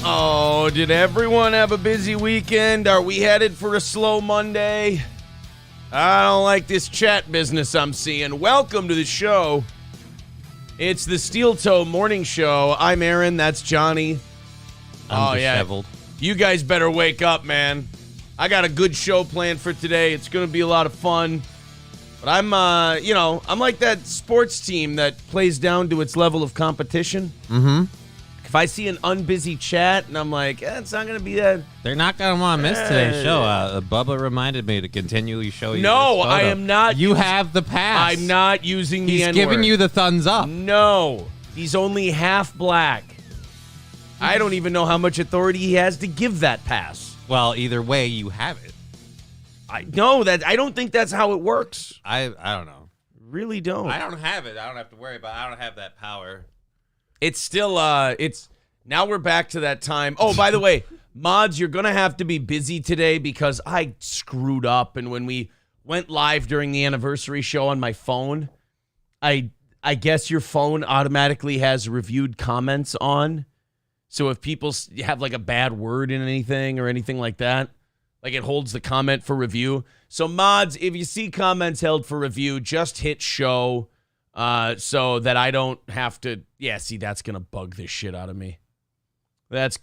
Uh-oh, did everyone have a busy weekend? Are we headed for a slow Monday? I don't like this chat business I'm seeing. Welcome to the show. It's the Steel Toe Morning Show. I'm Aaron, that's Johnny. I'm disheveled. Yeah. You guys better wake up, man. I got a good show planned for today. It's going to be a lot of fun. But I'm like that sports team that plays down to its level of competition. Mm-hmm. If I see an unbusy chat and I'm like, it's not going to be that. They're not going to want to miss today's show. Bubba reminded me to continually show you No, this photo. I am not. You have the pass. I'm not using the N-word. He's giving you the thumbs up. No, he's only half black. I don't even know how much authority he has to give that pass. Well, either way, you have it. I don't think that's how it works. I don't know. Really don't. I don't have it. I don't have to worry about it. I don't have that power. It's still, now we're back to that time. Oh, by the way, mods, you're going to have to be busy today because I screwed up. And when we went live during the anniversary show on my phone, I guess your phone automatically has reviewed comments on. So if people have like a bad word in anything or anything like that, like it holds the comment for review. So mods, if you see comments held for review, just hit show. So that I don't have to. Yeah, see, that's gonna bug the shit out of me. That's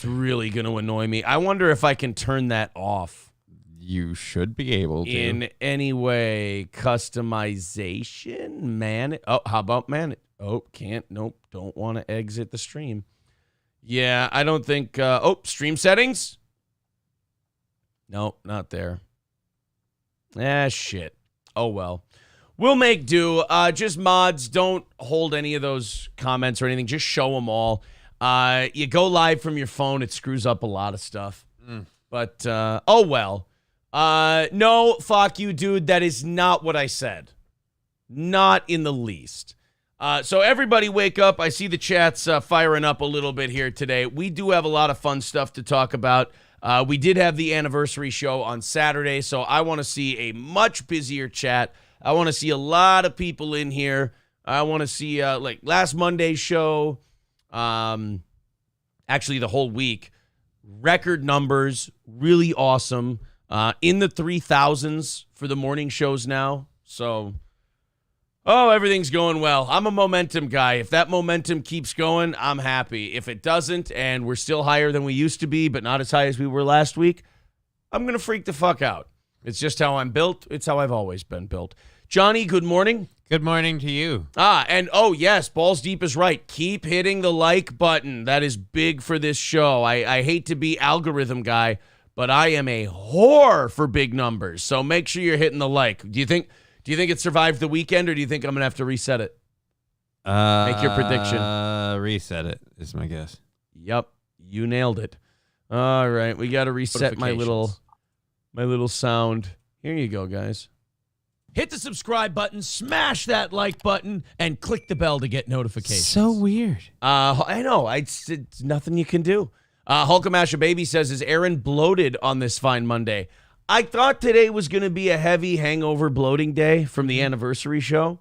really gonna annoy me. I wonder if I can turn that off. You should be able to. In any way, customization, man. Oh, how about man? Oh, can't. Nope. Don't want to exit the stream. Yeah, I don't think. Stream settings. Nope, not there. Shit. Oh well. We'll make do. Just mods, don't hold any of those comments or anything. Just show them all. You go live from your phone, it screws up a lot of stuff. But, oh well. No, fuck you, dude. That is not what I said. Not in the least. So everybody wake up. I see the chats firing up a little bit here today. We do have a lot of fun stuff to talk about. We did have the anniversary show on Saturday, so I want to see a much busier chat. I want to see a lot of people in here. I want to see, like, last Monday's show, actually the whole week, record numbers, really awesome, in the 3,000s for the morning shows now. So, everything's going well. I'm a momentum guy. If that momentum keeps going, I'm happy. If it doesn't, and we're still higher than we used to be, but not as high as we were last week, I'm going to freak the fuck out. It's just how I'm built. It's how I've always been built. Johnny, good morning. Good morning to you. And yes, Balls Deep is right. Keep hitting the like button. That is big for this show. I hate to be algorithm guy, but I am a whore for big numbers. So make sure you're hitting the like. Do you think it survived the weekend, or do you think I'm going to have to reset it? Make your prediction. Reset it is my guess. Yep, you nailed it. All right, we got to reset my little sound. Here you go, guys. Hit the subscribe button, smash that like button, and click the bell to get notifications. So weird. I know. It's nothing you can do. Hulkamasha Baby says, is Aaron bloated on this fine Monday? I thought today was going to be a heavy hangover bloating day from the anniversary show.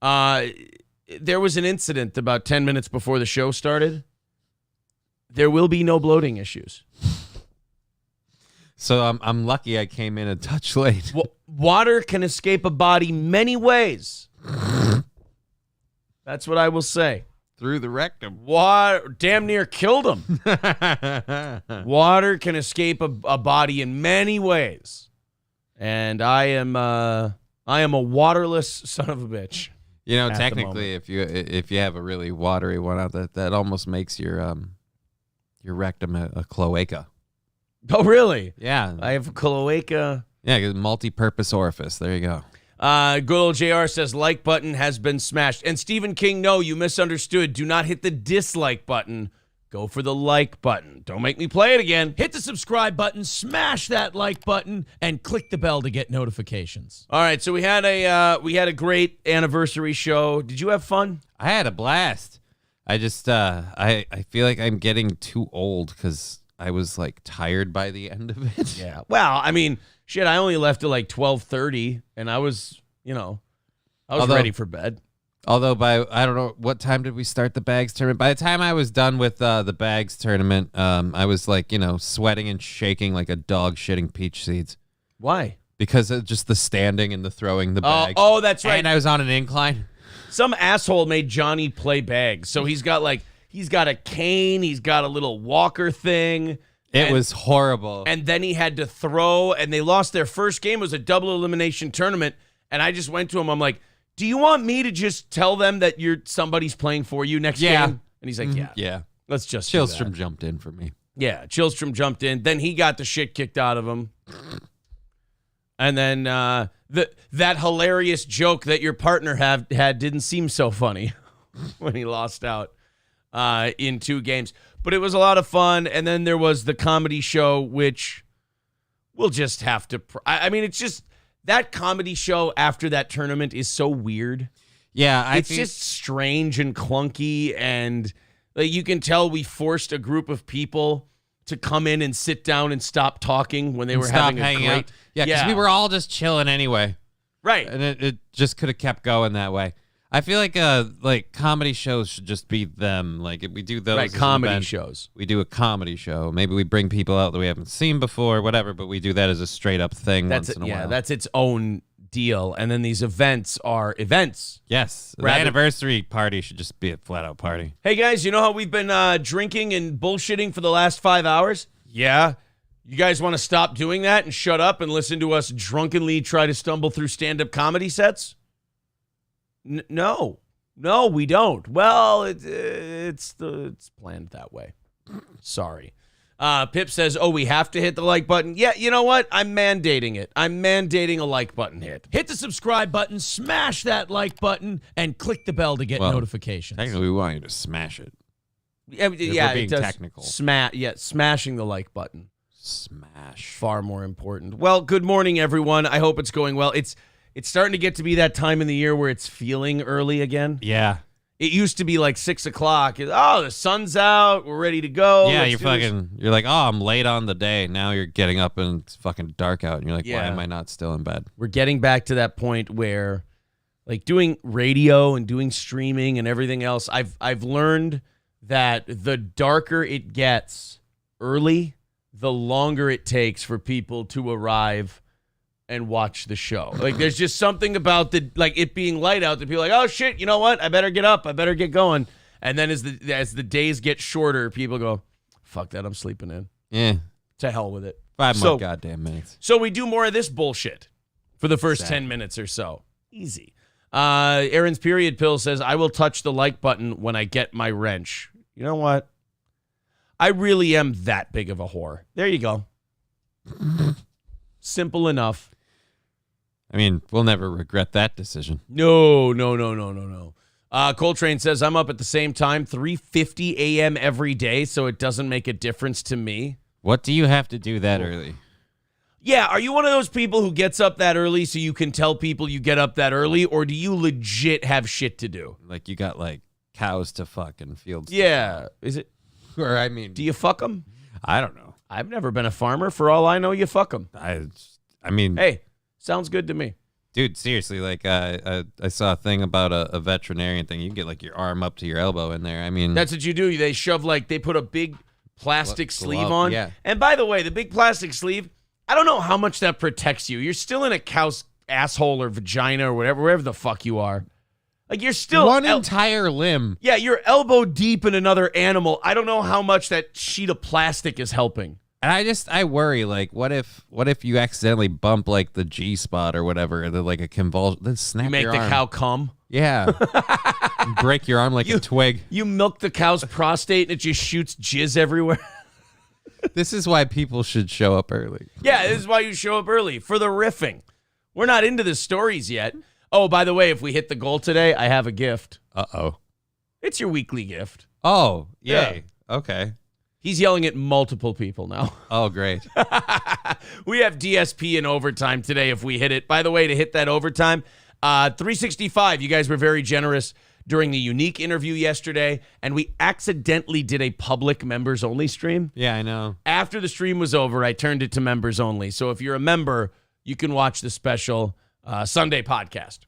There was an incident about 10 minutes before the show started. There will be no bloating issues. So I'm lucky I came in a touch late. Water can escape a body many ways. That's what I will say. Through the rectum. Water damn near killed him. Water can escape a body in many ways. And I am a waterless son of a bitch. You know, technically, if you have a really watery one out, that almost makes your rectum a cloaca. Oh, really? Yeah. I have a cloaca. Yeah, multi-purpose orifice. There you go. Good old JR says, like button has been smashed. And Stephen King, no, you misunderstood. Do not hit the dislike button. Go for the like button. Don't make me play it again. Hit the subscribe button, smash that like button, and click the bell to get notifications. All right, so we had a great anniversary show. Did you have fun? I had a blast. I just I feel like I'm getting too old because I was like tired by the end of it. Yeah. Well, I mean, shit, I only left at like 12:30, and I was ready for bed. Although I don't know, what time did we start the bags tournament? By the time I was done with the bags tournament, I was like, sweating and shaking like a dog shitting peach seeds. Why? Because of just the standing and the throwing the bags. Oh, that's right. And I was on an incline. Some asshole made Johnny play bags. So he's got a cane, he's got a little walker thing. It was horrible. And then he had to throw, and they lost their first game. It was a double elimination tournament. And I just went to him. I'm like, do you want me to just tell them that somebody's playing for you next game? And he's like, yeah. Yeah. Let's just Chillstrom jumped in for me. Yeah, Chillstrom jumped in. Then he got the shit kicked out of him. And then that hilarious joke that your partner had didn't seem so funny when he lost out in 2 games. But it was a lot of fun. And then there was the comedy show, which we'll just have to... it's just... That comedy show after that tournament is so weird. Yeah, it's just strange and clunky, and you can tell we forced a group of people to come in and sit down and stop talking when they were having a great... Out. Yeah, because we were all just chilling anyway. Right. And it just could have kept going that way. I feel like comedy shows should just be them. Like, if we do those right, comedy shows. We do a comedy show. Maybe we bring people out that we haven't seen before, whatever, but we do that as a straight up thing once in a while. Yeah, that's its own deal. And then these events are events. Yes. The anniversary party should just be a flat out party. Hey, guys, you know how we've been drinking and bullshitting for the last 5 hours? Yeah. You guys want to stop doing that and shut up and listen to us drunkenly try to stumble through stand-up comedy sets? No, we don't. Well, it's planned that way. Sorry. Pip says, we have to hit the like button. Yeah, you know what? I'm mandating it. I'm mandating a like button hit. Hit the subscribe button, smash that like button, and click the bell to get notifications. Technically, we want you to smash it. Yeah, we're being technical. Smashing the like button. Smash. Far more important. Well, good morning, everyone. I hope it's going well. It's starting to get to be that time in the year where it's feeling early again. Yeah. It used to be like 6 o'clock. The sun's out. We're ready to go. Yeah, you're like, I'm late on the day. Now you're getting up and it's fucking dark out. And you're like, why am I not still in bed? We're getting back to that point where like doing radio and doing streaming and everything else, I've learned that the darker it gets early, the longer it takes for people to arrive and watch the show. Like, there's just something about it being light out that people are like, oh shit, you know what? I better get up. I better get going. And then as the days get shorter, people go, fuck that, I'm sleeping in. Yeah. To hell with it. 5 more goddamn minutes. So we do more of this bullshit for the first 10 minutes or so. Easy. Aaron's period pill says, I will touch the like button when I get my wrench. You know what? I really am that big of a whore. There you go. Simple enough. I mean, we'll never regret that decision. No. Coltrane says, I'm up at the same time, 3:50 a.m. every day, so it doesn't make a difference to me. What do you have to do that early? Yeah, are you one of those people who gets up that early so you can tell people you get up that early, or do you legit have shit to do? Like, you got, cows to fuck and fields to fuck. Is it? Or, I mean... Do you fuck them? I don't know. I've never been a farmer. For all I know, you fuck them. I mean... Hey, sounds good to me. Dude, seriously, I saw a thing about a veterinarian thing. You can get, your arm up to your elbow in there. I mean... That's what you do. They shove, they put a big plastic sleeve on. Yeah. And by the way, the big plastic sleeve, I don't know how much that protects you. You're still in a cow's asshole or vagina or wherever the fuck you are. You're still... One entire limb. Yeah, you're elbow deep in another animal. I don't know how much that sheet of plastic is helping. And I worry, what if you accidentally bump, the G-spot or whatever, and then, a convulsion, then snap your arm. You make the cow come? Yeah. Break your arm like a twig. You milk the cow's prostate and it just shoots jizz everywhere. This is why people should show up early. Yeah, this is why you show up early, for the riffing. We're not into the stories yet. Oh, by the way, if we hit the goal today, I have a gift. Uh-oh. It's your weekly gift. Oh, yay. Yeah. Okay. He's yelling at multiple people now. Oh, great. We have DSP in overtime today if we hit it. By the way, to hit that overtime, 365, you guys were very generous during the Yew Neek interview yesterday, and we accidentally did a public members-only stream. Yeah, I know. After the stream was over, I turned it to members only. So if you're a member, you can watch the special Sunday podcast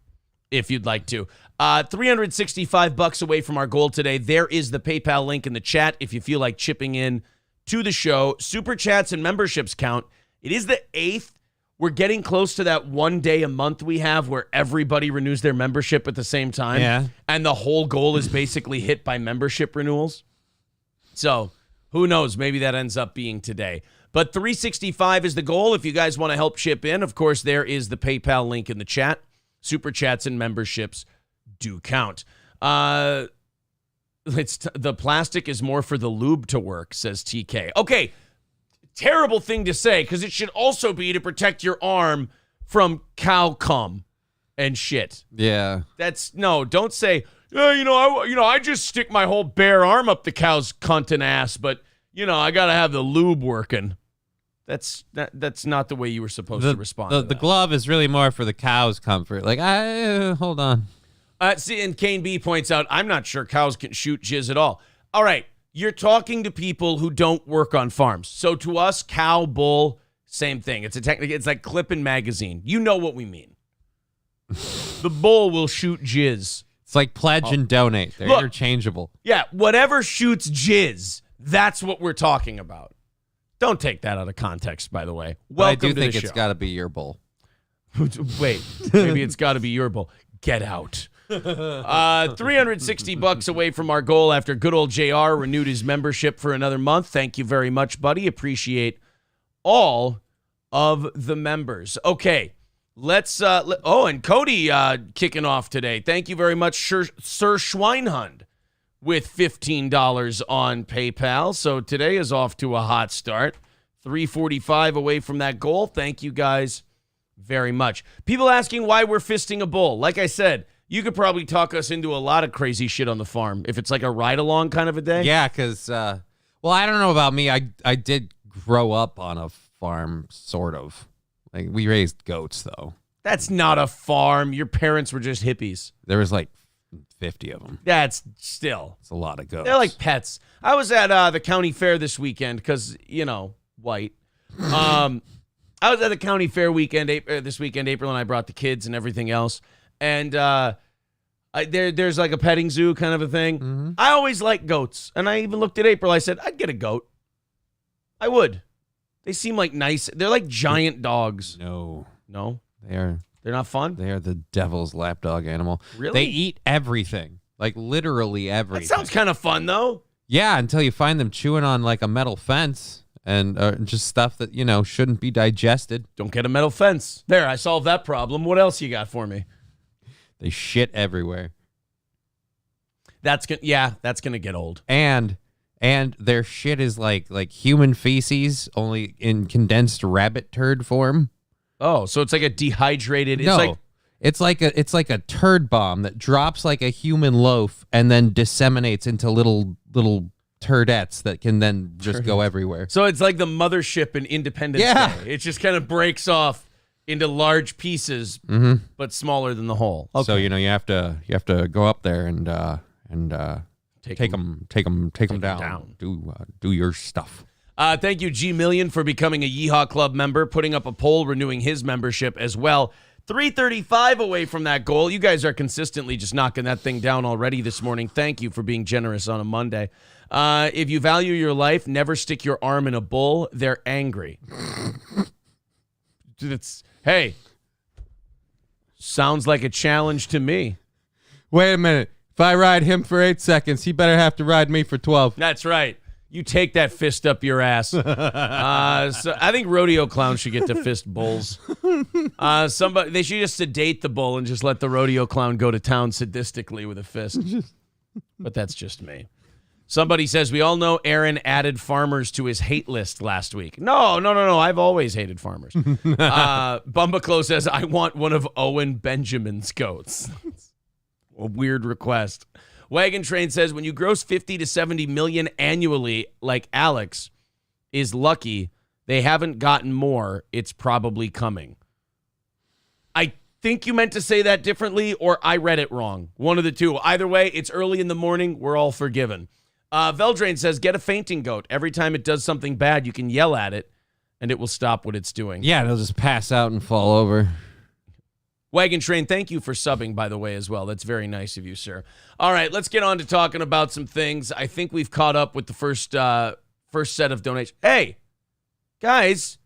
if you'd like to. $365 away from our goal today. There is the PayPal link in the chat if you feel like chipping in to the show. Super chats and memberships count. It is the 8th. We're getting close to that 1 day a month we have where everybody renews their membership at the same time. Yeah. And the whole goal is basically hit by membership renewals. So who knows? Maybe that ends up being today. But 365 is the goal. If you guys want to help chip in, of course, there is the PayPal link in the chat. Super chats and memberships do count. The plastic is more for the lube to work, says TK. Okay. Terrible thing to say, because it should also be to protect your arm from cow cum and shit. Yeah. Don't say, I just stick my whole bare arm up the cow's cunt and ass, but I gotta have the lube working. That's not the way you were supposed to respond. The glove is really more for the cow's comfort. Like, hold on. See, and Kane B points out, I'm not sure cows can shoot jizz at all. All right. You're talking to people who don't work on farms. So to us, cow, bull, same thing. It's like Clippin' Magazine. You know what we mean. The bull will shoot jizz. It's like pledge and donate. They're interchangeable. Yeah, whatever shoots jizz, that's what we're talking about. Don't take that out of context, by the way. Welcome I do to think the it's show. got to be your bull. Wait, maybe it's got to be your bull. Get out. $360 away from our goal after good old JR renewed his membership for another month. Thank you very much, buddy. Appreciate all of the members. Okay, let's and Cody kicking off today. Thank you very much, Sir Schweinhund, with $15 on PayPal. So today is off to a hot start. 345 away from that goal. Thank you guys very much. People asking why we're fisting a bull. Like I said, you could probably talk us into a lot of crazy shit on the farm if it's like a ride-along kind of a day. Yeah, because, I don't know about me. I did grow up on a farm, sort of. Like, we raised goats, though. That's not a farm. Your parents were just hippies. There was like 50 of them. That's still. It's a lot of goats. They're like pets. I was at the county fair this weekend because, white. I was at the county fair weekend this weekend. April and I brought the kids and everything else. And there's like a petting zoo kind of a thing. Mm-hmm. I always like goats. And I even looked at April. I said, I'd get a goat. I would. They seem like nice. They're like giant dogs. No. They're not fun? They are the devil's lapdog animal. Really? They eat everything. Like literally everything. That sounds kind of fun, though. Yeah, until you find them chewing on like a metal fence. And just stuff that, shouldn't be digested. Don't get a metal fence. There, I solved that problem. What else you got for me? They shit everywhere. That's gonna get old. And their shit is like human feces, only in condensed rabbit turd form. Oh, so it's like a dehydrated. It's like a turd bomb that drops like a human loaf and then disseminates into little turdettes that can then just go everywhere. So it's like the mothership in Independence Day. It just kind of breaks off into large pieces, but smaller than the whole. Okay. So you have to go up there and take them down. Do your stuff. Thank you, G Million, for becoming a Yeehaw Club member, putting up a poll, renewing his membership as well. 335 away from that goal. You guys are consistently just knocking that thing down already this morning. Thank you for being generous on a Monday. If you value your life, never stick your arm in a bull. They're angry. Hey, sounds like a challenge to me. Wait a minute. If I ride him for 8 seconds, he better have to ride me for 12. That's right. You take that fist up your ass. So I think rodeo clowns should get to fist bulls. They should just sedate the bull and just let the rodeo clown go to town sadistically with a fist. But that's just me. Somebody says, we all know Aaron added farmers to his hate list last week. No. I've always hated farmers. Bumbaclo says, I want one of Owen Benjamin's goats. A weird request. Wagon Train says, when you gross 50 to 70 million annually, like Alex is lucky they haven't gotten more, it's probably coming. I think you meant to say that differently, or I read it wrong. One of the two. Either way, it's early in the morning. We're all forgiven. Veldrain says, get a fainting goat. Every time it does something bad, you can yell at it, and it will stop what it's doing. Yeah, it'll just pass out and fall over. Wagon Train, thank you for subbing, by the way, as well. That's very nice of you, sir. All right, let's get on to talking about some things. I think we've caught up with the first set of donations. Hey, guys,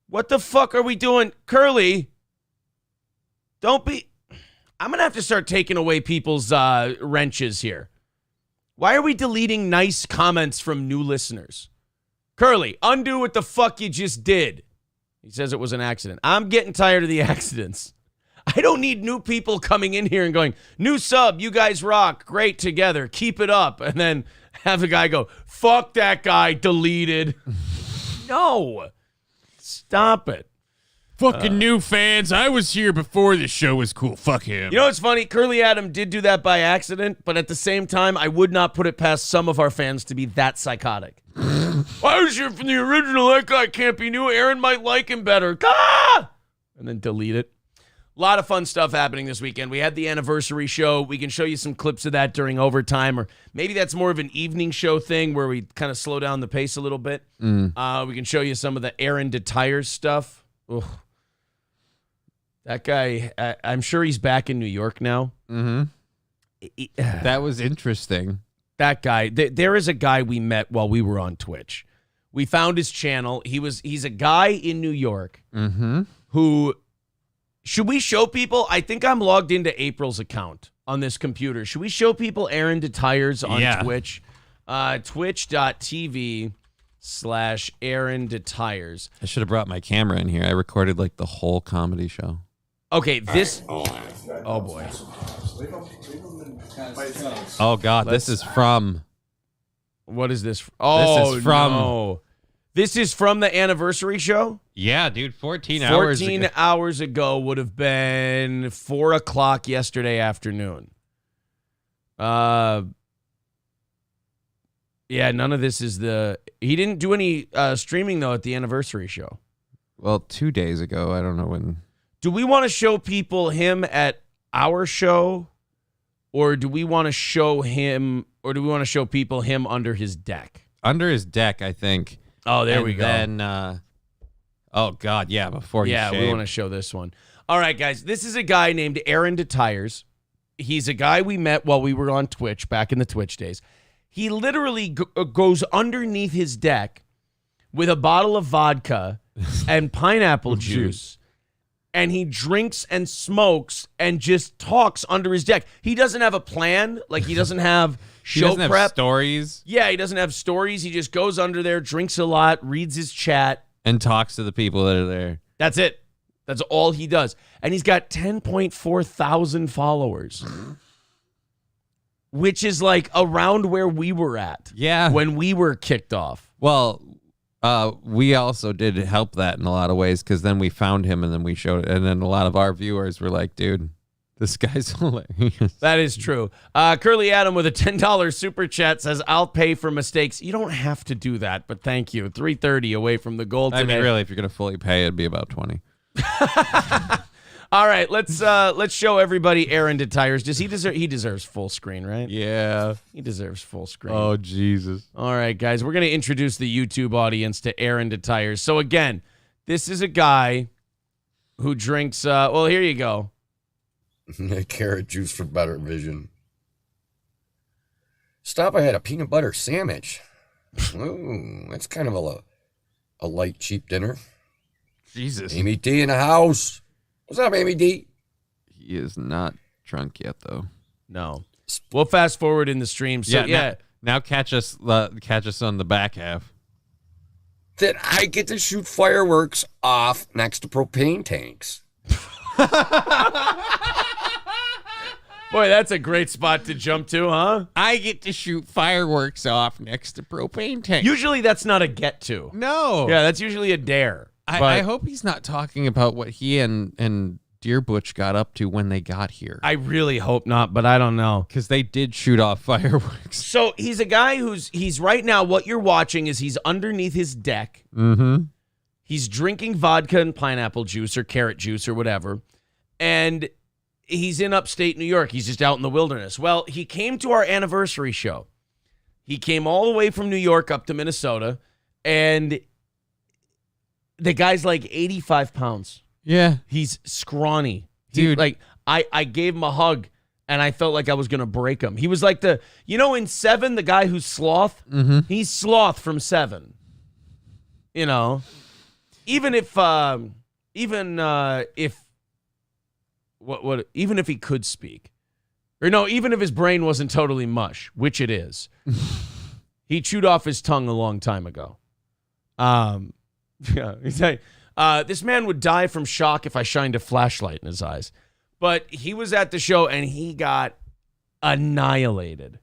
what the fuck are we doing? Curly, don't be... I'm going to have to start taking away people's wrenches here. Why are we deleting nice comments from new listeners? Curly, undo what the fuck you just did. He says it was an accident. I'm getting tired of the accidents. I don't need new people coming in here and going, new sub, you guys rock, great together, keep it up. And then have the guy go, fuck that guy, deleted. No. Stop it. Fucking new fans. I was here before the show was cool. Fuck him. You know what's funny? Curly Adam did do that by accident, but at the same time, I would not put it past some of our fans to be that psychotic. I was here from the original. That guy can't be new. Aaron might like him better. Ah! And then delete it. A lot of fun stuff happening this weekend. We had the anniversary show. We can show you some clips of that during overtime, or maybe that's more of an evening show thing where we kind of slow down the pace a little bit. We can show you some of the Aaron Detires stuff. Ugh. That guy, I'm sure he's back in New York now. That was interesting. That guy, there is a guy we met while we were on Twitch. We found his channel. He's a guy in New York who, should we show people? I think I'm logged into April's account on this computer. Should we show people Aaron Detires on Twitch? Twitch.tv/Aaron Detires. I should have brought my camera in here. I recorded like the whole comedy show. Okay, this... Oh, boy. Oh, God, this is from... What is this? Oh, this is from... no. This is from the anniversary show? Yeah, dude, 14 hours ago. 14 hours ago would have been 4 o'clock yesterday afternoon. Yeah, none of this is the... He didn't do any streaming, though, at the anniversary show. Well, 2 days ago. I don't know when... Do we want to show people him at our show, or do we want to show him, or do we want to show people him under his deck? Under his deck, I think. Oh, there we go. Then, oh God, yeah, before he shaved. We want to show this one. All right, guys, this is a guy named Aaron Detires. He's a guy we met while we were on Twitch back in the Twitch days. He literally goes underneath his deck with a bottle of vodka and pineapple juice. And he drinks and smokes and just talks under his deck. He doesn't have a plan. Like, he doesn't have show prep. Have stories. Yeah, he doesn't have stories. He just goes under there, drinks a lot, reads his chat. And talks to the people that are there. That's it. That's all he does. And he's got 10.4 thousand followers. Which is like around where we were at. Yeah. When we were kicked off. Well... we also did help that in a lot of ways, because then we found him and then we showed it. And then a lot of our viewers were like, dude, this guy's hilarious. That is true. Curly Adam with a $10 super chat says, I'll pay for mistakes. You don't have to do that, but thank you. 3:30 away from the goal today. I mean, really, if you're going to fully pay, it'd be about 20. All right, let's show everybody Aaron Detires. Does he deserve? He deserves full screen, right? Yeah, he deserves full screen. Oh Jesus! All right, guys, we're gonna introduce the YouTube audience to Aaron Detires. So again, this is a guy who drinks. Well, here you go. Carrot juice for better vision. Stop! I had a peanut butter sandwich. Ooh, that's kind of a light, cheap dinner. Jesus. Amy D in the house. What's up, Amy D? He is not drunk yet, though. No. We'll fast forward in the stream. So yeah. Now catch us on the back half. That I get to shoot fireworks off next to propane tanks. Boy, that's a great spot to jump to, huh? I get to shoot fireworks off next to propane tanks. Usually that's not a get to. No. Yeah, that's usually a dare. I hope he's not talking about what he and Deer Butch got up to when they got here. I really hope not, but I don't know. Because they did shoot off fireworks. So he's a guy he's right now, what you're watching is he's underneath his deck. Mm-hmm. He's drinking vodka and pineapple juice or carrot juice or whatever. And he's in upstate New York. He's just out in the wilderness. Well, he came to our anniversary show. He came all the way from New York up to Minnesota, and the guy's like 85 pounds. Yeah. He's scrawny. Dude. Like, I gave him a hug, and I felt like I was going to break him. He was like in Seven, the guy who's Sloth? Mm-hmm. He's Sloth from Seven. You know? Even if he could speak. Or no, even if his brain wasn't totally mush, which it is. He chewed off his tongue a long time ago. Yeah, he's like, this man would die from shock if I shined a flashlight in his eyes. But he was at the show and he got annihilated.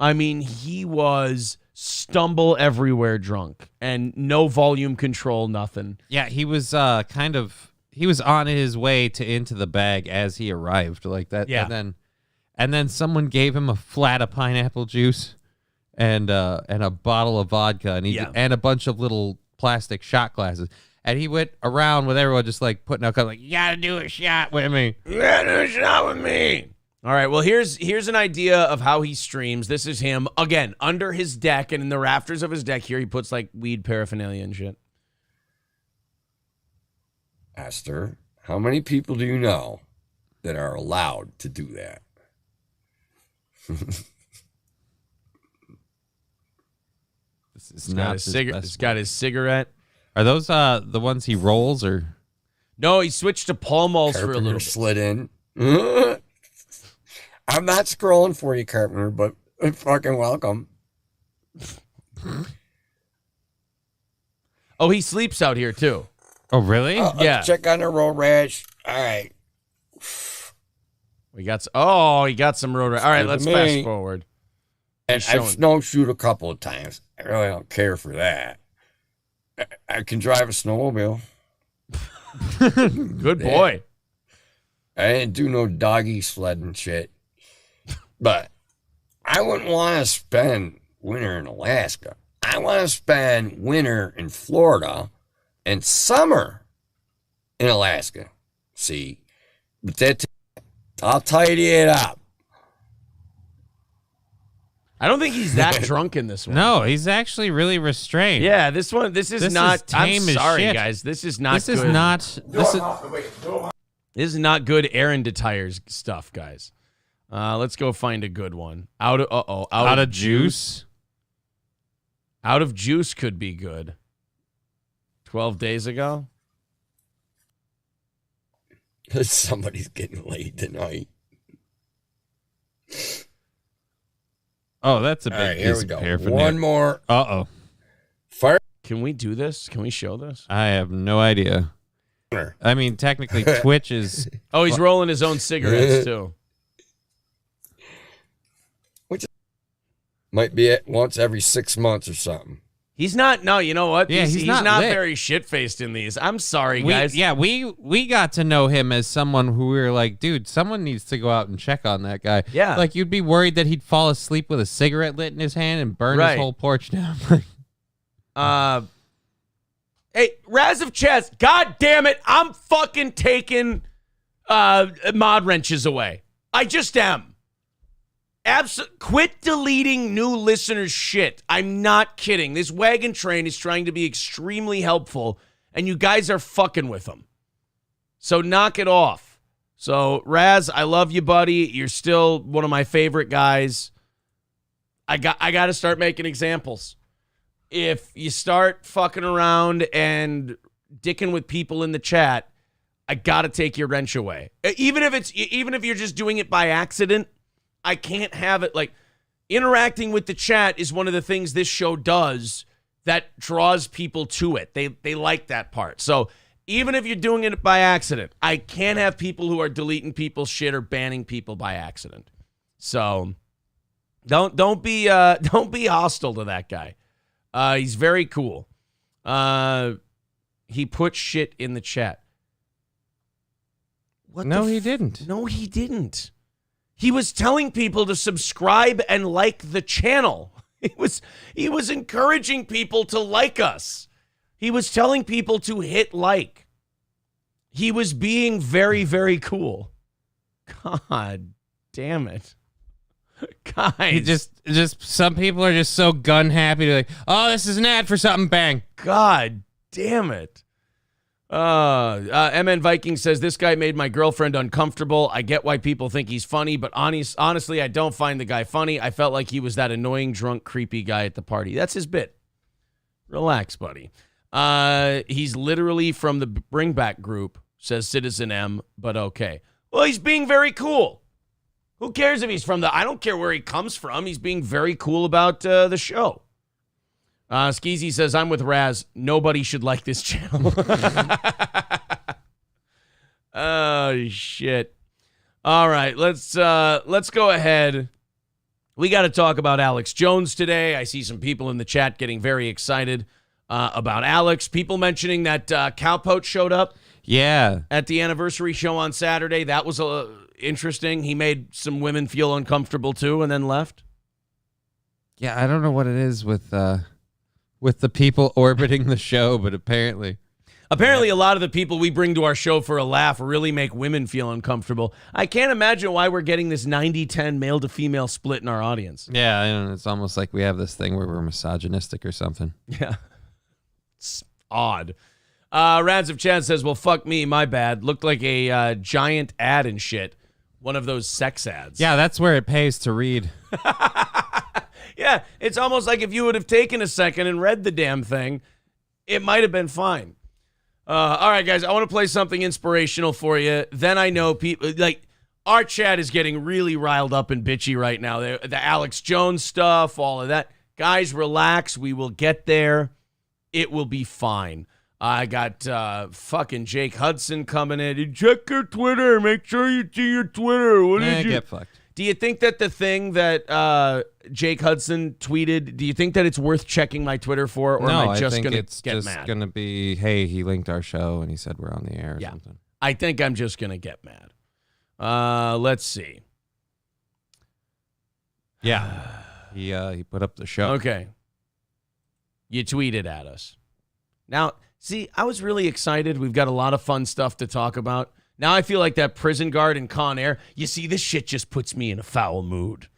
I mean, he was stumble everywhere drunk and no volume control, nothing. Yeah, he was he was on his way to Into the Bag as he arrived like that. Yeah. And then someone gave him a flat of pineapple juice and a bottle of vodka and a bunch of little plastic shot glasses. And he went around with everyone just like putting out like, you gotta do a shot with me. You gotta do a shot with me. All right, well, here's an idea of how he streams. This is him, again, under his deck, and in the rafters of his deck here, he puts like weed paraphernalia and shit. Esther, how many people do you know that are allowed to do that? This He's got his cigarette. Are those the ones he rolls or? No, he switched to Pall Malls for a little bit. Slid in. I'm not scrolling for you, Carpenter, but fucking welcome. Oh, he sleeps out here too. Oh, really? Yeah. Check on the road rash. All right. He got some road rash. All right, let's fast forward. And I've snowshoed a couple of times. I really don't care for that. I can drive a snowmobile. Good boy. I didn't do no doggy sledding shit. But I wouldn't want to spend winter in Alaska. I want to spend winter in Florida and summer in Alaska. See? But I'll tidy it up. I don't think he's that drunk in this one. No, he's actually really restrained. Yeah, this is not tame I'm as sorry, shit. guys. This is not good. This is not good Aaron Detires stuff, guys. Let's go find a good one. Out of juice. Out of juice could be good. 12 days ago. Somebody's getting laid tonight. Oh, that's a big right, piece here we of go. paraphernalia. One more. Uh-oh. Fire. Can we do this? Can we show this? I have no idea. I mean, technically, Twitch is... Oh, he's rolling his own cigarettes, too. Which might be it once every 6 months or something. He's not. No, you know what? Yeah, he's not lit. very shit-faced in these. I'm sorry, guys. We got to know him as someone who we were like, dude, someone needs to go out and check on that guy. Yeah. Like, you'd be worried that he'd fall asleep with a cigarette lit in his hand and burn his whole porch down. Hey, Raz of Chess, god damn it, I'm fucking taking mod wrenches away. I just am. Quit deleting new listeners' shit. I'm not kidding. This wagon train is trying to be extremely helpful, and you guys are fucking with them. So knock it off. So, Raz, I love you, buddy. You're still one of my favorite guys. I got to start making examples. If you start fucking around and dicking with people in the chat, I got to take your wrench away. Even if you're just doing it by accident, I can't have it. Like, interacting with the chat is one of the things this show does that draws people to it. They like that part. So even if you're doing it by accident, I can't have people who are deleting people's shit or banning people by accident. So don't be hostile to that guy. He's very cool. He put shit in the chat. No, he didn't. No, he didn't. He was telling people to subscribe and like the channel. He was encouraging people to like us. He was telling people to hit like. He was being very, very cool. God damn it. Guys. He just some people are just so gun happy to like, oh, this is an ad for something, bang. God damn it. MN Viking says, this guy made my girlfriend uncomfortable. I get why people think he's funny, but honestly, I don't find the guy funny. I felt like he was that annoying, drunk, creepy guy at the party. That's his bit. Relax, buddy. He's literally from the Bring Back group, says Citizen M, but okay. Well, he's being very cool. Who cares if he's from I don't care where he comes from. He's being very cool about the show. Skeezy says, I'm with Raz. Nobody should like this channel. Oh, shit. All right, let's go ahead. We got to talk about Alex Jones today. I see some people in the chat getting very excited about Alex. People mentioning that Cowpote showed up. Yeah. At the anniversary show on Saturday. That was interesting. He made some women feel uncomfortable, too, and then left. Yeah, I don't know what it is with the people orbiting the show, but apparently a lot of the people we bring to our show for a laugh really make women feel uncomfortable. I can't imagine why we're getting this 90-10 male to female split in our audience. Yeah, and it's almost like we have this thing where we're misogynistic or something. Yeah. It's odd. Rads of Chad says, well, fuck me, my bad. Looked like a giant ad and shit. One of those sex ads. Yeah, that's where it pays to read. Yeah, it's almost like if you would have taken a second and read the damn thing, it might have been fine. All right, guys, I want to play something inspirational for you. Then I know people, like, our chat is getting really riled up and bitchy right now. The Alex Jones stuff, all of that. Guys, relax. We will get there. It will be fine. I got fucking Jake Hudson coming in. Check your Twitter. Make sure you see your Twitter. What did you get fucked? Do you think that the thing that Jake Hudson tweeted, do you think that it's worth checking my Twitter for, or am I just going to get mad? It's just going to be, hey, he linked our show and he said we're on the air or something. I think I'm just going to get mad. Let's see. Yeah. He put up the show. Okay. You tweeted at us. Now, see, I was really excited. We've got a lot of fun stuff to talk about. Now I feel like that prison guard in Con Air. You see, this shit just puts me in a foul mood.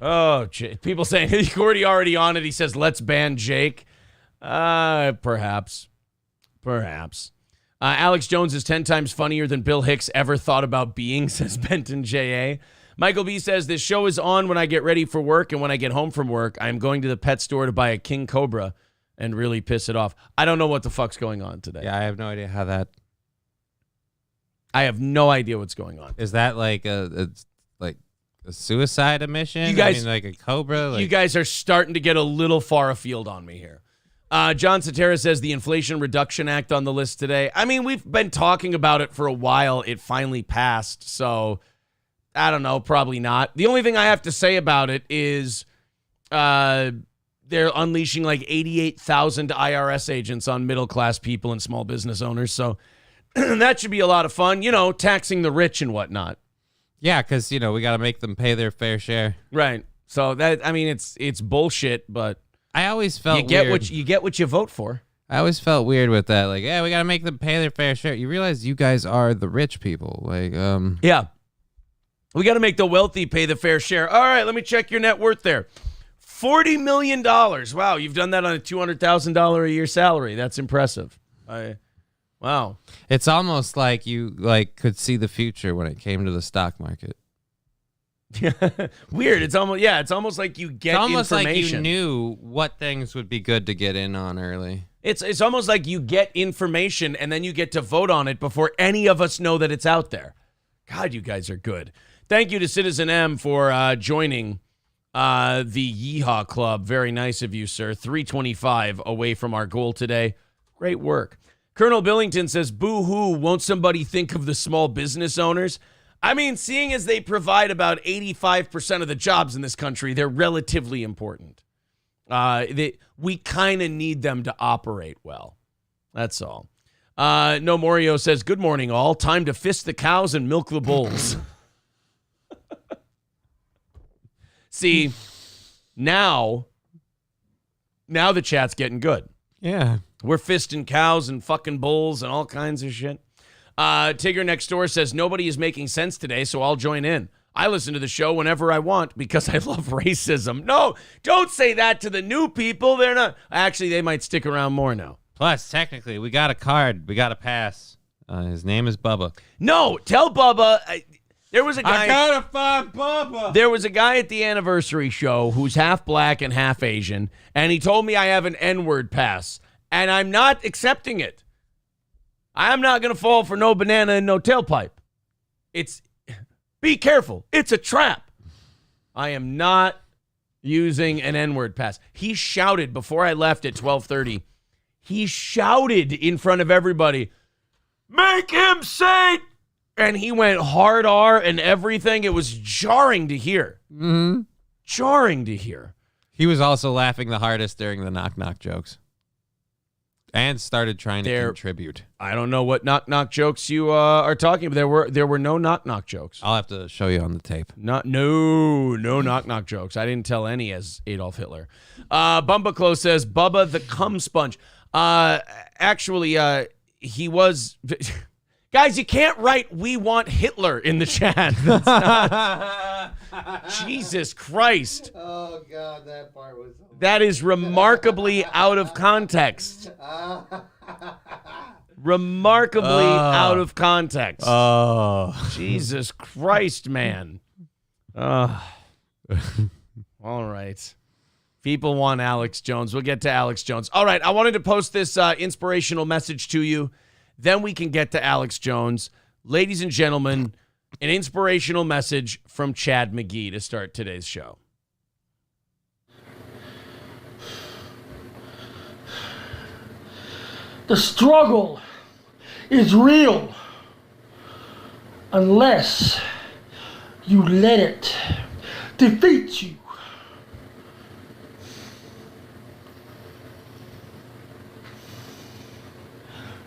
Oh, people saying, Gordy already on it. He says, let's ban Jake. Perhaps. Alex Jones is 10 times funnier than Bill Hicks ever thought about being, says Benton J.A. Michael B. says, this show is on when I get ready for work, and when I get home from work, I'm going to the pet store to buy a king cobra and really piss it off. I don't know what the fuck's going on today. Yeah, I have no idea how that... I have no idea what's going on. Is that like a suicide mission? You guys, like a cobra? You guys are starting to get a little far afield on me here. John Satara says the Inflation Reduction Act on the list today. I mean, we've been talking about it for a while. It finally passed, so I don't know, probably not. The only thing I have to say about it is they're unleashing like 88,000 IRS agents on middle-class people and small business owners, so that should be a lot of fun, taxing the rich and whatnot. Yeah, because, we got to make them pay their fair share. Right. So that, I mean, it's bullshit, but I always felt you get what you vote for. I always felt weird with that. Like, yeah, we got to make them pay their fair share. You realize you guys are the rich people. Like, yeah. We got to make the wealthy pay the fair share. All right, let me check your net worth there. $40 million. Wow, you've done that on a $200,000 a year salary. That's impressive. Wow. It's almost like you could see the future when it came to the stock market. Weird. It's almost like you get information. It's almost like you knew what things would be good to get in on early. It's almost like you get information and then you get to vote on it before any of us know that it's out there. God, you guys are good. Thank you to Citizen M for joining the Yeehaw Club. Very nice of you, sir. 325 away from our goal today. Great work. Colonel Billington says, boo-hoo, won't somebody think of the small business owners? I mean, seeing as they provide about 85% of the jobs in this country, they're relatively important. We kind of need them to operate well. That's all. No Morio says, good morning, all. Time to fist the cows and milk the bulls. See, now the chat's getting good. Yeah. We're fisting cows and fucking bulls and all kinds of shit. Tigger next door says, nobody is making sense today, so I'll join in. I listen to the show whenever I want because I love racism. No, don't say that to the new people. They're not. Actually, they might stick around more now. Plus, technically, we got a card. We got a pass. His name is Bubba. No, tell Bubba. There was a guy. I gotta find Bubba. There was a guy at the anniversary show who's half black and half Asian, and he told me I have an N-word pass, and I'm not accepting it. I'm not going to fall for no banana and no tailpipe. Be careful. It's a trap. I am not using an N-word pass. He shouted before I left at 12:30. He shouted in front of everybody, "Make him say it!" And he went hard R and everything. It was jarring to hear. Mm-hmm. Jarring to hear. He was also laughing the hardest during the knock-knock jokes. And started trying to contribute. I don't know what knock-knock jokes you are talking about. There were no knock-knock jokes. I'll have to show you on the tape. No knock-knock jokes. I didn't tell any as Adolf Hitler. Bumbaclo says, Bubba the cum sponge. Actually, he was... Guys, you can't write "we want Hitler" in the chat. That's not... Jesus Christ. Oh, God, that part was... That is remarkably out of context. Remarkably out of context. Oh. Jesus Christ, man. All right. People want Alex Jones. We'll get to Alex Jones. All right, I wanted to post this inspirational message to you. Then we can get to Alex Jones. Ladies and gentlemen, an inspirational message from Chad McGee to start today's show. The struggle is real unless you let it defeat you.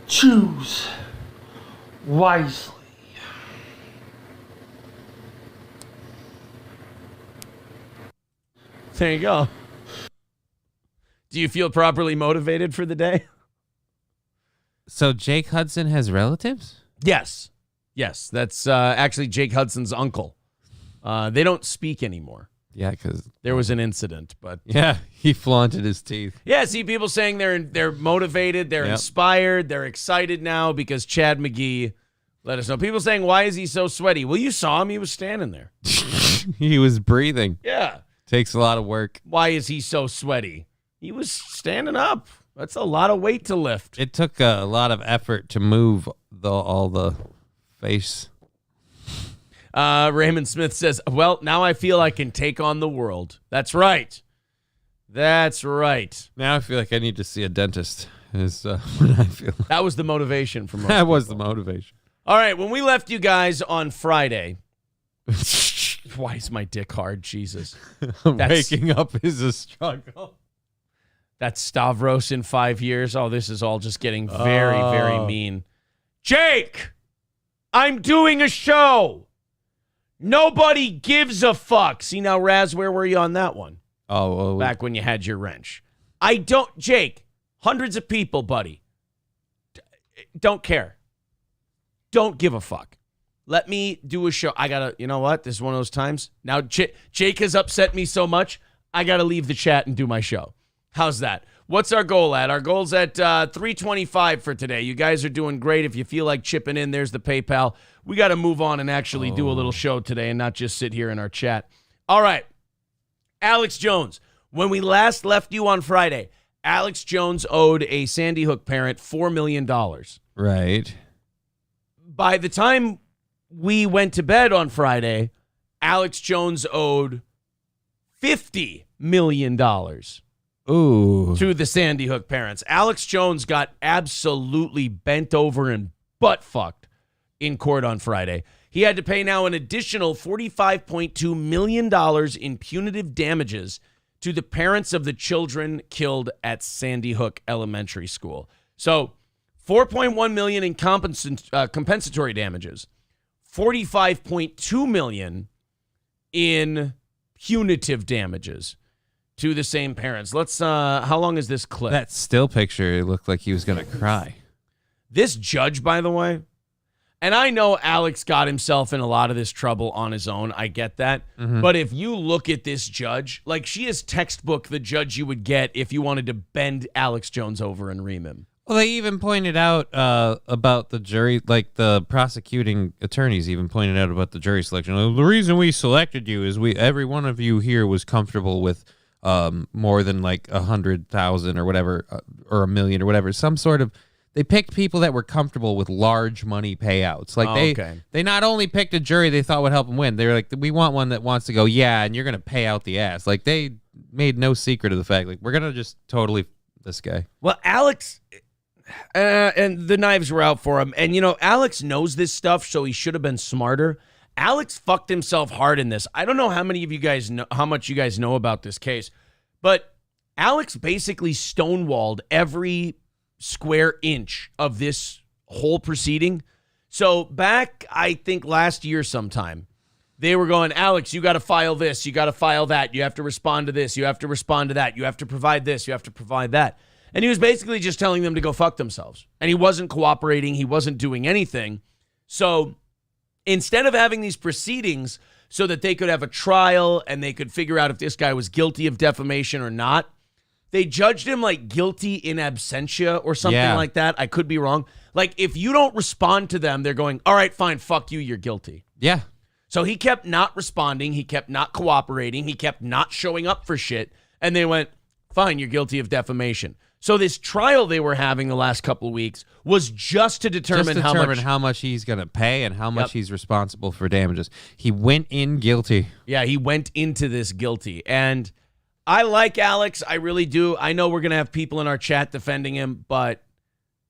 Choose wisely. There you go. Do you feel properly motivated for the day? So Jake Hudson has relatives? Yes. That's actually Jake Hudson's uncle. They don't speak anymore. Yeah, because there was an incident, but yeah, he flaunted his teeth. Yeah, see people saying they're motivated, they're inspired, they're excited now because Chad McGee let us know. People saying, why is he so sweaty? Well, you saw him; he was standing there. He was breathing. Yeah, takes a lot of work. Why is he so sweaty? He was standing up. That's a lot of weight to lift. It took a lot of effort to move all the face. Raymond Smith says, well, now I feel I can take on the world. That's right. That's right. Now I feel like I need to see a dentist. Is what I feel. That was the motivation for most That people. was the motivation. All right, when we left you guys on Friday, why is my dick hard? Jesus. Waking up is a struggle. That's Stavros in 5 years. Oh, this is all just getting very, very mean. Jake, I'm doing a show. Nobody gives a fuck. See now, Raz, where were you on that one? Oh, well, back when you had your wrench. Jake, hundreds of people, buddy. Don't care. Don't give a fuck. Let me do a show. You know what? This is one of those times. Now, Jake has upset me so much, I got to leave the chat and do my show. How's that? What's our goal at? Our goal's at 325 for today. You guys are doing great. If you feel like chipping in, there's the PayPal. We got to move on and actually do a little show today and not just sit here in our chat. All right. Alex Jones. When we last left you on Friday, Alex Jones owed a Sandy Hook parent $4 million. Right. By the time we went to bed on Friday, Alex Jones owed $50 million. Ooh. To the Sandy Hook parents. Alex Jones got absolutely bent over and butt fucked in court on Friday. He had to pay now an additional $45.2 million in punitive damages to the parents of the children killed at Sandy Hook Elementary School. So $4.1 million in compensatory damages, $45.2 million in punitive damages to the same parents. Let's, how long is this clip? That still picture, it looked like he was going to cry. This judge, by the way, and I know Alex got himself in a lot of this trouble on his own. I get that. Mm-hmm. But if you look at this judge, like she is textbook the judge you would get if you wanted to bend Alex Jones over and ream him. Well, they even pointed out about the jury, like the prosecuting attorneys even pointed out about the jury selection. The reason we selected you is every one of you here was comfortable with more than like 100,000 or whatever, or $1 million or whatever. Some sort of, they picked people that were comfortable with large money payouts. Like they not only picked a jury they thought would help them win. They were like, we want one that wants to go, yeah, and you're going to pay out the ass. Like they made no secret of the fact, like we're going to just totally this guy. Well, Alex... and the knives were out for him. And, Alex knows this stuff, so he should have been smarter. Alex fucked himself hard in this. I don't know how many of you guys know, how much you guys know about this case, but Alex basically stonewalled every square inch of this whole proceeding. So back, I think last year sometime, they were going, Alex, you got to file this, you got to file that, you have to respond to this, you have to respond to that, you have to provide this, you have to provide that. And he was basically just telling them to go fuck themselves. And he wasn't cooperating. He wasn't doing anything. So instead of having these proceedings so that they could have a trial and they could figure out if this guy was guilty of defamation or not, they judged him like guilty in absentia or something like that. I could be wrong. Like if you don't respond to them, they're going, all right, fine, fuck you, you're guilty. Yeah. So he kept not responding. He kept not cooperating. He kept not showing up for shit. And they went, fine, you're guilty of defamation. So this trial they were having the last couple of weeks was just to determine how much he's going to pay and how much he's responsible for damages. He went in guilty. Yeah, he went into this guilty. And I like Alex. I really do. I know we're going to have people in our chat defending him, but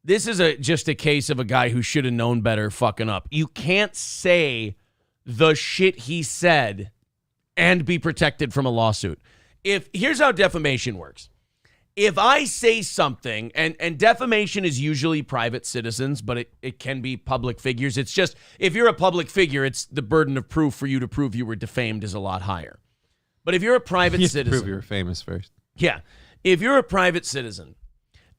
this is just a case of a guy who should have known better fucking up. You can't say the shit he said and be protected from a lawsuit. Here's how defamation works. If I say something, and defamation is usually private citizens, but it can be public figures. It's just, if you're a public figure, it's the burden of proof for you to prove you were defamed is a lot higher. But if you're a private citizen... prove you were famous first. Yeah. If you're a private citizen,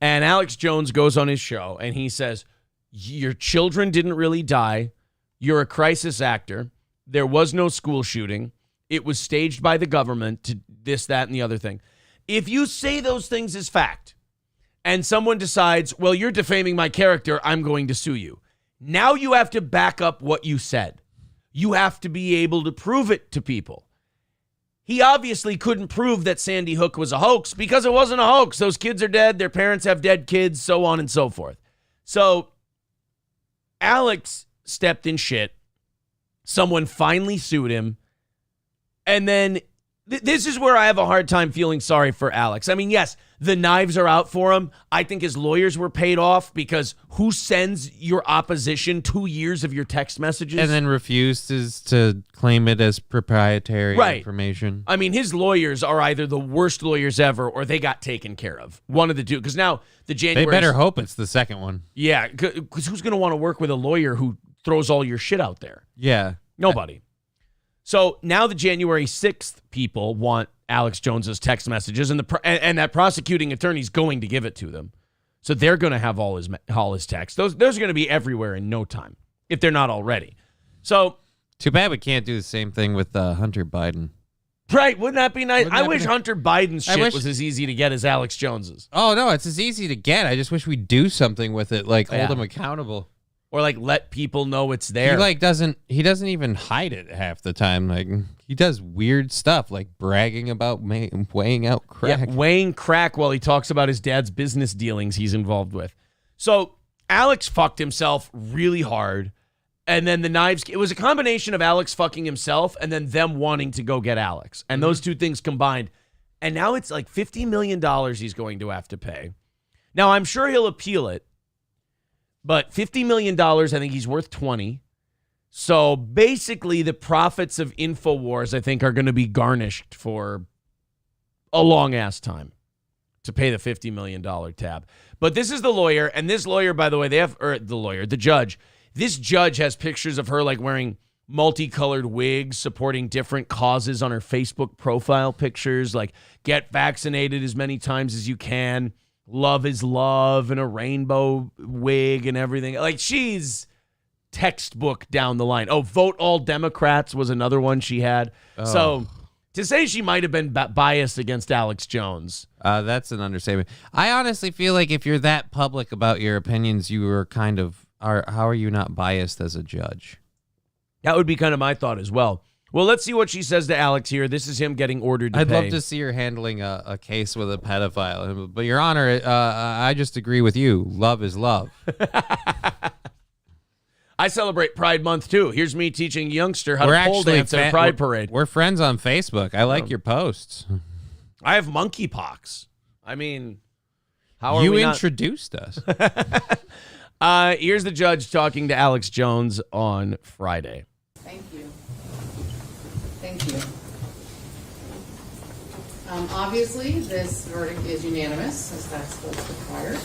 and Alex Jones goes on his show, and he says, your children didn't really die, you're a crisis actor, there was no school shooting, it was staged by the government to this, that, and the other thing. If you say those things as fact and someone decides, well, you're defaming my character, I'm going to sue you. Now you have to back up what you said. You have to be able to prove it to people. He obviously couldn't prove that Sandy Hook was a hoax because it wasn't a hoax. Those kids are dead. Their parents have dead kids, so on and so forth. So Alex stepped in shit. Someone finally sued him. And then this is where I have a hard time feeling sorry for Alex. I mean, yes, the knives are out for him. I think his lawyers were paid off because who sends your opposition 2 years of your text messages? And then refuses to claim it as proprietary information. I mean, his lawyers are either the worst lawyers ever or they got taken care of. One of the two. Because now the January... They better hope it's the second one. Yeah, because who's going to want to work with a lawyer who throws all your shit out there? Yeah. Nobody. So now the January 6th people want Alex Jones's text messages, and that prosecuting attorney's going to give it to them. So they're going to have all his texts. Those are going to be everywhere in no time, if they're not already. So too bad we can't do the same thing with Hunter Biden. Right? Wouldn't that be nice? I wish Hunter Biden's shit was as easy to get as Alex Jones's. Oh no, it's as easy to get. I just wish we'd do something with it, like hold him accountable. Or like let people know it's there. He doesn't even hide it half the time. Like he does weird stuff like bragging about weighing out crack. Yeah, weighing crack while he talks about his dad's business dealings he's involved with. So Alex fucked himself really hard. And then the knives, it was a combination of Alex fucking himself and then them wanting to go get Alex. And those two things combined. And now it's like $50 million he's going to have to pay. Now I'm sure he'll appeal it. But $50 million, I think he's worth 20. So basically the profits of InfoWars, I think, are going to be garnished for a long-ass time to pay the $50 million tab. But this is the lawyer, and this lawyer, by the way, the judge. This judge has pictures of her like wearing multicolored wigs, supporting different causes on her Facebook profile pictures, like get vaccinated as many times as you can. Love is love and a rainbow wig and everything. Like she's textbook down the line. Oh, vote all Democrats was another one she had. Oh. So To say she might have been biased against Alex Jones. That's an understatement. I honestly feel like if you're that public about your opinions, you are kind of how are you not biased as a judge? That would be kind of my thought as well. Well, let's see what she says to Alex here. This is him getting ordered to I'd pay. love to see her handling a case with a pedophile. But, Your Honor, I just agree with you. Love is love. I celebrate Pride Month, too. Here's me teaching a youngster how to pole dance at a Pride parade. We're friends on Facebook. I like your posts. I have monkeypox. I mean, how are you we introduced us. Here's the judge talking to Alex Jones on Friday. Thank you. Thank you. Obviously, this verdict is unanimous, as that's what's required.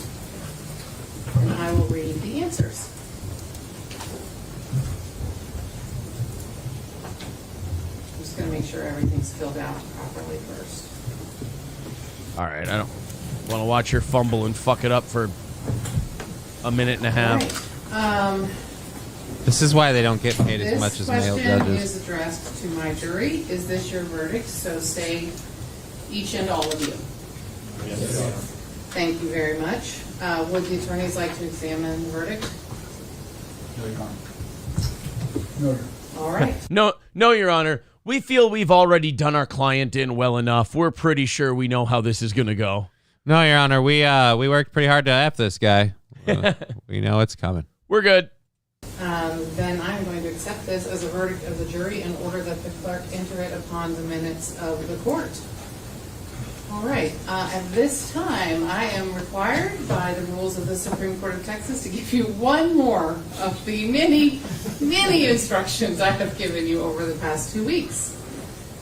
And I will read the answers. I'm just going to make sure everything's filled out properly first. All right, I don't want to watch her fumble and fuck it up for a minute and a half. All right. This is why they don't get paid as much as male This judges. question is addressed to my jury. Is this your verdict? So say each and all of you. Yes. Thank you very much. Would the attorneys like to examine the verdict? No, Your All right. No, Your Honor. We feel we've already done our client in well enough. We're pretty sure we know how this is going to go. No, Your Honor, we worked pretty hard to F this guy. We know it's coming. We're good. Then I'm going to accept this as a verdict of the jury and order that the clerk enter it upon the minutes of the court. All right. At this time, I am required by the rules of the Supreme Court of Texas to give you one more of the many, many instructions I have given you over the past 2 weeks.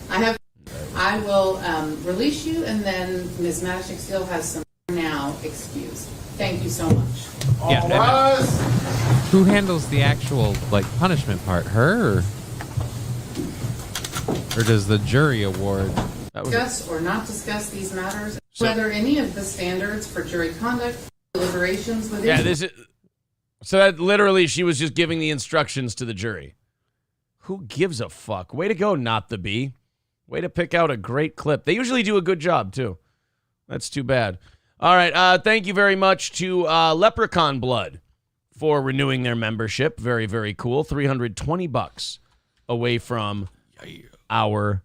I will release you, and then Ms. Matichik still has some now excused. Thank you so much. Yeah. Who handles the actual punishment part? Her or does the jury award? Discuss or not discuss these matters, whether any of the standards for jury conduct, deliberations within. Yeah, so that literally she was just giving the instructions to the jury. Who gives a fuck? Way to go, Not the Bee. Way to pick out a great clip. They usually do a good job too. That's too bad. All right, thank you very much to Leprechaun Blood for renewing their membership. Very, very cool. $320 away from our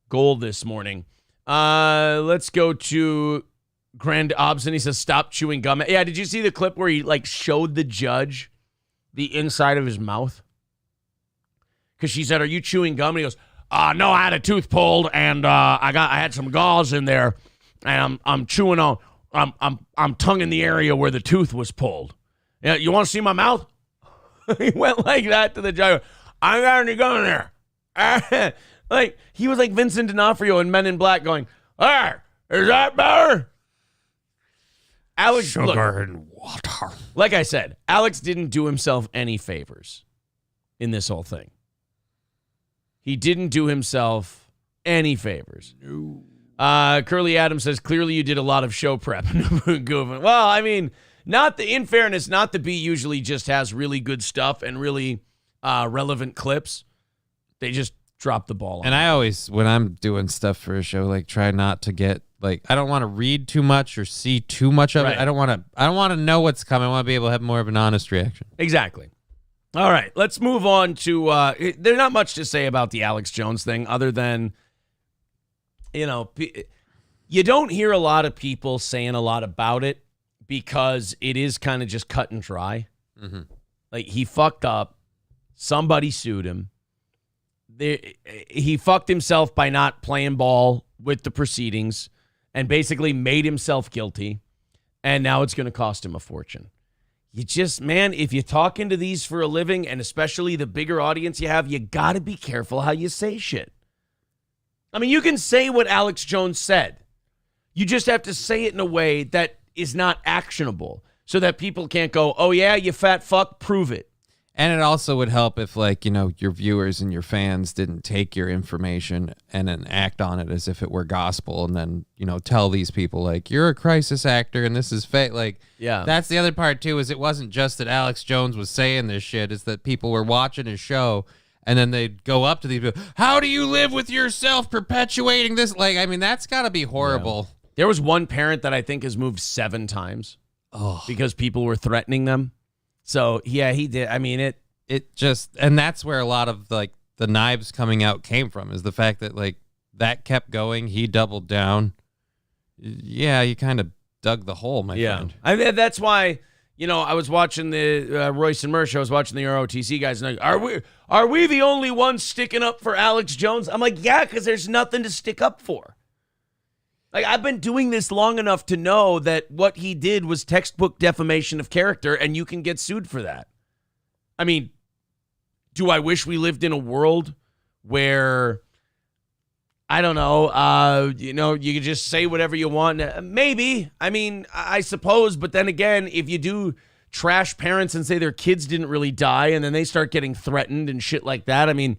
goal this morning. Let's go to Grand Obson. He says, stop chewing gum. Yeah, did you see the clip where he showed the judge the inside of his mouth? Because she said, are you chewing gum? And he goes, no, I had a tooth pulled and I had some gauze in there and I'm chewing on I'm tonguing the area where the tooth was pulled. Yeah, you want to see my mouth? He went like that to the judge. I ain't got any gum in there. He was like Vincent D'Onofrio in Men in Black going, hey, is that better? Alex, Sugar and water. Like I said, Alex didn't do himself any favors in this whole thing. He didn't do himself any favors. No. Curly Adams says, clearly you did a lot of show prep. Well, I mean, in fairness, Not the Bee usually just has really good stuff and really relevant clips. They just drop the ball on And I always, when I'm doing stuff for a show, try not to get, I don't want to read too much or see too much of it. I don't want to know what's coming. I want to be able to have more of an honest reaction. Exactly. All right, let's move on to, there's not much to say about the Alex Jones thing other than, you don't hear a lot of people saying a lot about it because it is kind of just cut and dry. Mm-hmm. He fucked up. Somebody sued him. He fucked himself by not playing ball with the proceedings and basically made himself guilty. And now it's going to cost him a fortune. You just, man, if you talk into these for a living, and especially the bigger audience you have, you got to be careful how you say shit. I mean, you can say what Alex Jones said. You just have to say it in a way that is not actionable so that people can't go, oh, yeah, you fat fuck, prove it. And it also would help if, your viewers and your fans didn't take your information and then act on it as if it were gospel and then, tell these people, you're a crisis actor and this is fake. Yeah. That's the other part, too, is it wasn't just that Alex Jones was saying this shit. It's that people were watching his show And then they'd go up to these people, how do you live with yourself perpetuating this? Like, I mean, that's got to be horrible. Yeah. There was one parent that I think has moved 7 times because people were threatening them. So, yeah, he did. I mean, it just, and that's where a lot of, like, the knives coming out came from, is the fact that, like, that kept going. He doubled down. Yeah, you kind of dug the hole, my friend. I mean, that's why... You know, I was watching the Royce and Murr show. I was watching the ROTC guys, and are we the only ones sticking up for Alex Jones? I'm like, yeah, because there's nothing to stick up for. Like, I've been doing this long enough to know that what he did was textbook defamation of character, and you can get sued for that. I mean, do I wish we lived in a world where, I don't know, you could just say whatever you want? Maybe. I mean, I suppose. But then again, if you do trash parents and say their kids didn't really die and then they start getting threatened and shit like that, I mean,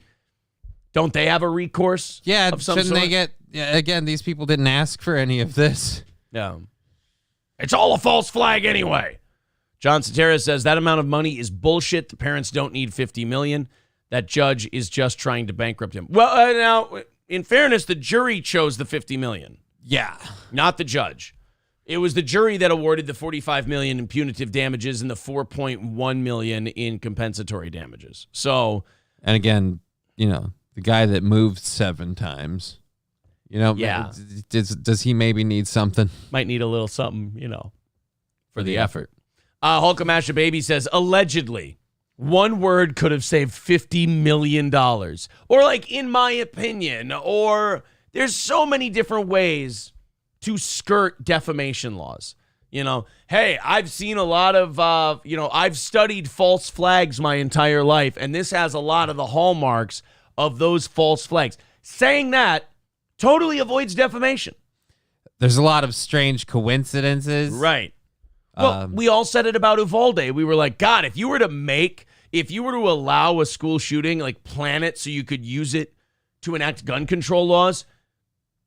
don't they have a recourse? Yeah, of some shouldn't sort? they get, again, these people didn't ask for any of this. No. It's all a false flag anyway. John Sotera says that amount of money is bullshit. The parents don't need $50 million. That judge is just trying to bankrupt him. Well, now... In fairness, the jury chose the $50 million. Yeah. Not the judge. It was the jury that awarded the $45 million in punitive damages and the $4.1 million in compensatory damages. So, and again, the guy that moved 7 times, yeah. Does he maybe need something? Might need a little something, for the effort. Hulkamasha Baby says, allegedly, one word could have saved $50 million. Or like, in my opinion, or there's so many different ways to skirt defamation laws. Hey, I've seen a lot of, I've studied false flags my entire life, and this has a lot of the hallmarks of those false flags. Saying that totally avoids defamation. There's a lot of strange coincidences. Right. Well, we all said it about Uvalde. We were like, God, if you were to allow a school shooting, like plan it so you could use it to enact gun control laws.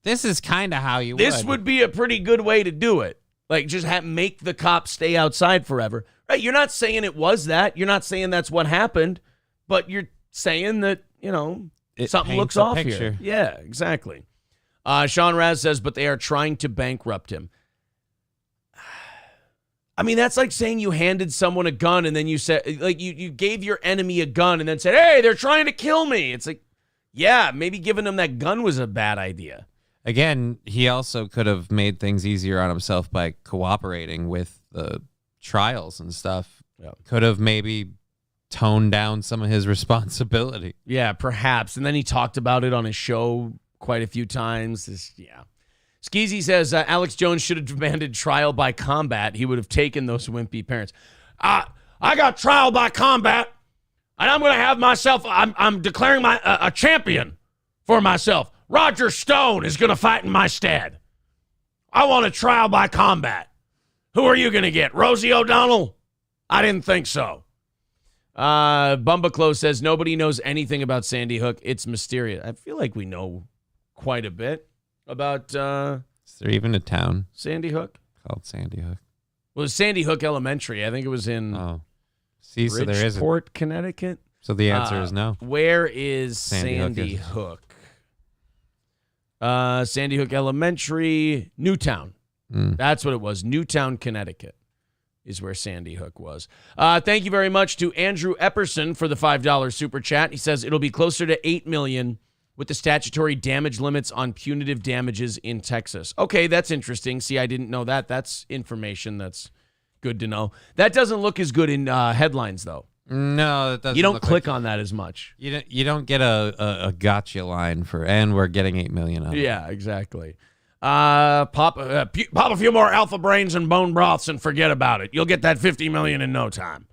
This is kind of how you This would be a pretty good way to do it. Like, just make the cops stay outside forever. Right? You're not saying it was that. You're not saying that's what happened. But you're saying that, something looks off here. Yeah, exactly. Sean Raz says, but they are trying to bankrupt him. I mean, that's like saying you handed someone a gun and then you said, like, you gave your enemy a gun and then said, hey, they're trying to kill me. It's like, yeah, maybe giving them that gun was a bad idea. Again, he also could have made things easier on himself by cooperating with the trials and stuff. Yeah. Could have maybe toned down some of his responsibility. Yeah, perhaps. And then he talked about it on his show quite a few times. Yeah. Skeezy says Alex Jones should have demanded trial by combat. He would have taken those wimpy parents. I got trial by combat, and I'm going to have myself, I'm declaring a champion for myself. Roger Stone is going to fight in my stead. I want a trial by combat. Who are you going to get? Rosie O'Donnell? I didn't think so. Bumbaclo says nobody knows anything about Sandy Hook. It's mysterious. I feel like we know quite a bit about is there even a town Sandy Hook called Sandy Hook? Well, it's Sandy Hook Elementary. I think it was in so there is Bridgeport, Connecticut. So the answer is no. Where is Sandy Hook? Sandy Hook Elementary, Newtown. That's what it was. Newtown, Connecticut is where Sandy Hook was. Thank you very much to Andrew Epperson for the $5 super chat. He says it'll be closer to $8 million with the statutory damage limits on punitive damages in Texas. Okay, that's interesting. See, I didn't know that. That's information that's good to know. That doesn't look as good in headlines, though. No, that doesn't. You don't click on that as much. You don't get a gotcha line for, and we're getting $8 million out of it. Yeah, exactly. Pop a few more alpha brains and bone broths and forget about it. You'll get that $50 million in no time.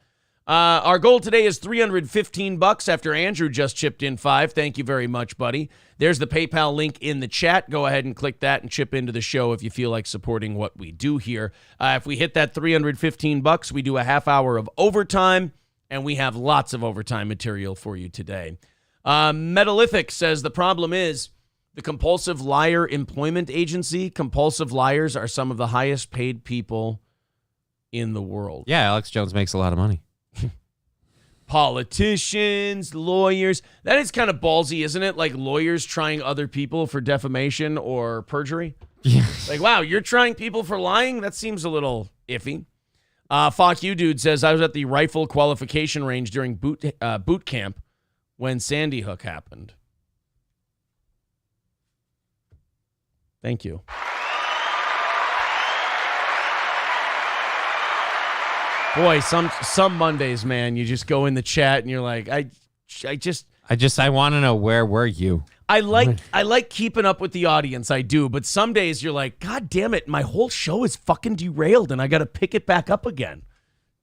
Our goal today is $315 after Andrew just chipped in $5. Thank you very much, buddy. There's the PayPal link in the chat. Go ahead and click that and chip into the show if you feel like supporting what we do here. If we hit that $315, we do a half hour of overtime, and we have lots of overtime material for you today. Metalithic says the problem is the Compulsive Liar Employment Agency. Compulsive liars are some of the highest paid people in the world. Yeah, Alex Jones makes a lot of money. politicians, lawyers. That is kind of ballsy, isn't it? Like lawyers trying other people for defamation or perjury. Yeah. Like, wow, you're trying people for lying? That seems a little iffy. Fuck you, dude says, I was at the rifle qualification range during boot camp when Sandy Hook happened. Thank you. Boy, some Mondays, man, you just go in the chat and you're like, I want to know, where were you? I like keeping up with the audience. I do. But some days you're like, God damn it. My whole show is fucking derailed and I got to pick it back up again.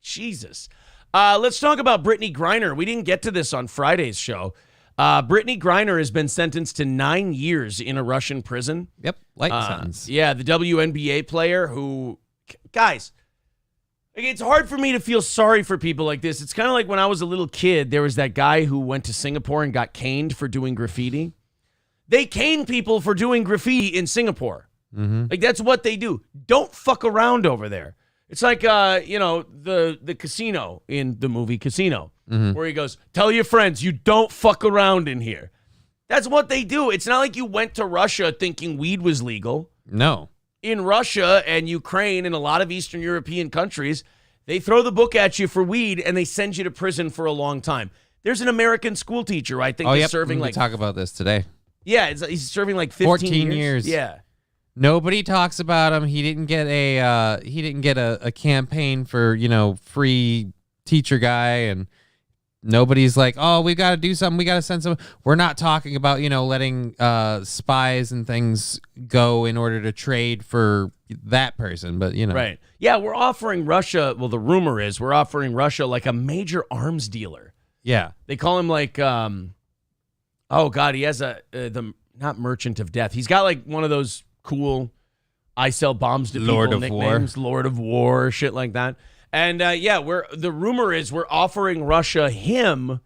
Jesus. Let's talk about Brittany Griner. We didn't get to this on Friday's show. Brittany Griner has been sentenced to 9 years in a Russian prison. Yep. Light sentence. Yeah. The WNBA player who, guys, it's hard for me to feel sorry for people like this. It's kind of like when I was a little kid, there was that guy who went to Singapore and got caned for doing graffiti. They cane people for doing graffiti in Singapore. Mm-hmm. Like, that's what they do. Don't fuck around over there. It's like, the casino in the movie Casino, where he goes, tell your friends you don't fuck around in here. That's what they do. It's not like you went to Russia thinking weed was legal. No. In Russia and Ukraine and a lot of Eastern European countries, they throw the book at you for weed and they send you to prison for a long time. There's an American school teacher, I think, he's serving we talk about this today. Yeah, he's serving like 14 years. Yeah. Nobody talks about him. He didn't get a campaign for, free teacher guy, and nobody's like, oh, we got to do something. We got to send some. We're not talking about, letting spies and things go in order to trade for that person, but Right. Yeah, we're offering Russia, well, the rumor is we're offering Russia like a major arms dealer. Yeah. They call him like oh God, he has not Merchant of Death. He's got like one of those cool I sell bombs to Lord people of nicknames, War. Lord of War, shit like that. And the rumor is we're offering Russia him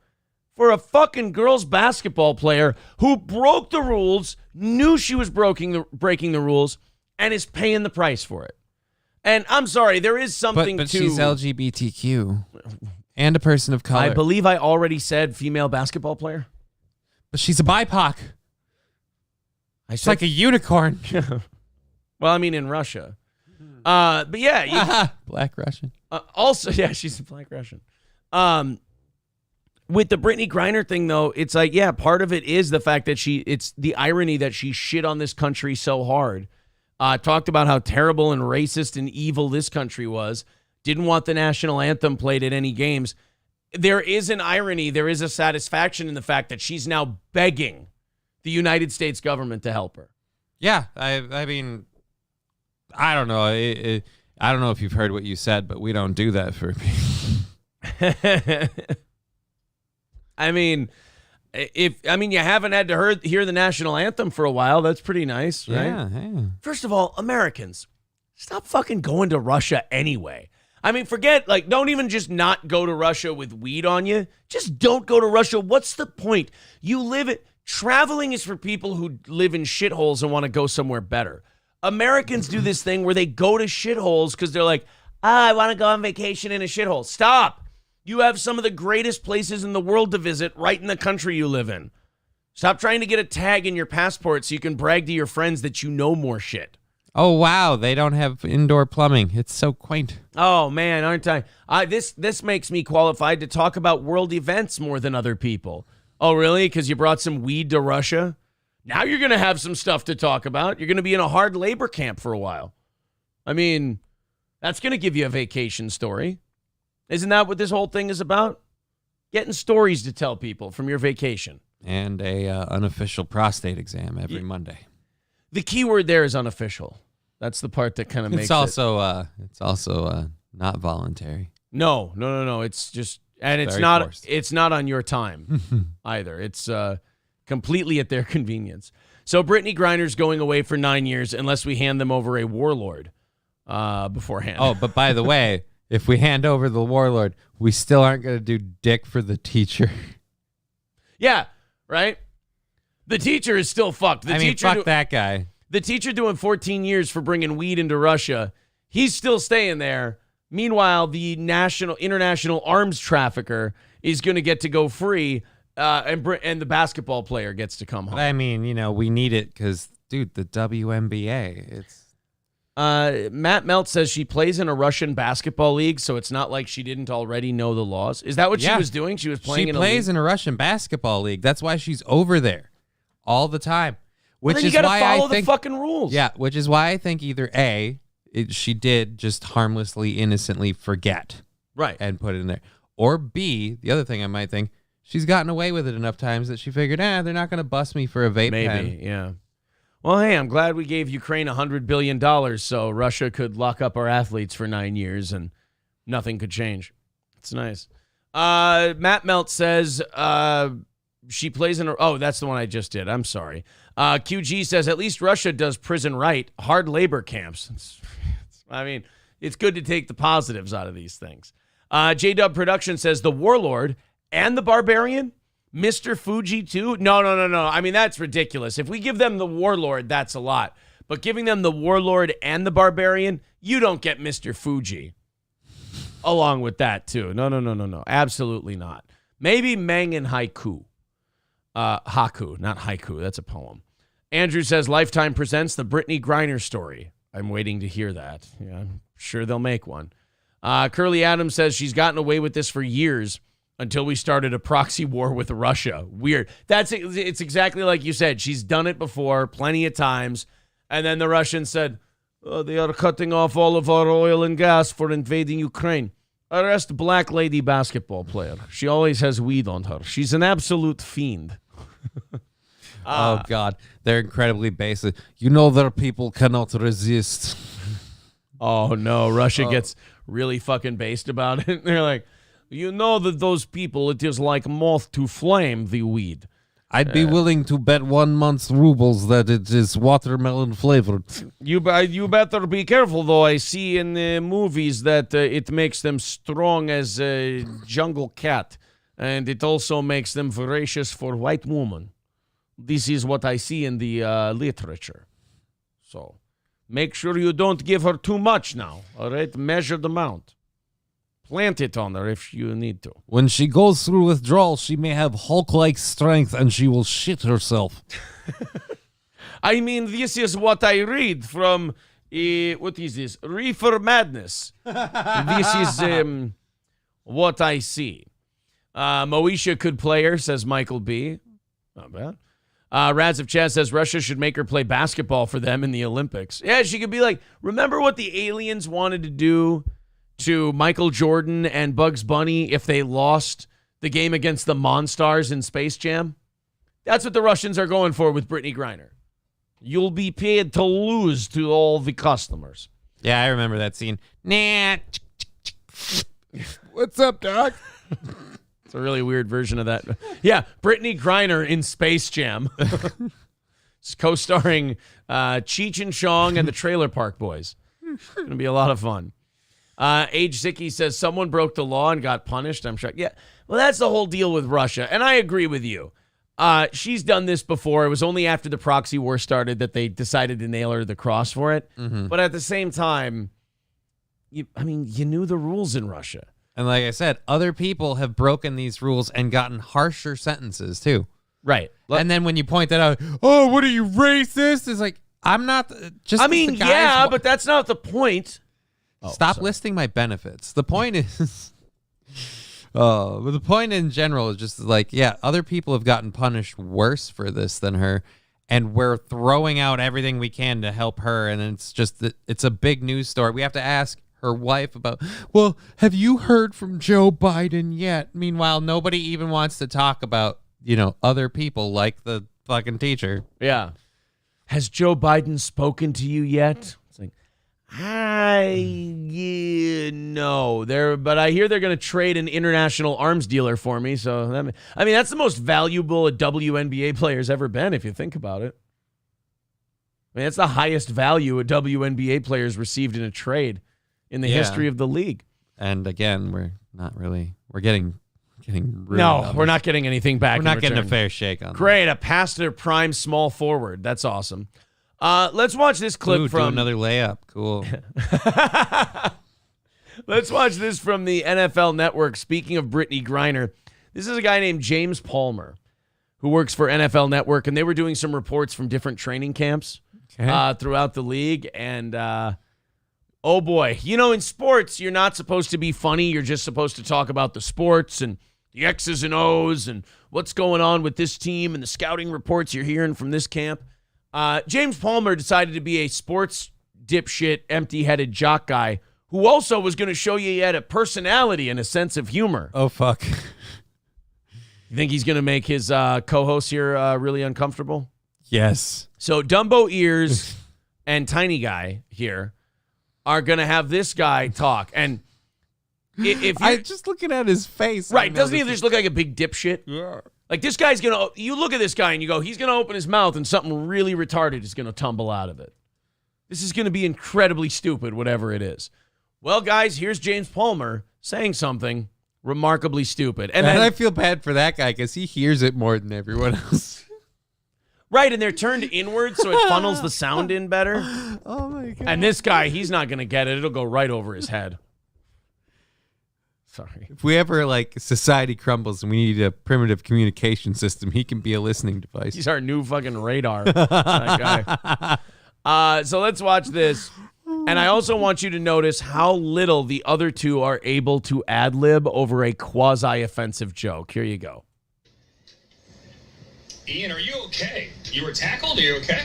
for a fucking girls basketball player who broke the rules, knew she was breaking the rules, and is paying the price for it. And I'm sorry, there is something but to... she's LGBTQ and a person of color. I believe I already said female basketball player. But she's a BIPOC. It's like a unicorn. Well, I mean, in Russia. But yeah. Black Russian. Also, yeah, she's a Black Russian. With the Brittany Griner thing, though, it's like, yeah, part of it is the fact that it's the irony that she shit on this country so hard. Talked about how terrible and racist and evil this country was. Didn't want the national anthem played at any games. There is an irony. There is a satisfaction in the fact that she's now begging the United States government to help her. Yeah, I mean, I don't know. I don't know if you've heard what you said, but we don't do that for people. I mean, you haven't had to hear the national anthem for a while. That's pretty nice, right? Yeah. First of all, Americans, stop fucking going to Russia anyway. I mean, forget, don't even just not go to Russia with weed on you. Just don't go to Russia. What's the point? Traveling is for people who live in shitholes and want to go somewhere better. Americans do this thing where they go to shitholes because they're like, I want to go on vacation in a shithole. Stop. You have some of the greatest places in the world to visit right in the country you live in. Stop trying to get a tag in your passport so you can brag to your friends that you know more shit. Oh, wow. They don't have indoor plumbing. It's so quaint. Oh, man, aren't I? This makes me qualified to talk about world events more than other people. Oh, really? Because you brought some weed to Russia? Now you're going to have some stuff to talk about. You're going to be in a hard labor camp for a while. I mean, that's going to give you a vacation story. Isn't that what this whole thing is about? Getting stories to tell people from your vacation. And a unofficial prostate exam every Monday. The key word there is unofficial. That's the part that kind of makes It's also not voluntary. No. It's just, and it's Very not forced. It's not on your time either. It's completely at their convenience. So Brittany Griner's going away for 9 years unless we hand them over a warlord beforehand. Oh, but by the way, if we hand over the warlord, we still aren't going to do dick for the teacher. Yeah, right? The teacher is still fucked. Fuck that guy. The teacher doing 14 years for bringing weed into Russia, he's still staying there. Meanwhile, the international arms trafficker is going to get to go free, and the basketball player gets to come home. But I mean, we need it because, dude, the WNBA, it's... Matt Melt says she plays in a Russian basketball league, so it's not like she didn't already know the laws. Is that what she was doing? She was playing in a league? She plays in a Russian basketball league. That's why she's over there all the time. Which is why you got to follow the fucking rules. Yeah, which is why I think either A, she did just harmlessly, innocently forget. Right. And put it in there. Or B, the other thing I might think, she's gotten away with it enough times that she figured, they're not going to bust me for a vape pen. Maybe, yeah. Well, hey, I'm glad we gave Ukraine $100 billion so Russia could lock up our athletes for 9 years and nothing could change. It's nice. Matt Melt says she plays in a... Oh, that's the one I just did. I'm sorry. QG says, at least Russia does prison right. Hard labor camps. It's good to take the positives out of these things. J-Dub Production says, the Warlord and the Barbarian... Mr. Fuji, too? No. I mean, that's ridiculous. If we give them the Warlord, that's a lot. But giving them the Warlord and the Barbarian, you don't get Mr. Fuji along with that, too. No. Absolutely not. Maybe Meng and Haiku. Haku, not haiku. That's a poem. Andrew says, Lifetime presents the Brittany Griner story. I'm waiting to hear that. Yeah, I'm sure they'll make one. Curly Adams says she's gotten away with this for years, until we started a proxy war with Russia. Weird. It's exactly like you said. She's done it before plenty of times. And then the Russians said, they are cutting off all of our oil and gas for invading Ukraine. Arrest black lady basketball player. She always has weed on her. She's an absolute fiend. Oh, God. They're incredibly basic. Their people cannot resist. Oh, no. Russia gets really fucking based about it. They're like, that those people, it is like moth to flame, the weed. I'd be willing to bet 1 month's rubles that it is watermelon flavored. You better be careful, though. I see in the movies that it makes them strong as a jungle cat, and it also makes them voracious for white woman. This is what I see in the literature. So make sure you don't give her too much now, all right? Measure the amount. Plant it on her if you need to. When she goes through withdrawal, she may have Hulk-like strength and she will shit herself. I mean, this is what I read from, what is this? Reefer Madness. This is what I see. Moesha could play her, says Michael B. Not bad. Raz of Chaz says Russia should make her play basketball for them in the Olympics. Yeah, she could be like, remember what the aliens wanted to do to Michael Jordan and Bugs Bunny if they lost the game against the Monstars in Space Jam? That's what the Russians are going for with Brittany Griner. You'll be paid to lose to all the customers. Yeah, I remember that scene. Nah. What's up, Doc? It's a really weird version of that. Yeah, Brittany Griner in Space Jam. It's co-starring Cheech and Chong and the Trailer Park Boys. It's going to be a lot of fun. Age Zicky says someone broke the law and got punished. I'm sure. Yeah. Well, that's the whole deal with Russia. And I agree with you. She's done this before. It was only after the proxy war started that they decided to nail her to the cross for it. Mm-hmm. But at the same time, you knew the rules in Russia. And like I said, other people have broken these rules and gotten harsher sentences too. Right. And then when you point that out, oh, what are you, racist? It's like, I'm not just. But that's not the point. Stop listing my benefits. The point is, but the point in general is just like, yeah, other people have gotten punished worse for this than her, and we're throwing out everything we can to help her, and it's a big news story. We have to ask her wife about, well, have you heard from Joe Biden yet? Meanwhile, nobody even wants to talk about, other people like the fucking teacher. Yeah. Has Joe Biden spoken to you yet? It's like, no. But I hear they're going to trade an international arms dealer for me. So, that's the most valuable a WNBA player's ever been, if you think about it. That's the highest value a WNBA player's received in a trade in the history of the league. And again, we're getting ruined. No, we're not getting anything back. We're not getting a fair shake on Great, a pass to prime small forward. That's awesome. Let's watch this clip from do another layup. Cool. Let's watch this from the NFL Network. Speaking of Brittany Griner, this is a guy named James Palmer who works for NFL Network, and they were doing some reports from different training camps throughout the league. And, oh, boy. You know, in sports, you're not supposed to be funny. You're just supposed to talk about the sports and the X's and O's and what's going on with this team and the scouting reports you're hearing from this camp. James Palmer decided to be a sports dipshit, empty-headed jock guy who also was going to show you he had a personality and a sense of humor. Oh, fuck. You think he's going to make his co-host here really uncomfortable? Yes. So Dumbo Ears and Tiny Guy here are going to have this guy talk. And if I'm just looking at his face. Right, doesn't he just look like a big dipshit? Yeah. Like this guy's going to, you look at this guy and you go, he's going to open his mouth and something really retarded is going to tumble out of it. This is going to be incredibly stupid, whatever it is. Well, guys, here's James Palmer saying something remarkably stupid. And then I feel bad for that guy because he hears it more than everyone else. Right, and they're turned inward so it funnels the sound in better. Oh, my God. And this guy, he's not going to get it. It'll go right over his head. Sorry. If we ever, like, society crumbles and we need a primitive communication system, he can be a listening device. He's our new fucking radar. That guy. So let's watch this. And I also want you to notice how little the other two are able to ad-lib over a quasi-offensive joke. Here you go. Ian, are you okay? You were tackled? Are you okay?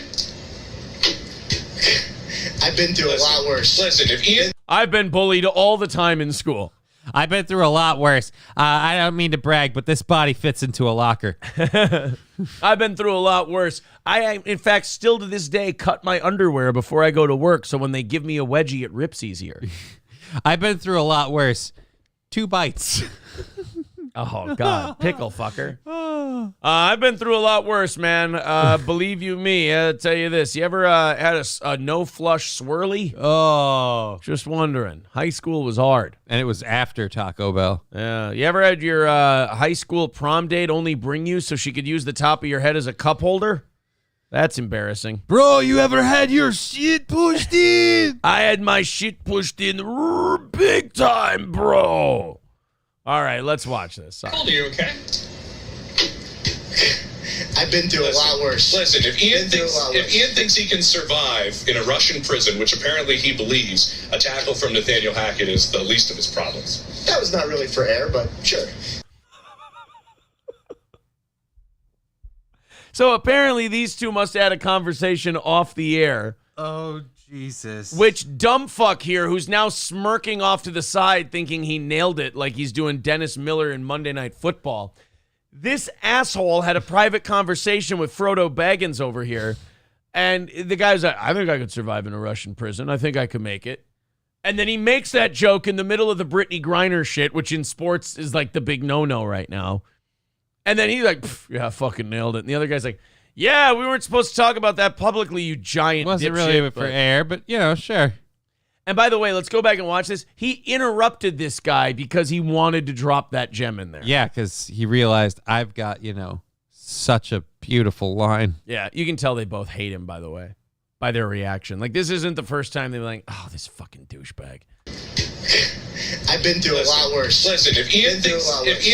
I've been through a lot worse. Listen, if Ian... I've been bullied all the time in school. I've been through a lot worse. I don't mean to brag, but this body fits into a locker. I've been through a lot worse. I, in fact, still to this day, cut my underwear before I go to work, so when they give me a wedgie, it rips easier. I've been through a lot worse. 2 bites. Oh, God. Pickle fucker. I've been through a lot worse, man. Believe you me, I'll tell you this. You ever had a no-flush swirly? Oh. Just wondering. High school was hard. And it was after Taco Bell. Yeah. You ever had your high school prom date only bring you so she could use the top of your head as a cup holder? That's embarrassing. Bro, you ever had your shit pushed in? I had my shit pushed in big time, bro. All right, let's watch this. Sorry. Are you okay? I've been through a lot worse. Listen, if Ian thinks he can survive in a Russian prison, which apparently he believes, a tackle from Nathaniel Hackett is the least of his problems. That was not really for air, but sure. So apparently these two must have had a conversation off the air. Oh, Jesus. Which dumb fuck here who's now smirking off to the side thinking he nailed it like he's doing Dennis Miller in Monday Night Football. This asshole had a private conversation with Frodo Baggins over here. And the guy's like, I think I could survive in a Russian prison. I think I could make it. And then he makes that joke in the middle of the Brittany Griner shit, which in sports is like the big no-no right now. And then he's like, yeah, fucking nailed it. And the other guy's like, yeah, we weren't supposed to talk about that publicly, you giant Wasn't dipshit, really for air, but, you know, sure. And by the way, let's go back and watch this. He interrupted this guy because he wanted to drop that gem in there. Yeah, because he realized I've got, you know, such a beautiful line. Yeah, you can tell they both hate him, by the way, by their reaction. Like, this isn't the first time they're like, oh, this fucking douchebag. I've been through a lot worse. Listen, if Ian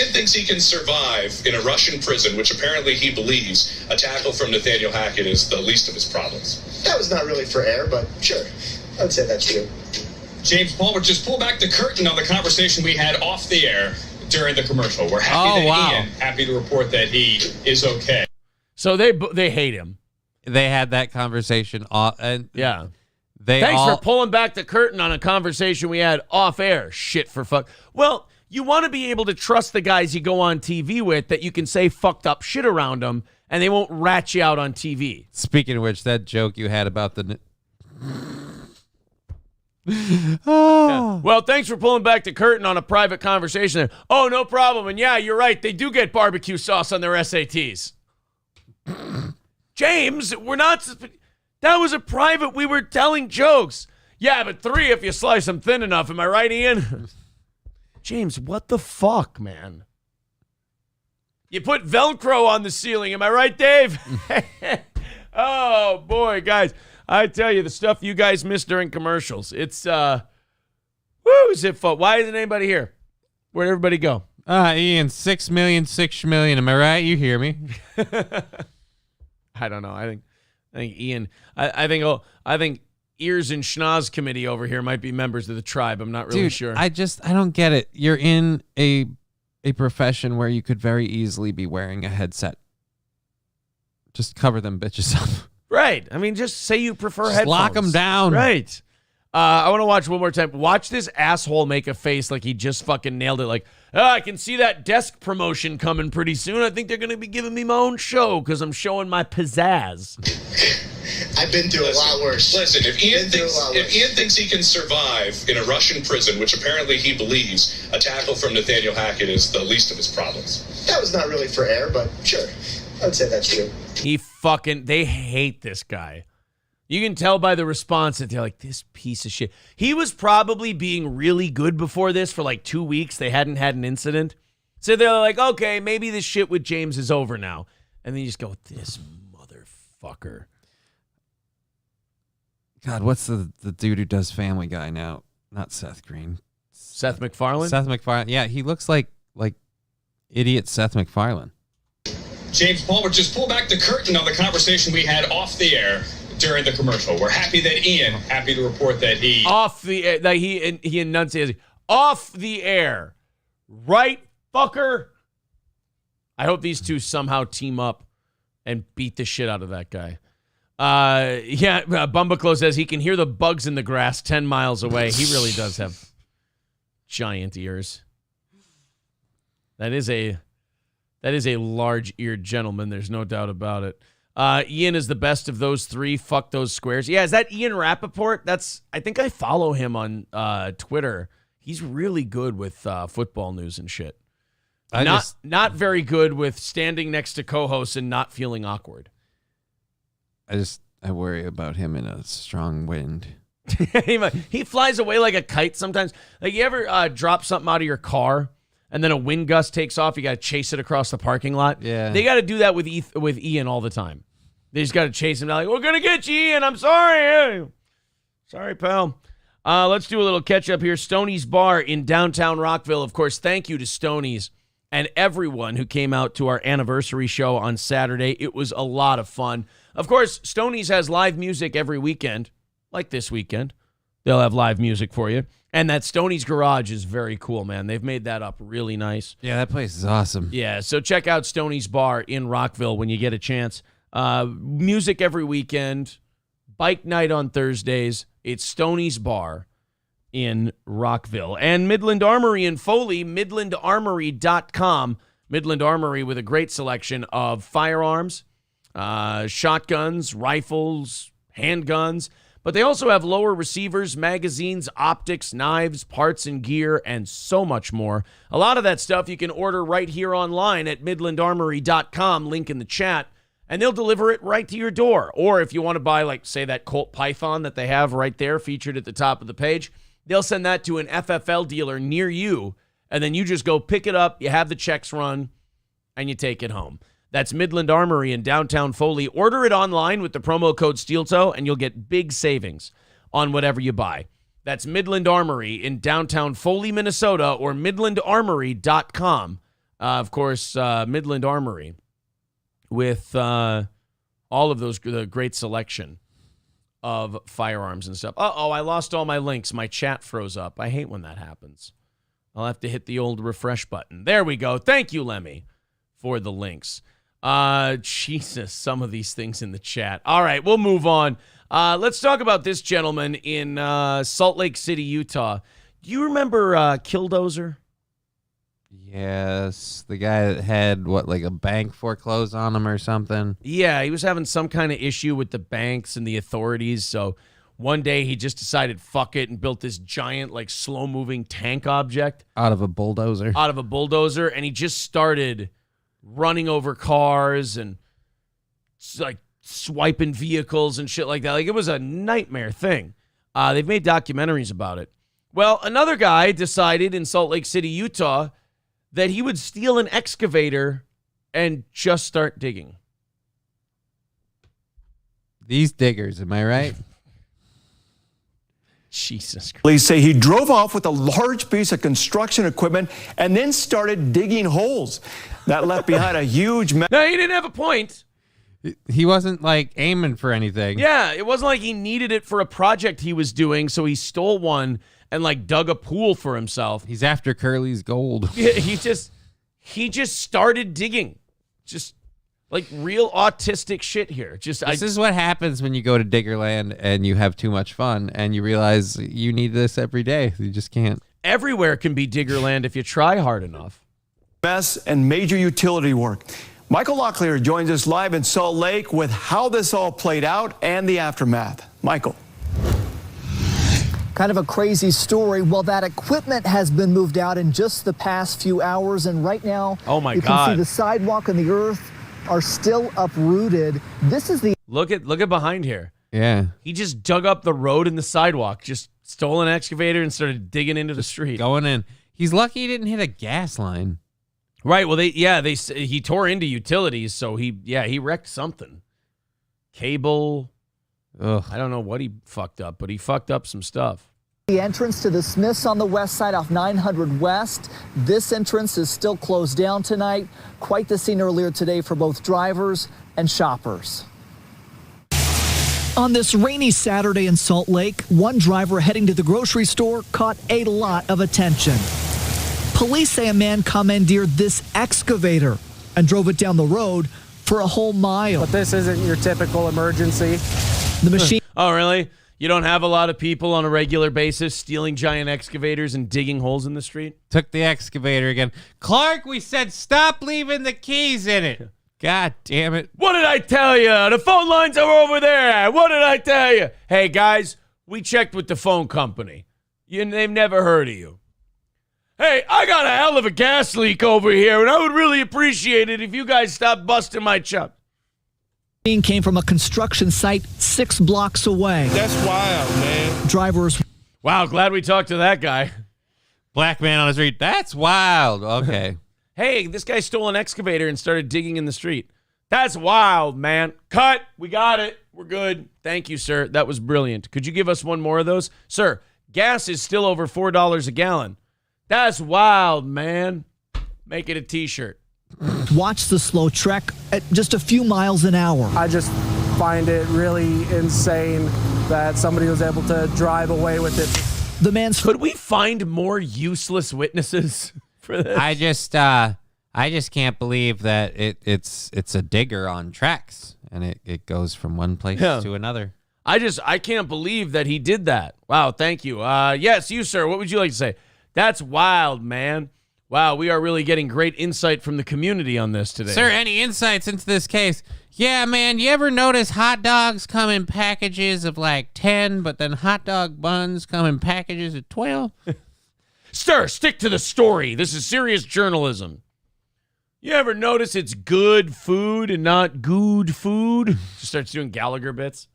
thinks he can survive in a Russian prison, which apparently he believes, a tackle from Nathaniel Hackett is the least of his problems. That was not really for air, but sure. I would say that's true. James Palmer, just pull back the curtain on the conversation we had off the air during the commercial. We're happy Ian, happy to report that he is okay. So they hate him. They had that conversation and yeah. Thanks for pulling back the curtain on a conversation we had off air. Shit for fuck. Well, you want to be able to trust the guys you go on TV with that you can say fucked up shit around them and they won't rat you out on TV. Speaking of which, that joke you had about the... Oh. Yeah. Well, thanks for pulling back the curtain on a private conversation there. Oh, no problem. And yeah, you're right. They do get barbecue sauce on their SATs. James, we're not... That was a private. We were telling jokes. Yeah, but 3 if you slice them thin enough. Am I right, Ian? James, what the fuck, man? You put Velcro on the ceiling. Am I right, Dave? Oh, boy, guys. I tell you, the stuff you guys miss during commercials. It's, woo, is it for? Why isn't anybody here? Where'd everybody go? Ian, 6 million, 6 million. Am I right? You hear me? I don't know. I think Ian. I think Ears and Schnoz committee over here might be members of the tribe. I'm not really sure. I don't get it. You're in a profession where you could very easily be wearing a headset. Just cover them bitches up. Right. I mean, just say you prefer just headphones. lock them down. Right. I want to watch one more time. Watch this asshole make a face like he just fucking nailed it. Like, I can see that desk promotion coming pretty soon. I think they're going to be giving me my own show because I'm showing my pizzazz. I've been through a lot worse. Listen, if Ian thinks he can survive in a Russian prison, which apparently he believes, a tackle from Nathaniel Hackett is the least of his problems. That was not really for air, but sure. I would say that's true. They hate this guy. You can tell by the response that they're like, this piece of shit. He was probably being really good before this for like 2 weeks. They hadn't had an incident. So they're like, okay, maybe this shit with James is over now. And then you just go, this motherfucker. God, what's the dude who does Family Guy now? Not Seth Green. Seth MacFarlane? Seth MacFarlane. Yeah, he looks like idiot Seth MacFarlane. James Paul, just pull back the curtain on the conversation we had off the air during the commercial. We're happy to report that he... Off the air, that he enunciates. Off the air. Right, fucker? I hope these two somehow team up and beat the shit out of that guy. Bumbaclo says he can hear the bugs in the grass 10 miles away. He really does have giant ears. That is a large-eared gentleman. There's no doubt about it. Ian is the best of those three. Fuck those squares. Yeah, is that Ian Rappaport? I think I follow him on Twitter. He's really good with football news and shit. Not very good with standing next to co-hosts and not feeling awkward. I worry about him in a strong wind. He flies away like a kite sometimes. Like, you ever drop something out of your car and then a wind gust takes off? You got to chase it across the parking lot. Yeah. They got to do that with Ian all the time. They just got to chase him down like, we're going to get you, Ian. I'm sorry. Sorry, pal. Let's do a little catch up here. Stoney's Bar in downtown Rockville. Of course, thank you to Stoney's and everyone who came out to our anniversary show on Saturday. It was a lot of fun. Of course, Stoney's has live music every weekend, like this weekend. They'll have live music for you. And that Stoney's Garage is very cool, man. They've made that up really nice. Yeah, that place is awesome. Yeah, so check out Stoney's Bar in Rockville when you get a chance. Music every weekend, bike night on Thursdays. It's Stoney's Bar in Rockville. And Midland Armory in Foley, midlandarmory.com. Midland Armory with a great selection of firearms, shotguns, rifles, handguns. But they also have lower receivers, magazines, optics, knives, parts and gear, and so much more. A lot of that stuff you can order right here online at midlandarmory.com, link in the chat, and they'll deliver it right to your door. Or if you want to buy, like, say, that Colt Python that they have right there featured at the top of the page, they'll send that to an FFL dealer near you, and then you just go pick it up, you have the checks run, and you take it home. That's Midland Armory in downtown Foley. Order it online with the promo code SteelToe, and you'll get big savings on whatever you buy. That's Midland Armory in downtown Foley, Minnesota, or midlandarmory.com. Of course, Midland Armory with all of those great selection of firearms and stuff. Uh-oh, I lost all my links. My chat froze up. I hate when that happens. I'll have to hit the old refresh button. There we go. Thank you, Lemmy, for the links. Jesus, some of these things in the chat. All right, we'll move on. Let's talk about this gentleman in Salt Lake City, Utah. Do you remember Killdozer? Yes, the guy that had, like a bank foreclosed on him or something? Yeah, he was having some kind of issue with the banks and the authorities, so one day he just decided, fuck it, and built this giant, like, slow-moving tank object. Out of a bulldozer? Out of a bulldozer, and he just started running over cars and like swiping vehicles and shit like that. Like, it was a nightmare thing. They've made documentaries about it. Well, another guy decided in Salt Lake City, Utah, that he would steal an excavator and just start digging. These diggers, am I right? Jesus Christ. Police say he drove off with a large piece of construction equipment and then started digging holes. That left behind a huge mess. No, he didn't have a point. He wasn't like aiming for anything. Yeah, it wasn't like he needed it for a project he was doing, so he stole one and like dug a pool for himself. He's after Curly's gold. Yeah, he just started digging. Just like real autistic shit here. This is what happens when you go to Diggerland and you have too much fun and you realize you need this every day. You just can't. Everywhere can be Diggerland if you try hard enough. Mess and major utility work. Michael Locklear joins us live in Salt Lake with how this all played out and the aftermath. Michael. Kind of a crazy story. Well, that equipment has been moved out in just the past few hours, and right now, oh my you God, can see the sidewalk and the earth are still uprooted. This is the look at behind here. Yeah, he just dug up the road and the sidewalk, just stole an excavator and started digging into the street. Going in. He's lucky he didn't hit a gas line. Right. Well, he tore into utilities, so he wrecked something. Cable. Ugh. I don't know what he fucked up, but he fucked up some stuff. The entrance to the Smiths on the west side off 900 West. This entrance is still closed down tonight. Quite the scene earlier today for both drivers and shoppers. On this rainy Saturday in Salt Lake, one driver heading to the grocery store caught a lot of attention. Police say a man commandeered this excavator and drove it down the road for a whole mile. But this isn't your typical emergency. The machine. Oh, really? You don't have a lot of people on a regular basis stealing giant excavators and digging holes in the street? Took the excavator again. Clark, we said stop leaving the keys in it. God damn it. What did I tell you? The phone lines are over there. What did I tell you? Hey, guys, we checked with the phone company. They've never heard of you. Hey, I got a hell of a gas leak over here, and I would really appreciate it if you guys stopped busting my chuck. Came from a construction site 6 blocks away. That's wild, man. Drivers. Wow, glad we talked to that guy. Black man on the street. That's wild. Okay. Hey, this guy stole an excavator and started digging in the street. That's wild, man. Cut. We got it. We're good. Thank you, sir. That was brilliant. Could you give us one more of those? Sir, gas is still over $4 a gallon. That's wild, man. Make it a t-shirt. Watch the slow trek at just a few miles an hour. I just find it really insane that somebody was able to drive away with it. The man's. Could we find more useless witnesses for this? I just can't believe that it's a digger on tracks and it goes from one place to another. I can't believe that he did that. Wow, thank you. Yes, you, sir. What would you like to say? That's wild, man. Wow, we are really getting great insight from the community on this today. Sir, any insights into this case? Yeah, man, you ever notice hot dogs come in packages of like 10, but then hot dog buns come in packages of 12? Sir, stick to the story. This is serious journalism. You ever notice it's good food and not good food? Just starts doing Gallagher bits.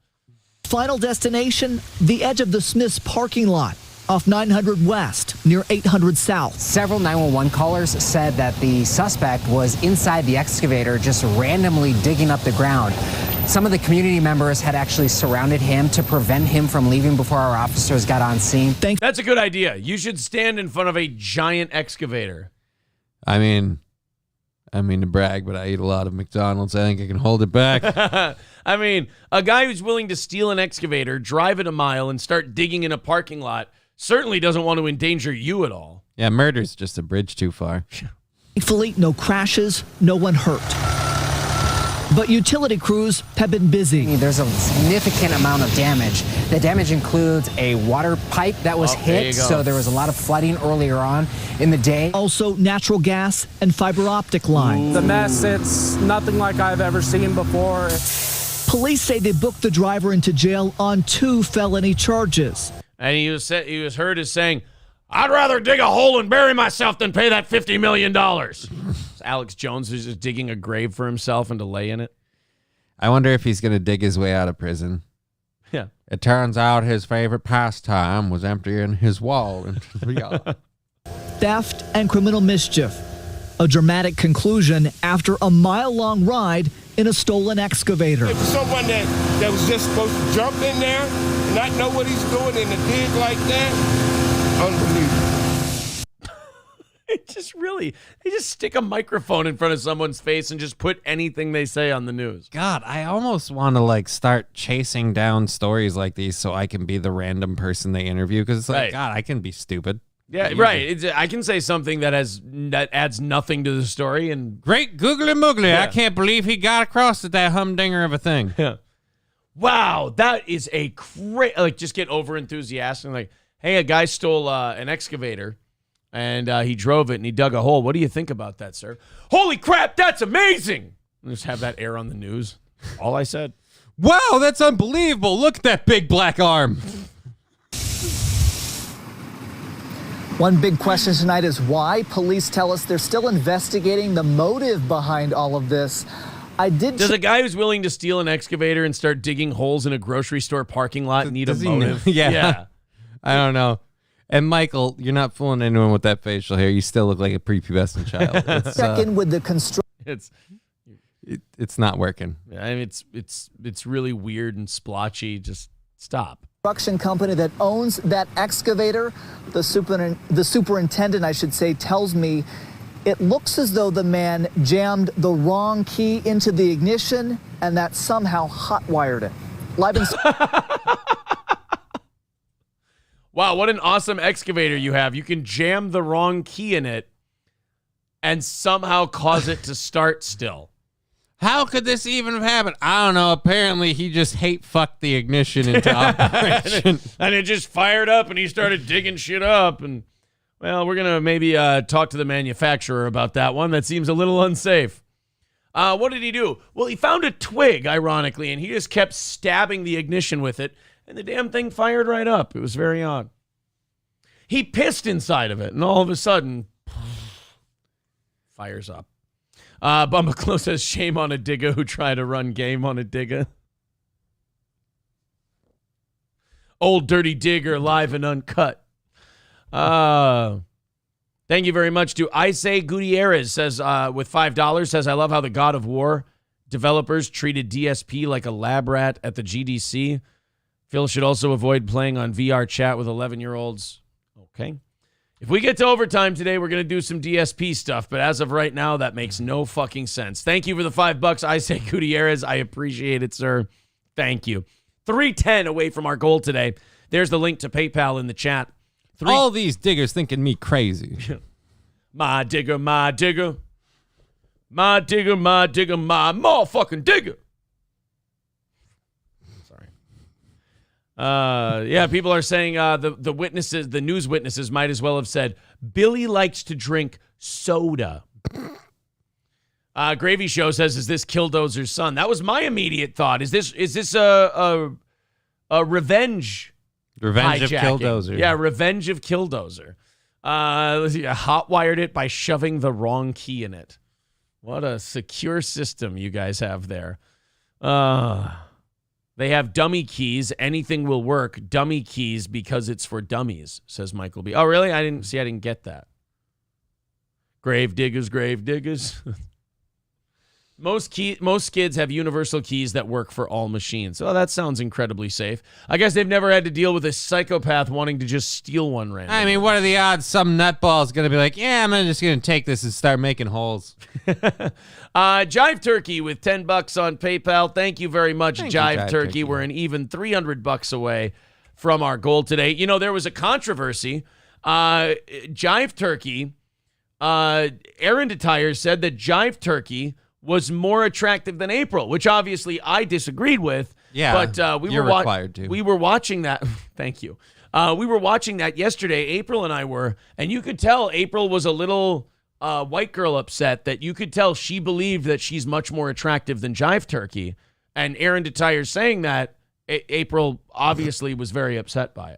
Final destination, the edge of the Smiths parking lot off 900 West, near 800 South. Several 911 callers said that the suspect was inside the excavator just randomly digging up the ground. Some of the community members had actually surrounded him to prevent him from leaving before our officers got on scene. That's a good idea. You should stand in front of a giant excavator. I mean to brag, but I eat a lot of McDonald's. I think I can hold it back. I mean, a guy who's willing to steal an excavator, drive it a mile, and start digging in a parking lot certainly doesn't want to endanger you at all. Yeah, murder's just a bridge too far. Thankfully, no crashes, no one hurt. But utility crews have been busy. There's a significant amount of damage. The damage includes a water pipe that was hit, so there was a lot of flooding earlier on in the day. Also, natural gas and fiber optic lines. The mess, it's nothing like I've ever seen before. Police say they booked the driver into jail on 2 felony charges. And he was heard as saying, I'd rather dig a hole and bury myself than pay that $50 million. Alex Jones is just digging a grave for himself and to lay in it. I wonder if he's going to dig his way out of prison. Yeah. It turns out his favorite pastime was emptying his wall into the yard. Theft and criminal mischief. A dramatic conclusion after a mile-long ride in a stolen excavator. It was someone that was just supposed to jump in there not know what he's doing in a dig like that? Unbelievable. They just stick a microphone in front of someone's face and just put anything they say on the news. God, I almost want to like start chasing down stories like these so I can be the random person they interview, because it's like, Right. God, I can be stupid. Yeah, right. I can say something that adds nothing to the story. And Great googly moogly. Yeah. I can't believe he got across at that humdinger of a thing. Yeah. Wow, that is a great, just get over enthusiastic. Like, hey, a guy stole an excavator and he drove it and he dug a hole. What do you think about that, sir? Holy crap, that's amazing. And just have that air on the news. All I said. Wow, that's unbelievable. Look at that big black arm. One big question tonight is why. Police tell us they're still investigating the motive behind all of this. Does a guy who's willing to steal an excavator and start digging holes in a grocery store parking lot need a Does he know? motive? Yeah. I don't know. And Michael, you're not fooling anyone with that facial hair. You still look like a prepubescent child. It's, check in with the construction. It's not working. I mean, it's really weird and splotchy. Just stop. Construction company that owns that excavator. The superintendent, I should say, tells me it looks as though the man jammed the wrong key into the ignition and that somehow hotwired it. Live in Wow, what an awesome excavator you have. You can jam the wrong key in it and somehow cause it to start still. How could this even have happened? I don't know. Apparently, he just fucked the ignition into operation. And it just fired up, and he started digging shit up. And, well, we're going to maybe talk to the manufacturer about that one. That seems a little unsafe. What did he do? Well, he found a twig, ironically, and he just kept stabbing the ignition with it, and the damn thing fired right up. It was very odd. He pissed inside of it, and all of a sudden, fires up. Bumbaclo says, shame on a digger who tried to run game on a digger. Old dirty digger, live and uncut. Thank you very much to Ice Gutierrez, says with $5, says, I love how the God of War developers treated DSP like a lab rat at the GDC. Phil should also avoid playing on VR chat with 11-year-olds. Okay. If we get to overtime today, we're going to do some DSP stuff, but as of right now, that makes no fucking sense. Thank you for the $5, Ice Gutierrez. I appreciate it, sir. Thank you. 310 away from our goal today. There's the link to PayPal in the chat. All these diggers thinking me crazy. My digger, my digger. My digger, my digger, my motherfucking digger. Yeah, people are saying the witnesses, the news witnesses might as well have said, Billy likes to drink soda. Gravy Show says, is this Killdozer's son? That was my immediate thought. Is this a revenge? Revenge of hijacking? Killdozer. Yeah, revenge of Killdozer. Let's see, hotwired it by shoving the wrong key in it. What a secure system you guys have there. They have dummy keys. Anything will work. Dummy keys because it's for dummies, says Michael B. Oh, really? I didn't get that. Grave diggers, grave diggers. Most kids have universal keys that work for all machines. Oh, that sounds incredibly safe. I guess they've never had to deal with a psychopath wanting to just steal one randomly. I mean, what are the odds some nutball is going to be like, yeah, I'm just going to take this and start making holes. Jive Turkey with $10 on PayPal. Thank you very much, Thank you, Jive Turkey. We're an even $300 away from our goal today. You know, there was a controversy. Jive Turkey, Aaron Detires said that Jive Turkey was more attractive than April, which obviously I disagreed with. Yeah, but you're required to. We were watching that. Thank you. We were watching that yesterday. April and I were, and you could tell April was a little white girl upset. That you could tell she believed that she's much more attractive than Jive Turkey. And Aaron Detires saying that April obviously was very upset by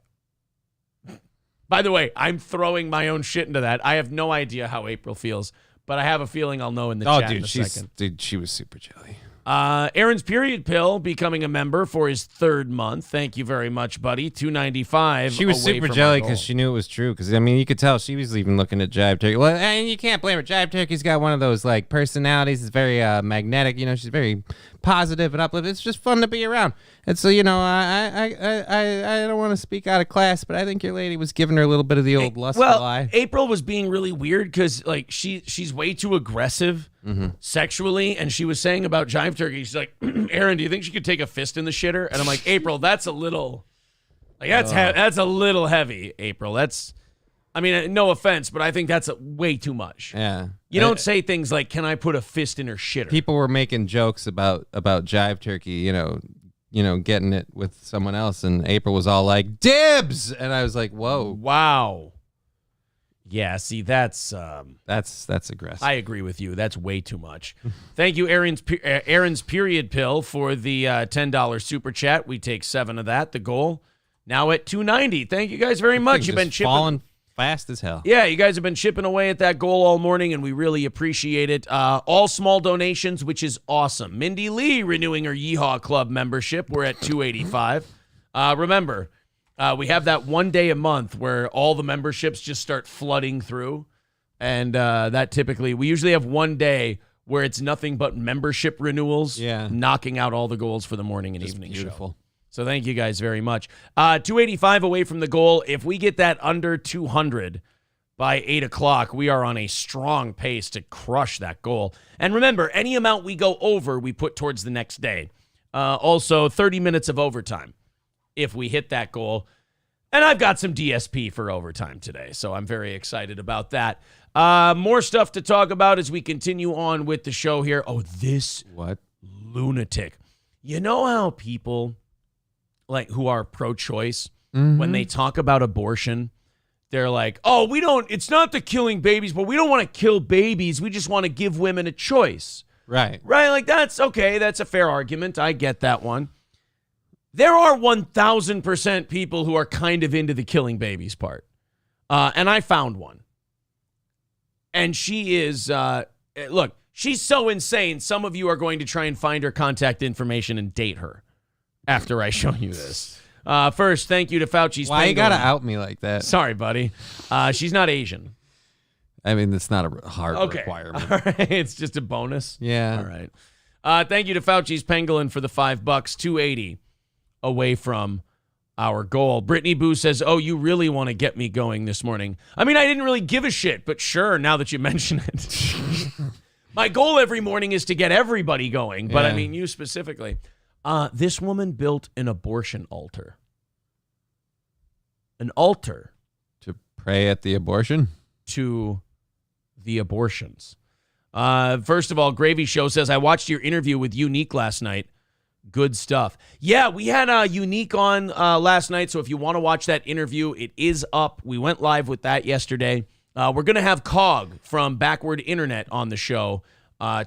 it. By the way, I'm throwing my own shit into that. I have no idea how April feels. But I have a feeling I'll know in the chat in a second. Dude, she was super jelly. Aaron's period pill becoming a member for his 3rd month. Thank you very much, buddy. $2.95. She was super jelly because she knew it was true. Because, I mean, you could tell she was even looking at Jive Turkey. Well, and you can't blame her. Jive Turkey's got one of those, like, personalities. It's very magnetic. You know, she's very positive and uplifting. It's just fun to be around. And so, you know, I don't want to speak out of class, but I think your lady was giving her a little bit of the old lustful eye. April was being really weird because, like, she's way too aggressive sexually, and she was saying about Jive Turkey, she's like, Aaron, do you think she could take a fist in the shitter? And I'm like, April, that's a little, like, that's a little heavy, April. That's, I mean, no offense, but I think that's way too much. Yeah. You don't say things like, can I put a fist in her shitter? People were making jokes about Jive Turkey, you know, getting it with someone else, and April was all like, dibs! And I was like, whoa. Wow. Yeah, see, that's aggressive. I agree with you. That's way too much. Thank you, Aaron's period pill for the $10 super chat. We take 7 of that. The goal now at $2.90. Thank you guys very much. You've been falling fast as hell. Yeah, you guys have been chipping away at that goal all morning, and we really appreciate it. All small donations, which is awesome. Mindy Lee renewing her Yeehaw Club membership. We're at $2.85. Remember, we have that one day a month where all the memberships just start flooding through. And that typically, we usually have one day where it's nothing but membership renewals, knocking out all the goals for the morning and evening show. So thank you guys very much. 285 away from the goal. If we get that under 200 by 8 o'clock, we are on a strong pace to crush that goal. And remember, any amount we go over, we put towards the next day. Also, 30 minutes of overtime if we hit that goal. And I've got some DSP for overtime today, so I'm very excited about that. More stuff to talk about as we continue on with the show here. Oh, this lunatic. You know how people like who are pro-choice, when they talk about abortion, they're like, oh, it's not the killing babies, but we don't want to kill babies. We just want to give women a choice. Right. Right? Like, that's okay. That's a fair argument. I get that one. There are 1,000% people who are kind of into the killing babies part. And I found one. And she is, look, she's so insane. Some of you are going to try and find her contact information and date her after I show you this. First, thank you to Fauci's Why you got to out me like that? Sorry, buddy. She's not Asian. I mean, it's not a hard requirement. All right. It's just a bonus. Yeah. All right. Thank you to Fauci's Pangolin for the $5, 280 away from our goal. Brittany Boo says, oh, you really want to get me going this morning. I mean, I didn't really give a shit, but sure, now that you mention it. My goal every morning is to get everybody going, but I mean, you specifically. This woman built an abortion altar. An altar. To pray at the abortion? To the abortions. First of all, Gravy Show says, I watched your interview with Yew Neek last night. Good stuff. Yeah, we had Yew Neek on last night, so if you want to watch that interview, it is up. We went live with that yesterday. We're going to have Cog from Backward Internet on the show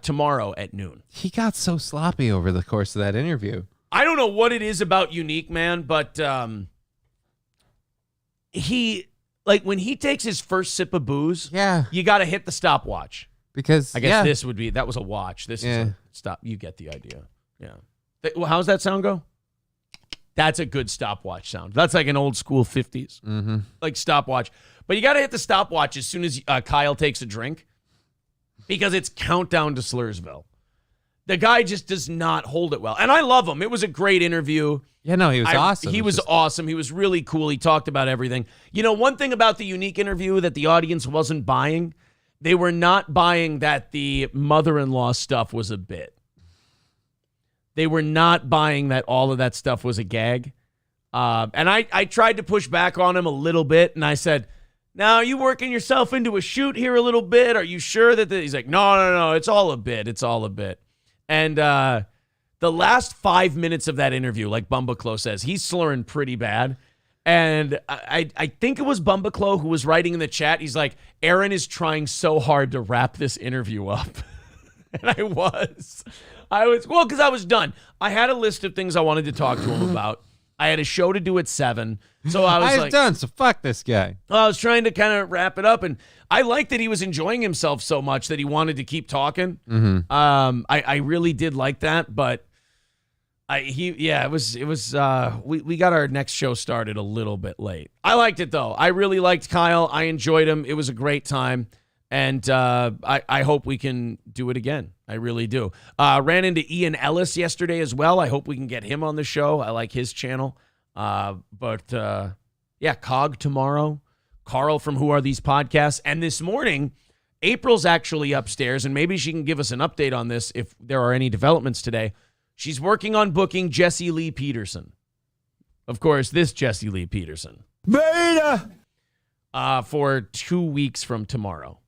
tomorrow at noon. He got so sloppy over the course of that interview. I don't know what it is about Yew Neek, man, but he, like, when he takes his first sip of booze, you got to hit the stopwatch. Because, I guess that was a watch. This is a stop. You get the idea. Yeah. How's that sound go? That's a good stopwatch sound. That's like an old school 50s, like stopwatch. But you got to hit the stopwatch as soon as Kyle takes a drink because it's countdown to Slurrsville. The guy just does not hold it well. And I love him. It was a great interview. Yeah, no, he was awesome. He was awesome. He was really cool. He talked about everything. You know, one thing about the Yew Neek interview that the audience wasn't buying, they were not buying that the mother-in-law stuff was a bit. They were not buying that all of that stuff was a gag. And I tried to push back on him a little bit, and I said, now, are you working yourself into a shoot here a little bit? Are you sure that he's like, no, it's all a bit. It's all a bit. And the last 5 minutes of that interview, like Bumbaclo says, he's slurring pretty bad. And I think it was Bumbaclo who was writing in the chat. He's like, Aaron is trying so hard to wrap this interview up. And I was, well, because I was done. I had a list of things I wanted to talk to him about. I had a show to do at 7. So I was done, so fuck this guy. I was trying to kind of wrap it up, and I liked that he was enjoying himself so much that he wanted to keep talking. Mm-hmm. I really did like that, but we got our next show started a little bit late. I liked it though. I really liked Kyle. I enjoyed him. It was a great time, and I hope we can do it again. I really do. Ran into Ian Ellis yesterday as well. I hope we can get him on the show. I like his channel. Cog tomorrow. Carl from Who Are These Podcasts. And this morning, April's actually upstairs, and maybe she can give us an update on this if there are any developments today. She's working on booking Jesse Lee Peterson. Of course, this Jesse Lee Peterson. Beta! For 2 weeks from tomorrow.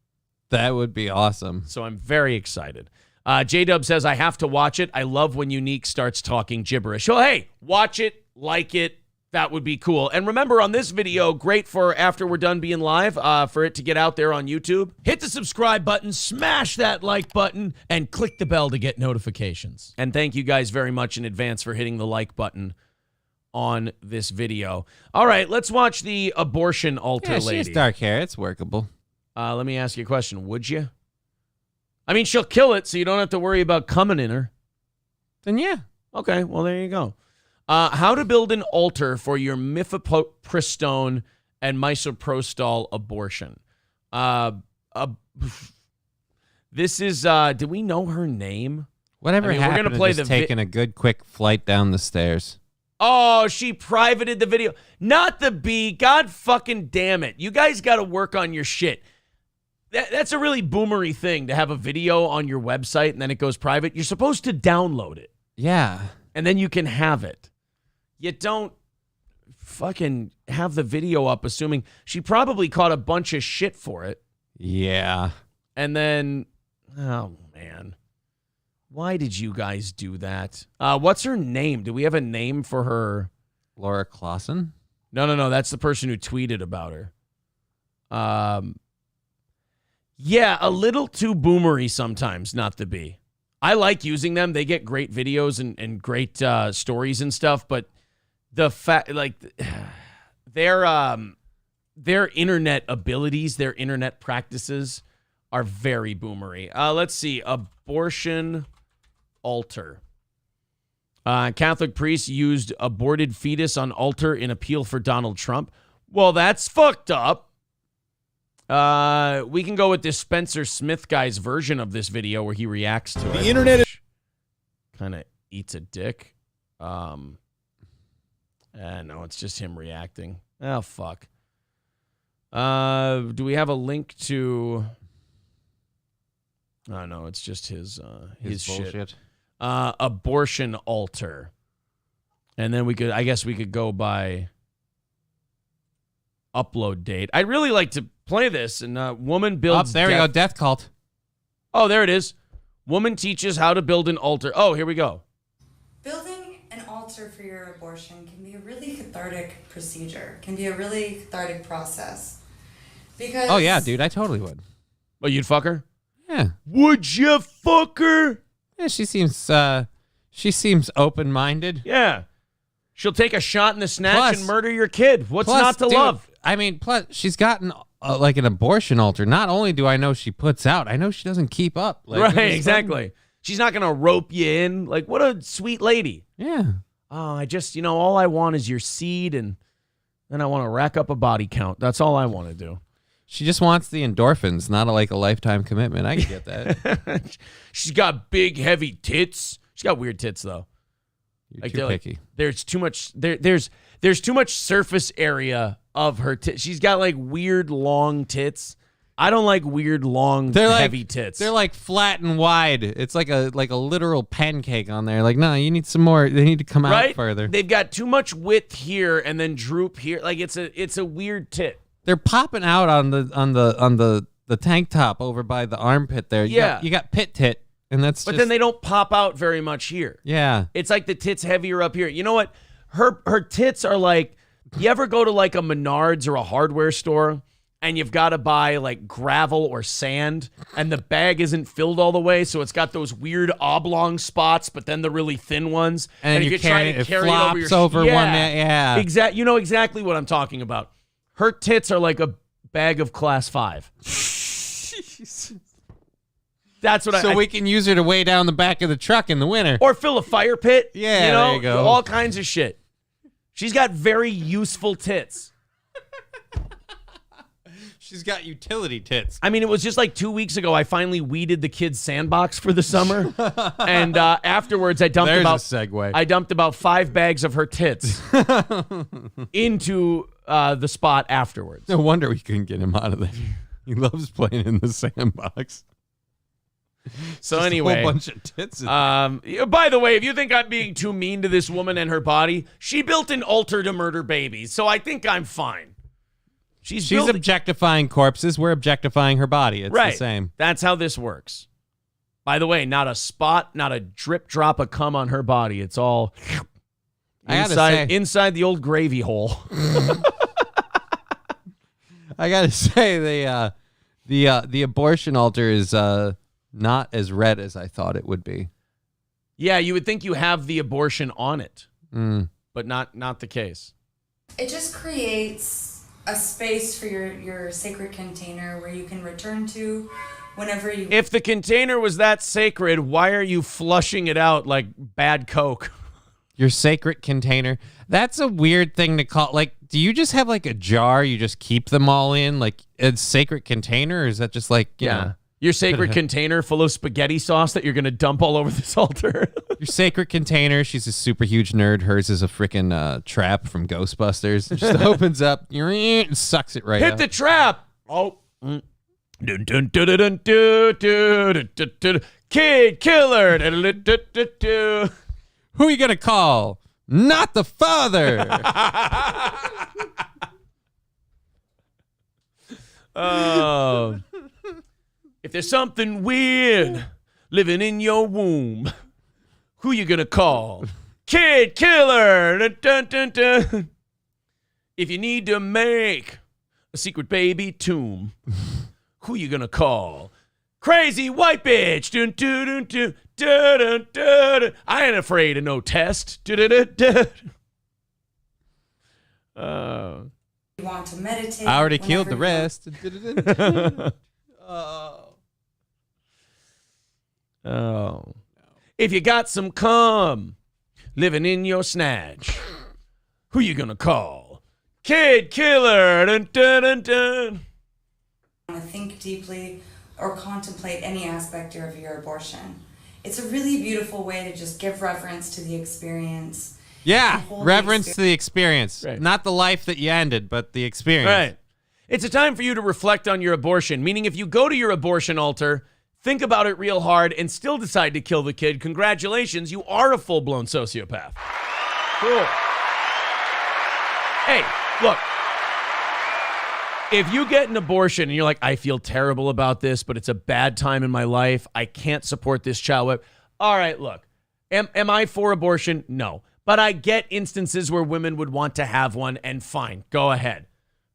That would be awesome. So I'm very excited. J-Dub says, I have to watch it. I love when Yew Neek starts talking gibberish. So, hey, watch it, like it. That would be cool. And remember, on this video, great for after we're done being live, for it to get out there on YouTube. Hit the subscribe button, smash that like button, and click the bell to get notifications. And thank you guys very much in advance for hitting the like button on this video. All right, let's watch the abortion altar lady. She has dark hair. It's workable. Let me ask you a question. Would you? I mean, she'll kill it, so you don't have to worry about coming in her. Then yeah. Okay, well, there you go. How to build an altar for your mifepristone and misoprostol abortion. This is, do we know her name? Whatever happened we're gonna play to just taking a good quick flight down the stairs. Oh, she privated the video. Not the B. God fucking damn it. You guys got to work on your shit. That's a really boomery thing to have a video on your website and then it goes private. You're supposed to download it. Yeah. And then you can have it. You don't fucking have the video up assuming she probably caught a bunch of shit for it. Yeah. And then, oh, man. Why did you guys do that? What's her name? Do we have a name for her? Laura Clausen? No. That's the person who tweeted about her. Yeah, a little too boomery sometimes, not to be. I like using them. They get great videos and great stories and stuff, but the fact, like, their internet abilities, their internet practices are very boomery. Let's see. Abortion altar. Catholic priest used aborted fetus on altar in appeal for Donald Trump. Well, that's fucked up. We can go with this Spencer Smith guy's version of this video where he reacts to it. The internet kind of eats a dick. No, it's just him reacting. Oh, fuck. Do we have a link to... Oh, no, it's just his shit. Bullshit. Abortion altar. And then I guess we could go by upload date. I'd really like to play this. And woman builds... there we go. Death cult. Oh, there it is. Woman teaches how to build an altar. Oh, here we go. Building an altar for your abortion can be a really cathartic procedure. Can be a really cathartic process. Because... Oh, yeah, dude. I totally would. Oh, you'd fuck her? Yeah. Would you fuck her? Yeah, she seems open-minded. Yeah. She'll take a shot in the snatch and murder your kid. What's not to love? I mean, plus, she's gotten like an abortion altar. Not only do I know she puts out, I know she doesn't keep up. Like, right, exactly. She's not going to rope you in. Like, what a sweet lady. Yeah. Oh, I just, all I want is your seed, and then I want to rack up a body count. That's all I want to do. She just wants the endorphins, not a lifetime commitment. I can get that. She's got big, heavy tits. She's got weird tits, though. You're too picky. There's too much. There's too much surface area of her tits. She's got like weird long tits. I don't like weird long heavy tits. They're like flat and wide. It's like a literal pancake on there. Like, no, you need some more. They need to come out further. They've got too much width here and then droop here. Like it's a weird tit. They're popping out on the tank top over by the armpit there. You got pit tit. And but then they don't pop out very much here. Yeah. It's like the tits heavier up here. You know what? Her tits are like, you ever go to like a Menards or a hardware store and you've got to buy like gravel or sand, and the bag isn't filled all the way, so it's got those weird oblong spots, but then the really thin ones. And if you try carry to it carry flops it over over one man. Yeah. You know exactly what I'm talking about. Her tits are like a bag of class 5. That's what So we can use her to weigh down the back of the truck in the winter. Or fill a fire pit. Yeah, you know, there you go. all kinds of shit. She's got very useful tits. She's got utility tits. I mean, it was just like 2 weeks ago, I finally weeded the kids' sandbox for the summer. And afterwards, I dumped There's a segue. I dumped about 5 bags of her tits into the spot afterwards. No wonder we couldn't get him out of there. He loves playing in the sandbox. So Just anyway, a whole bunch of tits. By the way, if you think I'm being too mean to this woman and her body, she built an altar to murder babies, so I think I'm fine. She's objectifying corpses. We're objectifying her body. It's right. the same. That's how this works. By the way, not a spot, not a drip drop of cum on her body. It's all inside the old gravy hole. I gotta say, the abortion altar is not as red as I thought it would be. Yeah, you would think you have the abortion on it, but not the case. It just creates a space for your sacred container where you can return to whenever you... If the container was that sacred, why are you flushing it out like bad Coke? Your sacred container. That's a weird thing to call. Like, do you just have like a jar you just keep them all in? Like a sacred container? Or is that just like, you know, your sacred container full of spaghetti sauce that you're going to dump all over this altar? Your sacred container. She's a super huge nerd. Hers is a freaking trap from Ghostbusters. It just opens up and sucks it right Hit out. the trap. Oh. Kid killer. Who are you going to call? Not the father. Oh. If there's something weird living in your womb, who you gonna call? Kid killer. Dun, dun, dun, dun. If you need to make a secret baby tomb, who you gonna call? Crazy white bitch. Dun, dun, dun, dun, dun, dun, dun, dun. I ain't afraid of no test. Dun, dun, dun, dun. You want to meditate. I already killed the rest. Oh. If you got some cum living in your snatch, who you gonna call? Kid killer. Dun, dun, dun, dun. Want to think deeply or contemplate any aspect of your abortion. It's a really beautiful way to just give reverence to the experience. Yeah, reverence to the experience. Right. Not the life that you ended, but the experience. Right. It's a time for you to reflect on your abortion, meaning if you go to your abortion altar, think about it real hard, and still decide to kill the kid, congratulations, you are a full-blown sociopath. Cool. Hey, look. If you get an abortion and you're like, I feel terrible about this, but it's a bad time in my life, I can't support this child. All right, look. Am I for abortion? No. But I get instances where women would want to have one, and fine, go ahead.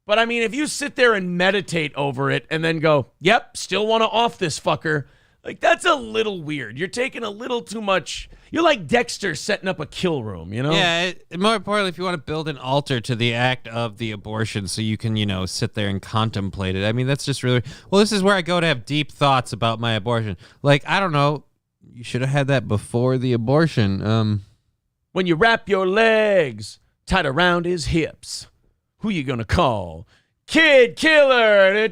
But I mean, if you sit there and meditate over it and then go, yep, still want to off this fucker, like that's a little weird. You're taking a little too much. You're like Dexter setting up a kill room, you know? Yeah, more importantly, if you want to build an altar to the act of the abortion so you can, you know, sit there and contemplate it. I mean, that's just really, well, this is where I go to have deep thoughts about my abortion. Like, I don't know, you should have had that before the abortion. When you wrap your legs tight around his hips, who you gonna call? Kid killer.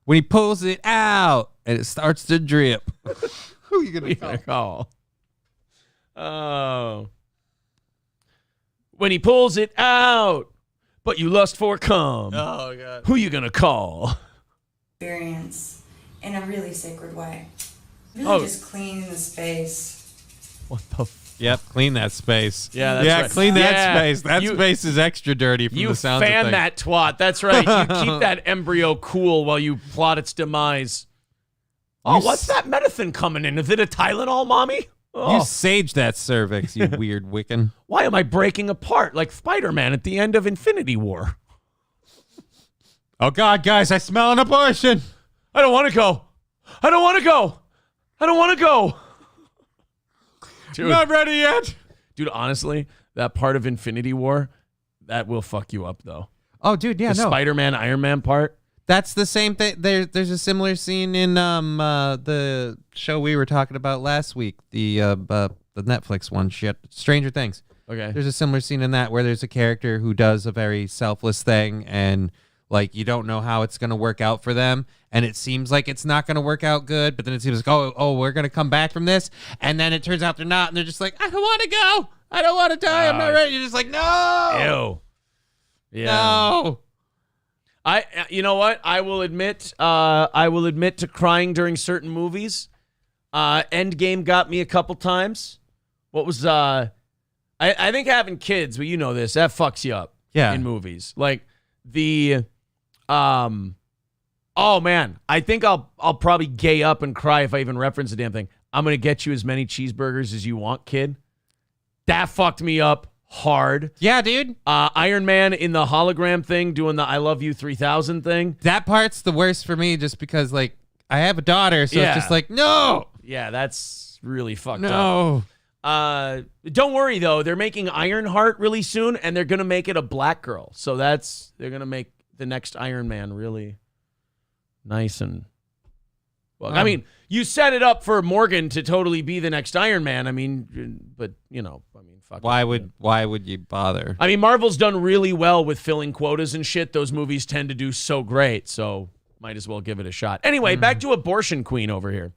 When he pulls it out and it starts to drip, who you gonna call? Oh. When he pulls it out, but you lust for cum. Oh, God. Who you gonna call? Experience in a really sacred way. Really just cleaning the space. What the Yep, clean that space. Yeah, that's right. Clean that space. That space is extra dirty from the sounds of things. You fan that twat. That's right. You keep that embryo cool while you plot its demise. Oh, what's that medicine coming in? Is it a Tylenol, mommy? Oh. You sage that cervix, you weird Wiccan. Why am I breaking apart like Spider-Man at the end of Infinity War? Oh, God, guys, I smell an abortion. I don't want to go. I don't want to go. I don't want to go. Dude, not ready yet. Dude, honestly, that part of Infinity War, that will fuck you up, though. Oh, dude, yeah, the Spider-Man, Iron Man part. That's the same thing. There's a similar scene in the show we were talking about last week, the Netflix one, Stranger Things. Okay. There's a similar scene in that where there's a character who does a very selfless thing, and like you don't know how it's going to work out for them, and it seems like it's not going to work out good, but then it seems like, oh, we're going to come back from this, and then it turns out they're not, and they're just like, I don't want to go. I don't want to die. I'm not ready. You're just like, no. Ew. Yeah. No. You know what? I will admit to crying during certain movies. Endgame got me a couple times. What was I think having kids, well, you know this, that fucks you up. Yeah. In movies. Like oh man, I think I'll probably gay up and cry if I even reference the damn thing. I'm gonna get you as many cheeseburgers as you want, kid. That fucked me up hard. Yeah, dude. Iron Man in the hologram thing doing the I love you 3000 thing. That part's the worst for me just because like I have a daughter, so it's just like, no. Yeah, that's really fucked up. No. Don't worry though, they're making Ironheart really soon, and they're gonna make it a black girl. So they're gonna make the next Iron Man really nice and well. I mean, you set it up for Morgan to totally be the next Iron Man. I mean, but fuck. Why would you bother? I mean, Marvel's done really well with filling quotas and shit. Those movies tend to do so great, so might as well give it a shot. Anyway, back to Abortion Queen over here.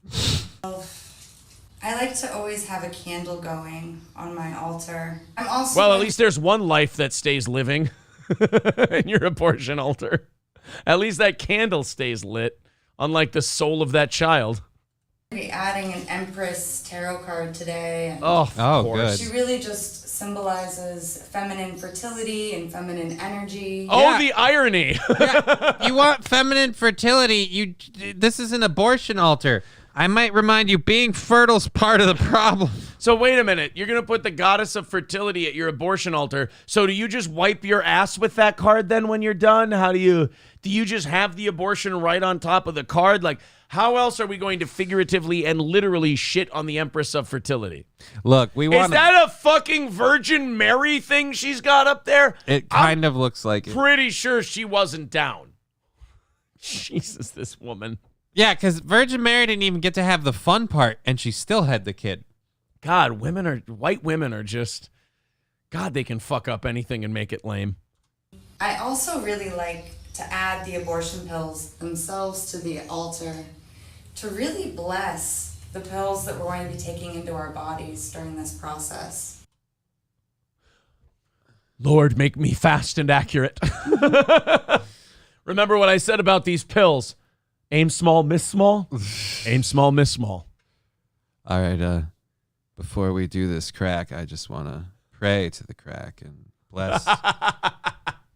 I like to always have a candle going on my altar. I'm also Well, at least there's one life that stays living in your abortion altar. At least that candle stays lit, unlike the soul of that child. Be adding an Empress tarot card today. And good. She really just symbolizes feminine fertility and feminine energy. Oh, yeah. The irony. You want feminine fertility. This is an abortion altar. I might remind you, being fertile's part of the problem. So wait a minute. You're going to put the goddess of fertility at your abortion altar. So do you just wipe your ass with that card then when you're done? How do you just have the abortion right on top of the card? Like, how else are we going to figuratively and literally shit on the Empress of Fertility? Look, Is that a fucking Virgin Mary thing she's got up there? It kind of looks like it. Pretty sure she wasn't down. Jesus, this woman. Yeah, because Virgin Mary didn't even get to have the fun part, and she still had the kid. God, white women are just, God, they can fuck up anything and make it lame. I also really like to add the abortion pills themselves to the altar to really bless the pills that we're going to be taking into our bodies during this process. Lord, make me fast and accurate. Remember what I said about these pills. Aim small, miss small. Aim small, miss small. All right, before we do this crack, I just want to pray to the crack and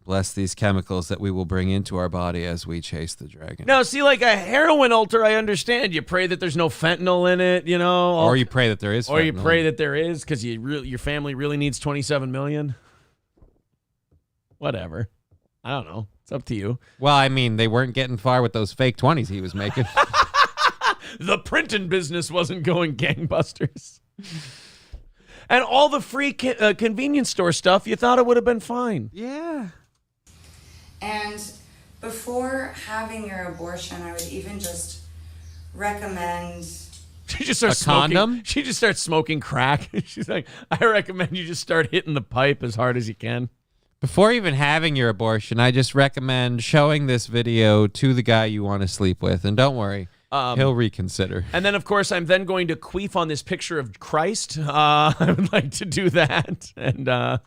bless these chemicals that we will bring into our body as we chase the dragon. Now, see, like a heroin altar, I understand. You pray that there's no fentanyl in it, you know. Or you pray that there is fentanyl. Or you pray that there is because your family really needs 27 million. Whatever. I don't know. It's up to you. Well, I mean, they weren't getting far with those fake 20s he was making. The printing business wasn't going gangbusters. And all the free convenience store stuff, you thought it would have been fine. Yeah. And before having your abortion, I would even just recommend... She just starts smoking. Condom? She just starts smoking crack. She's like, I recommend you just start hitting the pipe as hard as you can. Before even having your abortion, I just recommend showing this video to the guy you want to sleep with. And don't worry, he'll reconsider. And then, of course, I'm then going to queef on this picture of Christ. I would like to do that. And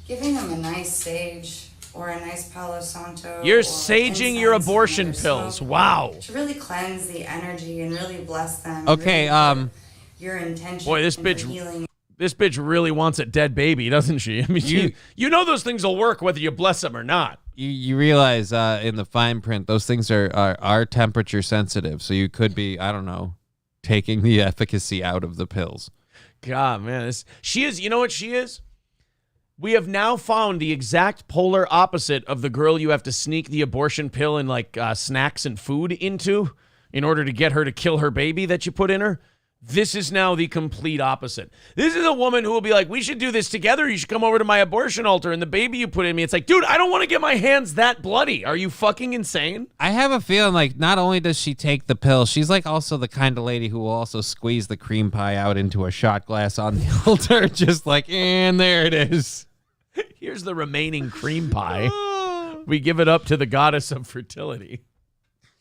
giving them a nice sage or a nice Palo Santo. You're saging your abortion pills. Wow. To really cleanse the energy and really bless them. Okay, really your intention. Boy, this bitch really wants a dead baby, doesn't she? I mean, you know those things will work whether you bless them or not. You realize in the fine print, those things are temperature sensitive. So you could be, I don't know, taking the efficacy out of the pills. God, man. She is, you know what she is? We have now found the exact polar opposite of the girl you have to sneak the abortion pill and like snacks and food into in order to get her to kill her baby that you put in her. This is now the complete opposite. This is a woman who will be like, we should do this together. You should come over to my abortion altar and the baby you put in me. It's like, dude, I don't want to get my hands that bloody. Are you fucking insane? I have a feeling like not only does she take the pill, she's like also the kind of lady who will also squeeze the cream pie out into a shot glass on the altar. Just like, and there it is. Here's the remaining cream pie. We give it up to the goddess of fertility.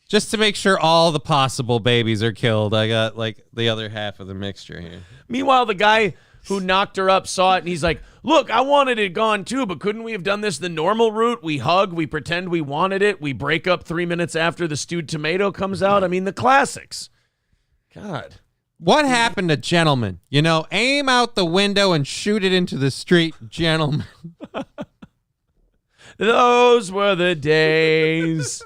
Just to make sure all the possible babies are killed, I got like the other half of the mixture here. Meanwhile, the guy who knocked her up saw it and he's like, look, I wanted it gone too, but couldn't we have done this the normal route? We hug, we pretend we wanted it, we break up 3 minutes after the stewed tomato comes out. I mean, the classics. God. What happened to gentlemen? You know, aim out the window and shoot it into the street, gentlemen. Those were the days.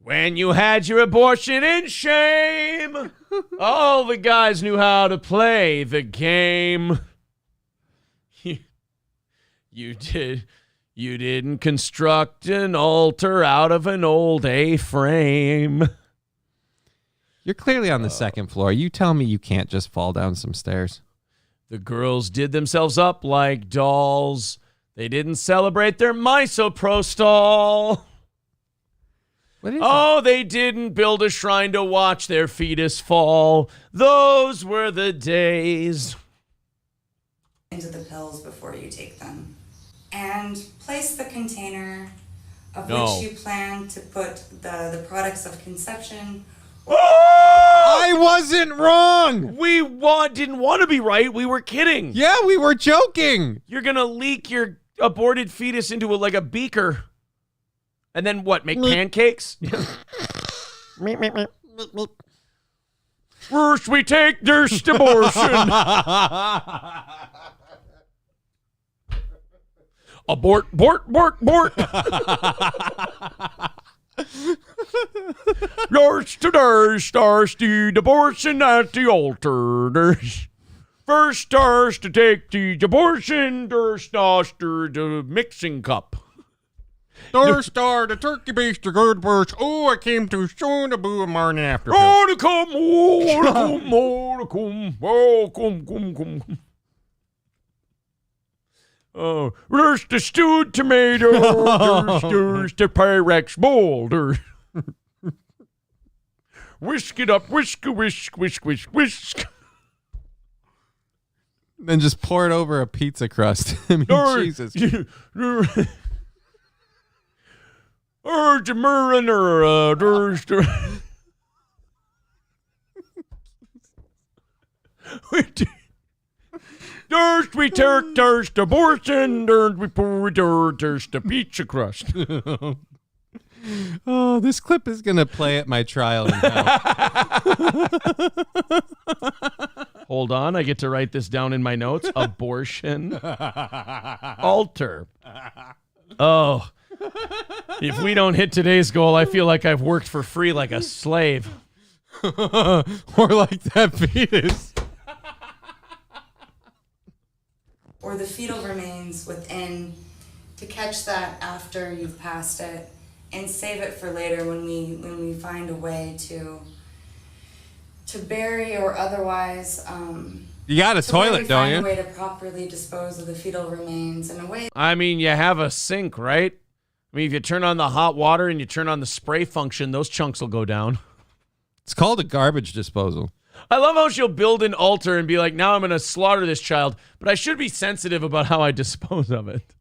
When you had your abortion in shame, all the guys knew how to play the game. You didn't construct an altar out of an old A-frame. You're clearly on the second floor. You tell me you can't just fall down some stairs. The girls did themselves up like dolls. They didn't celebrate their misoprostol. Oh, they didn't build a shrine to watch their fetus fall. Those were the days. Into the pills before you take them. And place the container of which you plan to put the products of conception. I wasn't wrong. We didn't want to be right. We were kidding. Yeah, we were joking. You're going to leak your aborted fetus into a beaker. And then what, make pancakes? First we take this abortion. Abort. Yours today starts the abortion at the altar. First starts to take the abortion, there starts the mixing cup. There star the turkey baster the good words. Oh, I came too soon to boo a morning after. Oh, come. Oh, there's the stewed tomato. There's the Pyrex bowl. Whisk it up, whisk. Then just pour it over a pizza crust. I mean, Jesus. There's the mariner. There's the... There's we take, there's the abortion, there's we pour, there's the pizza crust. Oh, this clip is going to play at my trial in hell. Hold on, I get to write this down in my notes. Abortion. Altar. Oh. If we don't hit today's goal, I feel like I've worked for free like a slave. Or like that fetus. Or the fetal remains within, to catch that after you've passed it and save it for later when we find a way to bury or otherwise you got a toilet, don't you? Find a way to properly dispose of the fetal remains in a way. I mean, you have a sink, right? I mean, if you turn on the hot water and you turn on the spray function, those chunks will go down. It's called a garbage disposal. I love how she'll build an altar and be like, now I'm going to slaughter this child, but I should be sensitive about how I dispose of it.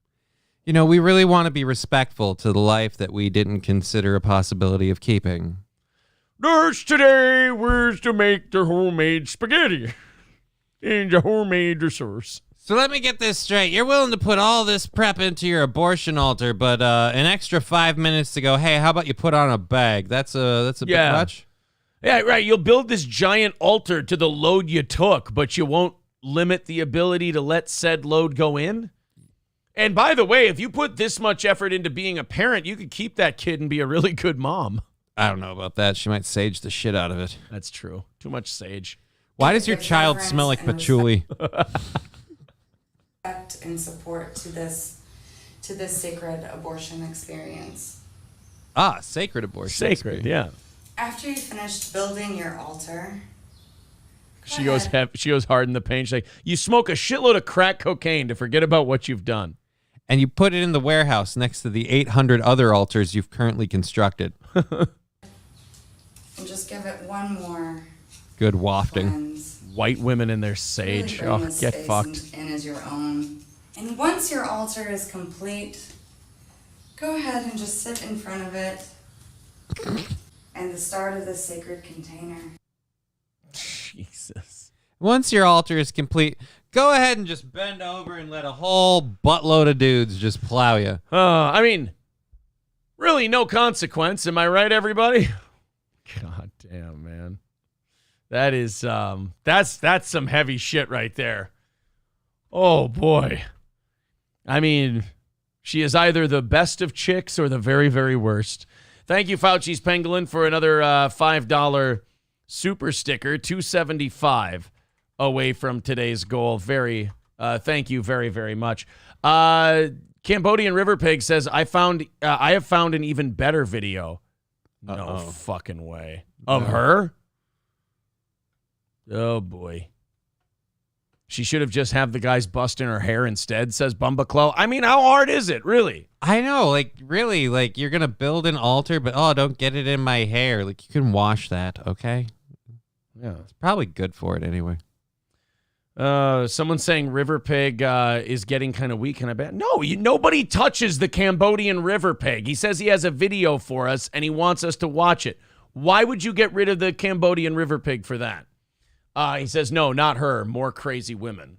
You know, we really want to be respectful to the life that we didn't consider a possibility of keeping. There's today where's to make the homemade spaghetti and the homemade sauce. So let me get this straight. You're willing to put all this prep into your abortion altar, but an extra 5 minutes to go, hey, how about you put on a bag? That's a bit much. Yeah, right. You'll build this giant altar to the load you took, but you won't limit the ability to let said load go in. And by the way, if you put this much effort into being a parent, you could keep that kid and be a really good mom. I don't know about that. She might sage the shit out of it. That's true. Too much sage. Why does your child smell like patchouli? and support to this sacred abortion experience. Ah, sacred abortion. Sacred, yeah. After you finished building your altar, She goes hard in the paint. She's like, you smoke a shitload of crack cocaine to forget about what you've done. And you put it in the warehouse next to the 800 other altars you've currently constructed. and just give it one more Good wafting. cleanse. White women in their sage. Really bring Oh, this get space fucked. in as your own. And once your altar is complete, go ahead and just sit in front of it and the start of the sacred container. Jesus. Once your altar is complete, go ahead and just bend over and let a whole buttload of dudes just plow you. I mean, really no consequence. Am I right, everybody? God damn, man. That is, that's some heavy shit right there. Oh, boy. I mean, she is either the best of chicks or the very, very worst. Thank you, Fauci's Pangolin, for another $5 super sticker, $2.75 away from today's goal. Thank you very, very much. Cambodian River Pig says, I have found an even better video. No fucking way. Of her? Oh, boy. She should have just had the guys busting her hair instead, says Bumbaclo. I mean, how hard is it, really? I know, really, you're going to build an altar, but, don't get it in my hair. You can wash that, okay? Yeah. It's probably good for it anyway. Someone's saying River Pig is getting kind of weak, and I bet. No, nobody touches the Cambodian River Pig. He says he has a video for us, and he wants us to watch it. Why would you get rid of the Cambodian River Pig for that? He says, no, not her. More crazy women.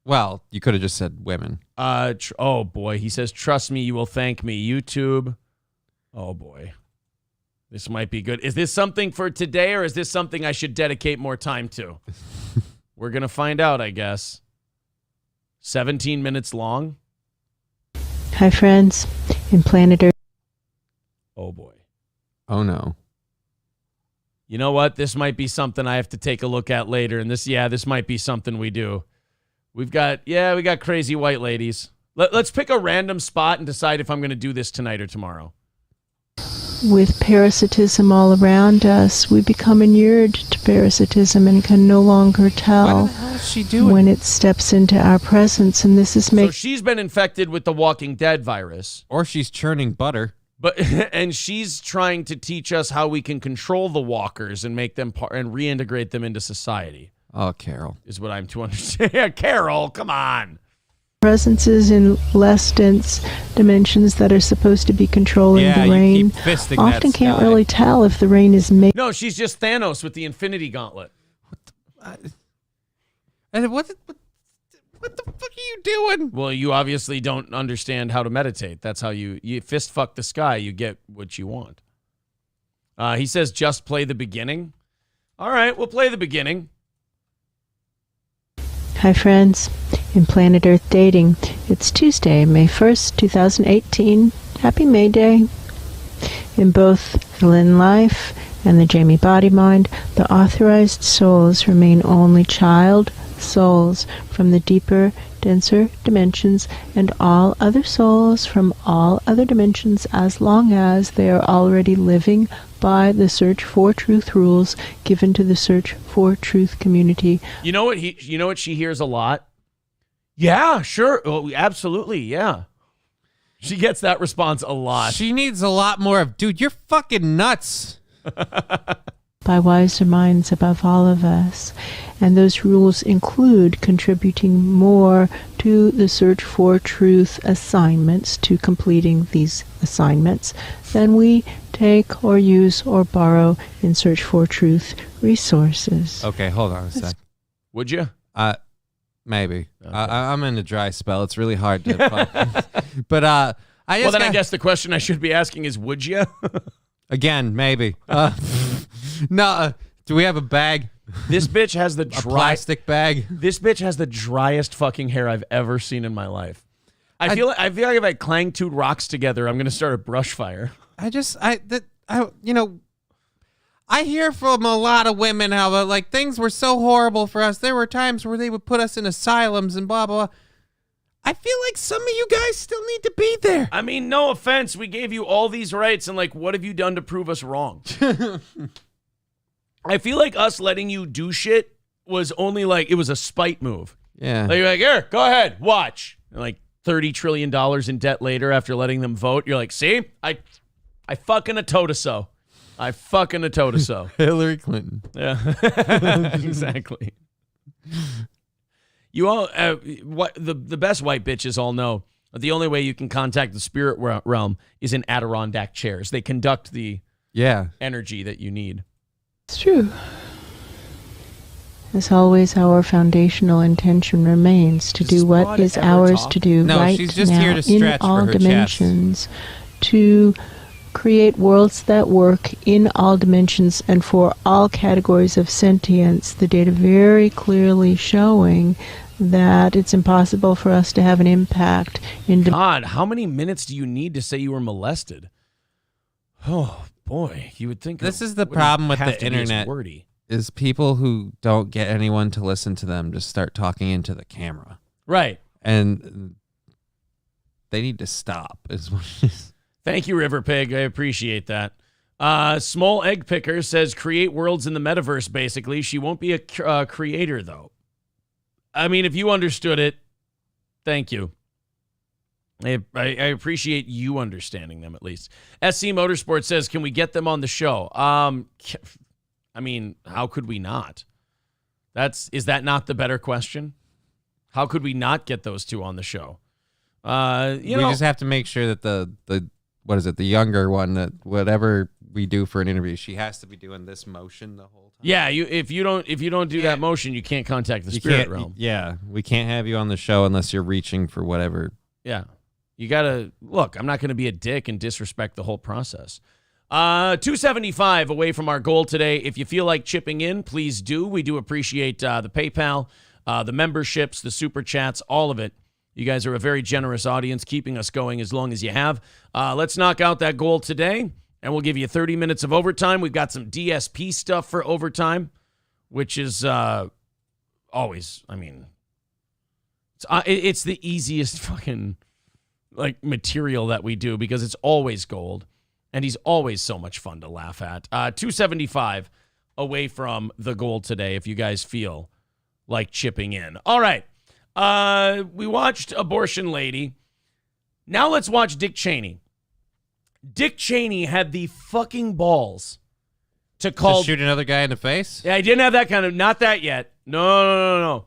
Well, you could have just said women. Oh, boy. He says, trust me, you will thank me. YouTube. Oh, boy. This might be good. Is this something for today, or is this something I should dedicate more time to? We're going to find out, I guess. 17 minutes long. Hi, friends. In planet Earth. Oh, boy. Oh, no. You know what? This might be something I have to take a look at later. And this might be something we do. We got crazy white ladies. Let's pick a random spot and decide if I'm going to do this tonight or tomorrow. With parasitism all around us, we become inured to parasitism and can no longer tell what the hell is she doing? When it steps into our presence. And this is So she's been infected with the Walking Dead virus. Or she's churning butter. And she's trying to teach us how we can control the walkers and make them and reintegrate them into society. Oh, Carol. Is what I'm to understand. Yeah, Carol, come on. Presences in less dense dimensions that are supposed to be controlling the rain. You keep fisting often that can't sky. really tell if the rain is made. No, she's just Thanos with the Infinity Gauntlet. And what the fuck are you doing? Well, you obviously don't understand how to meditate. That's how you fist fuck the sky. You get what you want. He says, just play the beginning. All right, we'll play the beginning. Hi, friends. In Planet Earth Dating, it's Tuesday, May 1st, 2018. Happy May Day. In both the Lynn Life and the Jamie Body Mind, the authorized souls remain only child souls from the deeper, denser dimensions, and all other souls from all other dimensions, as long as they are already living by the Search for Truth rules given to the Search for Truth community. You know what she hears a lot? Yeah, sure. Oh, absolutely, yeah. She gets that response a lot. She needs a lot more of, dude, you're fucking nuts. By wiser minds above all of us. And those rules include contributing more to the Search for Truth assignments, to completing these assignments, than we take or use or borrow in Search for Truth resources. Okay, hold on a sec. Would you? Maybe. Okay. I'm in a dry spell. It's really hard to but I guess the question I should be asking is, would you? Again, maybe. No, do we have a bag? This bitch has the plastic bag. This bitch has the driest fucking hair I've ever seen in my life. I feel like if I clang two rocks together, I'm gonna start a brush fire. I hear from a lot of women how things were so horrible for us. There were times where they would put us in asylums and blah blah. I feel like some of you guys still need to be there. I mean, no offense. We gave you all these rights, and, like, what have you done to prove us wrong? I feel like us letting you do shit was only, like, it was a spite move. Yeah. Like, you're like, here, go ahead, watch. And, like, $30 trillion in debt later after letting them vote. You're like, see? I fucking a toe-to-so. I fucking a toe-to-so. Hillary Clinton. Yeah. Exactly. You all, what the best white bitches all know, the only way you can contact the spirit realm is in Adirondack chairs. They conduct the energy that you need. It's true. As always, our foundational intention remains to do what is ours to do right she's just now here to stretch in all for her dimensions, to create worlds that work in all dimensions and for all categories of sentience. The data very clearly showing that it's impossible for us to have an impact in... God, how many minutes do you need to say you were molested? Oh, boy. You would think... This is the problem with the internet, is people who don't get anyone to listen to them just start talking into the camera. Right. And they need to stop. Is what it is. Thank you, River Pig. I appreciate that. Small Egg Picker says create worlds in the metaverse, basically. She won't be a creator, though. I mean, if you understood it, thank you. I appreciate you understanding them, at least. SC Motorsport says, can we get them on the show? I mean, how could we not? Is that not the better question? How could we not get those two on the show? We just have to make sure that the what is it, the younger one, that whatever we do for an interview, she has to be doing this motion the whole time. Yeah, if you don't do that motion, you can't contact the spirit realm. Yeah, we can't have you on the show unless you're reaching for whatever. Yeah, you gotta look. I'm not going to be a dick and disrespect the whole process. 275 away from our goal today. If you feel like chipping in, please do. We do appreciate the PayPal, the memberships, the super chats, all of it. You guys are a very generous audience, keeping us going as long as you have. Let's knock out that goal today, and we'll give you 30 minutes of overtime. We've got some DSP stuff for overtime, which is always, I mean, it's the easiest fucking like material that we do because it's always gold, and he's always so much fun to laugh at. 275 away from the goal today if you guys feel like chipping in. All right. We watched Abortion Lady. Now let's watch Dick Cheney. Dick Cheney had the fucking balls to call... To shoot another guy in the face? Yeah, he didn't have that kind of... Not that yet. No.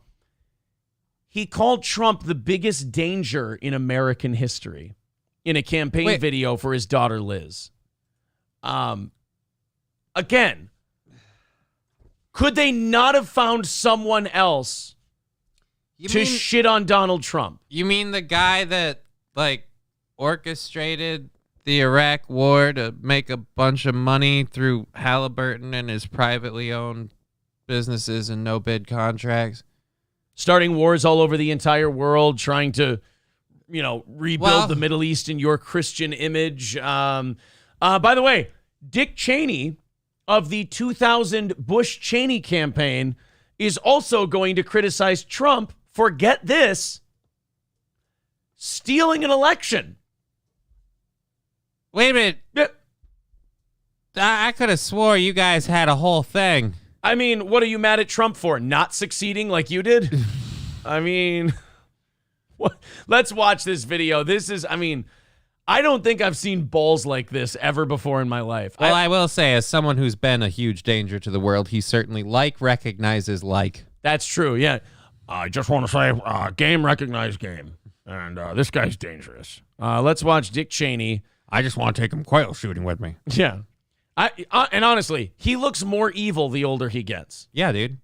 He called Trump the biggest danger in American history in a campaign video for his daughter, Liz. Again, could they not have found someone else to shit on Donald Trump? You mean the guy that, like, orchestrated the Iraq war to make a bunch of money through Halliburton and his privately owned businesses and no-bid contracts? Starting wars all over the entire world, trying to, rebuild the Middle East in your Christian image. By the way, Dick Cheney of the 2000 Bush-Cheney campaign is also going to criticize Trump for, get this, stealing an election. Wait a minute. I could have swore you guys had a whole thing. I mean, what are you mad at Trump for? Not succeeding like you did? I mean, what? Let's watch this video. This is, I don't think I've seen balls like this ever before in my life. Well, I will say, as someone who's been a huge danger to the world, he certainly recognizes. That's true, yeah. I just want to say, game recognized game. And this guy's dangerous. Let's watch Dick Cheney. I just want to take him quail shooting with me. Yeah. And honestly, he looks more evil the older he gets. Yeah, dude.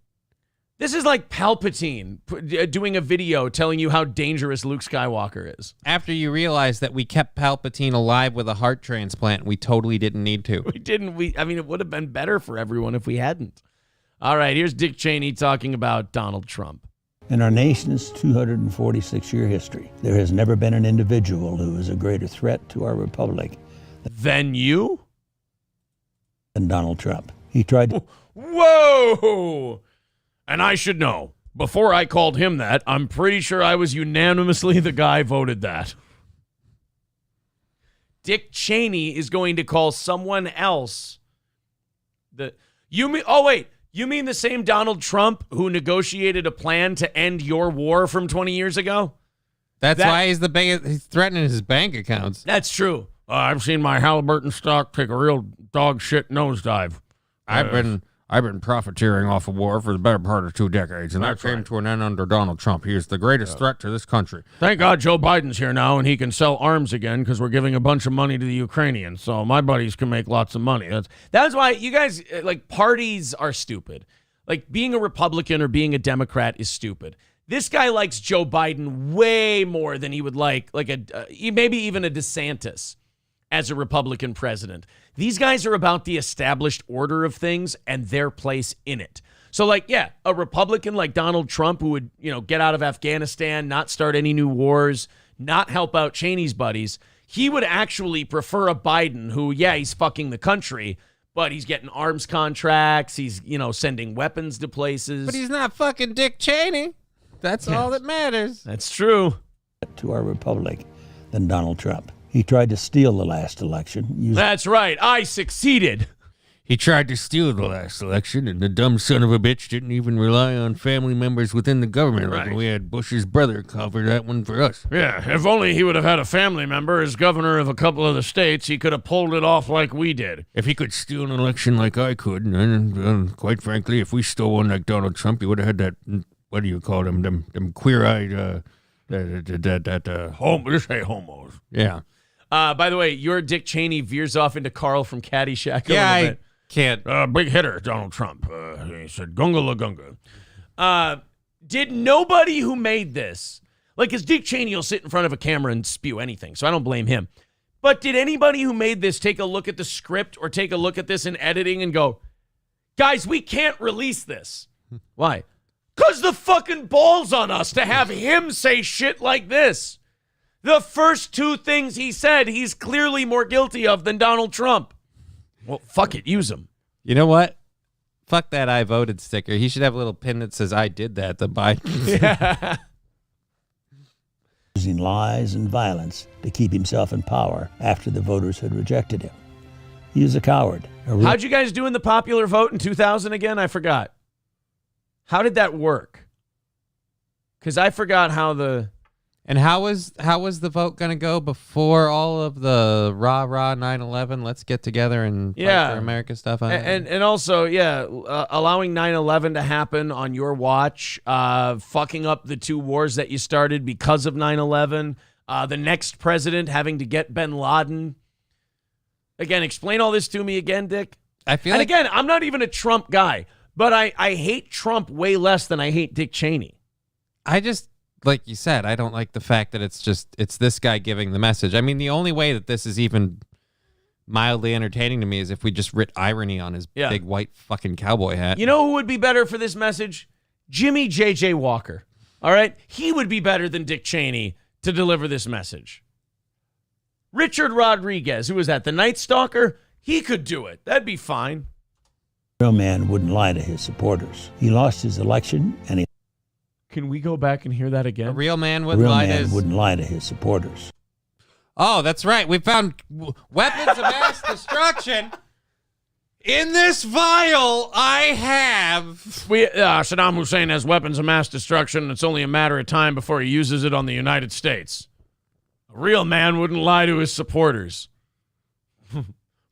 This is like Palpatine doing a video telling you how dangerous Luke Skywalker is. After you realize that we kept Palpatine alive with a heart transplant, we totally didn't need to. We didn't. It would have been better for everyone if we hadn't. All right, here's Dick Cheney talking about Donald Trump. In our nation's 246-year history, there has never been an individual who is a greater threat to our republic than you? Than Donald Trump. He tried to... Whoa! And I should know. before I called him that, I'm pretty sure I was unanimously the guy voted that. Dick Cheney is going to call someone else you mean the same Donald Trump who negotiated a plan to end your war from 20 years ago? That's why he's the biggest. He's threatening his bank accounts. That's true. I've seen my Halliburton stock take a real dog shit nosedive. I've been profiteering off of war for the better part of 2 decades, and that came to an end under Donald Trump. He is the greatest threat to this country. Thank God Joe Biden's here now, and he can sell arms again because we're giving a bunch of money to the Ukrainians. So my buddies can make lots of money. That's why you guys, like, parties are stupid. Like, being a Republican or being a Democrat is stupid. This guy likes Joe Biden way more than he would like maybe even a DeSantis as a Republican president. These guys are about the established order of things and their place in it. So, like, yeah, a Republican like Donald Trump who would, get out of Afghanistan, not start any new wars, not help out Cheney's buddies, he would actually prefer a Biden who, yeah, he's fucking the country, but he's getting arms contracts, he's, sending weapons to places. But he's not fucking Dick Cheney. That's all that matters. That's true. To our republic than Donald Trump. He tried to steal the last election. That's right. I succeeded. He tried to steal the last election, and the dumb son of a bitch didn't even rely on family members within the government. Right. Like we had Bush's brother cover that one for us. Yeah, if only he would have had a family member as governor of a couple of the states, he could have pulled it off like we did. If he could steal an election like I could, and quite frankly, if we stole one like Donald Trump, he would have had that, what do you call them, them queer-eyed, just say homos. Yeah. By the way, your Dick Cheney veers off into Carl from Caddyshack a little bit. Can't. Big hitter, Donald Trump. He said, gunga la gunga. Did nobody who made this, because Dick Cheney will sit in front of a camera and spew anything, so I don't blame him. But did anybody who made this take a look at the script or take a look at this in editing and go, guys, we can't release this? Why? Because the fucking balls on us to have him say shit like this. The first 2 things he said, he's clearly more guilty of than Donald Trump. Well, fuck it. Use him. You know what? Fuck that I voted sticker. He should have a little pin that says I did that to Biden. Yeah. Using lies and violence to keep himself in power after the voters had rejected him. He is a coward. How'd you guys do in the popular vote in 2000 again? I forgot. How did that work? Because I forgot how the... And how was the vote going to go before all of the rah-rah 9/11, let's get together and fight for America stuff? And also, allowing 9/11 to happen on your watch, fucking up the 2 wars that you started because of 9/11, the next president having to get bin Laden. Again, explain all this to me again, Dick. Again, I'm not even a Trump guy, but I hate Trump way less than I hate Dick Cheney. Like you said, I don't like the fact that it's this guy giving the message. I mean, the only way that this is even mildly entertaining to me is if we just writ irony on his big white fucking cowboy hat. You know who would be better for this message? Jimmy J.J. Walker. All right? He would be better than Dick Cheney to deliver this message. Richard Rodriguez, who was that, the Night Stalker? He could do it. That'd be fine. A real man wouldn't lie to his supporters. He lost his election, and he... Can we go back and hear that again? A real man wouldn't lie to his supporters. Oh, that's right. We found weapons of mass destruction. In this vial, I have... Saddam Hussein has weapons of mass destruction. It's only a matter of time before he uses it on the United States. A real man wouldn't lie to his supporters.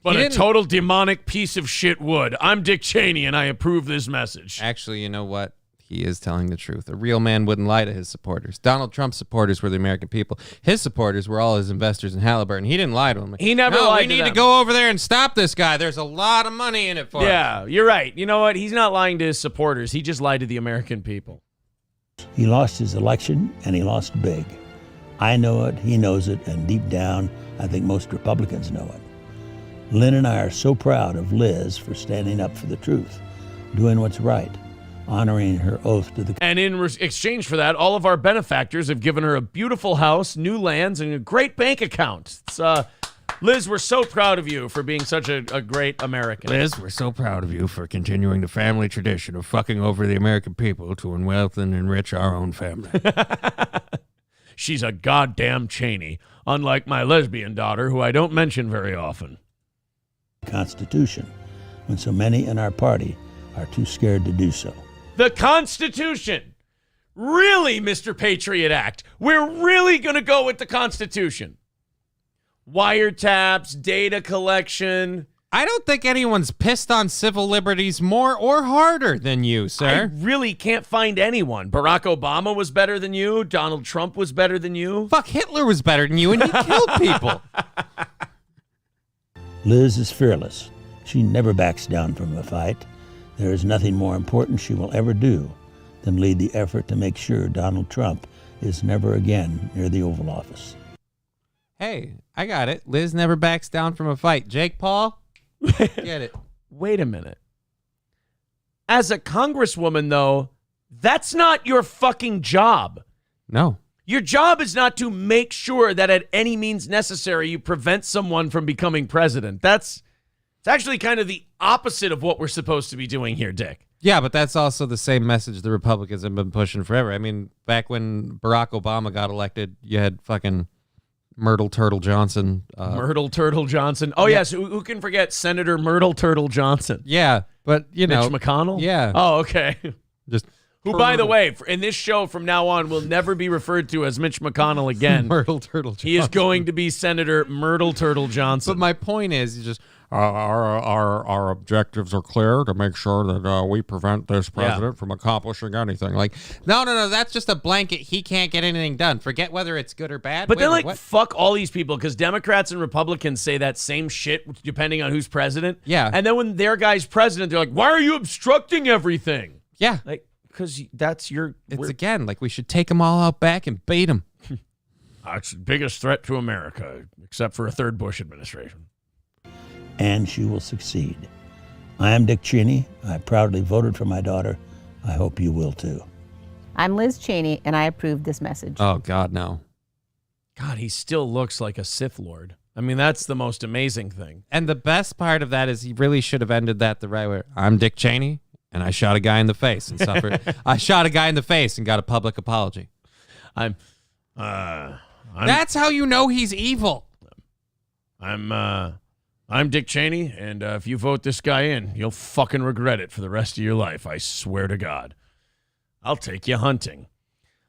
But a total demonic piece of shit would. I'm Dick Cheney, and I approve this message. Actually, you know what? He is telling the truth. A real man wouldn't lie to his supporters. Donald Trump's supporters were the American people. His supporters were all his investors in Halliburton. He didn't lie to them. He never lied to them. We need to go over there and stop this guy. There's a lot of money in it for us. Yeah, you're right. You know what? He's not lying to his supporters. He just lied to the American people. He lost his election, and he lost big. I know it, he knows it, and deep down, I think most Republicans know it. Lynn and I are so proud of Liz for standing up for the truth, doing what's right, honoring her oath to the... And in exchange for that, all of our benefactors have given her a beautiful house, new lands, and a great bank account. It's Liz, we're so proud of you for being such a great American. Liz, we're so proud of you for continuing the family tradition of fucking over the American people to wealth and enrich our own family. She's a goddamn Cheney, unlike my lesbian daughter, who I don't mention very often. Constitution, when so many in our party are too scared to do so. The Constitution. Really, Mr. Patriot Act. We're really going to go with the Constitution. Wiretaps, data collection. I don't think anyone's pissed on civil liberties more or harder than you, sir. I really can't find anyone. Barack Obama was better than you. Donald Trump was better than you. Fuck, Hitler was better than you, and he killed people. Liz is fearless. She never backs down from a fight. There is nothing more important she will ever do than lead the effort to make sure Donald Trump is never again near the Oval Office. Hey, I got it. Liz never backs down from a fight. Jake Paul? Get it. Wait a minute. As a congresswoman, though, that's not your fucking job. No. Your job is not to make sure that at any means necessary you prevent someone from becoming president. It's actually kind of the opposite of what we're supposed to be doing here, Dick. Yeah, but that's also the same message the Republicans have been pushing forever. I mean, back when Barack Obama got elected, you had fucking Myrtle Turtle Johnson. Myrtle Turtle Johnson. Oh, yes. Who can forget Senator Myrtle Turtle Johnson? Yeah, but, you know. Mitch McConnell? Yeah. Oh, okay. Just who, by the way, in this show from now on will never be referred to as Mitch McConnell again. Myrtle Turtle Johnson. He is going to be Senator Myrtle Turtle Johnson. But my point is, you just our objectives are clear to make sure that we prevent this president from accomplishing anything. Like, no, that's just a blanket. He can't get anything done. Forget whether it's good or bad. But then, fuck all these people, because Democrats and Republicans say that same shit depending on who's president. Yeah. And then when their guy's president, they're like, why are you obstructing everything? Yeah. Like, because that's your... It's again, like we should take them all out back and bait them. It's the biggest threat to America, except for a third Bush administration. And she will succeed. I am Dick Cheney. I proudly voted for my daughter. I hope you will too. I'm Liz Cheney, and I approve this message. Oh, God, no. God, he still looks like a Sith Lord. I mean, that's the most amazing thing. And the best part of that is he really should have ended that the right way. I'm Dick Cheney, and I shot a guy in the face and suffered. I shot a guy in the face and got a public apology. That's how you know he's evil. I'm Dick Cheney, and if you vote this guy in, you'll fucking regret it for the rest of your life. I swear to God. I'll take you hunting.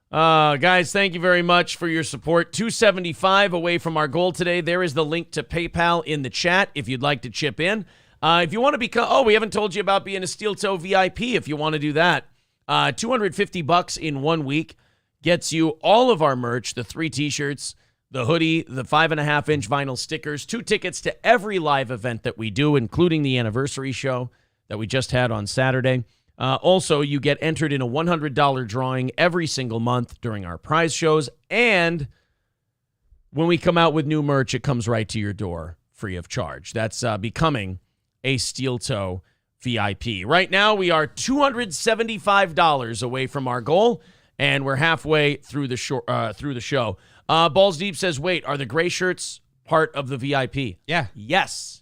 Guys, thank you very much for your support. $275 away from our goal today. There is the link to PayPal in the chat if you'd like to chip in. If you want to become, we haven't told you about being a Steel Toe VIP if you want to do that. $250 in 1 week gets you all of our merch, the 3 t-shirts, the hoodie, the 5.5-inch vinyl stickers, 2 tickets to every live event that we do, including the anniversary show that we just had on Saturday. Also, you get entered in a $100 drawing every single month during our prize shows. And when we come out with new merch, it comes right to your door free of charge. That's becoming a Steel Toe VIP. Right now, we are $275 away from our goal, and we're halfway through the show. Balls Deep says, wait, are the gray shirts part of the VIP? Yeah. Yes,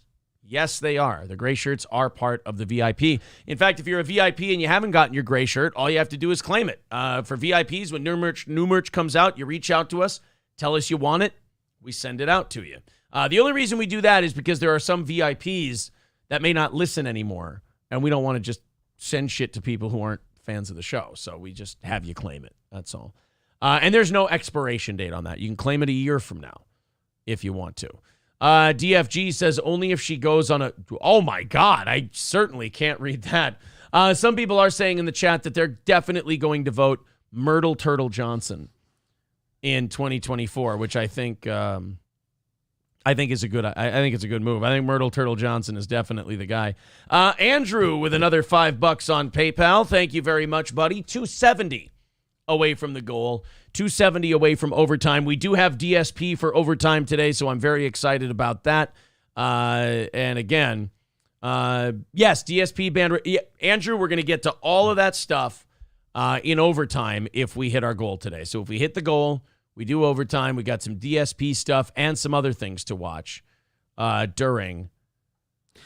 they are. The gray shirts are part of the VIP. In fact, if you're a VIP and you haven't gotten your gray shirt, all you have to do is claim it. For VIPs, when new merch comes out, you reach out to us, tell us you want it, we send it out to you. The only reason we do that is because there are some VIPs that may not listen anymore, and we don't want to just send shit to people who aren't fans of the show. So we just have you claim it. That's all. And there's no expiration date on that. You can claim it a year from now if you want to. DFG says only if she goes on a... Oh, my God. I certainly can't read that. Some people are saying in the chat that they're definitely going to vote Myrtle Turtle Johnson in 2024, which I think is a good. I think it's a good move. I think Myrtle Turtle Johnson is definitely the guy. Andrew with another $5 on PayPal. Thank you very much, buddy. $270 away from the goal. $270 away from overtime. We do have DSP for overtime today, so I'm very excited about that. And again, yes, DSP band. Andrew, we're going to get to all of that stuff in overtime if we hit our goal today. So if we hit the goal, we do overtime. We got some DSP stuff and some other things to watch during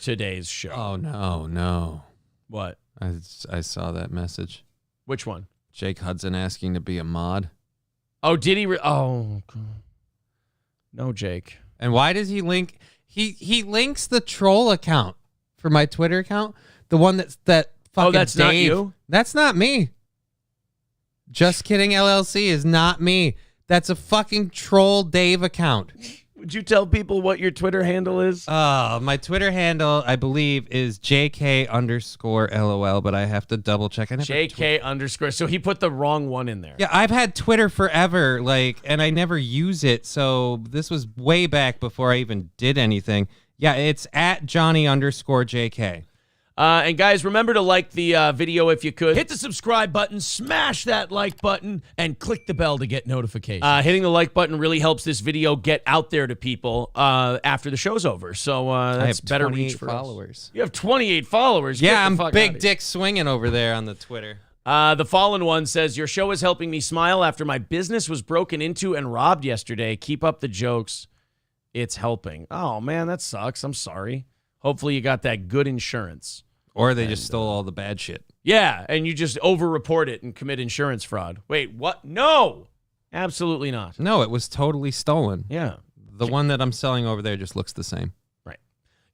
today's show. Oh, no. What? I saw that message. Which one? Jake Hudson asking to be a mod. Oh, did he? Oh, God. No, Jake. And why does he link? He links the troll account for my Twitter account. The one that fucking that's Dave. not you? That's not me. Just Kidding LLC is not me. That's a fucking troll Dave account. Would you tell people what your Twitter handle is? My Twitter handle, I believe, is JK_LOL, but I have to double check. JK_. So he put the wrong one in there. Yeah, I've had Twitter forever, and I never use it. So this was way back before I even did anything. Yeah, it's at Johnny_JK. And guys, remember to like the video if you could. Hit the subscribe button, smash that like button, and click the bell to get notifications. Hitting the like button really helps this video get out there to people after the show's over. So that's better reach for followers. us. You have 28 followers. Yeah, I'm big dick swinging over there on the Twitter. The Fallen One says, your show is helping me smile after my business was broken into and robbed yesterday. Keep up the jokes. It's helping. Oh, man, that sucks. I'm sorry. Hopefully you got that good insurance. Or they just stole all the bad shit. Yeah, and you just over-report it and commit insurance fraud. Wait, what? No! Absolutely not. No, it was totally stolen. Yeah. The one that I'm selling over there just looks the same. Right.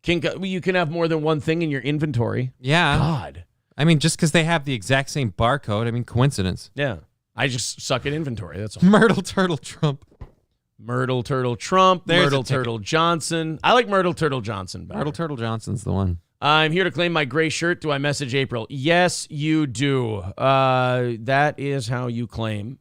You can have more than one thing in your inventory. Yeah. God. I mean, just because they have the exact same barcode, I mean, coincidence. Yeah. I just suck at inventory, that's all. Myrtle Turtle Trump. Myrtle Turtle Trump. There's Myrtle Turtle Johnson. I like Myrtle Turtle Johnson better. Myrtle Turtle Johnson's the one. I'm here to claim my gray shirt. Do I message April? Yes, you do. That is how you claim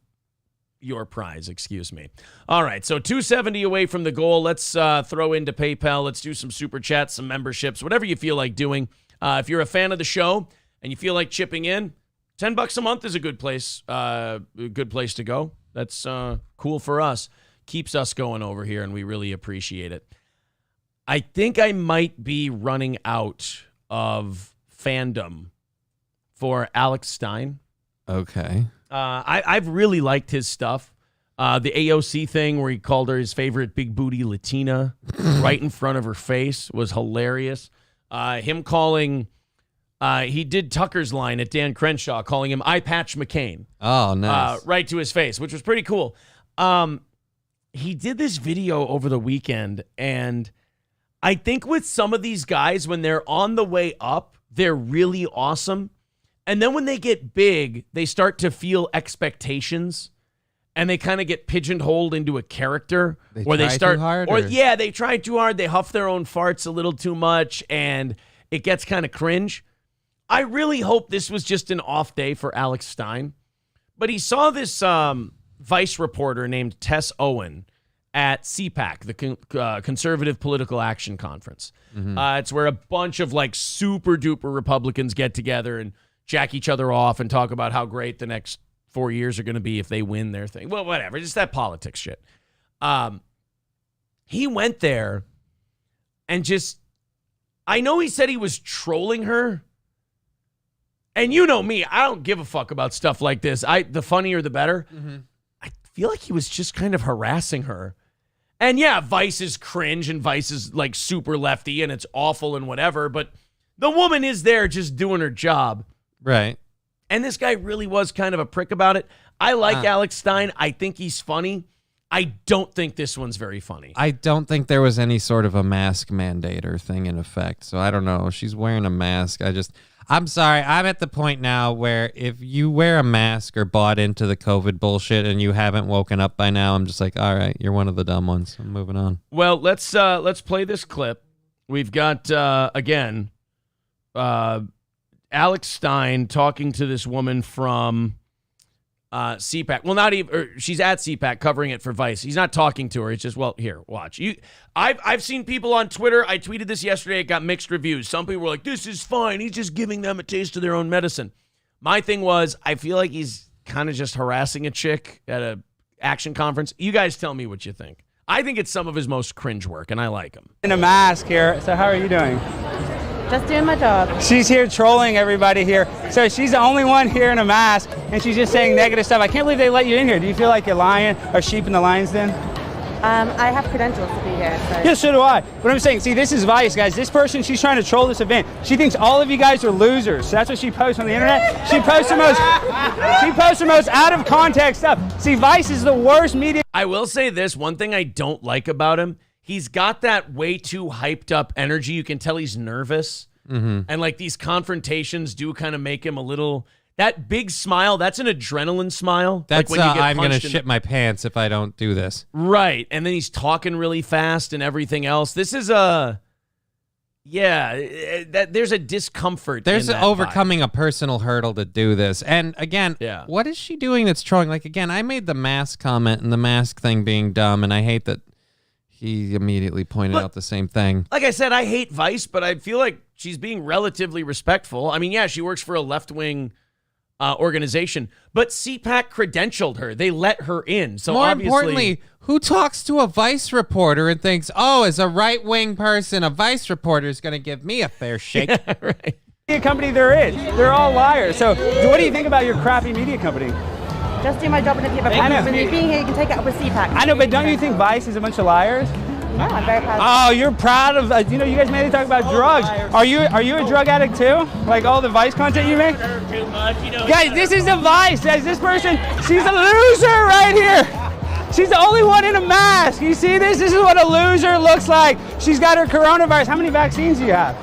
your prize. Excuse me. All right, so $270 away from the goal. Let's throw into PayPal. Let's do some super chats, some memberships, whatever you feel like doing. If you're a fan of the show and you feel like chipping in, $10 a month is a good place. A good place to go. That's cool for us. Keeps us going over here, and we really appreciate it. I think I might be running out of fandom for Alex Stein. Okay. I've really liked his stuff. The AOC thing where he called her his favorite big booty Latina right in front of her face was hilarious. Him calling, he did Tucker's line at Dan Crenshaw, calling him Eye Patch McCain. Oh, nice. Right to his face, which was pretty cool. He did this video over the weekend, and I think with some of these guys, when they're on the way up, they're really awesome. And then when they get big, they start to feel expectations, and they kind of get pigeonholed into a character. They try too hard? Yeah, they try too hard. They huff their own farts a little too much, and it gets kind of cringe. I really hope this was just an off day for Alex Stein. But he saw this Vice reporter named Tess Owen at CPAC, the Conservative Political Action Conference. Mm-hmm. It's where a bunch of like super duper Republicans get together and jack each other off and talk about how great the next 4 years are going to be if they win their thing. Well, whatever. Just that politics shit. He went there and just, I know he said he was trolling her. And you know me, I don't give a fuck about stuff like this. The funnier, the better. Mm-hmm. I feel like he was just kind of harassing her. And yeah, Vice is cringe and Vice is like super lefty and it's awful and whatever, but the woman is there just doing her job. Right. And this guy really was kind of a prick about it. I like Alex Stein. I think he's funny. I don't think this one's very funny. I don't think there was any sort of a mask mandate or thing in effect. So I don't know. She's wearing a mask. I'm sorry. I'm at the point now where if you wear a mask or bought into the COVID bullshit and you haven't woken up by now, I'm just like, all right, you're one of the dumb ones. I'm moving on. Well, let's play this clip. We've got, again, Alex Stein talking to this woman from CPAC. Well, not even. She's at CPAC covering it for Vice. He's not talking to her. It's just, well, here, watch. I've seen people on Twitter. I tweeted this yesterday. It got mixed reviews. Some people were like, "This is fine. He's just giving them a taste of their own medicine." My thing was, I feel like he's kind of just harassing a chick at a action conference. You guys tell me what you think. I think it's some of his most cringe work, and I like him. In a mask here. So how are you doing? Just doing my job. She's here trolling everybody here. So she's the only one here in a mask, and she's just saying negative stuff. I can't believe they let you in here. Do you feel like you're lying or sheep in the lion's den? I have credentials to be here. So. Yeah, so do I. What I'm saying, see, this is Vice, guys. This person, she's trying to troll this event. She thinks all of you guys are losers. So that's what she posts on the internet. She posts the most out of context stuff. See, Vice is the worst media. I will say this, one thing I don't like about him, he's got that way too hyped up energy. You can tell he's nervous. And like these confrontations do kind of make him a little... That big smile, that's an adrenaline smile. That's like when you get I'm going to punched shit my pants if I don't do this. Right. And then he's talking really fast and everything else. This is there's a discomfort. There's in that overcoming vibe. a personal hurdle to do this. And again, what is she doing that's trolling? Like, again, I made the mask comment and the mask thing being dumb, and I hate that he immediately pointed out the same thing. Like I said, I hate Vice, but I feel like she's being relatively respectful. I mean, yeah, she works for a left-wing organization, but CPAC credentialed her. They let her in. So more obviously, importantly, who talks to a Vice reporter and thinks, oh, as a right-wing person, a Vice reporter is going to give me a fair shake? Yeah, right. Media company there is. They're all liars. So what do you think about your crappy media company? Just do my job, and if you have a problem with me being here, you can take it up with CPAC. I know, but don't you think Vice is a bunch of liars? No, I'm very proud. Oh, you're proud of, you know, you guys mainly talk about drugs. Are you a drug addict too? Like all the Vice content you make? Too much, you know. Guys, this is the Vice. Guys, this person, she's a loser right here. She's the only one in a mask. You see this? This is what a loser looks like. She's got her coronavirus. How many vaccines do you have?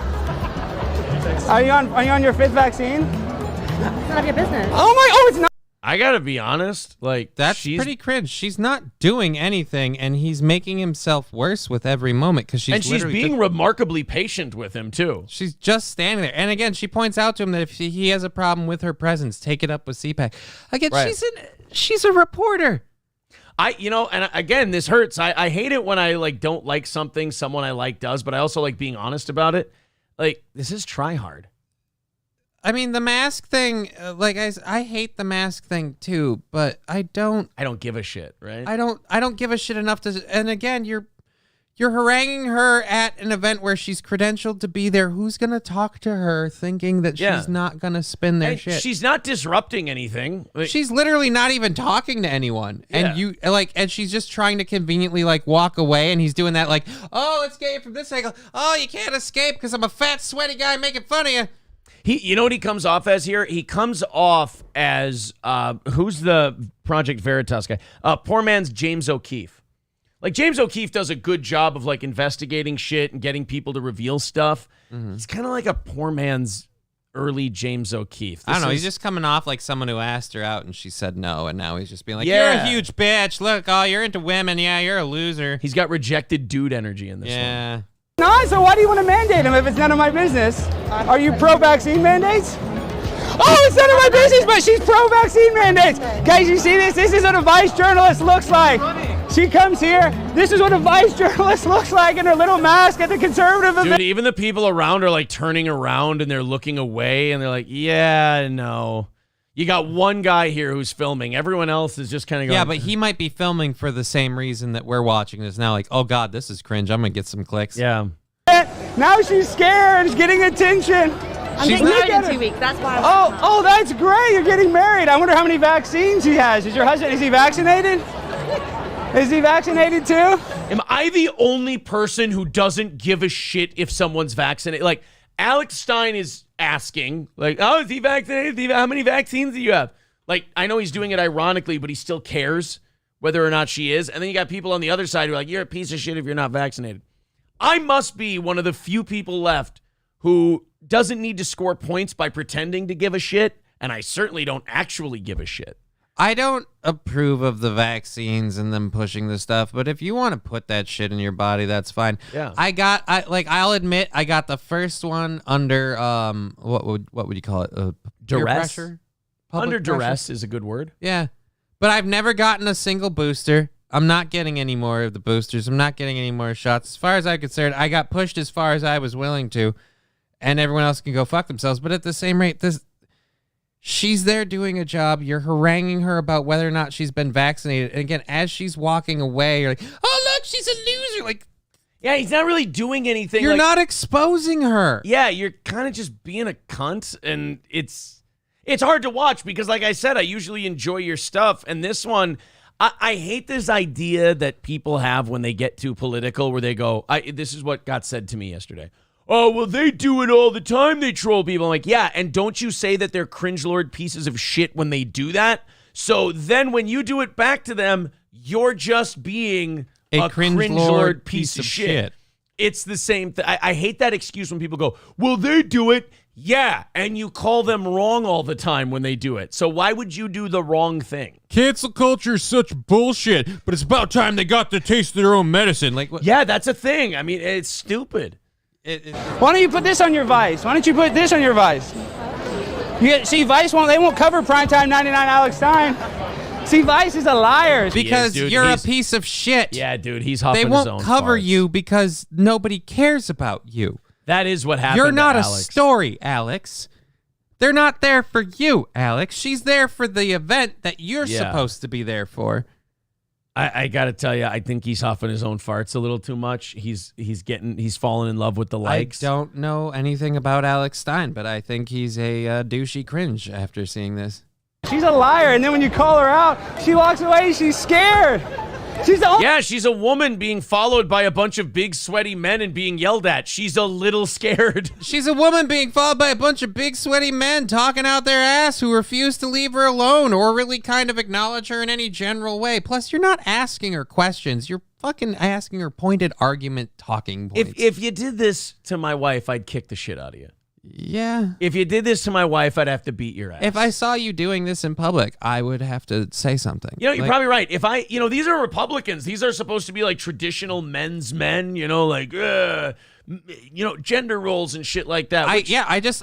Are you on your 5th vaccine? It's none of your business. Oh, it's not. I gotta be honest, like that's pretty cringe. She's not doing anything, and he's making himself worse with every moment because she's being remarkably patient with him too. She's just standing there, and again, she points out to him that if he has a problem with her presence, take it up with CPAC. Again, she's a reporter. And again, this hurts. I hate it when I like don't like something someone I like does, but I also like being honest about it. Like, this is try hard. I mean, the mask thing, I hate the mask thing too, but I don't give a shit, right? I don't give a shit enough to. And again, you're haranguing her at an event where she's credentialed to be there. Who's gonna talk to her, thinking that she's not gonna spin their shit? She's not disrupting anything. She's literally not even talking to anyone, and and she's just trying to conveniently walk away. And he's doing that oh, let's get you from this angle. Oh, you can't escape because I'm a fat, sweaty guy making fun of you. You know what he comes off as here? He comes off as, who's the Project Veritas guy? Poor man's James O'Keefe. Like, James O'Keefe does a good job of, investigating shit and getting people to reveal stuff. He's kind of like a poor man's early James O'Keefe. I don't know. He's just coming off like someone who asked her out and she said no, and now he's just being like, you're a huge bitch. Look, you're into women. Yeah, you're a loser. He's got rejected dude energy in this one. No, so why do you want to mandate them if it's none of my business? Are you pro-vaccine mandates? Oh, it's none of my business, but she's pro-vaccine mandates. Guys, you see this? This is what a Vice journalist looks like. She comes here. This is what a Vice journalist looks like in her little mask at the conservative event. Dude, even the people around are turning around and they're looking away and they're like, yeah, no. You got one guy here who's filming. Everyone else is just kind of going. Yeah, but he might be filming for the same reason that we're watching this now. Like, oh, God, this is cringe. I'm going to get some clicks. Yeah. Now she's scared. She's getting attention. I'm getting married in 2 weeks. That's why. Oh, that's great. You're getting married. I wonder how many vaccines he has. Is your husband, is he vaccinated? Is he vaccinated too? Am I the only person who doesn't give a shit if someone's vaccinated? Like, Alex Stein is asking, oh, is he vaccinated? How many vaccines do you have? I know he's doing it ironically, but he still cares whether or not she is. And then you got people on the other side who are like, you're a piece of shit if you're not vaccinated. I must be one of the few people left who doesn't need to score points by pretending to give a shit, and I certainly don't actually give a shit. I don't approve of the vaccines and them pushing the stuff, but if you want to put that shit in your body, that's fine. Yeah. I'll admit I got the first one under what would you call it? Duress. Pressure? Under duress pressure? is a good word. Yeah. But I've never gotten a single booster. I'm not getting any more of the boosters. I'm not getting any more shots. As far as I'm concerned, I got pushed as far as I was willing to, and everyone else can go fuck themselves. But at the same rate, she's there doing a job. You're haranguing her about whether or not she's been vaccinated. And again, as she's walking away, you're like, oh, look, she's a loser. Yeah, he's not really doing anything. You're not exposing her. Yeah, you're kind of just being a cunt, and it's hard to watch because, like I said, I usually enjoy your stuff. And this one, I hate this idea that people have when they get too political, where they go, this is what got said to me yesterday. Oh, well, they do it all the time. They troll people. I'm like, yeah, and don't you say that they're cringe lord pieces of shit when they do that? So then when you do it back to them, you're just being a cringe lord piece of shit. It's the same thing. I hate that excuse when people go, well, they do it. Yeah, and you call them wrong all the time when they do it. So why would you do the wrong thing? Cancel culture is such bullshit, but it's about time they got to taste their own medicine. Like, what? Yeah, that's a thing. I mean, it's stupid. Why don't you put this on your Vice? Why don't you put this on your Vice? See, Vice won't cover Primetime 99 Alex Stein. See, Vice is a liar. Because you're a piece of shit. Yeah, dude, he's huffing his his own They won't cover farts. you because nobody cares about you. That is what happened. You're not to a Alex. story, Alex. They're not there for you, Alex. She's there for the event that you're supposed to be there for. I got to tell you, I think he's huffing his own farts a little too much. He's fallen in love with the likes. I don't know anything about Alex Stein, but I think he's a douchey cringe after seeing this. She's a liar, and then when you call her out, she walks away. She's scared. She's a woman being followed by a bunch of big sweaty men and being yelled at. She's a little scared. She's a woman being followed by a bunch of big sweaty men talking out their ass who refuse to leave her alone or really kind of acknowledge her in any general way. Plus, you're not asking her questions. You're fucking asking her pointed argument talking points. If you did this to my wife, I'd kick the shit out of you. Yeah. If you did this to my wife, I'd have to beat your ass. If I saw you doing this in public, I would have to say something. You know, you're probably right. If these are Republicans. These are supposed to be like traditional men's men, like, gender roles and shit like that.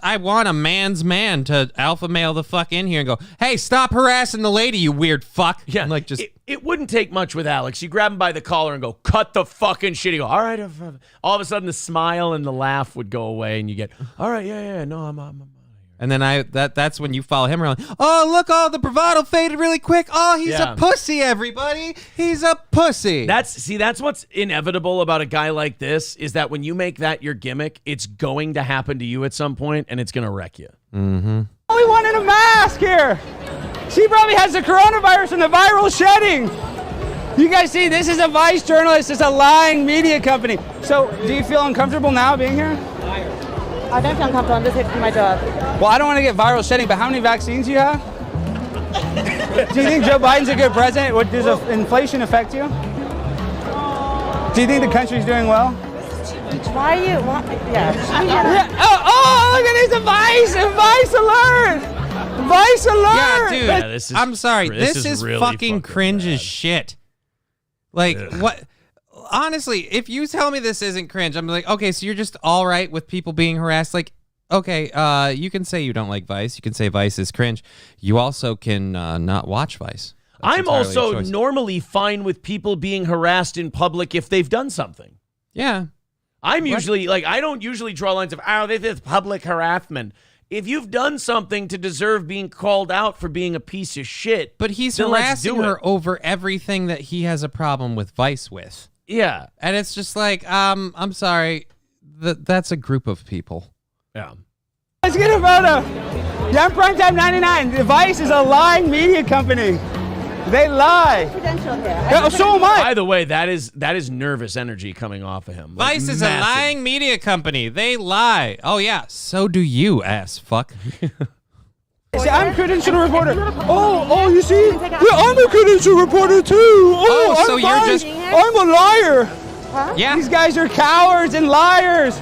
I want a man's man to alpha male the fuck in here and go, hey, stop harassing the lady, you weird fuck. Yeah. And like, just it wouldn't take much with Alex. You grab him by the collar and go, cut the fucking shit. You go, all right. All of a sudden the smile and the laugh would go away and you get, all right, yeah, no, I'm and then that's when you follow him around. Oh, look, the bravado faded really quick. Oh, he's a pussy, everybody. He's a pussy. That's what's inevitable about a guy like this is that when you make that your gimmick, it's going to happen to you at some point and it's going to wreck you. Mm-hmm. Only one in a mask here. She probably has the coronavirus and the viral shedding. You guys see, this is a Vice journalist. It's a lying media company. So do you feel uncomfortable now being here? I don't feel uncomfortable. I'm just here to do my job. Well, I don't want to get viral shedding, but how many vaccines do you have? Do you think Joe Biden's a good president? Does inflation affect you? Do you think the country's doing well? Why are you? Yeah. Oh, look at this! A Vice alert! Vice alert! Yeah, dude. I'm sorry. This is really fucking cringe bad. as shit. Like, what? Honestly, if you tell me this isn't cringe, I'm like, okay, so you're just all right with people being harassed. Like, okay, you can say you don't like Vice. You can say Vice is cringe. You also can not watch Vice. That's I'm also normally fine with people being harassed in public if they've done something. Yeah. I don't usually draw lines of, this is public harassment. If you've done something to deserve being called out for being a piece of shit, but he's harassing her over everything that he has a problem with Vice with. Yeah. And it's just like, I'm sorry, that's a group of people. Yeah. Let's get a photo. Yeah, I'm Primetime 99. The Vice is a lying media company. They lie. So am I. By the way, that is nervous energy coming off of him. Vice is a lying media company. They lie. Oh, yeah. So do you, ass fuck. See, I'm a credential reporter. Oh, you see? Yeah, I'm a credential reporter too. Oh, so you're just... I'm a liar. Huh? Yeah. These guys are cowards and liars.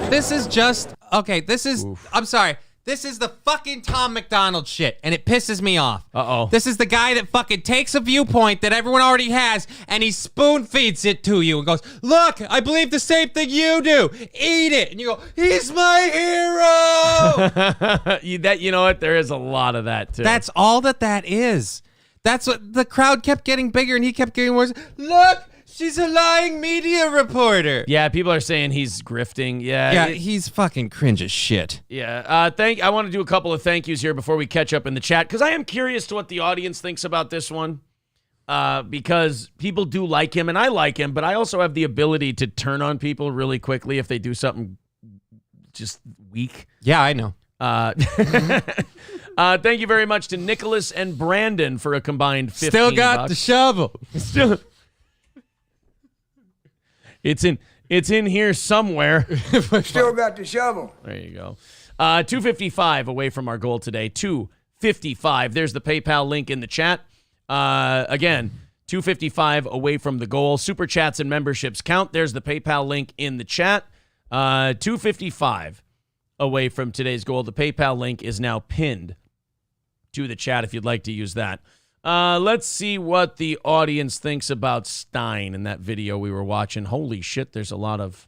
This is just... Okay, this is... Oof. I'm sorry. This is the fucking Tom McDonald shit, and it pisses me off. Uh-oh. This is the guy that fucking takes a viewpoint that everyone already has, and he spoon feeds it to you and goes, look, I believe the same thing you do. Eat it. And you go, he's my hero. You know what? There is a lot of that, too. That's all that is. That's what the crowd kept getting bigger, and he kept getting worse. Look, she's a lying media reporter. Yeah, people are saying he's grifting. Yeah, he's fucking cringe as shit. Yeah. I want to do a couple of thank yous here before we catch up in the chat, because I am curious to what the audience thinks about this one. Because people do like him, and I like him, but I also have the ability to turn on people really quickly if they do something just weak. Yeah, I know. Thank you very much to Nicholas and Brandon for a combined 15 Still got bucks. the shovel. Still, it's in here somewhere. Still got the shovel. There you go. 255 away from our goal today. 255. There's the PayPal link in the chat. Again, 255 away from the goal. Super chats and memberships count. There's the PayPal link in the chat. 255 away from today's goal. The PayPal link is now pinned to the chat if you'd like to use that. Let's see what the audience thinks about Stein in that video we were watching. Holy shit, there's a lot of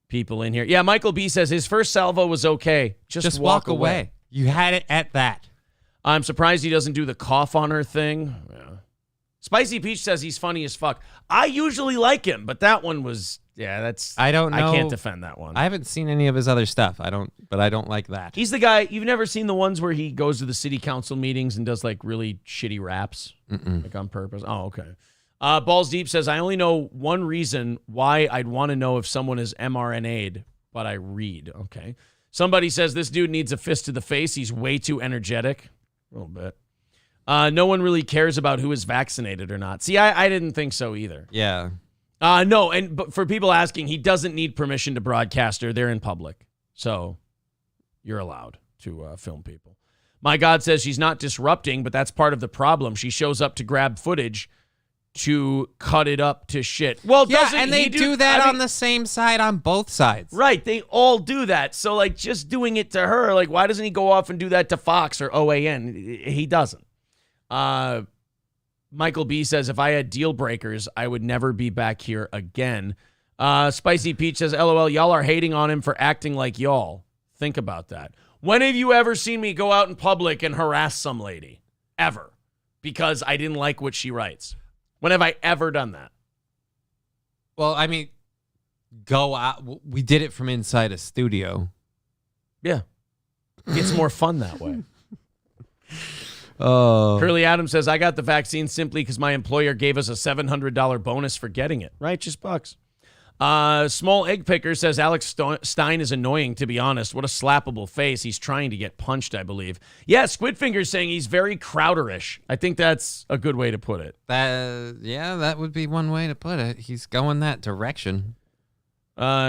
people in here. Yeah, Michael B says his first salvo was okay. Just walk away. You had it at that. I'm surprised he doesn't do the cough on her thing. Yeah. Spicy Peach says he's funny as fuck. I usually like him, but that one was, I don't know. I can't defend that one. I haven't seen any of his other stuff. I don't like that. He's the guy, you've never seen the ones where he goes to the city council meetings and does like really shitty raps? Like on purpose? Oh, okay. Balls Deep says, I only know one reason why I'd want to know if someone is mRNA'd, but I read. Okay. Somebody says this dude needs a fist to the face. He's way too energetic. A little bit. No one really cares about who is vaccinated or not. See, I didn't think so either. Yeah. No, but for people asking, he doesn't need permission to broadcast her. They're in public. So you're allowed to film people. My God says she's not disrupting, but that's part of the problem. She shows up to grab footage to cut it up to shit. Well, yeah, doesn't and they he do that on the same side on both sides. Right, they all do that. So, like, just doing it to her, like, why doesn't he go off and do that to Fox or OAN? He doesn't. Michael B says, if I had deal breakers, I would never be back here again. Spicy Peach says, LOL, y'all are hating on him for acting like y'all. Think about that. When have you ever seen me go out in public and harass some lady? Ever. Because I didn't like what she writes. When have I ever done that? Well, I mean, go out. We did it from inside a studio. Yeah. It's more fun that way. Oh. Curly Adams says, I got the vaccine simply because my employer gave us a $700 bonus for getting it. Righteous bucks. Small Egg Picker says, Alex Stein is annoying, to be honest. What a slappable face. He's trying to get punched, I believe. Yeah, Squidfinger's saying he's very Crowderish. I think that's a good way to put it. That would be one way to put it. He's going that direction.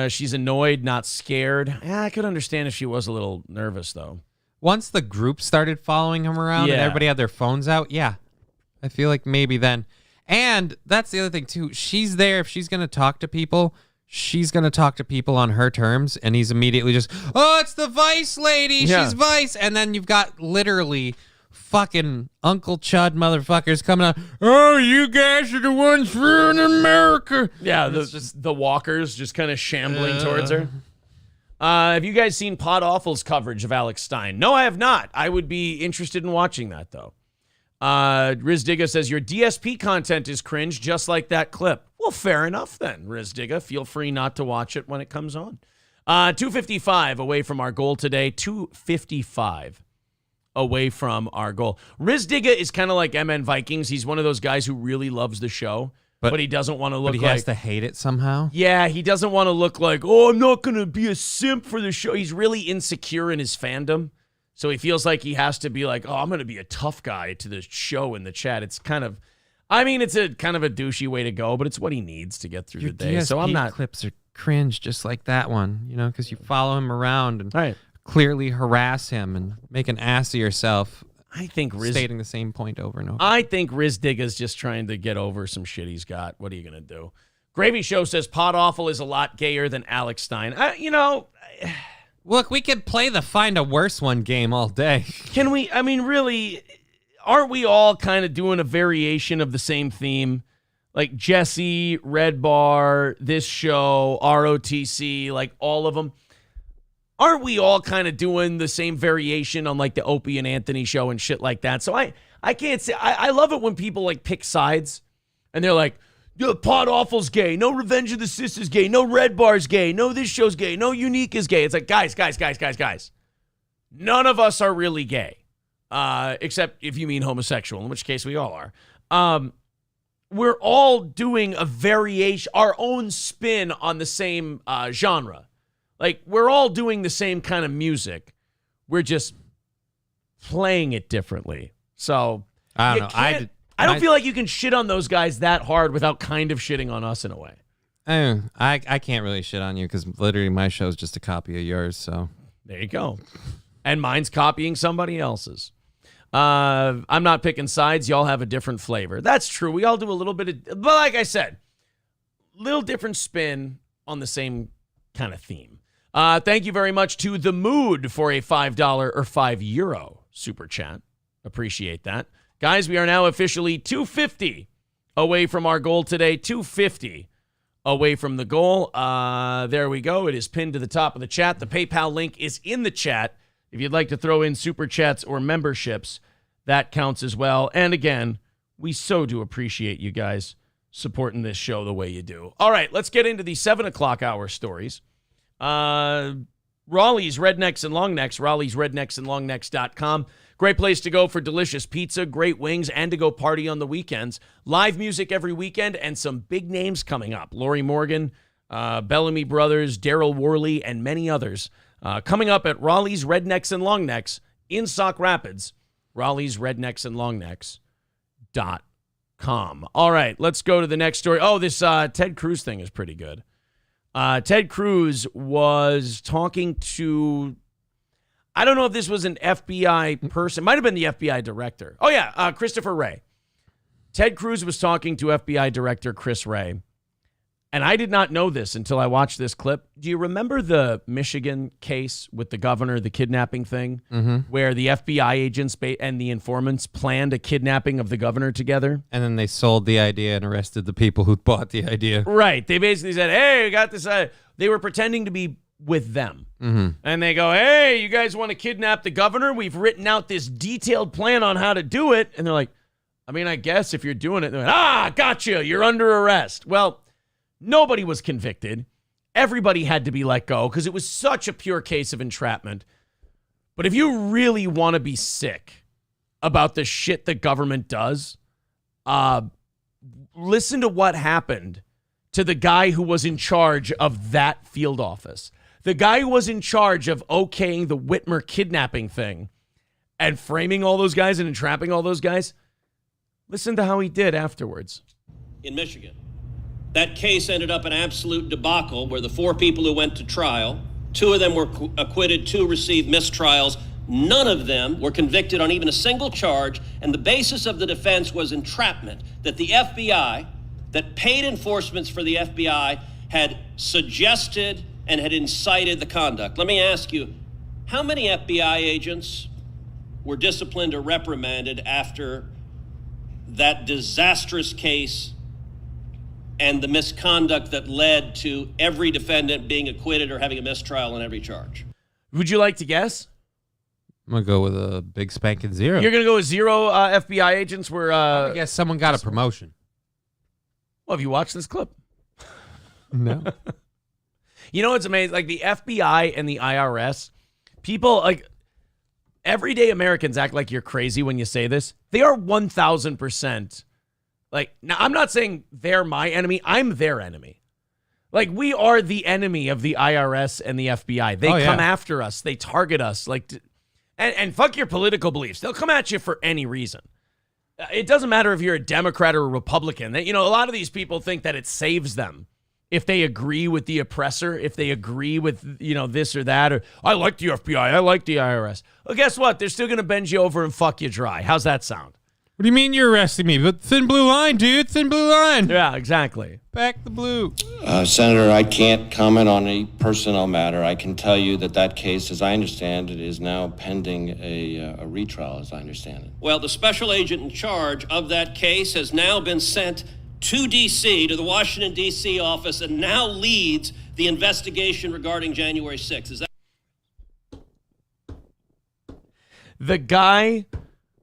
She's annoyed, not scared. I could understand if she was a little nervous, though. Once the group started following him around and everybody had their phones out, I feel like maybe then. And that's the other thing, too. She's there. If she's going to talk to people, she's going to talk to people on her terms. And he's immediately just, oh, it's the Vice lady. Yeah. She's Vice. And then you've got literally fucking Uncle Chud motherfuckers coming out. Oh, you guys are the ones ruining America. Yeah, the walkers just kind of shambling towards her. Have you guys seen Pod Awful's coverage of Alex Stein? No, I have not. I would be interested in watching that, though. Riz Digga says, your DSP content is cringe, just like that clip. Well, fair enough then, Riz Digga. Feel free not to watch it when it comes on. 255 away from our goal today. 255 away from our goal. Riz Digga is kind of like MN Vikings. He's one of those guys who really loves the show, but he doesn't want to look like... But he has to hate it somehow? Yeah, he doesn't want to look like, oh, I'm not going to be a simp for the show. He's really insecure in his fandom. So he feels like he has to be like, oh, I'm going to be a tough guy to the show in the chat. It's kind of, I mean, it's a kind of a douchey way to go, but it's what he needs to get through the day. So I'm not. Clips are cringe just like that one, because you follow him around and clearly harass him and make an ass of yourself. I think stating the same point over and over. I think Riz Digga's just trying to get over some shit he's got. What are you going to do? Gravy Show says Pod Awful is a lot gayer than Alex Stein. Look, we could play the find a worse one game all day. Can we? I mean, really, aren't we all kind of doing a variation of the same theme? Like Jesse, Red Bar, this show, ROTC, like all of them. Aren't we all kind of doing the same variation on like the Opie and Anthony show and shit like that? So I can't say, I love it when people like pick sides and they're like, yo, Pod Awful's gay. No Revenge of the Sis is gay. No Red Bar's gay. No this show's gay. No Yew Neek is gay. It's like, guys. None of us are really gay. Except if you mean homosexual, in which case we all are. We're all doing a variation, our own spin on the same genre. Like, we're all doing the same kind of music. We're just playing it differently. So I don't know. I don't feel like you can shit on those guys that hard without kind of shitting on us in a way. I can't really shit on you because literally my show is just a copy of yours. So there you go. And mine's copying somebody else's. I'm not picking sides. Y'all have a different flavor. That's true. We all do a little bit of, but like I said, little different spin on the same kind of theme. Thank you very much to The Mood for a $5 or €5 super chat. Appreciate that. Guys, we are now officially $250 away from our goal today. $250 away from the goal. There we go. It is pinned to the top of the chat. The PayPal link is in the chat. If you'd like to throw in super chats or memberships, that counts as well. And again, we so do appreciate you guys supporting this show the way you do. All right, let's get into the 7 o'clock hour stories. Raleigh's Rednecks and Longnecks, Raleigh'sRednecksandLongnecks.com. Great place to go for delicious pizza, great wings, and to go party on the weekends. Live music every weekend and some big names coming up. Lori Morgan, Bellamy Brothers, Daryl Worley, and many others. Coming up at Raleigh's Rednecks and Longnecks in Sauk Rapids, Raleigh's Rednecks and Longnecks.com. All right, let's go to the next story. Oh, this Ted Cruz thing is pretty good. Ted Cruz was talking to, I don't know if this was an FBI person. Might have been the FBI director. Oh, yeah, Christopher Wray. Ted Cruz was talking to FBI Director Chris Wray. And I did not know this until I watched this clip. Do you remember the Michigan case with the governor, the kidnapping thing, where the FBI agents and the informants planned a kidnapping of the governor together? And then they sold the idea and arrested the people who bought the idea. Right. They basically said, hey, we got this. They were pretending to be with them. And they go, hey, you guys want to kidnap the governor? We've written out this detailed plan on how to do it. And they're like, I mean, I guess if you're doing it, they're like, gotcha, you're under arrest. Well, nobody was convicted. Everybody had to be let go because it was such a pure case of entrapment. But if you really want to be sick about the shit the government does, listen to what happened to the guy who was in charge of that field office. The guy who was in charge of okaying the Whitmer kidnapping thing and framing all those guys and entrapping all those guys. Listen to how he did afterwards. In Michigan. That case ended up an absolute debacle where the 4 people who went to trial, 2 of them were acquitted, 2 received mistrials. None of them were convicted on even a single charge, and the basis of the defense was entrapment, that the FBI, that paid enforcements for the FBI, had suggested and had incited the conduct. Let me ask you, how many FBI agents were disciplined or reprimanded after that disastrous case and the misconduct that led to every defendant being acquitted or having a mistrial on every charge? Would you like to guess? I'm going to go with a big spanking 0. You're going to go with 0 FBI agents were... I guess someone got a promotion. Well, have you watched this clip? No. You know what's amazing? Like the FBI and the IRS, people, like everyday Americans act like you're crazy when you say this. They are 1,000%. Like, now, I'm not saying they're my enemy. I'm their enemy. Like, we are the enemy of the IRS and the FBI. They come after us. They target us. Like, and fuck your political beliefs. They'll come at you for any reason. It doesn't matter if you're a Democrat or a Republican. You know, a lot of these people think that it saves them if they agree with the oppressor, if they agree with, you know, this or that, or I like the FBI, I like the IRS. Well, guess what? They're still going to bend you over and fuck you dry. How's that sound? What do you mean you're arresting me? But thin blue line, dude. Thin blue line. Yeah, exactly. Back the blue. Senator, I can't comment on a personnel matter. I can tell you that case, as I understand it, is now pending a retrial, as I understand it. Well, the special agent in charge of that case has now been sent to D.C., to the Washington, D.C. office, and now leads the investigation regarding January 6th. Is that... The guy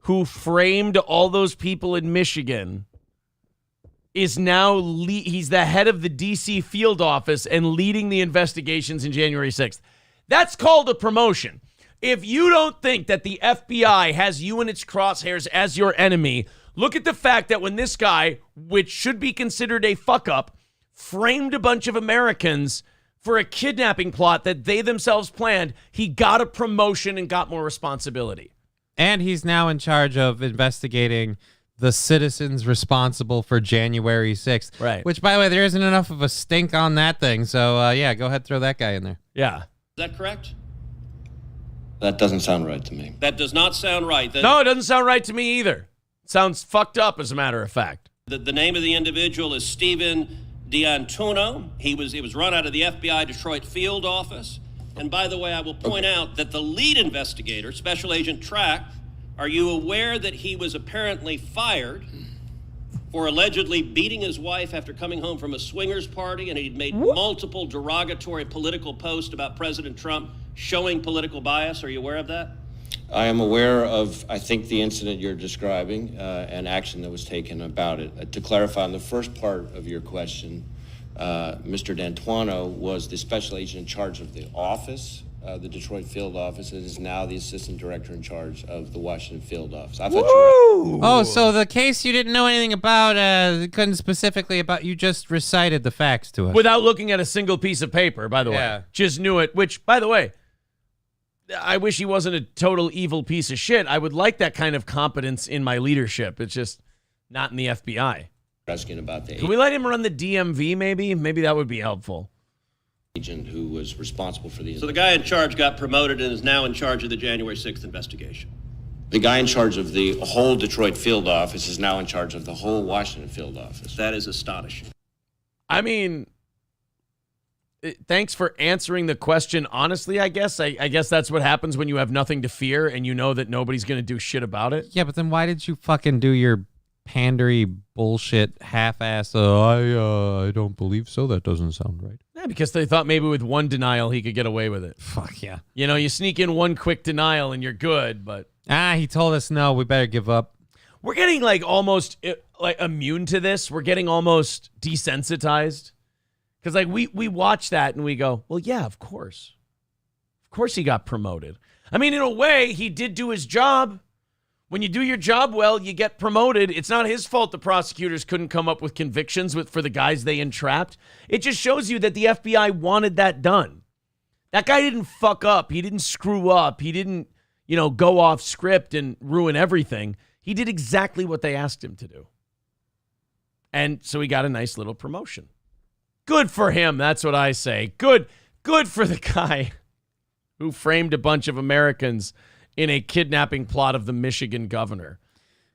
who framed all those people in Michigan is now, he's the head of the D.C. field office and leading the investigations in January 6th. That's called a promotion. If you don't think that the FBI has you in its crosshairs as your enemy, look at the fact that when this guy, which should be considered a fuck-up, framed a bunch of Americans for a kidnapping plot that they themselves planned, he got a promotion and got more responsibility. And he's now in charge of investigating the citizens responsible for January 6th. Right. Which, by the way, there isn't enough of a stink on that thing. So, yeah, go ahead, throw that guy in there. Yeah. Is that correct? That doesn't sound right to me. That does not sound right. No, it doesn't sound right to me either. It sounds fucked up, as a matter of fact. The name of the individual is Stephen D'Antuono. He was run out of the FBI Detroit field office. And by the way, I will point out that the lead investigator, Special Agent Track, are you aware that he was apparently fired for allegedly beating his wife after coming home from a swingers party, and he'd made multiple derogatory political posts about President Trump showing political bias? Are you aware of that? I am aware of, I think, the incident you're describing and action that was taken about it. To clarify on the first part of your question, Mr. D'Antuono was the special agent in charge of the office, the Detroit field office, and is now the assistant director in charge of the Washington field office. I thought you were... Oh, so the case you didn't know anything about, couldn't specifically about, you just recited the facts to us. Without looking at a single piece of paper, by the way. Just knew it, which, by the way, I wish he wasn't a total evil piece of shit. I would like that kind of competence in my leadership. It's just not in the FBI. Asking about the Can we let him run the DMV, maybe? Maybe that would be helpful. Agent who was responsible for the... So the guy in charge got promoted and is now in charge of the January 6th investigation. The guy in charge of the whole Detroit field office is now in charge of the whole Washington field office. That is astonishing. I mean, thanks for answering the question honestly, I guess. I guess that's what happens when you have nothing to fear and you know that nobody's going to do shit about it. Yeah, but then why did you fucking do your pandery bullshit half-ass, I don't believe so, that doesn't sound right? Yeah, because they thought maybe with one denial he could get away with it. Fuck yeah. You know, you sneak in one quick denial and you're good, but... he told us no, we better give up. We're getting like almost like immune to this. We're getting almost desensitized. Because like we watch that and we go, well, yeah, of course. Of course he got promoted. I mean, in a way, he did do his job. When you do your job well, you get promoted. It's not his fault the prosecutors couldn't come up with convictions for the guys they entrapped. It just shows you that the FBI wanted that done. That guy didn't fuck up. He didn't screw up. He didn't, go off script and ruin everything. He did exactly what they asked him to do. And so he got a nice little promotion. Good for him, that's what I say. Good for the guy who framed a bunch of Americans in a kidnapping plot of the Michigan governor.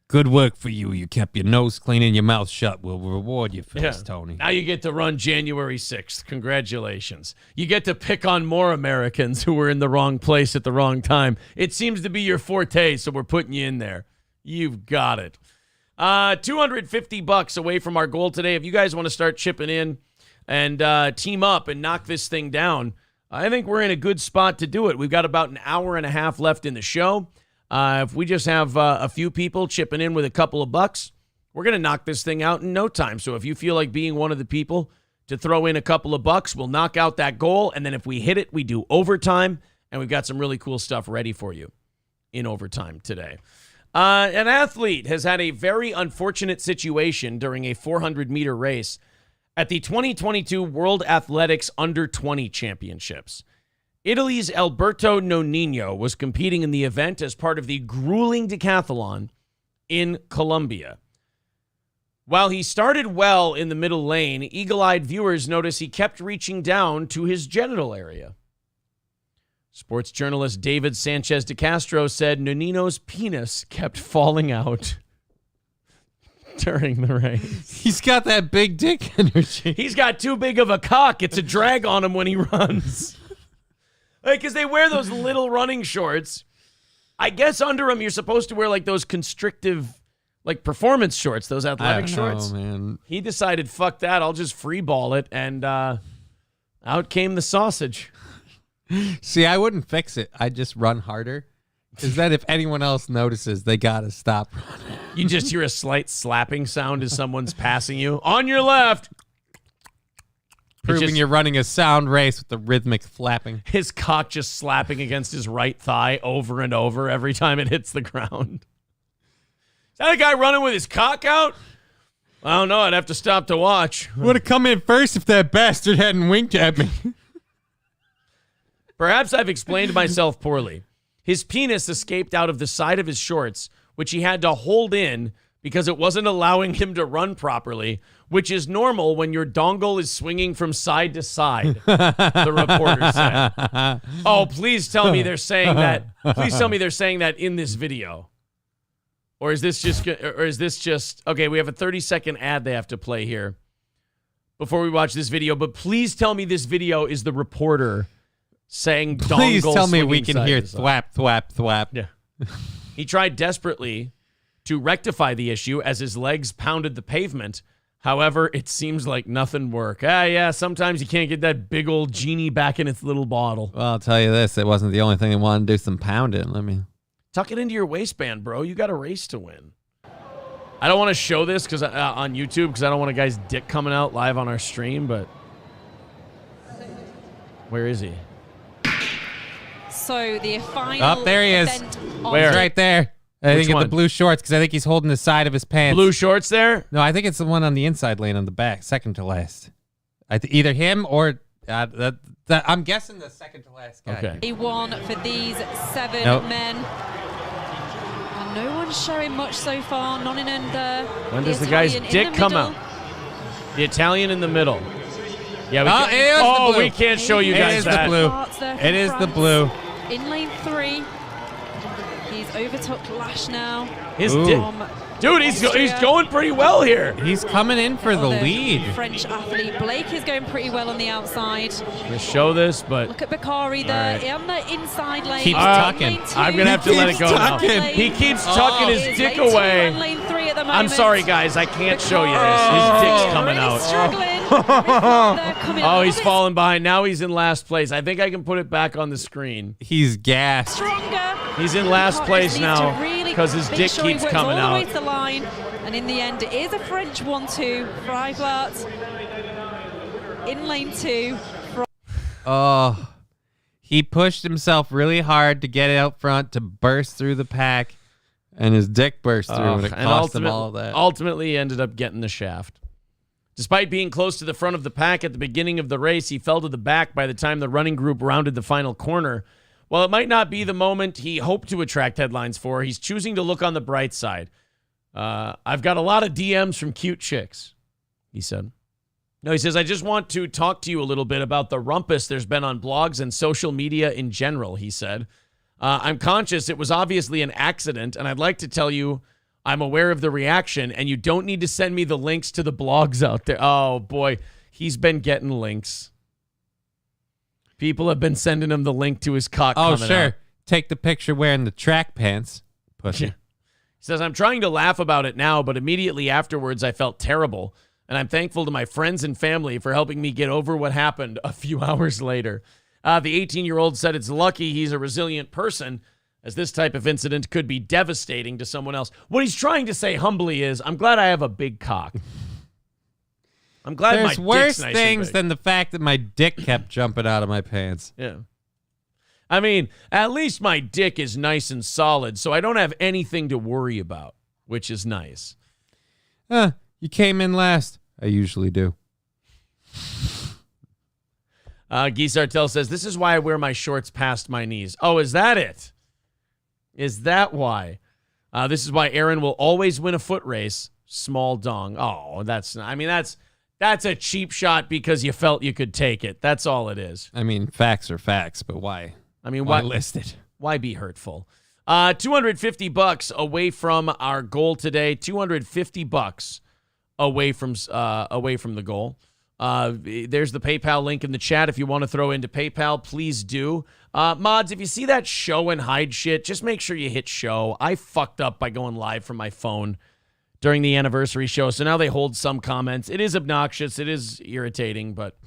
Good work for you. You kept your nose clean and your mouth shut. We'll reward you for this, Tony. Now you get to run January 6th. Congratulations. You get to pick on more Americans who were in the wrong place at the wrong time. It seems to be your forte, so we're putting you in there. You've got it. $250 away from our goal today. If you guys want to start chipping in and team up and knock this thing down, I think we're in a good spot to do it. We've got about an hour and a half left in the show. If we just have a few people chipping in with a couple of bucks, we're going to knock this thing out in no time. So if you feel like being one of the people to throw in a couple of bucks, we'll knock out that goal. And then if we hit it, we do overtime. And we've got some really cool stuff ready for you in overtime today. An athlete has had a very unfortunate situation during a 400-meter race at the 2022 World Athletics Under-20 Championships. Italy's Alberto Nonino was competing in the event as part of the grueling decathlon in Colombia. While he started well in the middle lane, eagle-eyed viewers noticed he kept reaching down to his genital area. Sports journalist David Sanchez de Castro said Nonino's penis kept falling out during the race. He's got that big dick energy. He's got too big of a cock. It's a drag on him when he runs. Because they wear those little running shorts. I guess under them you're supposed to wear like those constrictive, like performance shorts, those athletic shorts. Oh man. He decided, fuck that, I'll just free ball it, and out came the sausage. See, I wouldn't fix it. I'd just run harder. Because then if anyone else notices, they got to stop running. You just hear a slight slapping sound as someone's passing you. On your left. Proving you're running a sound race with the rhythmic flapping. His cock just slapping against his right thigh over and over every time it hits the ground. Is that a guy running with his cock out? I don't know. I'd have to stop to watch. Would have come in first if that bastard hadn't winked at me. Perhaps I've explained myself poorly. His penis escaped out of the side of his shorts, which he had to hold in because it wasn't allowing him to run properly, which is normal when your dongle is swinging from side to side, the reporter said. Oh, please tell me they're saying that. Please tell me they're saying that in this video. Or is this just, okay, we have a 30-second ad they have to play here before we watch this video, but please tell me this video is the reporter saying dongle. Please tell me we can hear thwap, thwap, thwap. Yeah. He tried desperately to rectify the issue as his legs pounded the pavement. However, it seems like nothing worked. Yeah, sometimes you can't get that big old genie back in its little bottle. Well, I'll tell you this. It wasn't the only thing they wanted to do some pounding. Let me... Tuck it into your waistband, bro. You got a race to win. I don't want to show this because on YouTube because I don't want a guy's dick coming out live on our stream, but where is he? So the final there he is. Where? Right there. I Which think in one? the blue shorts because I think he's holding the side of his pants. Blue shorts there? No, I think it's the one on the inside lane on the back, second to last. Either him or I'm guessing the second to last guy. Okay. He won for these 7 men. And no one's showing much so far. Nonin and when does the guy's dick come out? The Italian in the middle. Yeah, we can't show you guys that. It is the blue. In lane 3. He's overtook Lash now. Dude, he's going pretty well here. He's coming in for the lead. French athlete Blake is going pretty well on the outside. I'm going to show this, but... Look at Bakari there on the inside lane. Keeps tucking. I'm going to have to let it go now. He keeps tucking his dick away. Lane 3 at the moment. I'm sorry, guys. I can't show you this. His dick's coming out. Oh, he's falling behind. Now he's in last place. I think I can put it back on the screen. He's gassed. Stronger. He's in last place now because his dick keeps coming out. All the way to the line. And in the end, it is a French 1-2. Privelige in lane 2. Oh, he pushed himself really hard to get out front to burst through the pack, and his dick burst through, and it cost him all of that. Ultimately, he ended up getting the shaft. Despite being close to the front of the pack at the beginning of the race, he fell to the back by the time the running group rounded the final corner. While it might not be the moment he hoped to attract headlines for, he's choosing to look on the bright side. I've got a lot of DMs from cute chicks, he said. No, he says, I just want to talk to you a little bit about the rumpus there's been on blogs and social media in general, he said. I'm conscious it was obviously an accident, and I'd like to tell you I'm aware of the reaction, and you don't need to send me the links to the blogs out there. Oh, boy. He's been getting links. People have been sending him the link to his cock. Oh, coming sure. out. Take the picture wearing the track pants. Pussy. Yeah. He says, I'm trying to laugh about it now, but immediately afterwards I felt terrible, and I'm thankful to my friends and family for helping me get over what happened a few hours later. The 18-year-old said it's lucky he's a resilient person, as this type of incident could be devastating to someone else. What he's trying to say humbly is, I'm glad I have a big cock. I'm glad There's my dick's worse nice things and big. than the fact that my dick kept jumping out of my pants. Yeah. I mean, at least my dick is nice and solid, so I don't have anything to worry about, which is nice. You came in last. I usually do. Guy Sartell says, this is why I wear my shorts past my knees. Oh, is that it? Is that why? This is why Aaron will always win a foot race. Small dong. Oh, that's a cheap shot because you felt you could take it. That's all it is. I mean, facts are facts, but why? I mean, why list it? Why be hurtful? $250 away from our goal today. $250 away from the goal. There's the PayPal link in the chat. If you want to throw into PayPal, please do. Mods, if you see that show and hide shit, just make sure you hit show. I fucked up by going live from my phone during the anniversary show, so now they hold some comments. It is obnoxious. It is irritating, but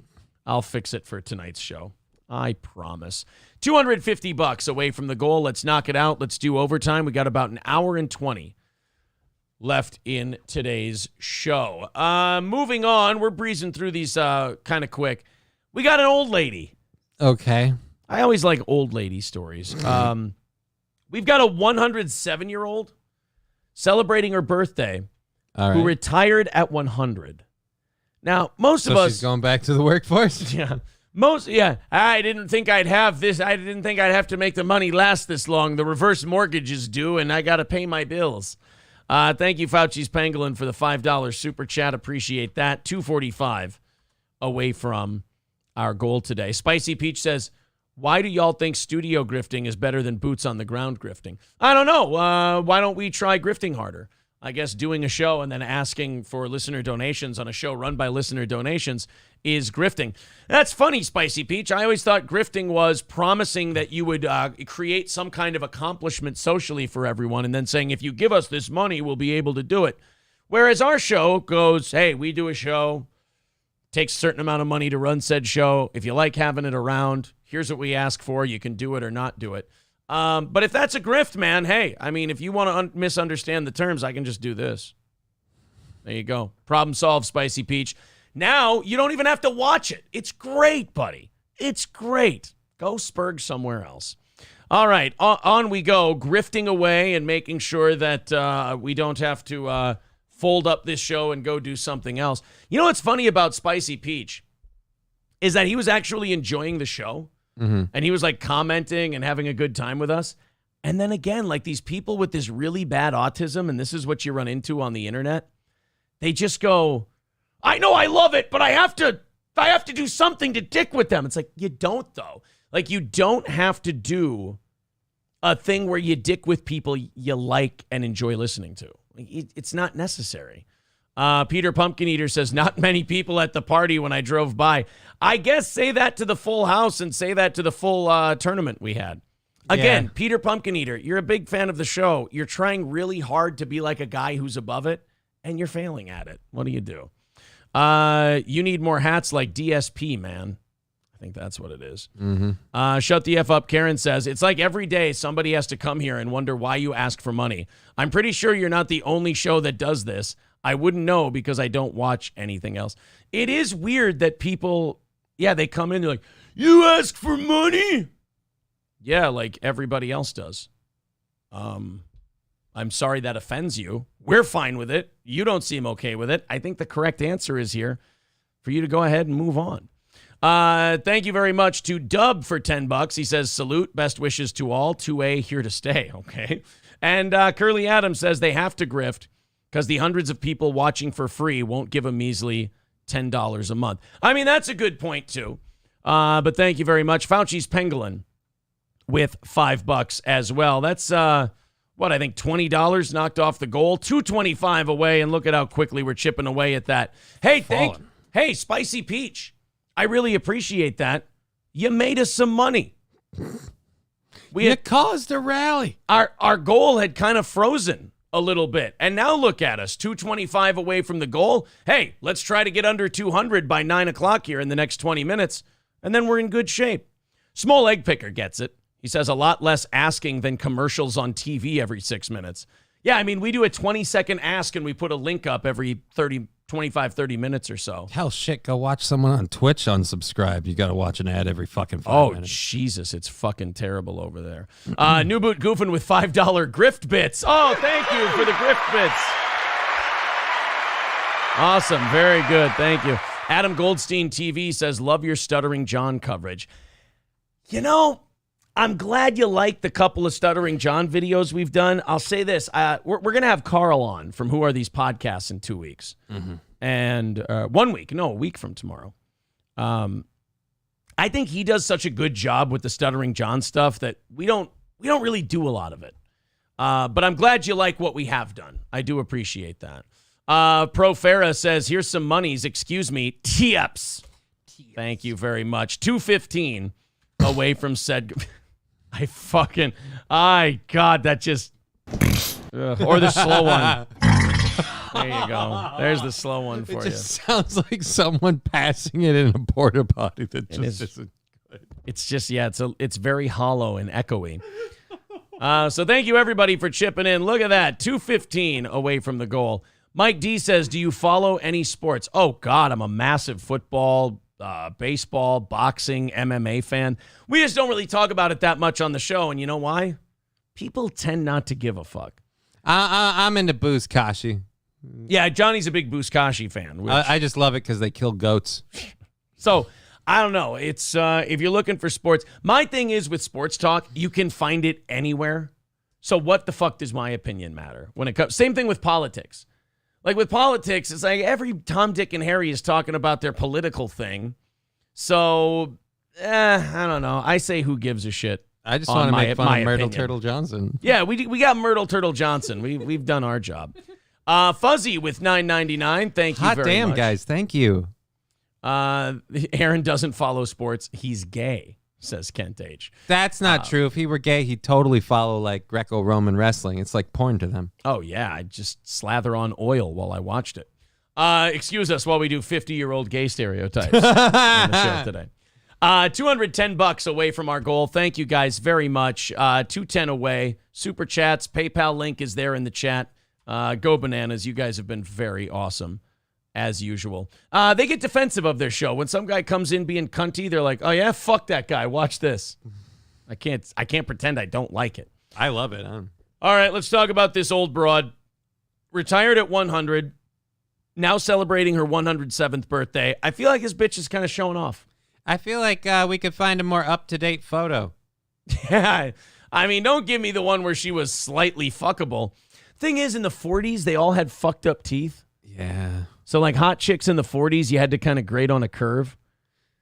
I'll fix it for tonight's show. I promise. $250 away from the goal. Let's knock it out. Let's do overtime. We got about an hour and 20 left in today's show. Moving on, we're breezing through these kind of quick. We got an old lady. Okay. I always like old lady stories. We've got a 107-year-old celebrating her birthday who retired at 100. Now, most of us... she's going back to the workforce? Yeah. I didn't think I'd have this. I didn't think I'd have to make the money last this long. The reverse mortgage is due, and I got to pay my bills. Thank you, Fauci's Pangolin, for the $5 super chat. Appreciate that. 2:45 away from our goal today. Spicy Peach says, why do y'all think studio grifting is better than boots on the ground grifting? I don't know. Why don't we try grifting harder? I guess doing a show and then asking for listener donations on a show run by listener donations is grifting. That's funny, Spicy Peach. I always thought grifting was promising that you would create some kind of accomplishment socially for everyone and then saying, if you give us this money, we'll be able to do it. Whereas our show goes, hey, we do a show, takes a certain amount of money to run said show. If you like having it around, here's what we ask for. You can do it or not do it. But if that's a grift, man, hey, I mean, if you want to misunderstand the terms, I can just do this. There you go. Problem solved, Spicy Peach. Now you don't even have to watch it. It's great, buddy. It's great. Go spurge somewhere else. All right, on we go, grifting away and making sure that we don't have to fold up this show and go do something else. You know what's funny about Spicy Peach is that he was actually enjoying the show. Mm-hmm. And he was like commenting and having a good time with us. And then again, like these people with this really bad autism, and this is what you run into on the internet. They just go, I know I love it, but I have to do something to dick with them. It's like, you don't though. Like you don't have to do a thing where you dick with people you like and enjoy listening to. It's not necessary. Peter Pumpkin Eater says, not many people at the party when I drove by. I guess say that to the full house and say that to the full tournament we had. Again, Peter Pumpkin Eater, you're a big fan of the show. You're trying really hard to be like a guy who's above it, and you're failing at it. What do? You need more hats like DSP, man. I think that's what it is. Mm-hmm. Shut the F up, Karen says. It's like every day somebody has to come here and wonder why you ask for money. I'm pretty sure you're not the only show that does this. I wouldn't know because I don't watch anything else. It is weird that people, they come in, they're like, you ask for money? Yeah, like everybody else does. I'm sorry that offends you. We're fine with it. You don't seem okay with it. I think the correct answer is here for you to go ahead and move on. Thank you very much to Dub for $10. He says, salute, best wishes to all. 2A, here to stay. Okay. And Curly Adams says they have to grift because the hundreds of people watching for free won't give a measly $10 a month. I mean, that's a good point, too. But thank you very much. Fauci's Pangolin with $5 as well. That's, I think $20 knocked off the goal. $225 away, and look at how quickly we're chipping away at that. Hey, Spicy Peach, I really appreciate that. You made us some money. You caused a rally. Our goal had kind of frozen a little bit. And now look at us, 225 away from the goal. Hey, let's try to get under 200 by 9 o'clock here in the next 20 minutes, and then we're in good shape. Small Egg Picker gets it. He says a lot less asking than commercials on TV every 6 minutes. Yeah, I mean, we do a 20-second ask, and we put a link up every 25, 30 minutes or so. Hell, shit, go watch someone on Twitch unsubscribe. You got to watch an ad every fucking 5 minutes. Oh, Jesus, it's fucking terrible over there. New Boot Goofing with $5 grift bits. Oh, thank you for the grift bits. Awesome, very good, thank you. Adam Goldstein TV says, love your Stuttering John coverage. You know, I'm glad you liked the couple of Stuttering John videos we've done. I'll say this. We're going to have Carl on from Who Are These Podcasts in 2 weeks. Mm-hmm. And 1 week. No, a week from tomorrow. I think he does such a good job with the Stuttering John stuff that we don't really do a lot of it. But I'm glad you like what we have done. I do appreciate that. Pro Farah says, here's some monies. Excuse me. Tips. Thank you very much. 215 away from said... God, that just... or the slow one. There you go. There's the slow one for you. It just sounds like someone passing it in a porta potty that just isn't good. It's just, it's very hollow and echoey. So thank you, everybody, for chipping in. Look at that. 215 away from the goal. Mike D says, do you follow any sports? Oh, God, I'm a massive football, baseball, boxing, MMA fan. We just don't really talk about it that much on the show, and you know why? People tend not to give a fuck. I'm into Buzkashi. Yeah, Johnny's a big Buzkashi fan. I just love it because they kill goats. So I don't know. It's if you're looking for sports, my thing is with sports talk, you can find it anywhere. So what the fuck does my opinion matter when it comes? Same thing with politics. Like with politics, it's like every Tom, Dick, and Harry is talking about their political thing. So, I don't know. I say who gives a shit. I just want to make fun of Myrtle Turtle Johnson. Yeah, we got Myrtle Turtle Johnson. We've done our job. Fuzzy with $9.99. Thank you very much. Hot damn, guys. Thank you. Aaron doesn't follow sports. He's gay, says Kent H. That's not true. If he were gay, he'd totally follow like Greco-Roman wrestling. It's like porn to them. Oh, yeah. I'd just slather on oil while I watched it. Excuse us while we do 50-year-old gay stereotypes on the show today. $210 away from our goal. Thank you guys very much. 210 away. Super chats. PayPal link is there in the chat. Go bananas. You guys have been very awesome, as usual. They get defensive of their show. When some guy comes in being cunty, they're like, oh, yeah, fuck that guy. Watch this. I can't pretend I don't like it. I love it. All right, let's talk about this old broad. Retired at 100. Now celebrating her 107th birthday. I feel like this bitch is kind of showing off. I feel like we could find a more up-to-date photo. Yeah, I mean, don't give me the one where she was slightly fuckable. Thing is, in the 40s, they all had fucked up teeth. Yeah. So, like, hot chicks in the 40s, you had to kind of grade on a curve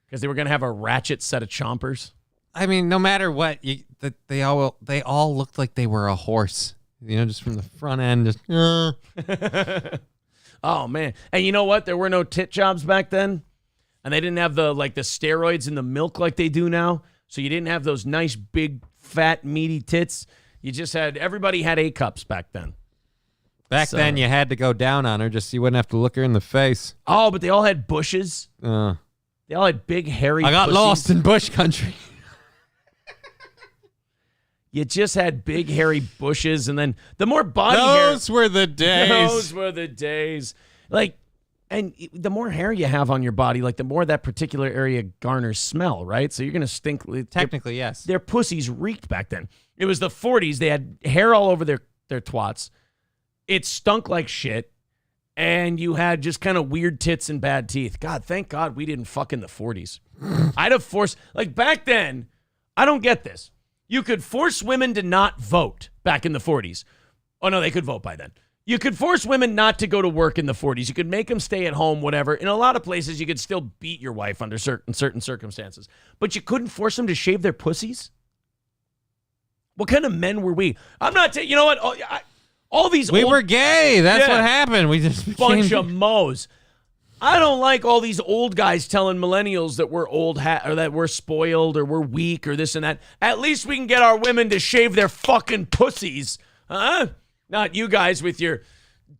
because they were going to have a ratchet set of chompers. I mean, no matter what, they all looked like they were a horse. You know, just from the front end, just. Oh, man. And you know what? There were no tit jobs back then. And they didn't have the steroids in the milk like they do now. So you didn't have those nice, big, fat, meaty tits. You just everybody had A cups back then. Back then, you had to go down on her just so you wouldn't have to look her in the face. Oh, but they all had bushes. They all had big, hairy I got pussies. lost in bush country. You just had big, hairy bushes, and then the more body hair. Those were the days. Those were the days. Like, and the more hair you have on your body, like the more that particular area garners smell, right? So you're going to stink. Technically, yes. Their pussies reeked back then. It was the 40s. They had hair all over their twats. It stunk like shit. And you had just kind of weird tits and bad teeth. God, thank God we didn't fuck in the 40s. I'd have forced, like back then, I don't get this. You could force women to not vote back in the 40s. Oh, no, they could vote by then. You could force women not to go to work in the 40s. You could make them stay at home, whatever. In a lot of places, you could still beat your wife under certain circumstances. But you couldn't force them to shave their pussies? What kind of men were we? I'm not saying, you know what? All these we were gay. That's what happened. We just became bunch of moes. I don't like all these old guys telling millennials that we're old or that we're spoiled or we're weak or this and that. At least we can get our women to shave their fucking pussies. Huh? Not you guys with your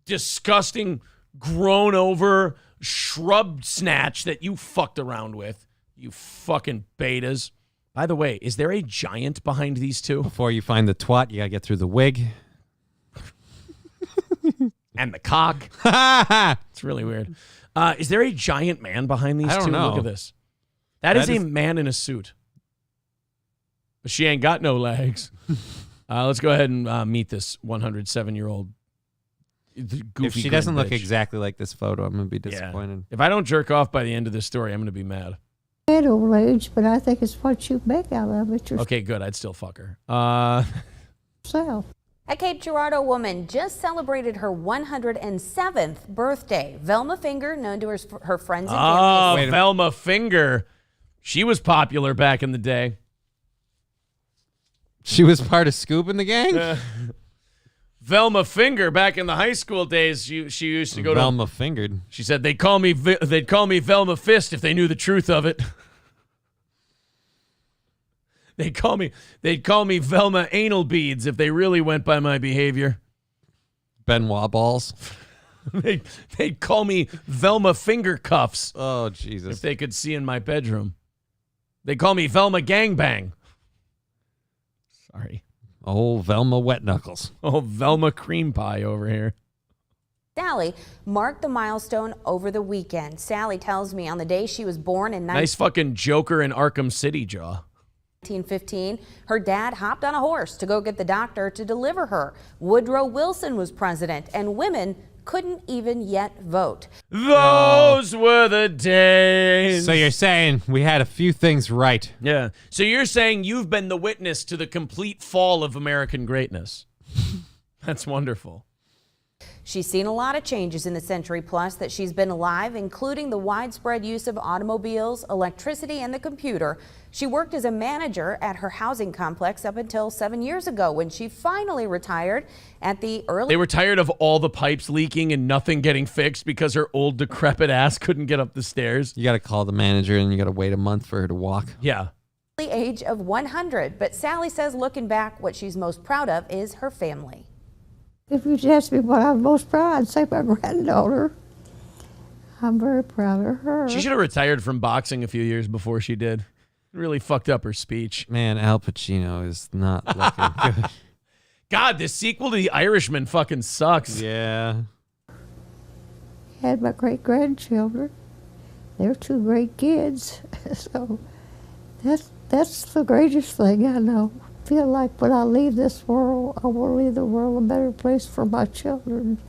disgusting, grown-over shrub snatch that you fucked around with. You fucking betas. By the way, is there a giant behind these two? Before you find the twat, you got to get through the wig. And the cock. It's really weird. Is there a giant man behind these two? I don't know. Look at this. That is a man in a suit. But she ain't got no legs. Let's go ahead and meet this 107-year-old goofy. If she doesn't look bitch. exactly like this photo, I'm going to be disappointed. If I don't jerk off by the end of this story, I'm going to be mad. Old age, but I think it's what you make out of it yourself. Okay, good. I'd still fuck her. A Cape Girardeau woman just celebrated her 107th birthday. Velma Finger, known to her friends and family. Oh, Velma Finger. She was popular back in the day. She was part of Scoop and the gang? Velma Finger, back in the high school days, she used to go Velma Fingered. She said they'd call me Velma Fist if they knew the truth of it. They'd call me Velma Anal Beads if they really went by my behavior. Benoit balls. They'd call me Velma Finger Cuffs. Oh, Jesus. If they could see in my bedroom. They call me Velma Gangbang. Sorry. Oh, Velma Wet Knuckles. Oh, Velma Cream Pie over here. Sally marked the milestone over the weekend. Sally tells me on the day she was born in nice fucking Joker in Arkham City jaw. 1915, her dad hopped on a horse to go get the doctor to deliver her. Woodrow Wilson was president, and women couldn't even yet vote. Those were the days. So you're saying we had a few things right. Yeah. So you're saying you've been the witness to the complete fall of American greatness. That's wonderful. She's seen a lot of changes in the century plus that she's been alive, including the widespread use of automobiles, electricity, and the computer. She worked as a manager at her housing complex up until 7 years ago when she finally retired at the early... They were tired of all the pipes leaking and nothing getting fixed because her old decrepit ass couldn't get up the stairs. You got to call the manager and you got to wait a month for her to walk. Yeah. Age of 100. But Sally says looking back, what she's most proud of is her family. If you ask me what I'm most proud, I'd say my granddaughter. I'm very proud of her. She should have retired from boxing a few years before she did. Really fucked up her speech. Man, Al Pacino is not looking good. God, this sequel to The Irishman fucking sucks. Yeah. Had my great-grandchildren. They're two great kids. So that's the greatest thing I know. I feel like when I leave this world, I want to leave the world a better place for my children.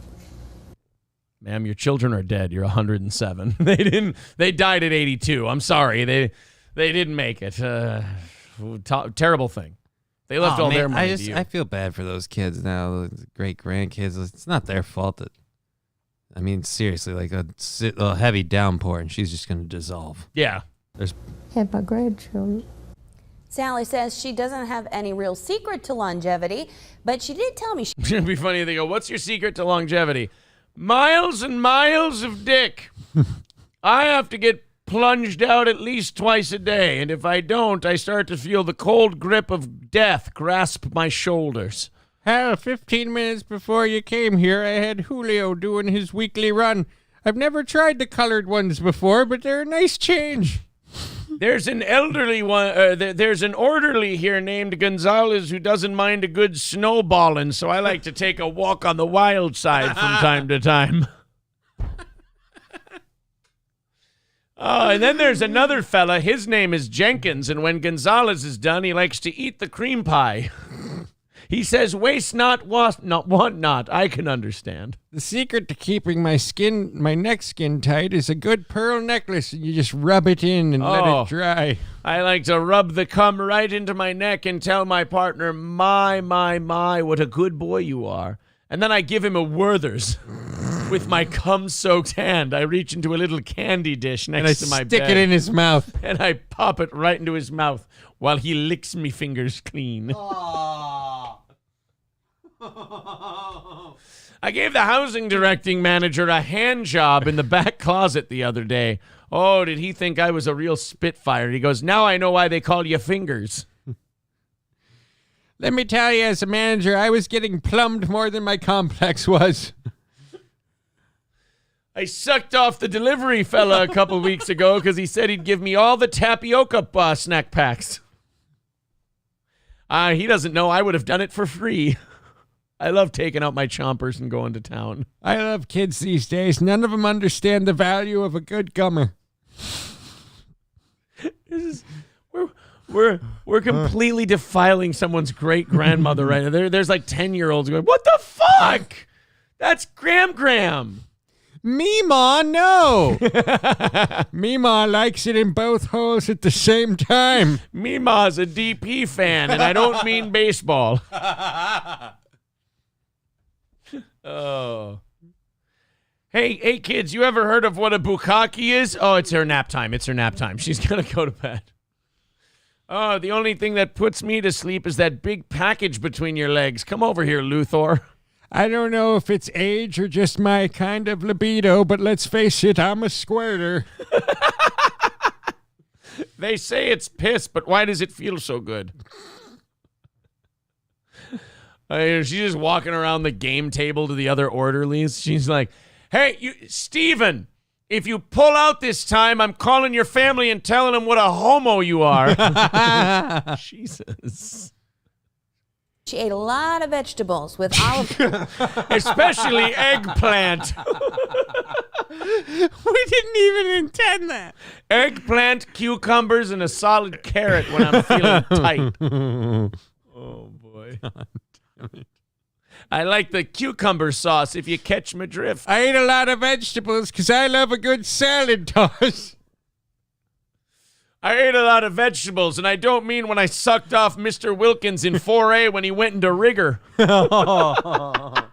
Ma'am, your children are dead. You're 107. They died at 82. I'm sorry. They didn't make it. Terrible thing. They left all their money to you. I feel bad for those kids now, the great grandkids. It's not their fault that, I mean, seriously, like a heavy downpour and she's just going to dissolve. Yeah. Had my grandchildren. Sally says she doesn't have any real secret to longevity, but she did tell me. It'd be funny if they go, what's your secret to longevity? Miles and miles of dick. I have to get plunged out at least twice a day, and if I don't, I start to feel the cold grip of death grasp my shoulders. Hell, 15 minutes before you came here, I had Julio doing his weekly run. I've never tried the colored ones before, but they're a nice change. There's an elderly one. There's an orderly here named Gonzalez who doesn't mind a good snowballing, so I like to take a walk on the wild side from time to time. Oh, and then there's another fella. His name is Jenkins, and when Gonzalez is done, he likes to eat the cream pie. He says, waste not, want not. I can understand. The secret to keeping my neck skin tight is a good pearl necklace, and you just rub it in and let it dry. I like to rub the cum right into my neck and tell my partner, my, what a good boy you are. And then I give him a Werther's with my cum-soaked hand. I reach into a little candy dish next to my bed. Stick it in his mouth. And I pop it right into his mouth while he licks me fingers clean. I gave the housing directing manager a hand job in the back closet the other day. Oh, did he think I was a real spitfire? He goes, now I know why they call you fingers. Let me tell you, as a manager, I was getting plumbed more than my complex was. I sucked off the delivery fella a couple weeks ago because he said he'd give me all the tapioca snack packs. He doesn't know I would have done it for free. I love taking out my chompers and going to town. I love kids these days. None of them understand the value of a good gummer. We're completely defiling someone's great grandmother right now. There's like 10-year-olds going, what the fuck? That's Graham. Meemaw, no. Meemaw likes it in both holes at the same time. Meemaw's a DP fan, and I don't mean baseball. Oh. Hey, kids, you ever heard of what a bukkake is? Oh, it's her nap time. She's going to go to bed. Oh, the only thing that puts me to sleep is that big package between your legs. Come over here, Luthor. I don't know if it's age or just my kind of libido, but let's face it, I'm a squirter. They say it's piss, but why does it feel so good? She's just walking around the game table to the other orderlies. She's like, hey, Steven, if you pull out this time, I'm calling your family and telling them what a homo you are. Jesus. She ate a lot of vegetables with olive... Especially eggplant. We didn't even intend that. Eggplant, cucumbers, and a solid carrot when I'm feeling tight. Oh, boy. I like the cucumber sauce, if you catch my drift. I eat a lot of vegetables because I love a good salad toss. I ate a lot of vegetables, and I don't mean when I sucked off Mr. Wilkins in 4A when he went into rigor. I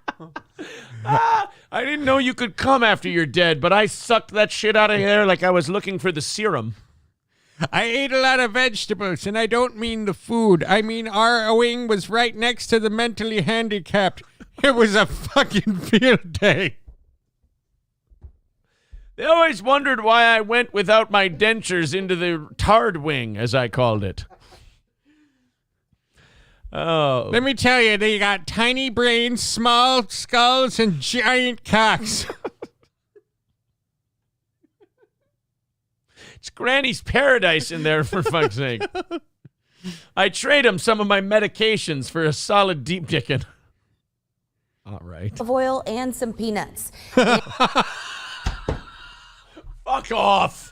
didn't know you could come after you're dead, but I sucked that shit out of there like I was looking for the serum. I ate a lot of vegetables, and I don't mean the food. I mean our wing was right next to the mentally handicapped. It was a fucking field day. They always wondered why I went without my dentures into the tard wing, as I called it. Oh. Let me tell you, they got tiny brains, small skulls, and giant cocks. It's Granny's paradise in there, for fuck's sake. I trade him some of my medications for a solid deep dickin'. All right. Of oil and some peanuts. Fuck off.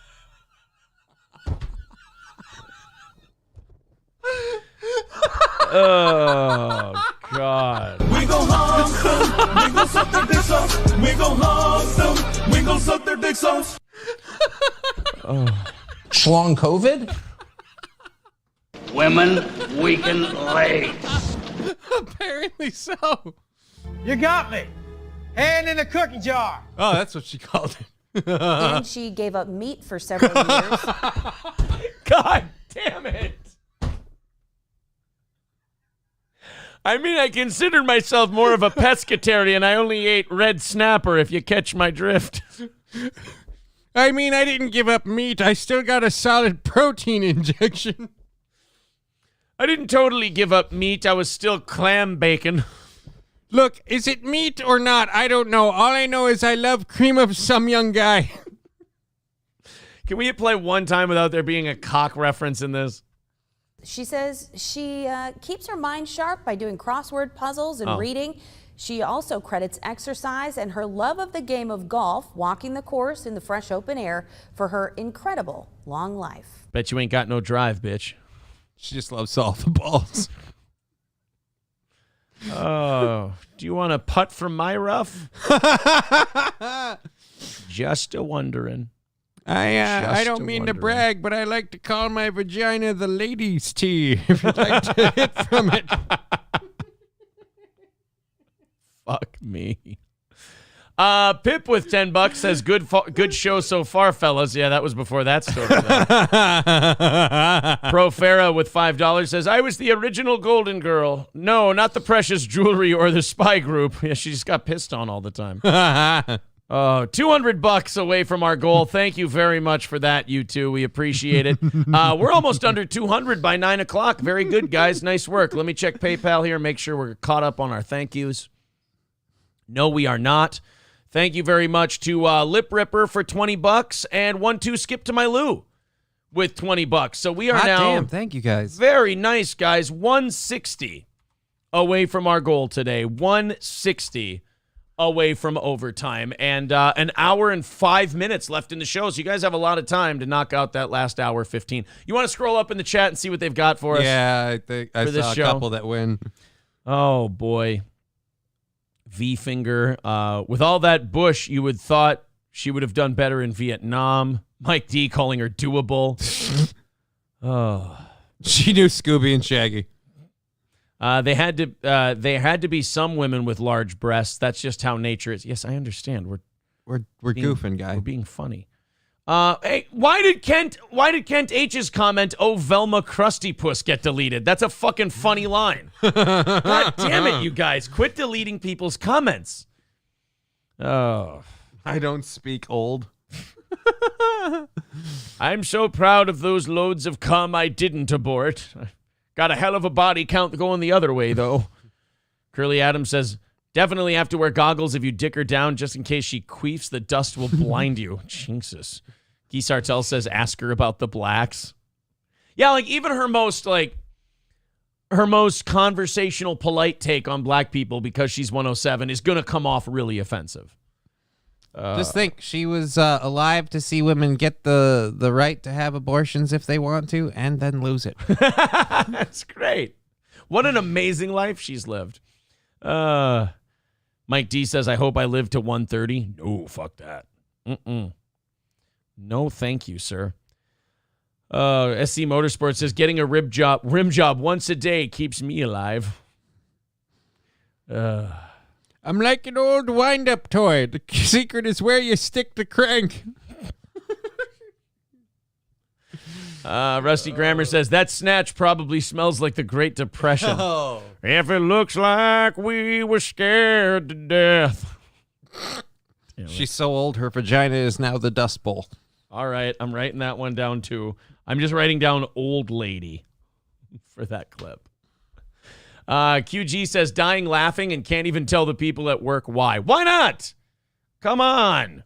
Oh, God. We gon' love them. We gon' suck their dicks off. We gon' love them. We gon' suck their dicks off. Schlong COVID? Women weaken legs. Apparently so. You got me. Hand in a cookie jar. Oh, that's what she called it. And she gave up meat for several years. God damn it. I mean, I considered myself more of a pescatarian. I only ate red snapper, if you catch my drift. I mean, I didn't give up meat. I still got a solid protein injection. I didn't totally give up meat. I was still clam bacon. Look, is it meat or not? I don't know. All I know is I love cream of some young guy. Can we play one time without there being a cock reference in this? She says she keeps her mind sharp by doing crossword puzzles and reading. She also credits exercise and her love of the game of golf, walking the course in the fresh open air, for her incredible long life. Bet you ain't got no drive, bitch. She just loves all the balls. Oh, do you want to putt from my rough? Just a wondering. I don't mean to brag, but I like to call my vagina the ladies' tee, if you'd like to hit from it. Fuck me. Pip with $10 says, good show so far, fellas. Yeah, that was before that story. Pro Farah with $5 says, I was the original Golden Girl. No, not the Precious Jewelry or the Spy Group. Yeah, she just got pissed on all the time. $200 away from our goal. Thank you very much for that, you two. We appreciate it. We're almost under 200 by 9 o'clock. Very good, guys. Nice work. Let me check PayPal here, make sure we're caught up on our thank yous. No, we are not. Thank you very much to Lip Ripper for $20 and 1-2 Skip to My Lou with $20. So we are now. Damn, thank you guys. Very nice, guys. 160 away from our goal today. 160 away from overtime, and an hour and 5 minutes left in the show. So you guys have a lot of time to knock out that last hour 15. You want to scroll up in the chat and see what they've got for us? Yeah, I think I saw a couple that win. Oh boy. V-Finger. With all that Bush, you would thought she would have done better in Vietnam. Mike D calling her doable. Oh, she knew Scooby and Shaggy. They had to be some women with large breasts. That's just how nature is. Yes, I understand. We're goofing, guy. We're being funny. Hey, why did Kent H's comment, "Oh, Velma Krusty Puss," get deleted? That's a fucking funny line. God damn it, you guys. Quit deleting people's comments. Oh. I don't speak old. I'm so proud of those loads of cum I didn't abort. Got a hell of a body count going the other way, though. Curly Adams says, definitely have to wear goggles if you dick her down just in case she queefs. The dust will blind you. Jesus. Guy Sartell says, ask her about the blacks. Yeah, like even her most conversational, polite take on black people because she's 107 is going to come off really offensive. Just think, she was alive to see women get the right to have abortions if they want to and then lose it. That's great. What an amazing life she's lived. Mike D says, I hope I live to 130. No, fuck that. No, thank you, sir. SC Motorsports says, getting a rim job once a day keeps me alive. I'm like an old wind-up toy. The secret is where you stick the crank. Rusty Grammer says, that snatch probably smells like the Great Depression. Oh. If it looks like we were scared to death. She's so old, her vagina is now the Dust Bowl. All right, I'm writing that one down, too. I'm just writing down old lady for that clip. QG says, dying laughing and can't even tell the people at work why. Why not? Come on.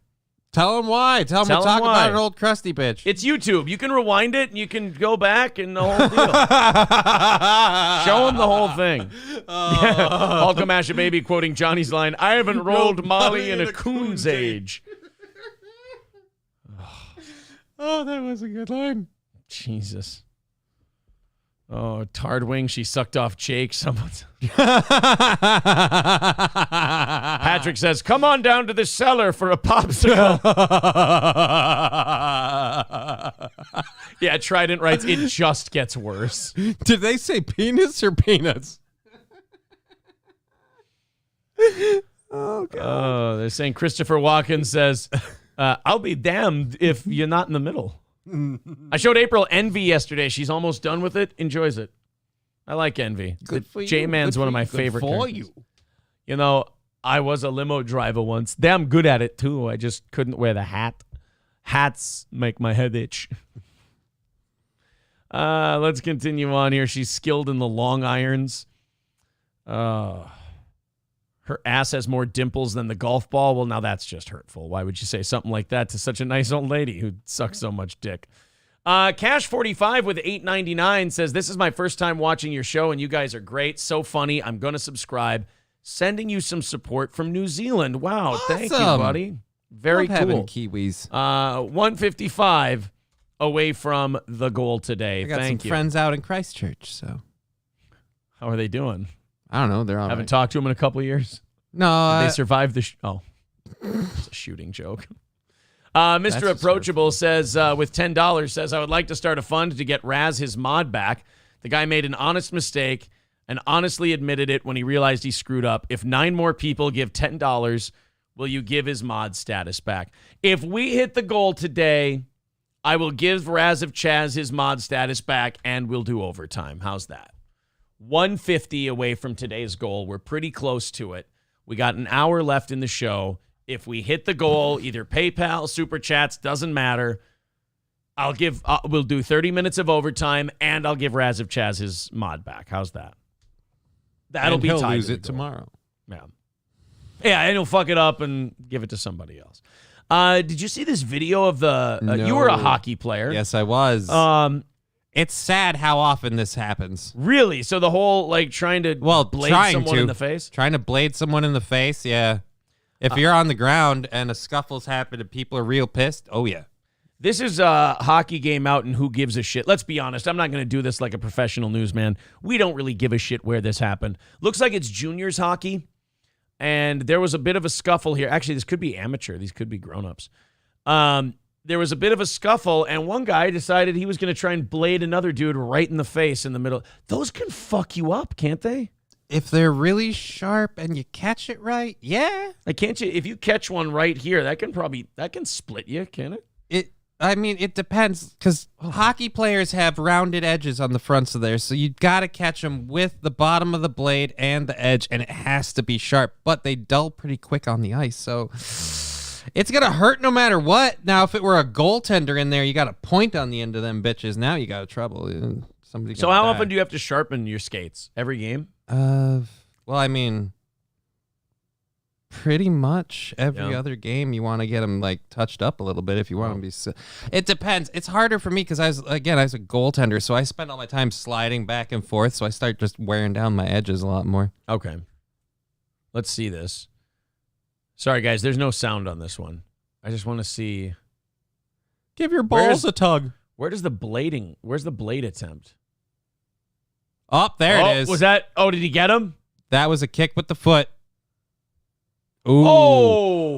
Tell them why. Tell them we're talking about an old crusty bitch. It's YouTube. You can rewind it and you can go back and the whole deal. Show them the whole thing. Hulka Masha Baby quoting Johnny's line, I haven't rolled Molly in a coon's age. Oh, that was a good line. Jesus. Oh, Tardwing, she sucked off Jake. Someone's. Patrick says, come on down to the cellar for a popsicle. Yeah, Trident writes, it just gets worse. Did they say penis or peanuts? Oh, God. Oh, they're saying Christopher Walken says, I'll be damned if you're not in the middle. I showed April Envy yesterday. She's almost done with it. Enjoys it. I like Envy. Good for you. J-Man's one of my favorite characters. You know, I was a limo driver once. Damn good at it, too. I just couldn't wear the hat. Hats make my head itch. Let's continue on here. She's skilled in the long irons. Her ass has more dimples than the golf ball. Well, now that's just hurtful. Why would you say something like that to such a nice old lady who sucks so much dick? Cash45 with $8.99 says, this is my first time watching your show, and you guys are great. So funny. I'm going to subscribe. Sending you some support from New Zealand. Wow. Awesome. Thank you, buddy. Very Love cool. having Kiwis. 155 away from the goal today. I got Thank some you. friends out in Christchurch, so. How are they doing? I don't know. They're all Haven't right. talked to them in a couple of years? No. Did they survived the it's a shooting joke. Mr. Approachable says, with $10, says, I would like to start a fund to get Raz his mod back. The guy made an honest mistake and honestly admitted it when he realized he screwed up. If 9 more people give $10, will you give his mod status back? If we hit the goal today, I will give Raz of Chaz his mod status back and we'll do overtime. How's that? 150 away from today's goal. We're pretty close to it. We got an hour left in the show. If we hit the goal, either PayPal, Super Chats, doesn't matter. We'll do 30 minutes of overtime, and I'll give Raz of Chaz his mod back. How's that? That'll be tied. He'll lose to the it goal. tomorrow. Yeah, and he'll fuck it up and give it to somebody else. Did you see this video of the? You were a hockey player. Yes, I was. It's sad how often this happens. Really? So the whole trying to blade someone in the face? Trying to blade someone in the face, yeah. If you're on the ground and a scuffle's happened and people are real pissed, oh yeah. This is a hockey game out in Who Gives a Shit. Let's be honest. I'm not going to do this like a professional newsman. We don't really give a shit where this happened. Looks like it's juniors hockey, and there was a bit of a scuffle here. Actually, this could be amateur. These could be grown-ups. There was a bit of a scuffle, and one guy decided he was going to try and blade another dude right in the face in the middle. Those can fuck you up, can't they? If they're really sharp and you catch it right, yeah. Can't you? If you catch one right here, that can split you, can it? It depends, because hockey players have rounded edges on the fronts of theirs, so you got to catch them with the bottom of the blade and the edge, and it has to be sharp, but they dull pretty quick on the ice, so it's going to hurt no matter what. Now, if it were a goaltender in there, you got a point on the end of them bitches. Now you got trouble. So how often do you have to sharpen your skates? Every game? Pretty much every other game. You want to get them touched up a little bit if you want them to be. It depends. It's harder for me because I was a goaltender, so I spend all my time sliding back and forth. So I start just wearing down my edges a lot more. Okay, let's see this. Sorry guys, there's no sound on this one. I just want to see. Give your balls a tug. Where's the blade attempt? Oh, there it is. Was that? Oh, did he get him? That was a kick with the foot. Ooh.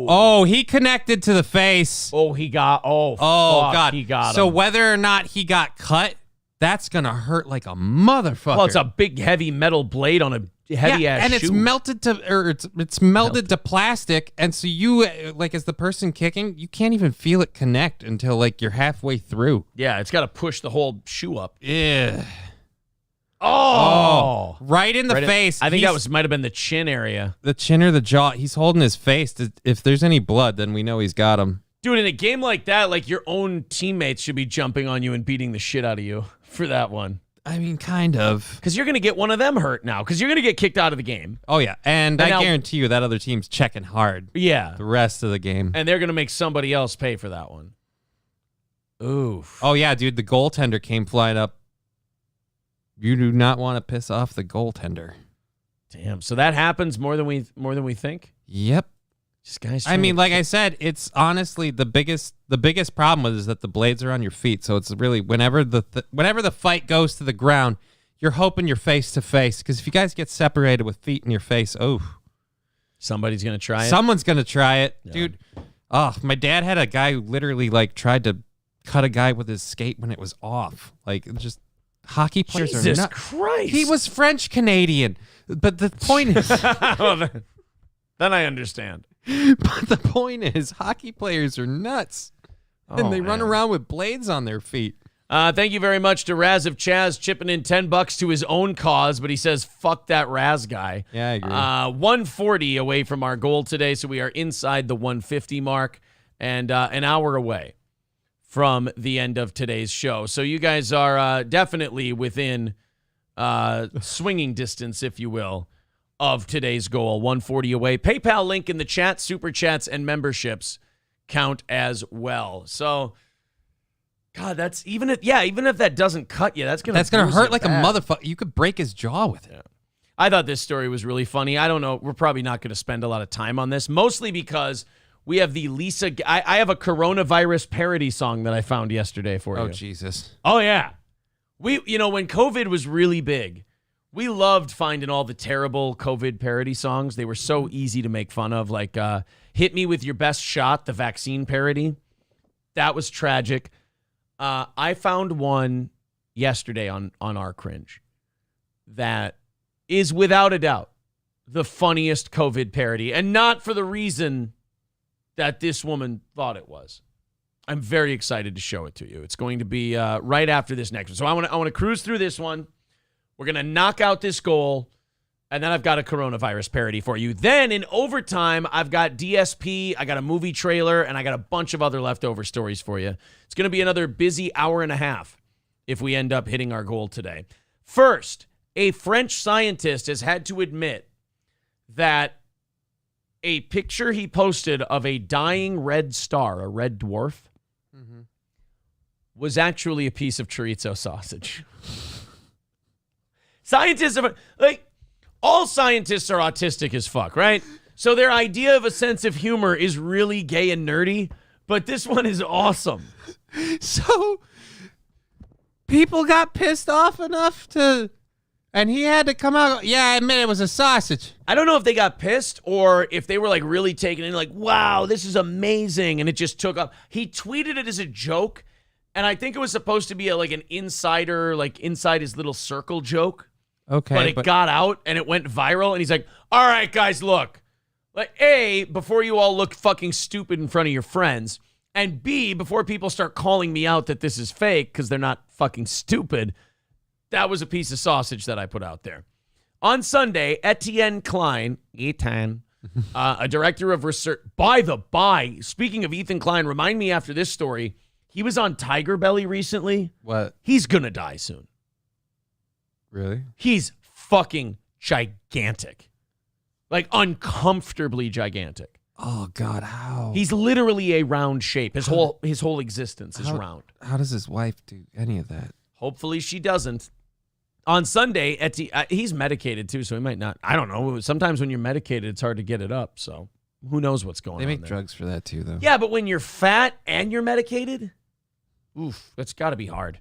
Oh, he connected to the face. He got. Oh, fuck, God. He got so him. whether or not he got cut, that's going to hurt like a motherfucker. Well, it's a big, heavy metal blade on a heavy ass and shoe. it's melted it's melted to plastic, and so you, like, as the person kicking, you can't even feel it connect until like you're halfway through. Yeah, it's got to push the whole shoe up. Yeah. Oh, right in the face. I think that might have been the chin area. The chin or the jaw. He's holding his face. If there's any blood, then we know he's got him. Dude, in a game like that, like your own teammates should be jumping on you and beating the shit out of you for that one. I mean, kind of. Because you're going to get one of them hurt now. Because you're going to get kicked out of the game. Oh, yeah. And I now, guarantee you that other team's checking hard. Yeah. The rest of the game. And they're going to make somebody else pay for that one. Oof. Oh, yeah, dude. The goaltender came flying up. You do not want to piss off the goaltender. Damn. So that happens more than we think? Yep. Just guys. I mean, like I said, it's honestly the biggest problem is that the blades are on your feet. So it's really whenever the fight goes to the ground, you're hoping you're face to face. Because if you guys get separated with feet in your face, somebody's gonna try it. Someone's gonna try it, yeah. Dude. Oh, my dad had a guy who literally like tried to cut a guy with his skate when it was off. Like, just hockey players Jesus are not. Christ. He was French Canadian, but the point is, well, then I understand. But the point is, hockey players are nuts, and they run around with blades on their feet. Thank you very much to Raz of Chaz chipping in $10 to his own cause, but he says, fuck that Raz guy. Yeah, I agree. 140 away from our goal today, so we are inside the 150 mark and an hour away from the end of today's show. So you guys are definitely within swinging distance, if you will, of today's goal. 140 away. PayPal link in the chat. Super chats and memberships count as well. So, God, that's even if that doesn't cut you, that's gonna hurt like bad. A motherfucker. You could break his jaw with it. I thought this story was really funny. I don't know. We're probably not going to spend a lot of time on this, mostly because we have the Lisa. I have a coronavirus parody song that I found yesterday for you. Oh, Jesus. Oh, yeah. When COVID was really big, we loved finding all the terrible COVID parody songs. They were so easy to make fun of, like Hit Me With Your Best Shot, the vaccine parody. That was tragic. I found one yesterday on our Cringe that is without a doubt the funniest COVID parody, and not for the reason that this woman thought it was. I'm very excited to show it to you. It's going to be right after this next one. So I want to cruise through this one. We're going to knock out this goal, and then I've got a coronavirus parody for you. Then in overtime, I've got DSP, I got a movie trailer, and I got a bunch of other leftover stories for you. It's going to be another busy hour and a half if we end up hitting our goal today. First, a French scientist has had to admit that a picture he posted of a dying red star, a red dwarf, was actually a piece of chorizo sausage. Scientists are like, all scientists are autistic as fuck, right? So their idea of a sense of humor is really gay and nerdy, but this one is awesome. So people got pissed off enough to, and he had to come out. Yeah, I admit it was a sausage. I don't know if they got pissed or if they were like really taken in, like, wow, this is amazing, and it just took up. He tweeted it as a joke, and I think it was supposed to be like an insider, like inside his little circle joke. Okay. But it got out and it went viral, and he's like, all right, guys, look. Like, A, before you all look fucking stupid in front of your friends, and B, before people start calling me out that this is fake because they're not fucking stupid, that was a piece of sausage that I put out there. On Sunday, Klein, a director of research. By the by, speaking of Ethan Klein, remind me after this story, he was on Tiger Belly recently. What? He's going to die soon. Really? He's fucking gigantic. Like, uncomfortably gigantic. Oh, God, how? He's literally a round shape. His whole existence is round. How does his wife do any of that? Hopefully she doesn't. On Sunday, he's medicated too, so he might not. I don't know. Sometimes when you're medicated, it's hard to get it up, so who knows what's going on. They make there. drugs for that too, though. Yeah, but when you're fat and you're medicated, oof, that's got to be hard.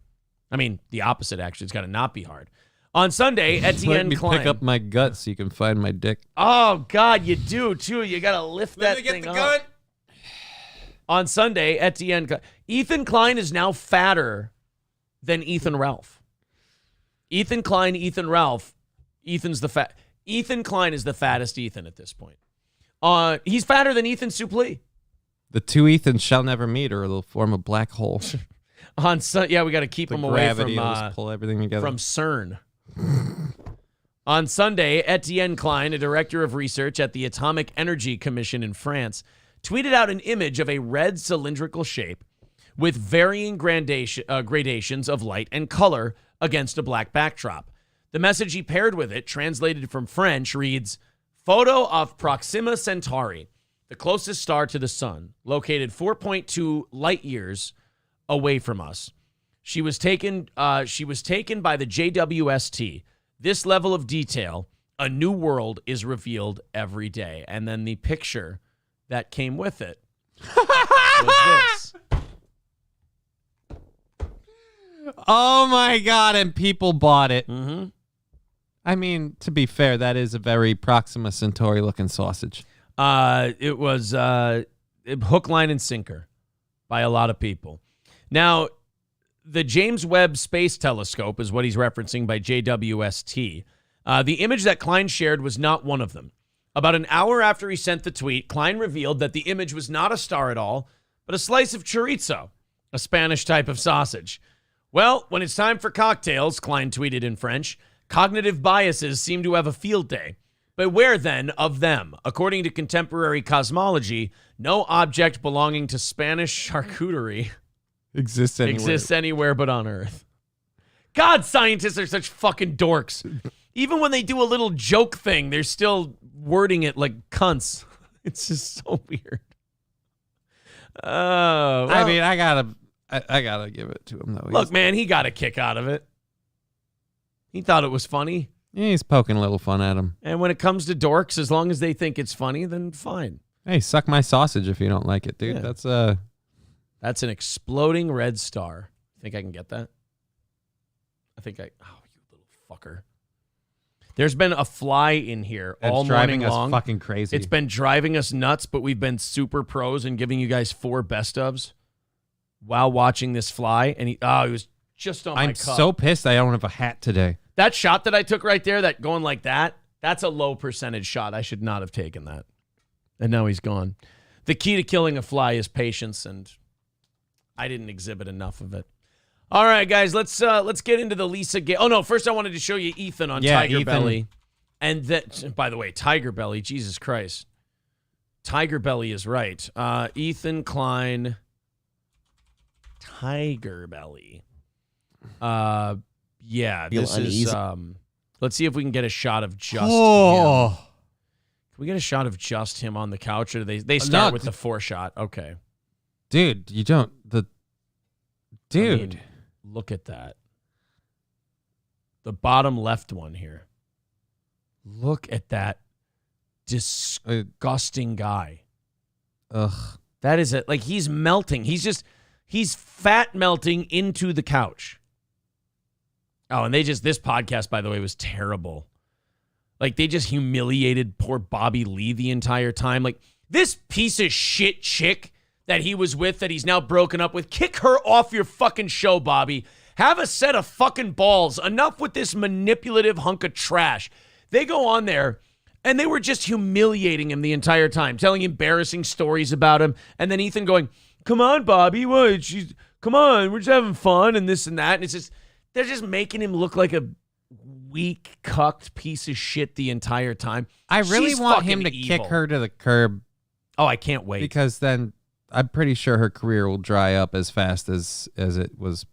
I mean, the opposite, actually. It's got to not be hard. On Sunday, Let Etienne me Klein. pick up my gut so you can find my dick. Oh, God, you do, too. You got to lift that thing up. On Sunday, Etienne Klein. Ethan Klein is now fatter than Ethan Ralph. Ethan Klein, Ethan Ralph. Ethan Klein is the fattest Ethan at this point. He's fatter than Ethan Suplee. The two Ethans shall never meet, or they'll form a black hole. We got to keep them away from will just pull everything together. From CERN. On Sunday, Etienne Klein, a director of research at the Atomic Energy Commission in France, tweeted out an image of a red cylindrical shape with varying gradations of light and color against a black backdrop. The message he paired with it, translated from French, reads, "Photo of Proxima Centauri, the closest star to the sun, located 4.2 light years away from us. She was taken by the JWST. This level of detail, a new world is revealed every day." And then the picture that came with it was this. Oh my God! And people bought it. Mm-hmm. I mean, to be fair, that is a very Proxima Centauri looking sausage. It was hook, line, and sinker by a lot of people. Now, the James Webb Space Telescope is what he's referencing by JWST. The image that Klein shared was not one of them. About an hour after he sent the tweet, Klein revealed that the image was not a star at all, but a slice of chorizo, a Spanish type of sausage. Well, when it's time for cocktails, Klein tweeted in French, cognitive biases seem to have a field day. Beware, then, of them. According to contemporary cosmology, no object belonging to Spanish charcuterie exists anywhere but on Earth. God, scientists are such fucking dorks. Even when they do a little joke thing, they're still wording it like cunts. It's just so weird. I mean, I gotta give it to him though. Look, man, he got a kick out of it. He thought it was funny. Yeah, he's poking a little fun at him. And when it comes to dorks, as long as they think it's funny, then fine. Hey, suck my sausage if you don't like it, dude. Yeah. That's an exploding red star. Think I can get that? Oh, you little fucker. There's been a fly in here all morning long. Us fucking crazy. It's been driving us nuts, but we've been super pros and giving you guys 4 best ofs while watching this fly. And he was just on my cup. I'm so pissed I don't have a hat today. That shot that I took right there, that going like that, that's a low percentage shot. I should not have taken that. And now he's gone. The key to killing a fly is patience, and I didn't exhibit enough of it. All right, guys, let's get into the Lisa Gayle. Oh, no, first I wanted to show you Ethan on Tiger Belly. And that, by the way, Tiger Belly, Jesus Christ. Tiger Belly is right. Ethan Klein, Tiger Belly. Yeah, this is, let's see if we can get a shot of just him. Can we get a shot of just him on the couch, or do they start with the 4 shot? Okay. Dude, you don't, dude. I mean, look at that. The bottom left one here. Look at that disgusting guy. Ugh. That is it. Like, he's melting. He's fat melting into the couch. Oh, and this podcast, by the way, was terrible. Like, they just humiliated poor Bobby Lee the entire time. Like, this piece of shit chick that he was with, that he's now broken up with, kick her off your fucking show, Bobby. Have a set of fucking balls. Enough with this manipulative hunk of trash. They go on there, and they were just humiliating him the entire time, telling embarrassing stories about him, and then Ethan going, come on, Bobby, what? Come on, we're just having fun, and this and that. And it's just, they're just making him look like a weak, cucked piece of shit the entire time. I really She's want him to evil. kick her to the curb. Oh, I can't wait. Because then I'm pretty sure her career will dry up as fast as it was,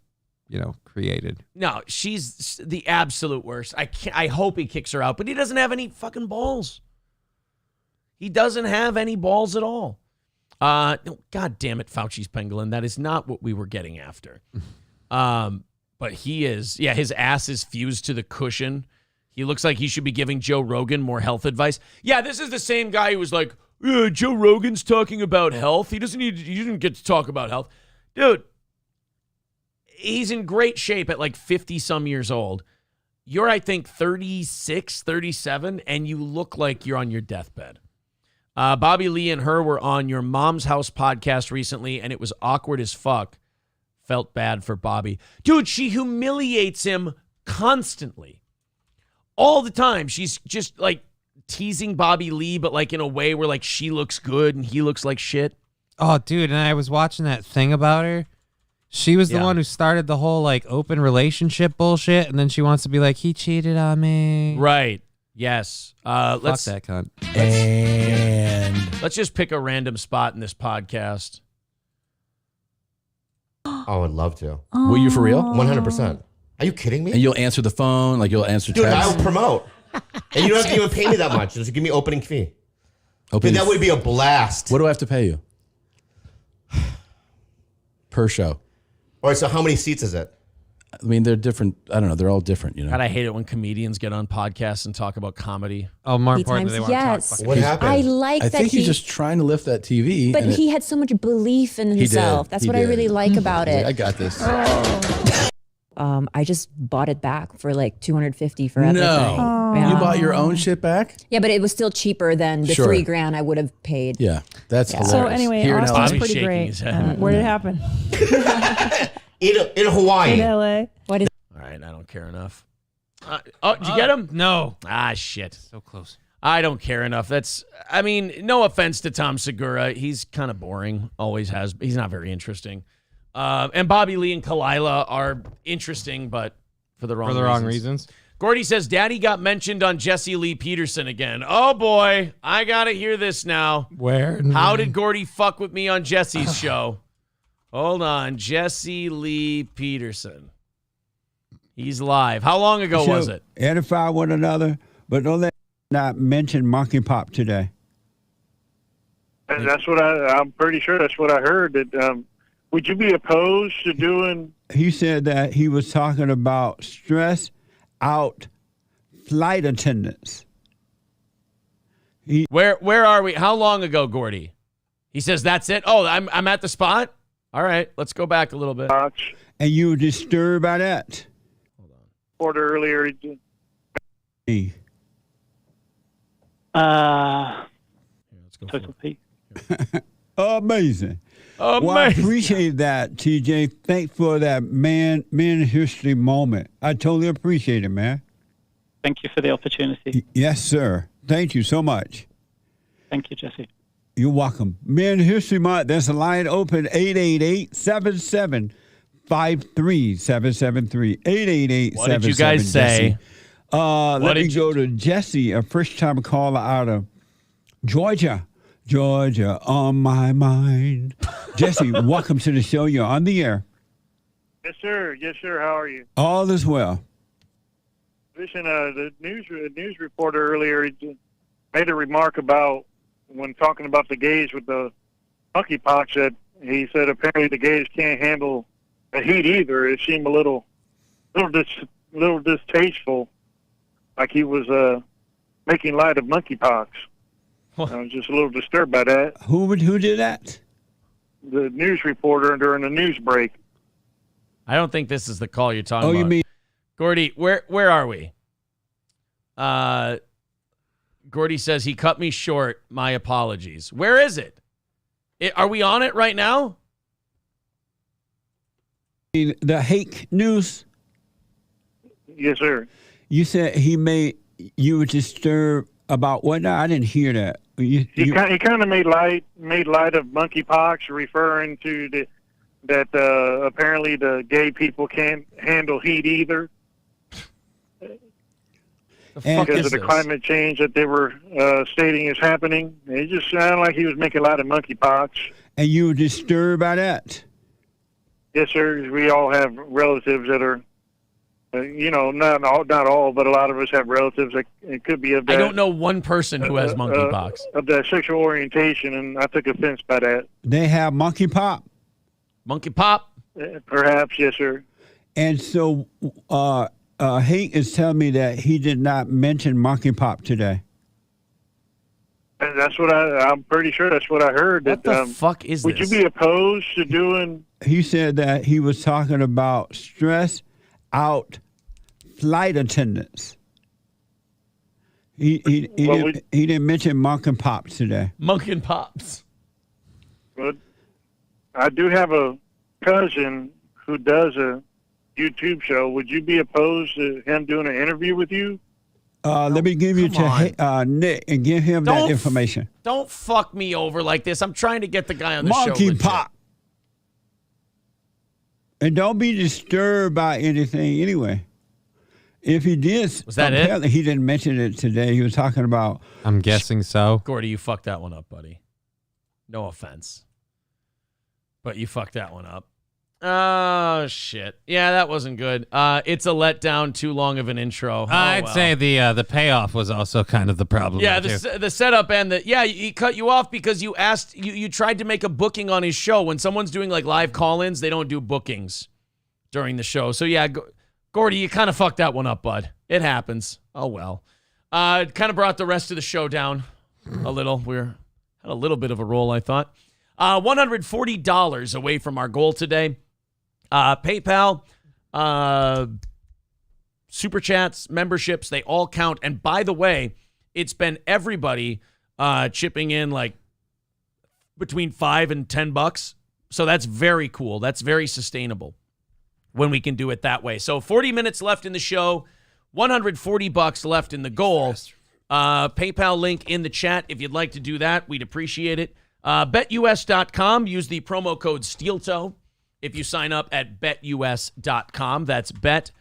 created. No, she's the absolute worst. I hope he kicks her out, but he doesn't have any fucking balls. He doesn't have any balls at all. God damn it, Fauci's pangolin. That is not what we were getting after. But he is, his ass is fused to the cushion. He looks like he should be giving Joe Rogan more health advice. Yeah, this is the same guy who was like, Joe Rogan's talking about health. He didn't get to talk about health. Dude, he's in great shape at like 50 some years old. you're, I think, 36, 37, and you look like you're on your deathbed. Bobby Lee and her were on your Mom's House podcast recently, and it was awkward as fuck. Felt bad for Bobby. Dude, she humiliates him constantly. All the time. She's just, like, teasing Bobby Lee, but, like, in a way where, like, she looks good and he looks like shit. Oh, dude, and I was watching that thing about her. She was the one who started the whole, like, open relationship bullshit, and then she wants to be like, he cheated on me. Right. Yes. Fuck that cunt. Let's just pick a random spot in this podcast. Oh, I would love to. Will you for real? 100%. Are you kidding me? And you'll answer the phone, like you'll answer Dude, texts. I'll promote. And you don't have to even pay me that much. Just give me opening fee. Opening Dude, that would be a blast. What do I have to pay you? Per show. All right, so how many seats is it? I mean, they're different. I don't know. They're all different, you know. God, I hate it when comedians get on podcasts and talk about comedy. Oh, more importantly, they want to talk fucking What happened? I like I that think he's just trying to lift that TV. But and he had so much belief in He himself. did. That's He what I did. really like about it. I got this. I just bought it back for like $250 for everything. No. Yeah. You bought your own shit back? Yeah, but it was still cheaper than the Sure. $3,000 I would have paid. Yeah, that's hilarious. So anyway, Here in Austin's LA. pretty shaking great. his head. Where did it happen? In Hawaii. In LA. What is? All right, I don't care enough. Oh, did you get him? No. Ah, shit. So close. I don't care enough. I mean, no offense to Tom Segura. He's kind of boring. Always has. He's not very interesting. And Bobby Lee and Kalila are interesting, but for the wrong reasons. Gordy says, Daddy got mentioned on Jesse Lee Peterson again. Oh, boy. I got to hear this now. Where? How did Gordy fuck with me on Jesse's show? Hold on. Jesse Lee Peterson. He's live. How long ago was it? Edify one another, but don't let not mention monkey pop today. And that's what I'm pretty sure that's what I heard. That would you be opposed to doing? He said that he was talking about stress out flight attendants. Where are we? How long ago, Gordy? He says that's it. Oh, I'm at the spot. All right, let's go back a little bit. And you were disturbed by that. Order earlier. Total P. Amazing. Well, I appreciate that, TJ. Thanks for that man history moment. I totally appreciate it, man. Thank you for the opportunity. Yes, sir. Thank you so much. Thank you, Jesse. You're welcome. Man History Month, there's a line open, 888-77-53773. 888-77-JESSE. What did you guys say? Let me go to Jesse, a first-time caller out of Georgia. Georgia on my mind. Jesse, welcome to the show. You're on the air. Yes, sir. Yes, sir. How are you? All is well. Listen, the news reporter earlier made a remark about when talking about the gays with the monkeypox that he said apparently the gays can't handle the heat either. It seemed a little distasteful, like he was making light of monkeypox. I was just a little disturbed by that. Who did that? The news reporter during the news break. I don't think this is the call you're talking about. Oh, you mean Gordy? Where are we? Gordy says he cut me short. My apologies. Where is it? Are we on it right now? The hate news? Yes, sir. You said you were disturbed about what? No, I didn't hear that. He kind of made light of monkeypox, referring to that apparently the gay people can't handle heat either. Because of the climate change that they were stating is happening. It just sounded like he was making light of monkeypox. And you were disturbed by that? Yes, sir. We all have relatives that are, not all, but a lot of us have relatives that it could be of that. I don't know one person who has monkeypox. Of that sexual orientation, and I took offense by that. They have monkey pop? Monkey pop? Perhaps, yes, sir. And so Hank is telling me that he did not mention monkey pop today. And that's what I'm pretty sure that's what I heard. What the fuck is would this? Would you be opposed to doing? He said that he was talking about stress out flight attendants. He didn't mention Monk and Pops today. Monk and Pops. But I do have a cousin who does a YouTube show. Would you be opposed to him doing an interview with you? Let me give you to Nick and give him that information. Don't fuck me over like this. I'm trying to get the guy on the show. Monkey Pop. And don't be disturbed by anything anyway. If he did, was that it? He didn't mention it today. He was talking about. I'm guessing so. Gordy, you fucked that one up, buddy. No offense, but you fucked that one up. Oh shit! Yeah, that wasn't good. It's a letdown. Too long of an intro. I'd say the payoff was also kind of the problem. Yeah, the setup and he cut you off because you asked you tried to make a booking on his show. When someone's doing like live call-ins, they don't do bookings during the show. So yeah, Gordy, you kind of fucked that one up, bud. It happens. Oh well. It kind of brought the rest of the show down a little. Had a little bit of a roll, I thought. $140 away from our goal today. PayPal, Super Chats, memberships, they all count. And by the way, it's been everybody chipping in like between $5 and $10. So that's very cool. That's very sustainable when we can do it that way. So 40 minutes left in the show, $140 left in the goal. PayPal link in the chat if you'd like to do that. We'd appreciate it. BetUS.com. Use the promo code SteelToe if you sign up at BetUS.com. That's BetUS.com.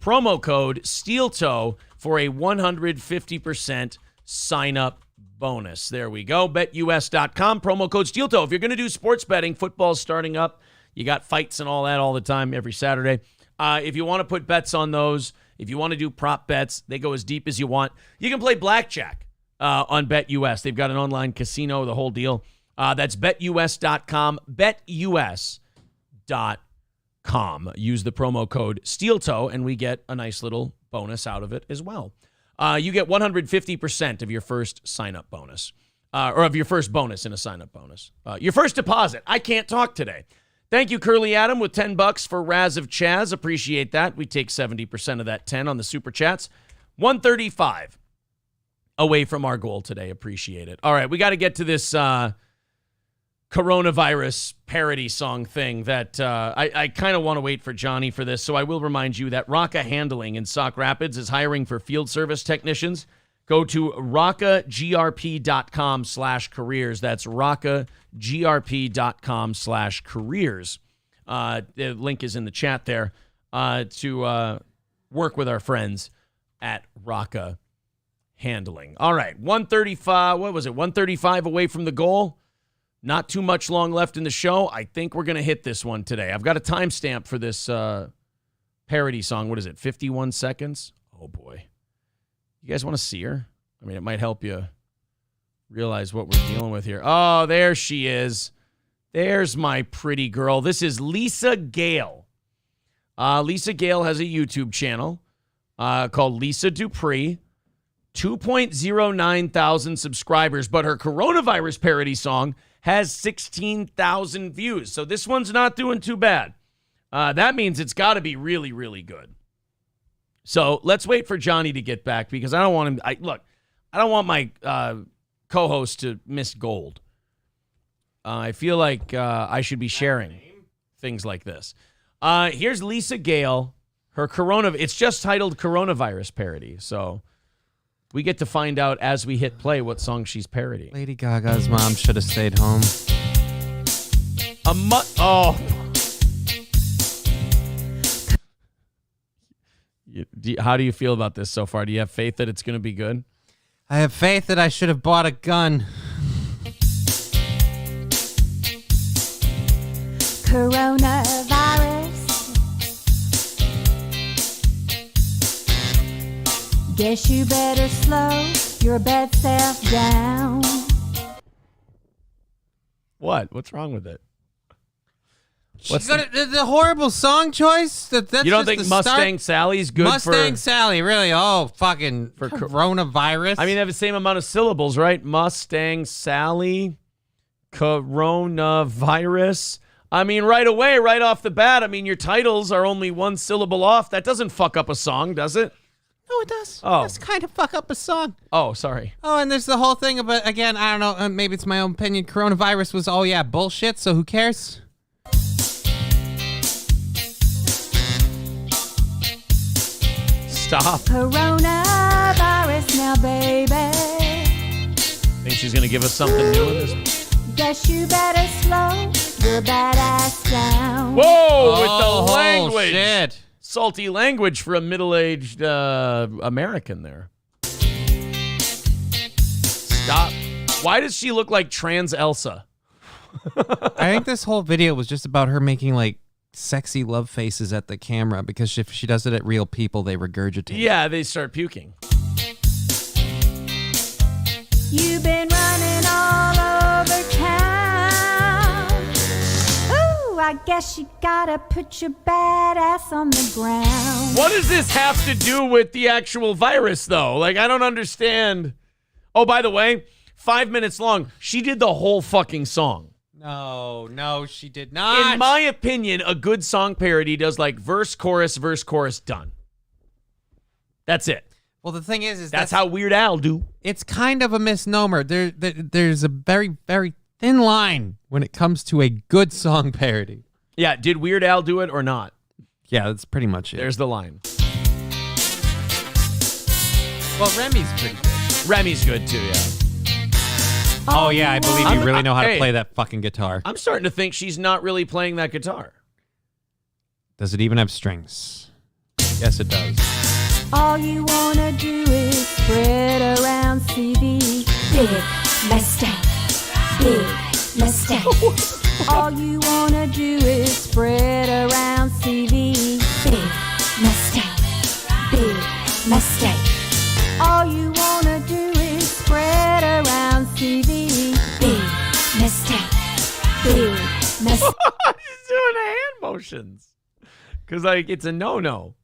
Promo code SteelToe for a 150% sign-up bonus. There we go. BetUS.com. Promo code SteelToe. If you're going to do sports betting, football's starting up. You got fights and all that all the time every Saturday. If you want to put bets on those, if you want to do prop bets, they go as deep as you want. You can play blackjack on BetUS. They've got an online casino, the whole deal. That's BetUS.com, BetUS.com. Use the promo code SteelToe, and we get a nice little bonus out of it as well. You get 150% of your first sign-up bonus, or of your first bonus in a sign-up bonus. Your first deposit. I can't talk today. Thank you, Curly Adam, with $10 for Raz of Chaz. Appreciate that. We take 70% of that 10 on the Super Chats. 135 away from our goal today. Appreciate it. All right, we got to get to this coronavirus parody song thing that I kind of want to wait for Johnny for this, so I will remind you that Rocca Handling in Sauk Rapids is hiring for field service technicians. Go to roccagrp.com/careers. That's roccagrp.com/careers. The link is in the chat there to work with our friends at Rocca Handling. All right, 135. What was it? 135 away from the goal. Not too much long left in the show. I think we're going to hit this one today. I've got a timestamp for this parody song. What is it, 51 seconds? Oh, boy. You guys want to see her? I mean, it might help you realize what we're dealing with here. Oh, there she is. There's my pretty girl. This is Lisa Gayle. Lisa Gayle has a YouTube channel called Lisa Dupree. 2.09 thousand subscribers, but her coronavirus parody song has 16,000 views. So this one's not doing too bad. That means it's got to be really, really good. So let's wait for Johnny to get back because I don't want him. I don't want my co-host to miss gold. I feel like I should be sharing things like this. Here's Lisa Gayle. It's just titled Coronavirus Parody. So we get to find out as we hit play what song she's parodying. Lady Gaga's mom should have stayed home. How do you feel about this so far? Do you have faith that it's going to be good? I have faith that I should have bought a gun. Coronavirus. Guess you better slow your bad self down. What? What's wrong with it? What's the horrible song choice? That's you don't think Mustang Sally's good for... Mustang Sally, really? Oh, fucking for coronavirus. I mean, they have the same amount of syllables, right? Mustang Sally, coronavirus. I mean, right away, right off the bat, I mean, your titles are only one syllable off. That doesn't fuck up a song, does it? No, it does. Oh. It does kind of fuck up a song. Oh, sorry. Oh, and there's the whole thing about, again, I don't know, maybe it's my own opinion. Coronavirus was, bullshit, so who cares? Stop. Coronavirus now, baby. Think she's going to give us something new in this? Guess you better slow your badass down. Whoa, with the language. Shit. Salty language for a middle-aged American there. Stop. Why does she look like trans Elsa? I think this whole video was just about her making, like, sexy love faces at the camera, because if she does it at real people, they regurgitate. Yeah, they start puking. You've been running all over town. Ooh, I guess you gotta put your badass on the ground. What does this have to do with the actual virus, though? Like, I don't understand. Oh, by the way, 5 minutes long. She did the whole fucking song. No, she did not. In my opinion, a good song parody does like verse, chorus, done. That's it. Well, the thing is that's how Weird Al do. It's kind of a misnomer. There's a very, very thin line when it comes to a good song parody. Yeah, did Weird Al do it or not? Yeah, that's pretty much it. There's the line. Well, Remy's pretty good. Remy's good too, yeah. Oh, yeah, I believe you really know how to play that fucking guitar. I'm starting to think she's not really playing that guitar. Does it even have strings? Yes, it does. All you wanna do is spread around CV. Big mistake. Big mistake. All you wanna do is spread around CV. Big mistake. Big mistake. All you wanna do is spread around CV. Big mistake. Big mistake. She's doing hand motions. Because, like, it's a no-no.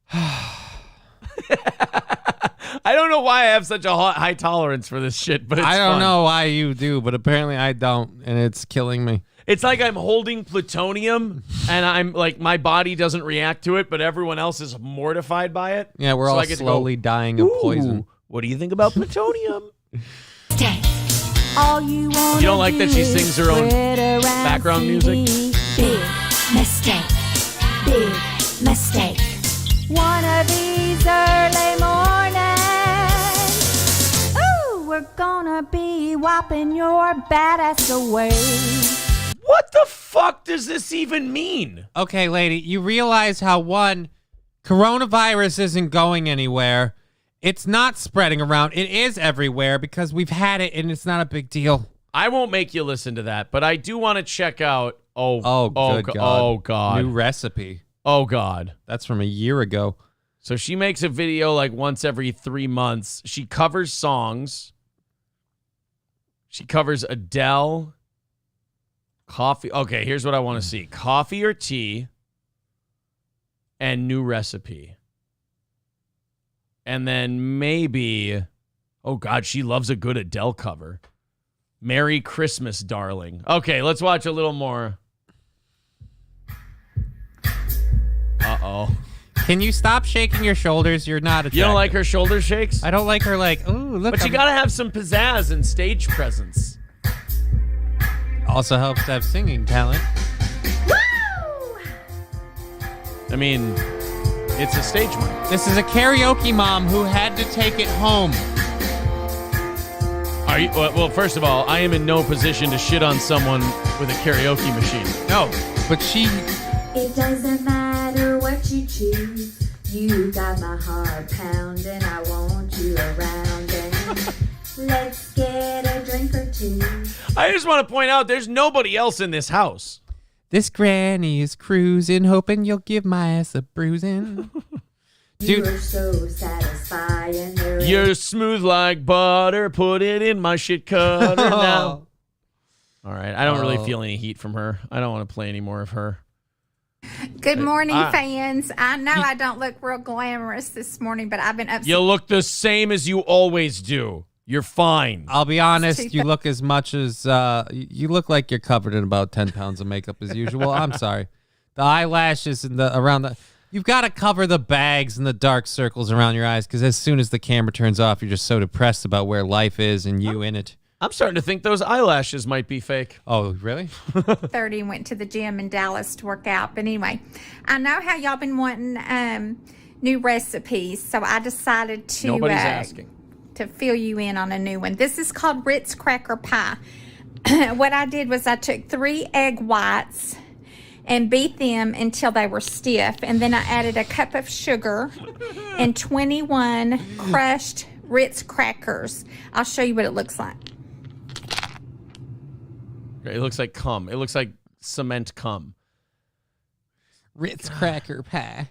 I don't know why I have such a high tolerance for this shit, but it's I don't fun. know why you do, but apparently I don't, and it's killing me. It's like I'm holding plutonium, and I'm like, my body doesn't react to it, but everyone else is mortified by it. Yeah, we're all slowly dying of poison. What do you think about plutonium? All you want. You don't like that she sings her own background music? Big mistake. Big mistake. One of these early mornings. Ooh, we're gonna be wiping your badass away. What the fuck does this even mean? Okay, lady, you realize how, one, coronavirus isn't going anywhere. It's not spreading around. It is everywhere because we've had it, and it's not a big deal. I won't make you listen to that, but I do want to check out. Oh, God. Oh, God. New recipe. Oh, God. That's from a year ago. So she makes a video like once every 3 months. She covers songs. She covers Adele. Coffee. Okay, here's what I want to see. Coffee or tea and new recipe. And then maybe, oh, God, she loves a good Adele cover. Merry Christmas, darling. Okay, let's watch a little more. Uh-oh. Can you stop shaking your shoulders? You're not attractive. You don't like her shoulder shakes? I don't like her like, ooh, look. But you got to have some pizzazz and stage presence. Also helps to have singing talent. Woo! I mean, it's a stage mic. This is a karaoke mom who had to take it home. Are you? Well, first of all, I am in no position to shit on someone with a karaoke machine. No, but she... It doesn't matter what you choose. You got my heart pounding. I want you around. And let's get a drink or two. I just want to point out there's nobody else in this house. This granny is cruising, hoping you'll give my ass a bruising. Dude. You're so satisfying. You're smooth like butter. Put it in my shit cutter now. All right. I don't really feel any heat from her. I don't want to play any more of her. Good morning, fans. I know I don't look real glamorous this morning, but I've been up. You look the same as you always do. You're fine. I'll be honest, you look as much as you look like you're covered in about 10 pounds of makeup as usual. I'm sorry. The eyelashes and you've got to cover the bags and the dark circles around your eyes, because as soon as the camera turns off, you're just so depressed about where life is and you in it. I'm starting to think those eyelashes might be fake. Oh, really? 30 and went to the gym in Dallas to work out. But anyway, I know how y'all been wanting new recipes, so I decided to Nobody's asking. To fill you in on a new one. This is called Ritz Cracker Pie. What I did was I took 3 egg whites and beat them until they were stiff, and then I added a cup of sugar and 21 crushed Ritz crackers. I'll show you what it looks like. It looks like cum. It looks like cement cum. Ritz Cracker Pie.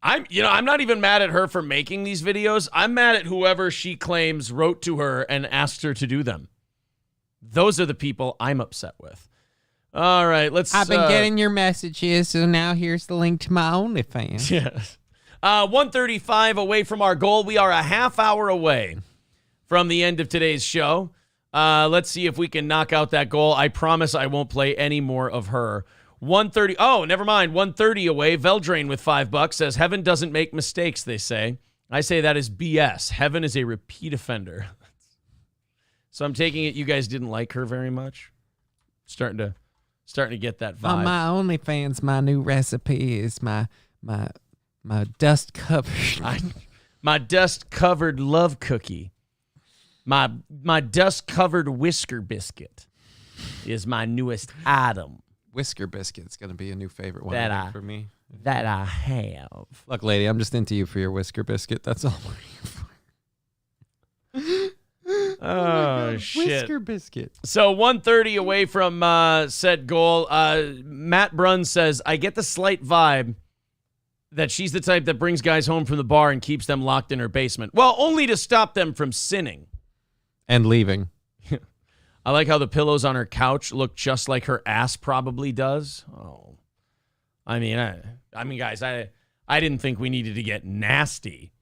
I'm not even mad at her for making these videos. I'm mad at whoever she claims wrote to her and asked her to do them. Those are the people I'm upset with. All right, I've been getting your messages, so now here's the link to my OnlyFans. Yes. 1:35 away from our goal. We are a half hour away from the end of today's show. Let's see if we can knock out that goal. I promise I won't play any more of her. 1:30. Oh, never mind. 1:30 away. Veldrain with $5 says, heaven doesn't make mistakes, they say. I say that is BS. Heaven is a repeat offender. So I'm taking it you guys didn't like her very much. Starting to get that vibe. On my OnlyFans, my new recipe is my dust covered. My dust covered love cookie. My dust covered whisker biscuit is my newest item. Whisker biscuit's going to be a new favorite one for me. That I have. Look, lady, I'm just into you for your whisker biscuit. That's all I'm here for. Oh, shit. Whisker biscuit. So 1:30 away from said goal. Matt Brunn says, I get the slight vibe that she's the type that brings guys home from the bar and keeps them locked in her basement. Well, only to stop them from sinning. And leaving. I like how the pillows on her couch look just like her ass probably does. Oh, I mean, guys, I didn't think we needed to get nasty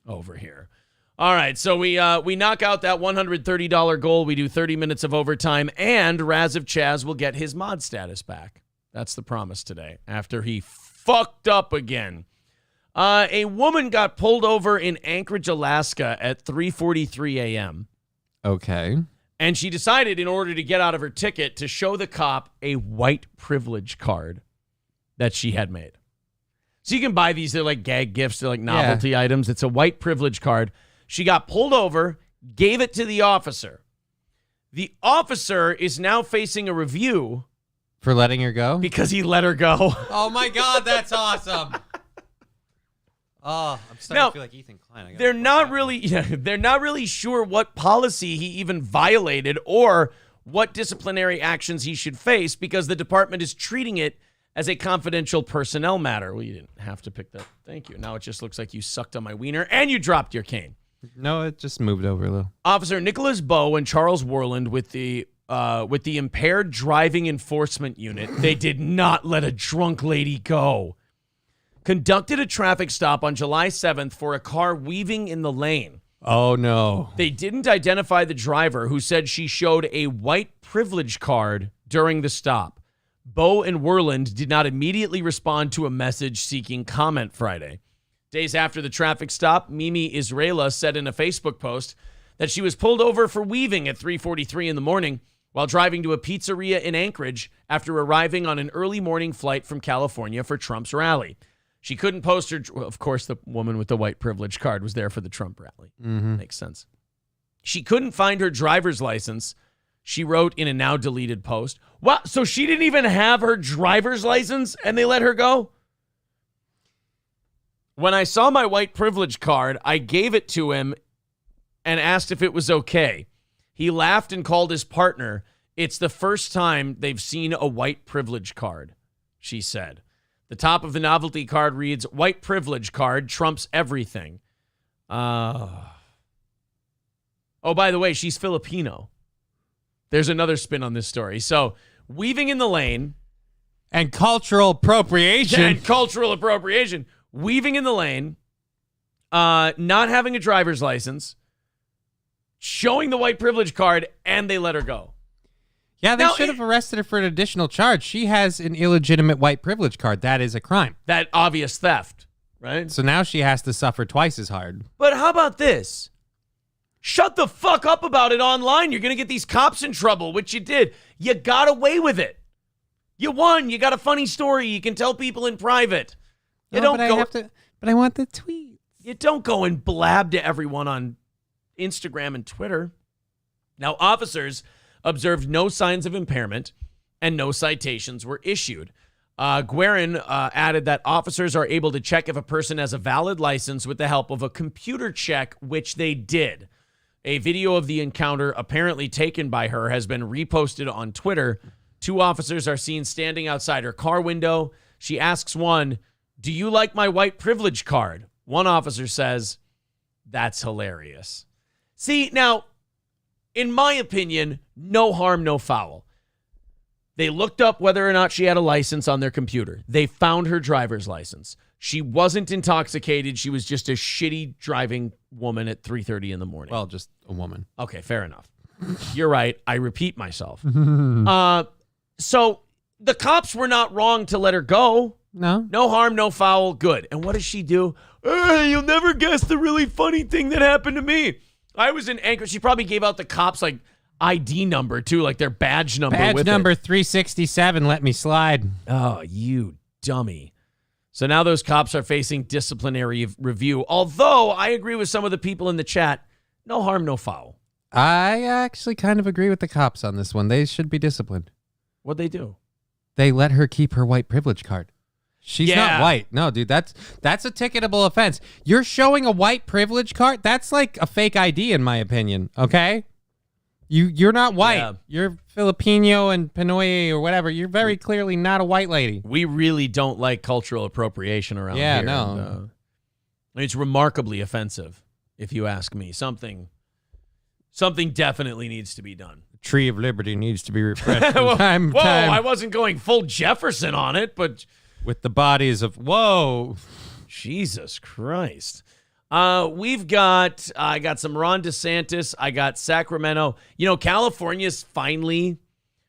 over here. All right, so we knock out that $130 goal. We do 30 minutes of overtime, and Raz of Chaz will get his mod status back. That's the promise today, after he fucked up again. A woman got pulled over in Anchorage, Alaska at 3:43 a.m. Okay. And she decided, in order to get out of her ticket, to show the cop a white privilege card that she had made. So you can buy these. They're like gag gifts. They're like novelty items. It's a white privilege card. She got pulled over, gave it to the officer. The officer is now facing a review. For letting her go? Because he let her go. Oh, my God. That's awesome. Oh, I'm starting to feel like Ethan Klein. They're not really sure what policy he even violated or what disciplinary actions he should face, because the department is treating it as a confidential personnel matter. Well, you didn't have to pick that. Thank you. Now it just looks like you sucked on my wiener and you dropped your cane. No, it just moved over a little. Officer Nicholas Bowe and Charles Worland with the Impaired Driving Enforcement Unit, they did not let a drunk lady go, conducted a traffic stop on July 7th for a car weaving in the lane. Oh, no. They didn't identify the driver, who said she showed a white privilege card during the stop. Bowe and Worland did not immediately respond to a message seeking comment Friday. Days after the traffic stop, Mimi Israela said in a Facebook post that she was pulled over for weaving at 3:43 in the morning while driving to a pizzeria in Anchorage after arriving on an early morning flight from California for Trump's rally. She couldn't post her... Of course, the woman with the white privilege card was there for the Trump rally. Mm-hmm. Makes sense. She couldn't find her driver's license, she wrote in a now-deleted post. What? So she didn't even have her driver's license and they let her go? When I saw my white privilege card, I gave it to him and asked if it was okay. He laughed and called his partner. It's the first time they've seen a white privilege card, she said. The top of the novelty card reads, white privilege card trumps everything. Oh, by the way, she's Filipino. There's another spin on this story. So, weaving in the lane. And cultural appropriation. Weaving in the lane. Not having a driver's license. showing the white privilege card, and they let her go. Yeah, they should have arrested her for an additional charge. She has an illegitimate white privilege card. That is a crime. That obvious theft, right? So now she has to suffer twice as hard. But how about this? Shut the fuck up about it online. You're going to get these cops in trouble, which you did. You got away with it. You won. You got a funny story. You can tell people in private. You don't go. But I want the tweet. You don't go and blab to everyone on Instagram and Twitter. Now, officers observed no signs of impairment and no citations were issued. Guerin added that officers are able to check if a person has a valid license with the help of a computer check, which they did. A video of the encounter apparently taken by her has been reposted on Twitter. 2 officers are seen standing outside her car window. She asks one, "Do you like my white privilege card?" One officer says, "That's hilarious." See, now, in my opinion, no harm, no foul. They looked up whether or not she had a license on their computer. They found her driver's license. She wasn't intoxicated. She was just a shitty driving woman at 3:30 in the morning. Well, just a woman. Okay, fair enough. You're right. I repeat myself. So the cops were not wrong to let her go. No. No harm, no foul. Good. And what does she do? You'll never guess the really funny thing that happened to me. I was in Anchorage. She probably gave out the cops like ID number too, like their badge number. Badge number 367. Let me slide. Oh, you dummy. So now those cops are facing disciplinary review. Although I agree with some of the people in the chat, no harm, no foul. I actually kind of agree with the cops on this one. They should be disciplined. What'd they do? They let her keep her white privilege card. She's Yeah. not white. No, dude, that's a ticketable offense. You're showing a white privilege card? That's like a fake ID in my opinion, okay? You're not white. Yeah. You're Filipino and Pinoy or whatever. You're very clearly not a white lady. We really don't like cultural appropriation around here. Yeah, no. And, it's remarkably offensive, if you ask me. Something definitely needs to be done. Tree of Liberty needs to be refreshed from Whoa, time to time. I wasn't going full Jefferson on it, but With the bodies of, whoa. Jesus Christ. I got some Ron DeSantis. I got Sacramento. You know, California's finally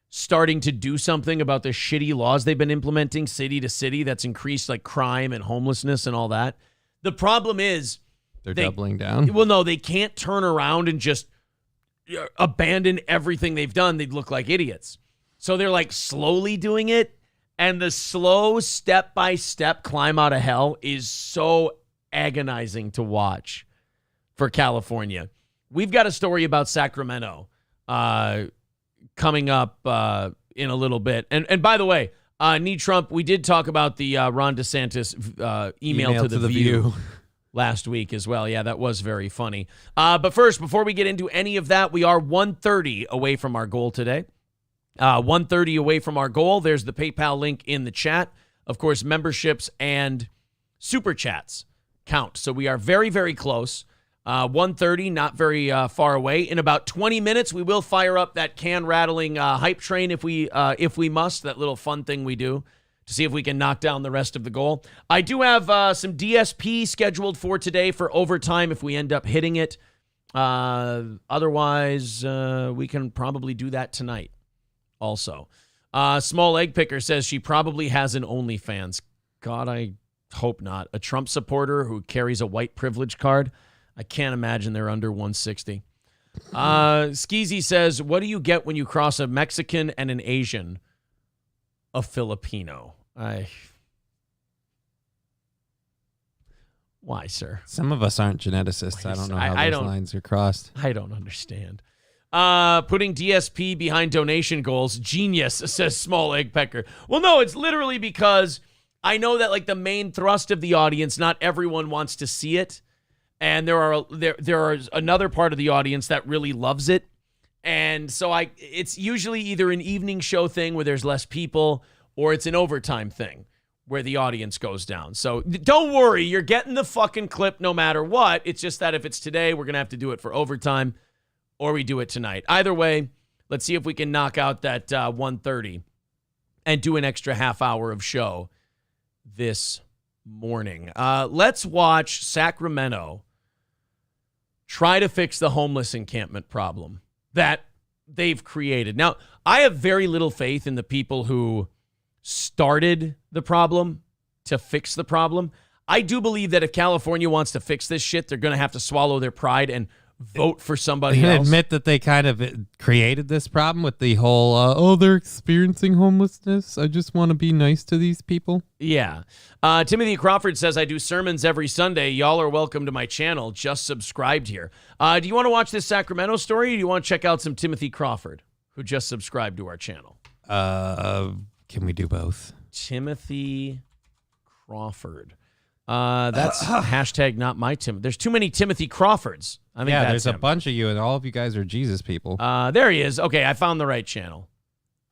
starting to do something about the shitty laws they've been implementing city to city that's increased like crime and homelessness and all that. The problem is They're doubling down. Well, no, they can't turn around and just abandon everything they've done. They'd look like idiots. So they're like slowly doing it. And the slow step-by-step climb out of hell is so agonizing to watch for California. We've got a story about Sacramento coming up in a little bit. And by the way, Need Trump, we did talk about the Ron DeSantis email to the View last week as well. Yeah, that was very funny. But first, before we get into any of that, we are 1:30 away from our goal today. 1:30 away from our goal. There's the PayPal link in the chat. Of course, memberships and super chats count. So we are very, very close. 1:30, not very far away. In about 20 minutes, we will fire up that can rattling hype train if we must. That little fun thing we do to see if we can knock down the rest of the goal. I do have some DSP scheduled for today for overtime if we end up hitting it. Otherwise, we can probably do that tonight. Also, Small Egg Picker says she probably has an OnlyFans. God, I hope not. A Trump supporter who carries a white privilege card. I can't imagine they're under 160. Skeezy says, what do you get when you cross a Mexican and an Asian? A Filipino. Why, sir? Some of us aren't geneticists. I don't know how those lines are crossed. I don't understand. Putting DSP behind donation goals. Genius, says Small Egg Pecker. Well, no, it's literally because I know that like the main thrust of the audience, not everyone wants to see it. And there are another part of the audience that really loves it. And so it's usually either an evening show thing where there's less people, or it's an overtime thing where the audience goes down. So don't worry, you're getting the fucking clip no matter what. It's just that if it's today, we're going to have to do it for overtime, or we do it tonight. Either way, let's see if we can knock out that 1:30 and do an extra half hour of show this morning. Let's watch Sacramento try to fix the homeless encampment problem that they've created. Now, I have very little faith in the people who started the problem to fix the problem. I do believe that if California wants to fix this shit, they're going to have to swallow their pride and vote for somebody else. Admit that they kind of created this problem with the whole, they're experiencing homelessness. I just want to be nice to these people. Yeah. Timothy Crawford says, I do sermons every Sunday. Y'all are welcome to my channel. Just subscribed here. Do you want to watch this Sacramento story, or do you want to check out some Timothy Crawford, who just subscribed to our channel? Can we do both? Timothy Crawford. That's hashtag not my Tim. There's too many Timothy Crawfords. I think there's a bunch of you, and all of you guys are Jesus people. There he is. Okay, I found the right channel.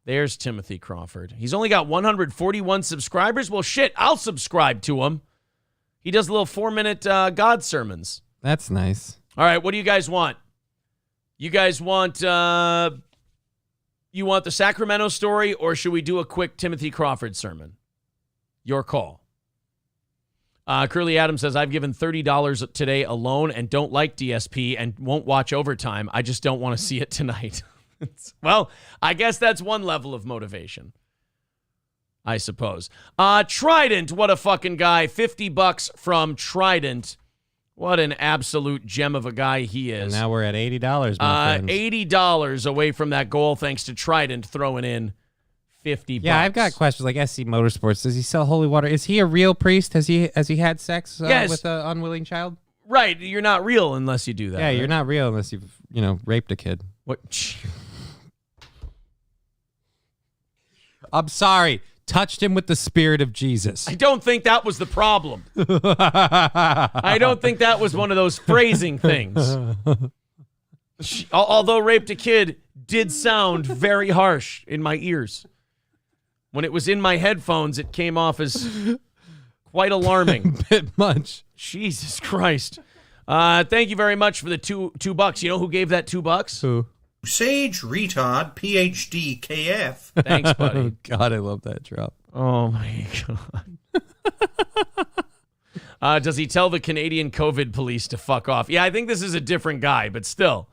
There's Timothy Crawford. He's only got 141 subscribers. Well, shit, I'll subscribe to him. He does little 4-minute God sermons. That's nice. All right, what do you guys want? You guys want the Sacramento story, or should we do a quick Timothy Crawford sermon? Your call. Curly Adams says, I've given $30 today alone and don't like DSP and won't watch overtime. I just don't want to see it tonight. Well, I guess that's one level of motivation, I suppose. Trident, what a fucking guy. $50 from Trident. What an absolute gem of a guy he is. And now we're at $80, my friends. $80 away from that goal thanks to Trident throwing in $50. Yeah, I've got questions like SC Motorsports. Does he sell holy water? Is he a real priest? Has he had sex with an unwilling child? Right. You're not real unless you do that. Yeah, right? You're not real unless you've, raped a kid. What? I'm sorry. Touched him with the spirit of Jesus. I don't think that was the problem. I don't think that was one of those phrasing things. Although raped a kid did sound very harsh in my ears. When it was in my headphones, it came off as quite alarming. A bit much. Jesus Christ. Thank you very much for the $2. You know who gave that $2? Who? Sage Retard PhD KF. Thanks, buddy. Oh, God, I love that drop. Oh, my God. Does he tell the Canadian COVID police to fuck off? Yeah, I think this is a different guy, but still.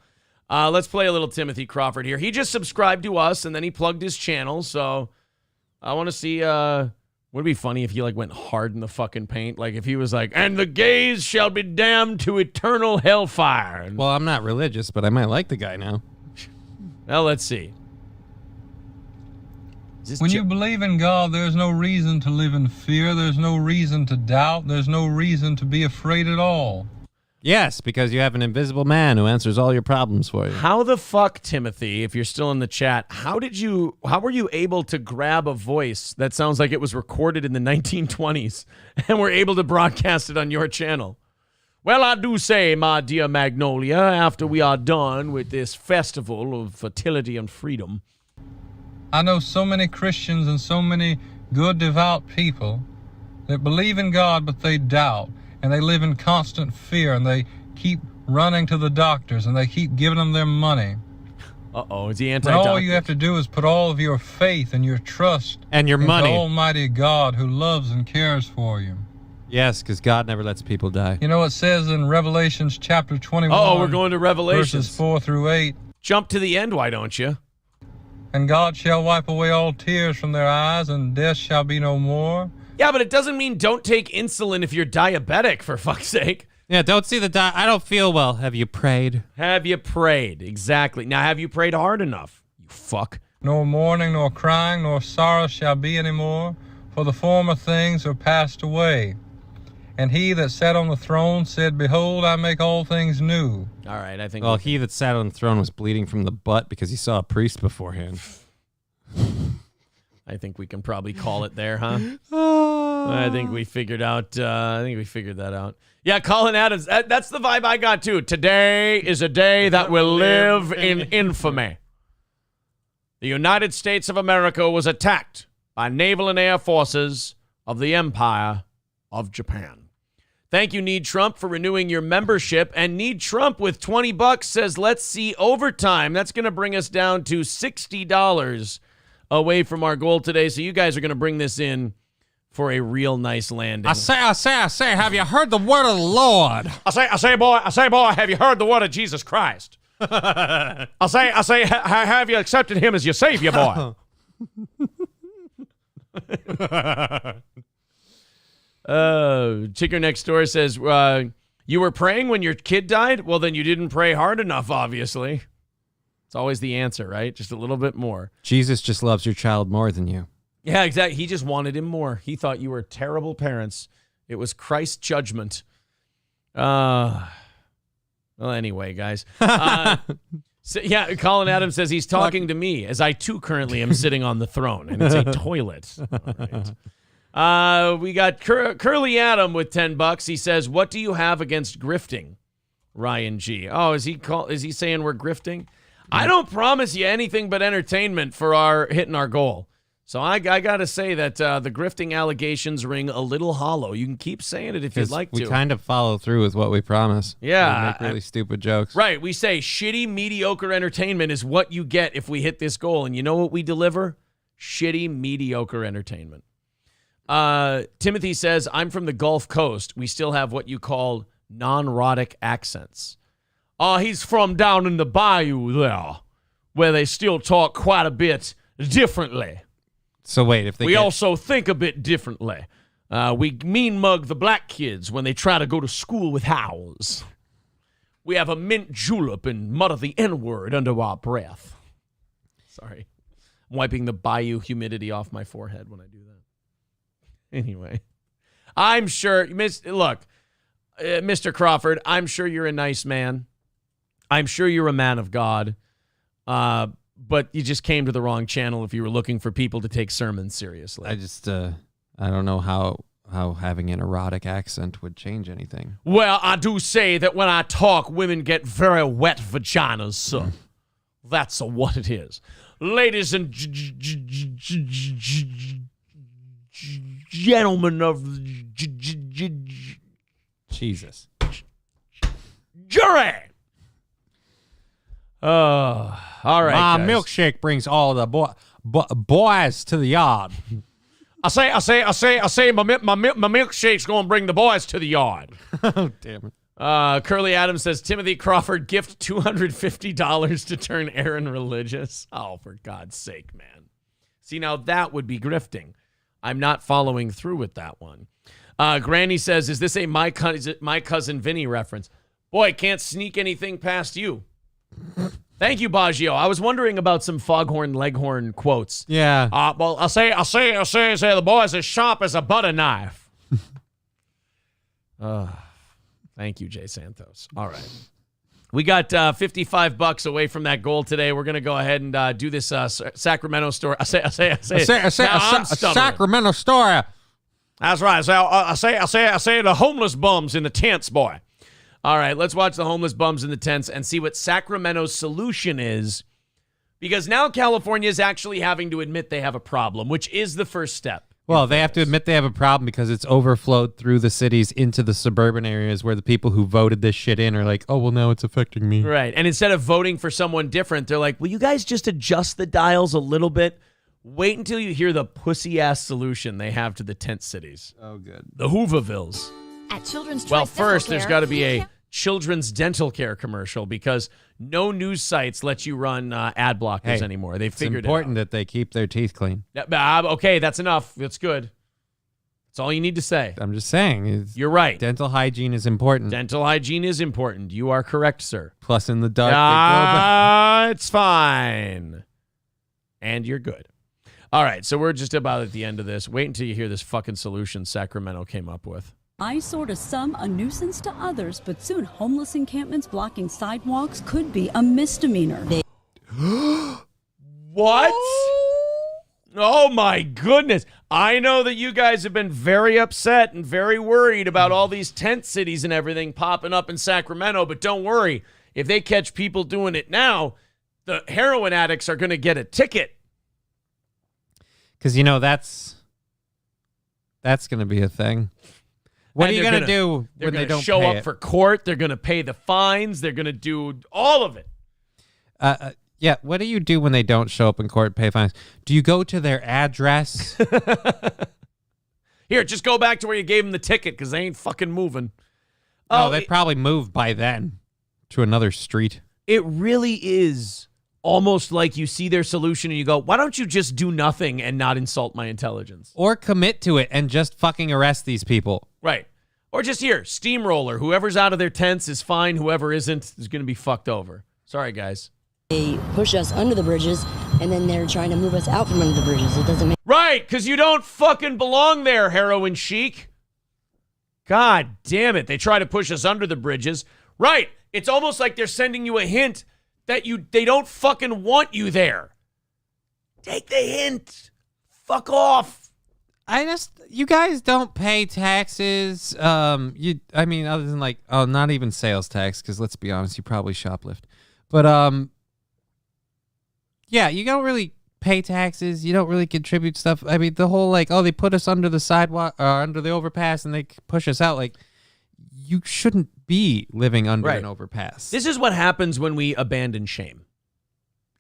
Let's play a little Timothy Crawford here. He just subscribed to us, and then he plugged his channel, so I want to see... would it be funny if he went hard in the fucking paint? Like if he was like, and the gays shall be damned to eternal hellfire. Well, I'm not religious, but I might like the guy now. Well, let's see. When you believe in God, there's no reason to live in fear. There's no reason to doubt. There's no reason to be afraid at all. Yes, because you have an invisible man who answers all your problems for you. How the fuck, Timothy, if you're still in the chat, how were you able to grab a voice that sounds like it was recorded in the 1920s and were able to broadcast it on your channel? Well, I do say, my dear Magnolia, after we are done with this festival of fertility and freedom. I know so many Christians and so many good, devout people that believe in God, but they doubt. And they live in constant fear, and they keep running to the doctors, and they keep giving them their money. Uh-oh, is he anti-doctor? All you have to do is put all of your faith and your trust and your money in the Almighty God who loves and cares for you. Yes, because God never lets people die. You know, it says in Revelations chapter 21. Oh, we're going to Revelations. Verses 4 through 8. Jump to the end, why don't you? And God shall wipe away all tears from their eyes, and death shall be no more. Yeah, but it doesn't mean don't take insulin if you're diabetic, for fuck's sake. Yeah, don't see the I don't feel well. Have you prayed? Have you prayed? Exactly. Now, have you prayed hard enough? You fuck. Nor mourning, nor crying, nor sorrow shall be any more, for the former things are passed away. And he that sat on the throne said, Behold, I make all things new. All right, I think... Well, he that sat on the throne was bleeding from the butt because he saw a priest beforehand. I think we can probably call it there, huh? I think we figured out. I think we figured that out. Yeah, Colin Adams. That's the vibe I got too. Today is a day that will live in infamy. The United States of America was attacked by naval and air forces of the Empire of Japan. Thank you, Need Trump, for renewing your membership. And Need Trump with $20 says, let's see overtime. That's going to bring us down to $60 away from our goal today. So you guys are going to bring this in for a real nice landing. I say, have you heard the word of the Lord? I say, boy, have you heard the word of Jesus Christ? I say, have you accepted him as your savior, boy? Chicker next door says, you were praying when your kid died? Well, then you didn't pray hard enough, obviously. It's always the answer, right? Just a little bit more. Jesus just loves your child more than you. Yeah, exactly. He just wanted him more. He thought you were terrible parents. It was Christ's judgment. Well, anyway, guys. So, yeah, Colin Adams says he's talking to me as I, too, currently am sitting on the throne, and it's a toilet. All right. We got Curly Adam with $10. He says, what do you have against grifting, Ryan G? Oh, is he saying we're grifting? I don't promise you anything but entertainment for hitting our goal. So I got to say that the grifting allegations ring a little hollow. You can keep saying it if you'd like to. We kind of follow through with what we promise. Yeah. We make really stupid jokes. Right. We say shitty, mediocre entertainment is what you get if we hit this goal. And you know what we deliver? Shitty, mediocre entertainment. Timothy says, I'm from the Gulf Coast. We still have what you call non-rhotic accents. He's from down in the bayou there, where they still talk quite a bit differently. So wait, if we also think a bit differently. We mean mug the black kids when they try to go to school with howls. We have a mint julep and mutter the N-word under our breath. Sorry. I'm wiping the bayou humidity off my forehead when I do that. Anyway, I'm sure, Mr. Crawford, I'm sure you're a nice man. I'm sure you're a man of God. But you just came to the wrong channel if you were looking for people to take sermons seriously. I just, I don't know how having an erotic accent would change anything. Well, I do say that when I talk, women get very wet vaginas, so that's what it is. Ladies and gentlemen of Jesus. Jury. All right. My guys. milkshake brings all the boys to the yard. I say, my milkshake's going to bring the boys to the yard. Oh, damn it. Curly Adams says, Timothy Crawford gift $250 to turn Aaron religious. Oh, for God's sake, man. See, now that would be grifting. I'm not following through with that one. Granny says, is this a My Cousin Vinny reference? Boy, can't sneak anything past you. Thank you, Baggio. I was wondering about some Foghorn Leghorn quotes. Yeah. Well, I say, the boy's as sharp as a butter knife. Thank you, Jay Santos. All right. We got $55 away from that goal today. We're going to go ahead and do this Sacramento story. I say Sacramento story. That's right. So I say the homeless bums in the tents, boy. All right, let's watch the homeless bums in the tents and see what Sacramento's solution is. Because now California is actually having to admit they have a problem, which is the first step. Well, they have to admit they have a problem because it's overflowed through the cities into the suburban areas where the people who voted this shit in are like, oh, well, now it's affecting me. Right. And instead of voting for someone different, they're like, will you guys just adjust the dials a little bit? Wait until you hear the pussy-ass solution they have to the tent cities. Oh, good. The Hoovervilles. At Children's Choice Well, first, Dental there's Care, got to be a children's dental care commercial because no news sites let you run ad blockers anymore. They figured it's important that they keep their teeth clean. Okay, that's enough. That's good. That's all you need to say. I'm just saying. You're right. Dental hygiene is important. Dental hygiene is important. You are correct, sir. Plus, in the dark, they grow back. It's fine. And you're good. All right, so we're just about at the end of this. Wait until you hear this fucking solution Sacramento came up with. Eyesore to some, a nuisance to others, but soon homeless encampments blocking sidewalks could be a misdemeanor. What? Oh my goodness. I know that you guys have been very upset and very worried about all these tent cities and everything popping up in Sacramento, but don't worry. If they catch people doing it now, the heroin addicts are going to get a ticket. Because, that's going to be a thing. What are you going to do when they don't show pay up it? for court? They're going to pay the fines. They're going to do all of it. Yeah, what do you do when they don't show up in court and pay fines? Do you go to their address? Here, just go back to where you gave them the ticket because they ain't fucking moving. Oh, they probably moved by then to another street. It really is almost like you see their solution and you go, why don't you just do nothing and not insult my intelligence? Or commit to it and just fucking arrest these people. Right. Or just here, steamroller. Whoever's out of their tents is fine. Whoever isn't is going to be fucked over. Sorry, guys. They push us under the bridges, and then they're trying to move us out from under the bridges. It doesn't make... Right, because you don't fucking belong there, heroin chic. God damn it. They try to push us under the bridges. Right. It's almost like they're sending you a hint that they don't fucking want you there. Take the hint. Fuck off. You guys don't pay taxes. Other than not even sales tax, because let's be honest, you probably shoplift. But yeah, you don't really pay taxes. You don't really contribute stuff. I mean, the whole they put us under the sidewalk, under the overpass, and they push us out. Like, you shouldn't be living under an overpass. This is what happens when we abandon shame.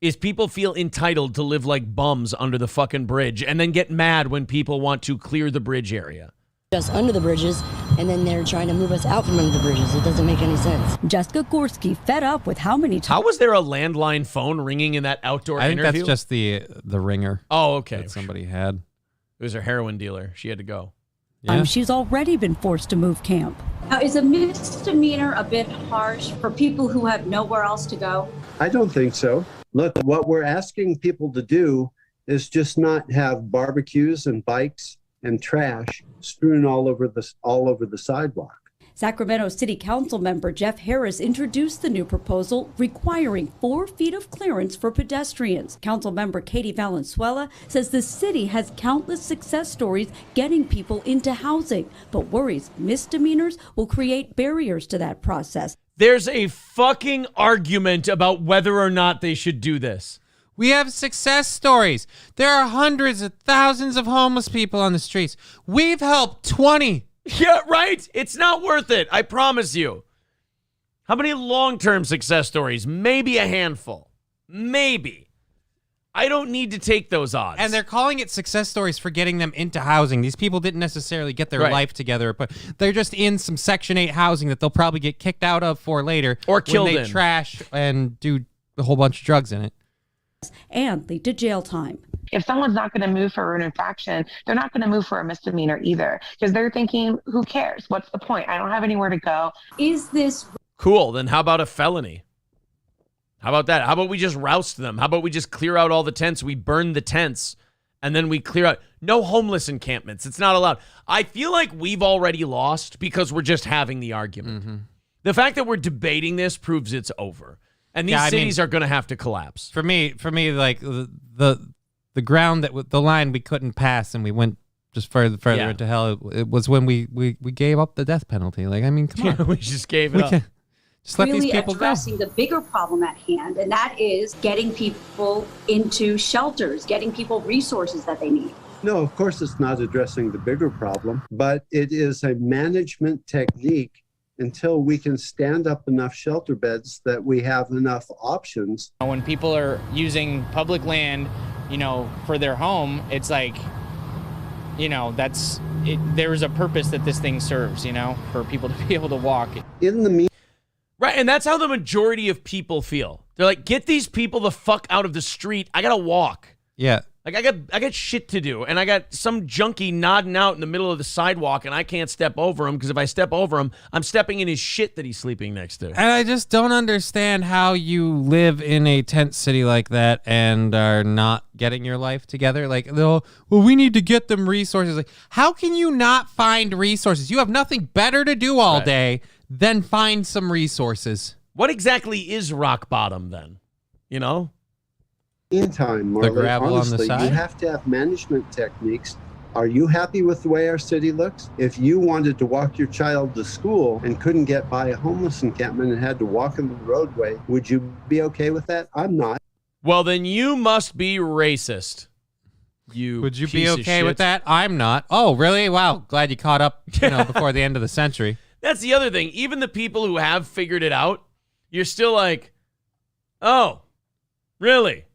Is people feel entitled to live like bums under the fucking bridge and then get mad when people want to clear the bridge area. Just under the bridges, and then they're trying to move us out from under the bridges. It doesn't make any sense. Jessica Gorski fed up with how many times... How was there a landline phone ringing in that outdoor interview? I think that's just the ringer. Oh, okay. That somebody had. It was her heroin dealer. She had to go. Yeah. She's already been forced to move camp. Now, is a misdemeanor a bit harsh for people who have nowhere else to go? I don't think so. Look, what we're asking people to do is just not have barbecues and bikes and trash strewn all over the sidewalk. Sacramento City Council member Jeff Harris introduced the new proposal requiring 4 feet of clearance for pedestrians. Council member Katie Valenzuela says the city has countless success stories getting people into housing, but worries misdemeanors will create barriers to that process. There's a fucking argument about whether or not they should do this. We have success stories. There are hundreds of thousands of homeless people on the streets. We've helped 20. Yeah, right? It's not worth it. I promise you. How many long-term success stories? Maybe a handful. Maybe. I don't need to take those odds. And they're calling it success stories for getting them into housing. These people didn't necessarily get their life together, but they're just in some Section 8 housing that they'll probably get kicked out of for later. Or killed when they trash and do a whole bunch of drugs in it. And lead to jail time. If someone's not going to move for an infraction, they're not going to move for a misdemeanor either, because they're thinking, who cares? What's the point? I don't have anywhere to go. Is this cool? Then how about a felony? How about that? How about we just roust them? How about we just clear out all the tents? We burn the tents and then we clear out. No homeless encampments. It's not allowed. I feel like we've already lost because we're just having the argument. Mm-hmm. The fact that we're debating this proves it's over. And these cities are going to have to collapse. For me, like the ground the line we couldn't pass, and we went just further into hell. It was when we gave up the death penalty. Like, I mean, come on, we just gave it up. Just let really these people addressing the bigger problem at hand, and that is getting people into shelters, getting people resources that they need. No, of course it's not addressing the bigger problem, but it is a management technique until we can stand up enough shelter beds that we have enough options. When people are using public land, for their home, it's like, that's it. There's a purpose that this thing serves, for people to be able to walk. Right, and that's how the majority of people feel. They're like, get these people the fuck out of the street. I gotta walk. Yeah. Like, I got shit to do, and I got some junkie nodding out in the middle of the sidewalk, and I can't step over him, because if I step over him, I'm stepping in his shit that he's sleeping next to. And I just don't understand how you live in a tent city like that and are not getting your life together. Like, we need to get them resources. Like, how can you not find resources? You have nothing better to do all day than find some resources. What exactly is rock bottom, then? Meantime, Marla, The gravel on the honestly, side? you have to have management techniques. Are you happy with the way our city looks? If you wanted to walk your child to school and couldn't get by a homeless encampment and had to walk in the roadway, would you be okay with that? I'm not. Well, then you must be racist. Would you be okay with that? I'm not. Oh, really? Wow. Glad you caught up before the end of the century. That's the other thing. Even the people who have figured it out, you're still like, oh, really?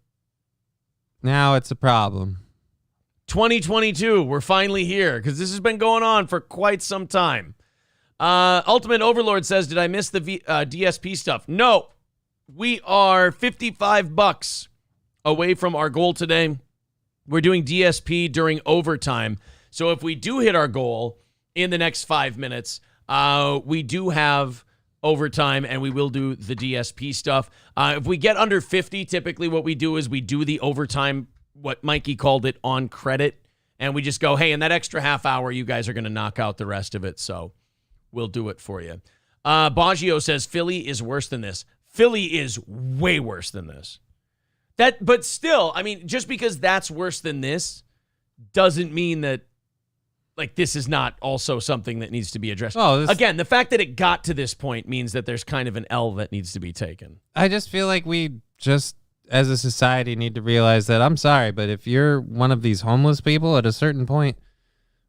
Now it's a problem. 2022, we're finally here because this has been going on for quite some time. Ultimate Overlord says, did I miss the DSP stuff? No. We are $55 away from our goal today. We're doing DSP during overtime. So if we do hit our goal in the next 5 minutes, we do have overtime and we will do the DSP stuff. If we get under 50, typically what we do is we do the overtime, what Mikey called it, on credit. And we just go, hey, in that extra half hour, you guys are going to knock out the rest of it. So we'll do it for you. Baggio says, Philly is worse than this. Philly is way worse than this. But still, I mean, just because that's worse than this doesn't mean that, like, this is not also something that needs to be addressed. Again, the fact that it got to this point means that there's kind of an L that needs to be taken. I just feel like we just, as a society, need to realize that, I'm sorry, but if you're one of these homeless people at a certain point,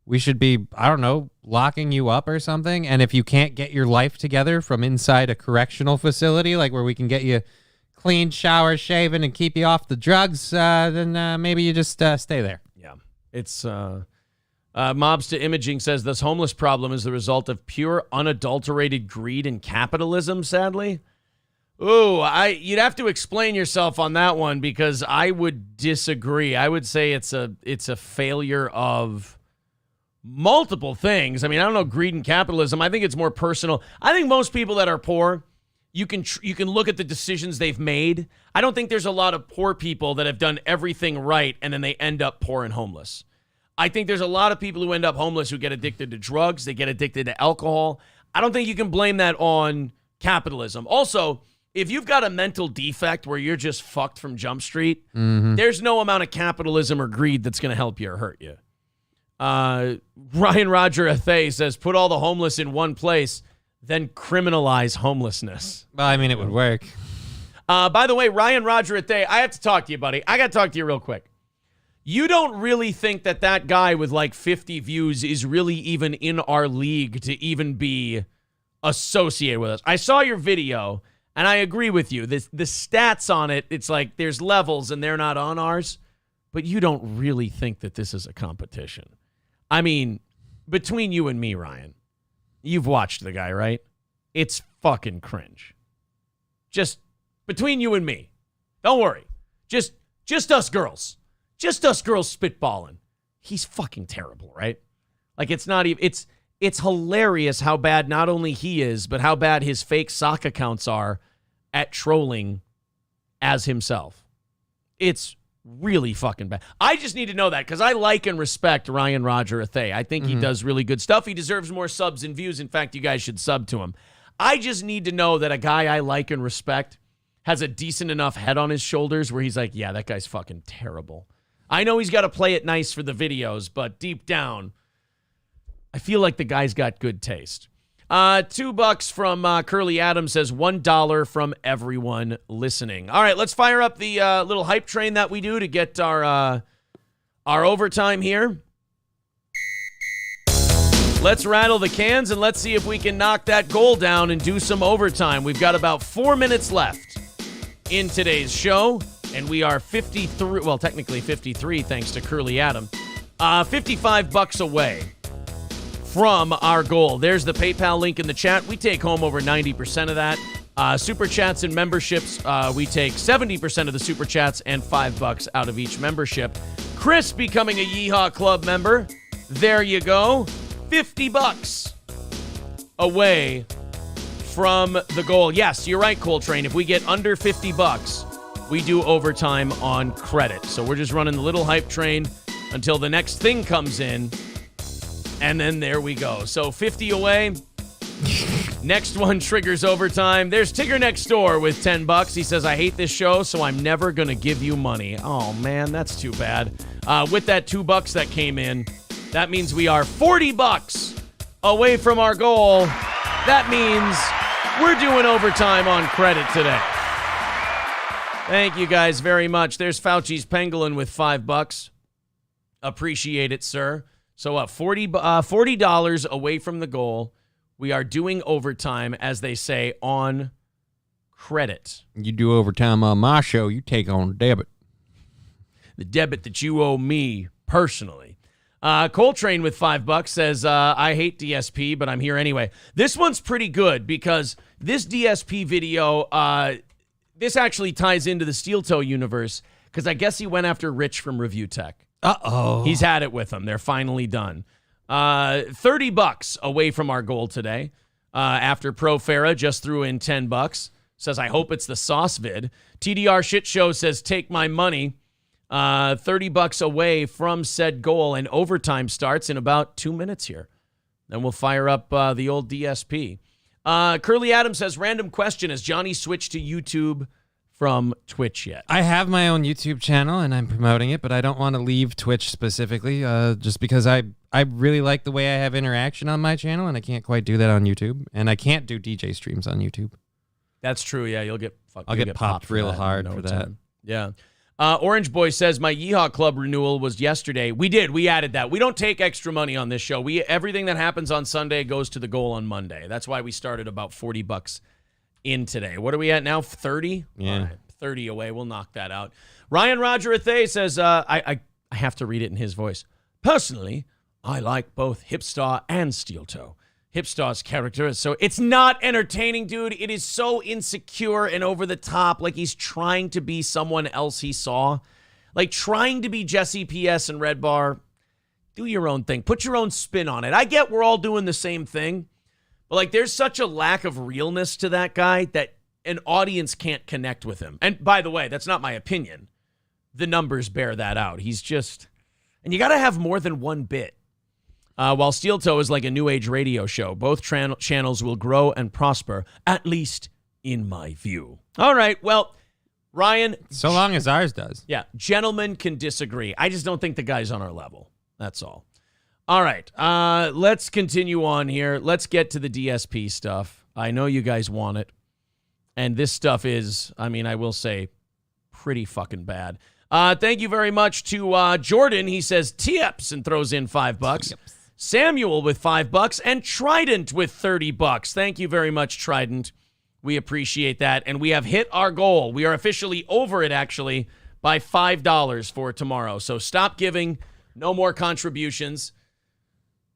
we should be, I don't know, locking you up or something. And if you can't get your life together from inside a correctional facility, like where we can get you clean, shower, shaven, and keep you off the drugs, then maybe you just stay there. Yeah. It's Mobs to Imaging says this homeless problem is the result of pure, unadulterated greed and capitalism, sadly. Ooh, you'd have to explain yourself on that one because I would disagree. I would say it's a failure of multiple things. I mean, I don't know, greed and capitalism. I think it's more personal. I think most people that are poor, you can look at the decisions they've made. I don't think there's a lot of poor people that have done everything right and then they end up poor and homeless. I think there's a lot of people who end up homeless who get addicted to drugs. They get addicted to alcohol. I don't think you can blame that on capitalism. Also, if you've got a mental defect where you're just fucked from Jump Street, there's no amount of capitalism or greed that's going to help you or hurt you. Ryan Roger Athay says, put all the homeless in one place, then criminalize homelessness. Well, I mean, it would work. By the way, Ryan Roger Athay, I have to talk to you, buddy. I got to talk to you real quick. You don't really think that guy with like 50 views is really even in our league to even be associated with us. I saw your video, and I agree with you. The stats on it, it's like there's levels, and they're not on ours. But you don't really think that this is a competition. I mean, between you and me, Ryan, you've watched the guy, right? It's fucking cringe. Just between you and me. Don't worry. Just us girls. Just us girls spitballing. He's fucking terrible, right? Like, it's not even, it's hilarious how bad not only he is, but how bad his fake sock accounts are at trolling as himself. It's really fucking bad. I just need to know that because I like and respect Ryan Roger Athay. I think he does really good stuff. He deserves more subs and views. In fact, you guys should sub to him. I just need to know that a guy I like and respect has a decent enough head on his shoulders where he's like, yeah, that guy's fucking terrible. I know he's got to play it nice for the videos, but deep down, I feel like the guy's got good taste. $2 from Curly Adams says $1 from everyone listening. All right, let's fire up the little hype train that we do to get our overtime here. Let's rattle the cans and let's see if we can knock that goal down and do some overtime. We've got about 4 minutes left in today's show, and we are 53, well, technically 53 thanks to Curly Adam, $55 away from our goal. There's the PayPal link in the chat. We take home over 90% of that. Super chats and memberships, we take 70% of the super chats and $5 out of each membership. Chris becoming a Yeehaw Club member. There you go. $50 away from the goal. Yes, you're right, Coltrane. If we get under $50, we do overtime on credit. So we're just running the little hype train until the next thing comes in. And then there we go. So 50 away. Next one triggers overtime. There's Tigger next door with $10. He says, I hate this show, so I'm never going to give you money. Oh, man, that's too bad. With that $2 that came in, that means we are $40 away from our goal. That means we're doing overtime on credit today. Thank you guys very much. There's Fauci's Pangolin with $5. Appreciate it, sir. So $40 away from the goal. We are doing overtime, as they say, on credit. You do overtime on my show, you take on debit. The debit that you owe me personally. Coltrane with $5 says, I hate DSP, but I'm here anyway. This one's pretty good because this DSP video, this actually ties into the Steel Toe universe because I guess he went after Rich from Review Tech. Uh-oh. He's had it with him. They're finally done. $30 away from our goal today. After Pro Farah just threw in $10. Says, I hope it's the sauce vid. TDR Shit Show says, take my money. $30 away from said goal, and overtime starts in about 2 minutes here. Then we'll fire up the old DSP. Curly Adams says, random question, has Johnny switched to YouTube from Twitch yet? I have my own YouTube channel, and I'm promoting it, but I don't want to leave Twitch specifically just because I really like the way I have interaction on my channel, and I can't quite do that on YouTube. And I can't do DJ streams on YouTube. That's true, yeah. You'll get popped real hard for that. Yeah. Orange Boy says, my Yeehaw Club renewal was yesterday. We did. We added that. We don't take extra money on this show. Everything that happens on Sunday goes to the goal on Monday. That's why we started about $40 in today. What are we at now? 30? Yeah. All right, 30 away. We'll knock that out. Ryan Roger Athay says, I have to read it in his voice. Personally, I like both Hipstar and Steel Toe. Hipstar's character is it's not entertaining, dude. It is so insecure and over the top, like he's trying to be someone else he saw. Like trying to be Jesse PS and Red Bar. Do your own thing. Put your own spin on it. I get we're all doing the same thing, but like there's such a lack of realness to that guy that an audience can't connect with him. And by the way, that's not my opinion. The numbers bear that out. He's just, and you got to have more than one bit. While Steel Toe is like a new age radio show, both channels will grow and prosper, at least in my view. All right, well, Ryan. So long as ours does. Yeah, gentlemen can disagree. I just don't think the guy's on our level. That's all. All right, let's continue on here. Let's get to the DSP stuff. I know you guys want it. And this stuff is, I will say, pretty fucking bad. Thank you very much to Jordan. He says tips and throws in $5. Tips. Samuel with $5 and Trident with $30. Thank you very much, Trident. We appreciate that. And we have hit our goal. We are officially over it, actually, by $5 for tomorrow. So stop giving. No more contributions.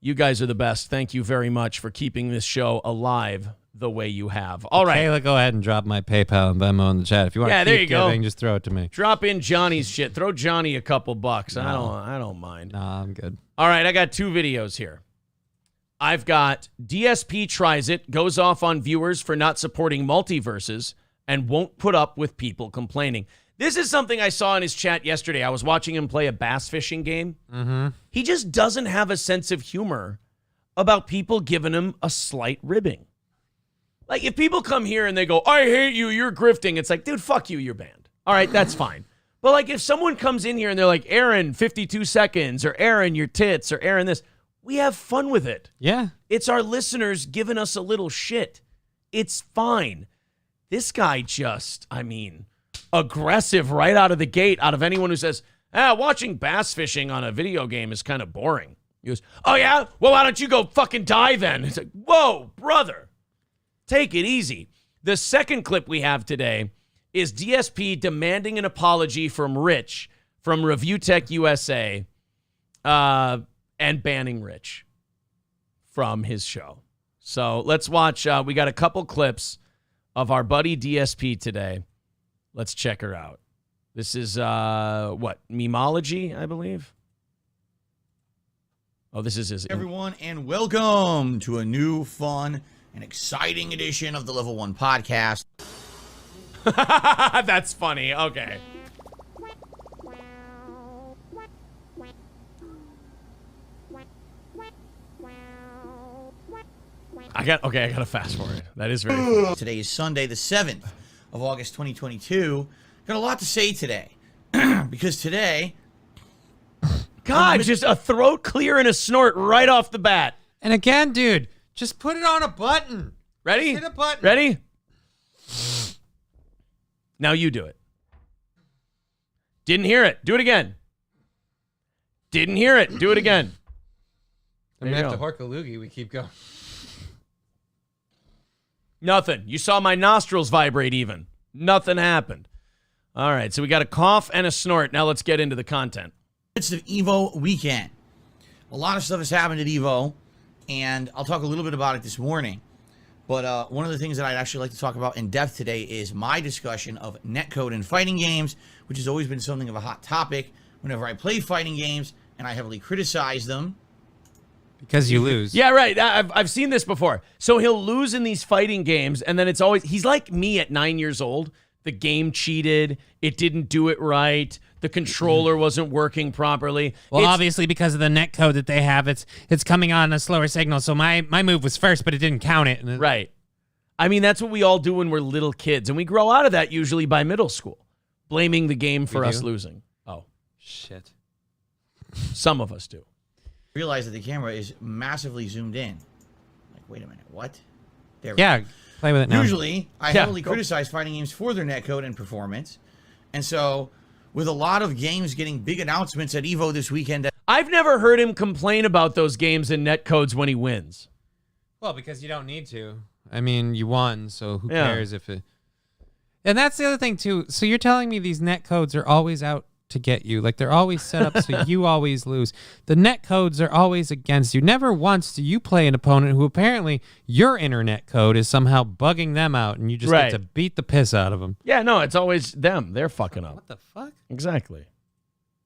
You guys are the best. Thank you very much for keeping this show alive the way you have. All right. Kayla, go ahead and drop my PayPal and Venmo in the chat. If you want to keep giving, just throw it to me. Drop in Johnny's shit. Throw Johnny a couple bucks. No. I don't mind. Nah, I'm good. All right, I got 2 videos here. I've got DSP tries it, goes off on viewers for not supporting multiverses, and won't put up with people complaining. This is something I saw in his chat yesterday. I was watching him play a bass fishing game. Mm-hmm. He just doesn't have a sense of humor about people giving him a slight ribbing. Like, if people come here and they go, I hate you, you're grifting, it's like, dude, fuck you, you're banned. All right, that's fine. But, like, if someone comes in here and they're like, Aaron, 52 seconds, or Aaron, your tits, or Aaron, this, we have fun with it. Yeah. It's our listeners giving us a little shit. It's fine. This guy just, aggressive right out of the gate, out of anyone who says, watching bass fishing on a video game is kind of boring. He goes, oh, yeah? Well, why don't you go fucking die then? It's like, whoa, brother. Take it easy. The second clip we have today is DSP demanding an apology from Rich from Review Tech USA and banning Rich from his show. So let's watch. We got a couple clips of our buddy DSP today. Let's check her out. This is, Memology, I believe? Oh, this is his. Everyone, and welcome to a new, fun, and exciting edition of the Level 1 podcast. That's funny. Okay. I got to fast forward. That is very funny. Today is Sunday, the 7th of August, 2022. Got a lot to say today. Because today... God, just a throat clear and a snort right off the bat. And again, dude, just put it on a button. Ready? Hit a button. Ready? Now you do it. Didn't hear it. Do it again. Didn't hear it. Do it again. And after Horkaloogie, we keep going. Nothing. You saw my nostrils vibrate even. Nothing happened. All right, so we got a cough and a snort. Now let's get into the content. It's the Evo weekend. A lot of stuff has happened at Evo, and I'll talk a little bit about it this morning. But one of the things that I'd actually like to talk about in depth today is my discussion of netcode in fighting games, which has always been something of a hot topic whenever I play fighting games, and I heavily criticize them. Because you lose. Yeah, right. I've seen this before. So he'll lose in these fighting games, and then it's always, he's like me at 9 years old. The game cheated. It didn't do it right. The controller wasn't working properly. Well, obviously, because of the netcode that they have, it's coming on a slower signal. So my move was first, but it didn't count it. Right. I mean, that's what we all do when we're little kids, and we grow out of that usually by middle school, blaming the game for us losing. Oh, shit. Some of us do. Realize that the camera is massively zoomed in. Like, wait a minute, what? There we Yeah, go. play with it now. Usually, I heavily criticize fighting games for their netcode and performance. And so, with a lot of games getting big announcements at Evo this weekend. I've never heard him complain about those games and netcodes when he wins. Well, because you don't need to. I mean, you won, so who Yeah. cares if it... And that's the other thing, too. So you're telling me these netcodes are always out to get you. Like, they're always set up so you always lose. The netcodes are always against you. Never once do you play an opponent who apparently your internet code is somehow bugging them out, and you just get to beat the piss out of them. Yeah, no, it's always them. They're fucking up. What the fuck? Exactly.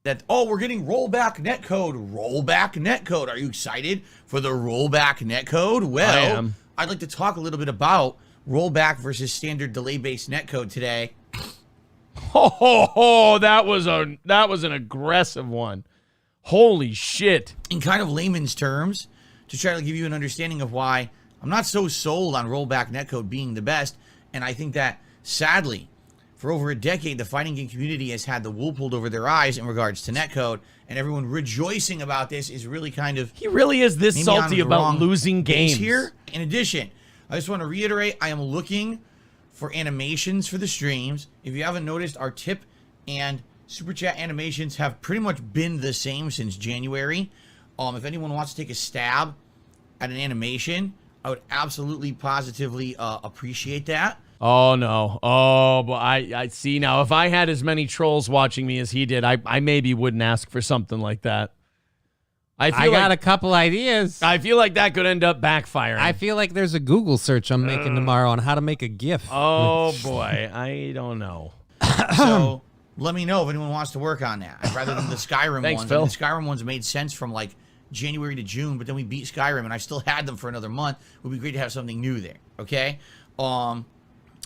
That, oh, we're getting rollback netcode. Rollback netcode. Are you excited for the rollback netcode? Well, I am. I'd like to talk a little bit about rollback versus standard delay-based netcode today. Oh, that was an aggressive one. Holy shit. In kind of layman's terms, to try to give you an understanding of why I'm not so sold on rollback netcode being the best, and I think that, sadly, for over a decade, the fighting game community has had the wool pulled over their eyes in regards to netcode, and everyone rejoicing about this is really kind of... He really is this maybe salty on the about wrong losing games. here. In addition, I just want to reiterate, I am looking for animations for the streams. If you haven't noticed, our tip and super chat animations have pretty much been the same since January. If anyone wants to take a stab at an animation, I would absolutely positively appreciate that. Oh, no. Oh, but I see now. If I had as many trolls watching me as he did, I maybe wouldn't ask for something like that. I got a couple ideas. I feel like that could end up backfiring. I feel like there's a Google search I'm making tomorrow on how to make a GIF. Oh, boy. I don't know. So let me know if anyone wants to work on that. Rather than the Skyrim Thanks, ones. Phil. I mean, the Skyrim ones made sense from like January to June, but then we beat Skyrim, and I still had them for another month. It would be great to have something new there, okay?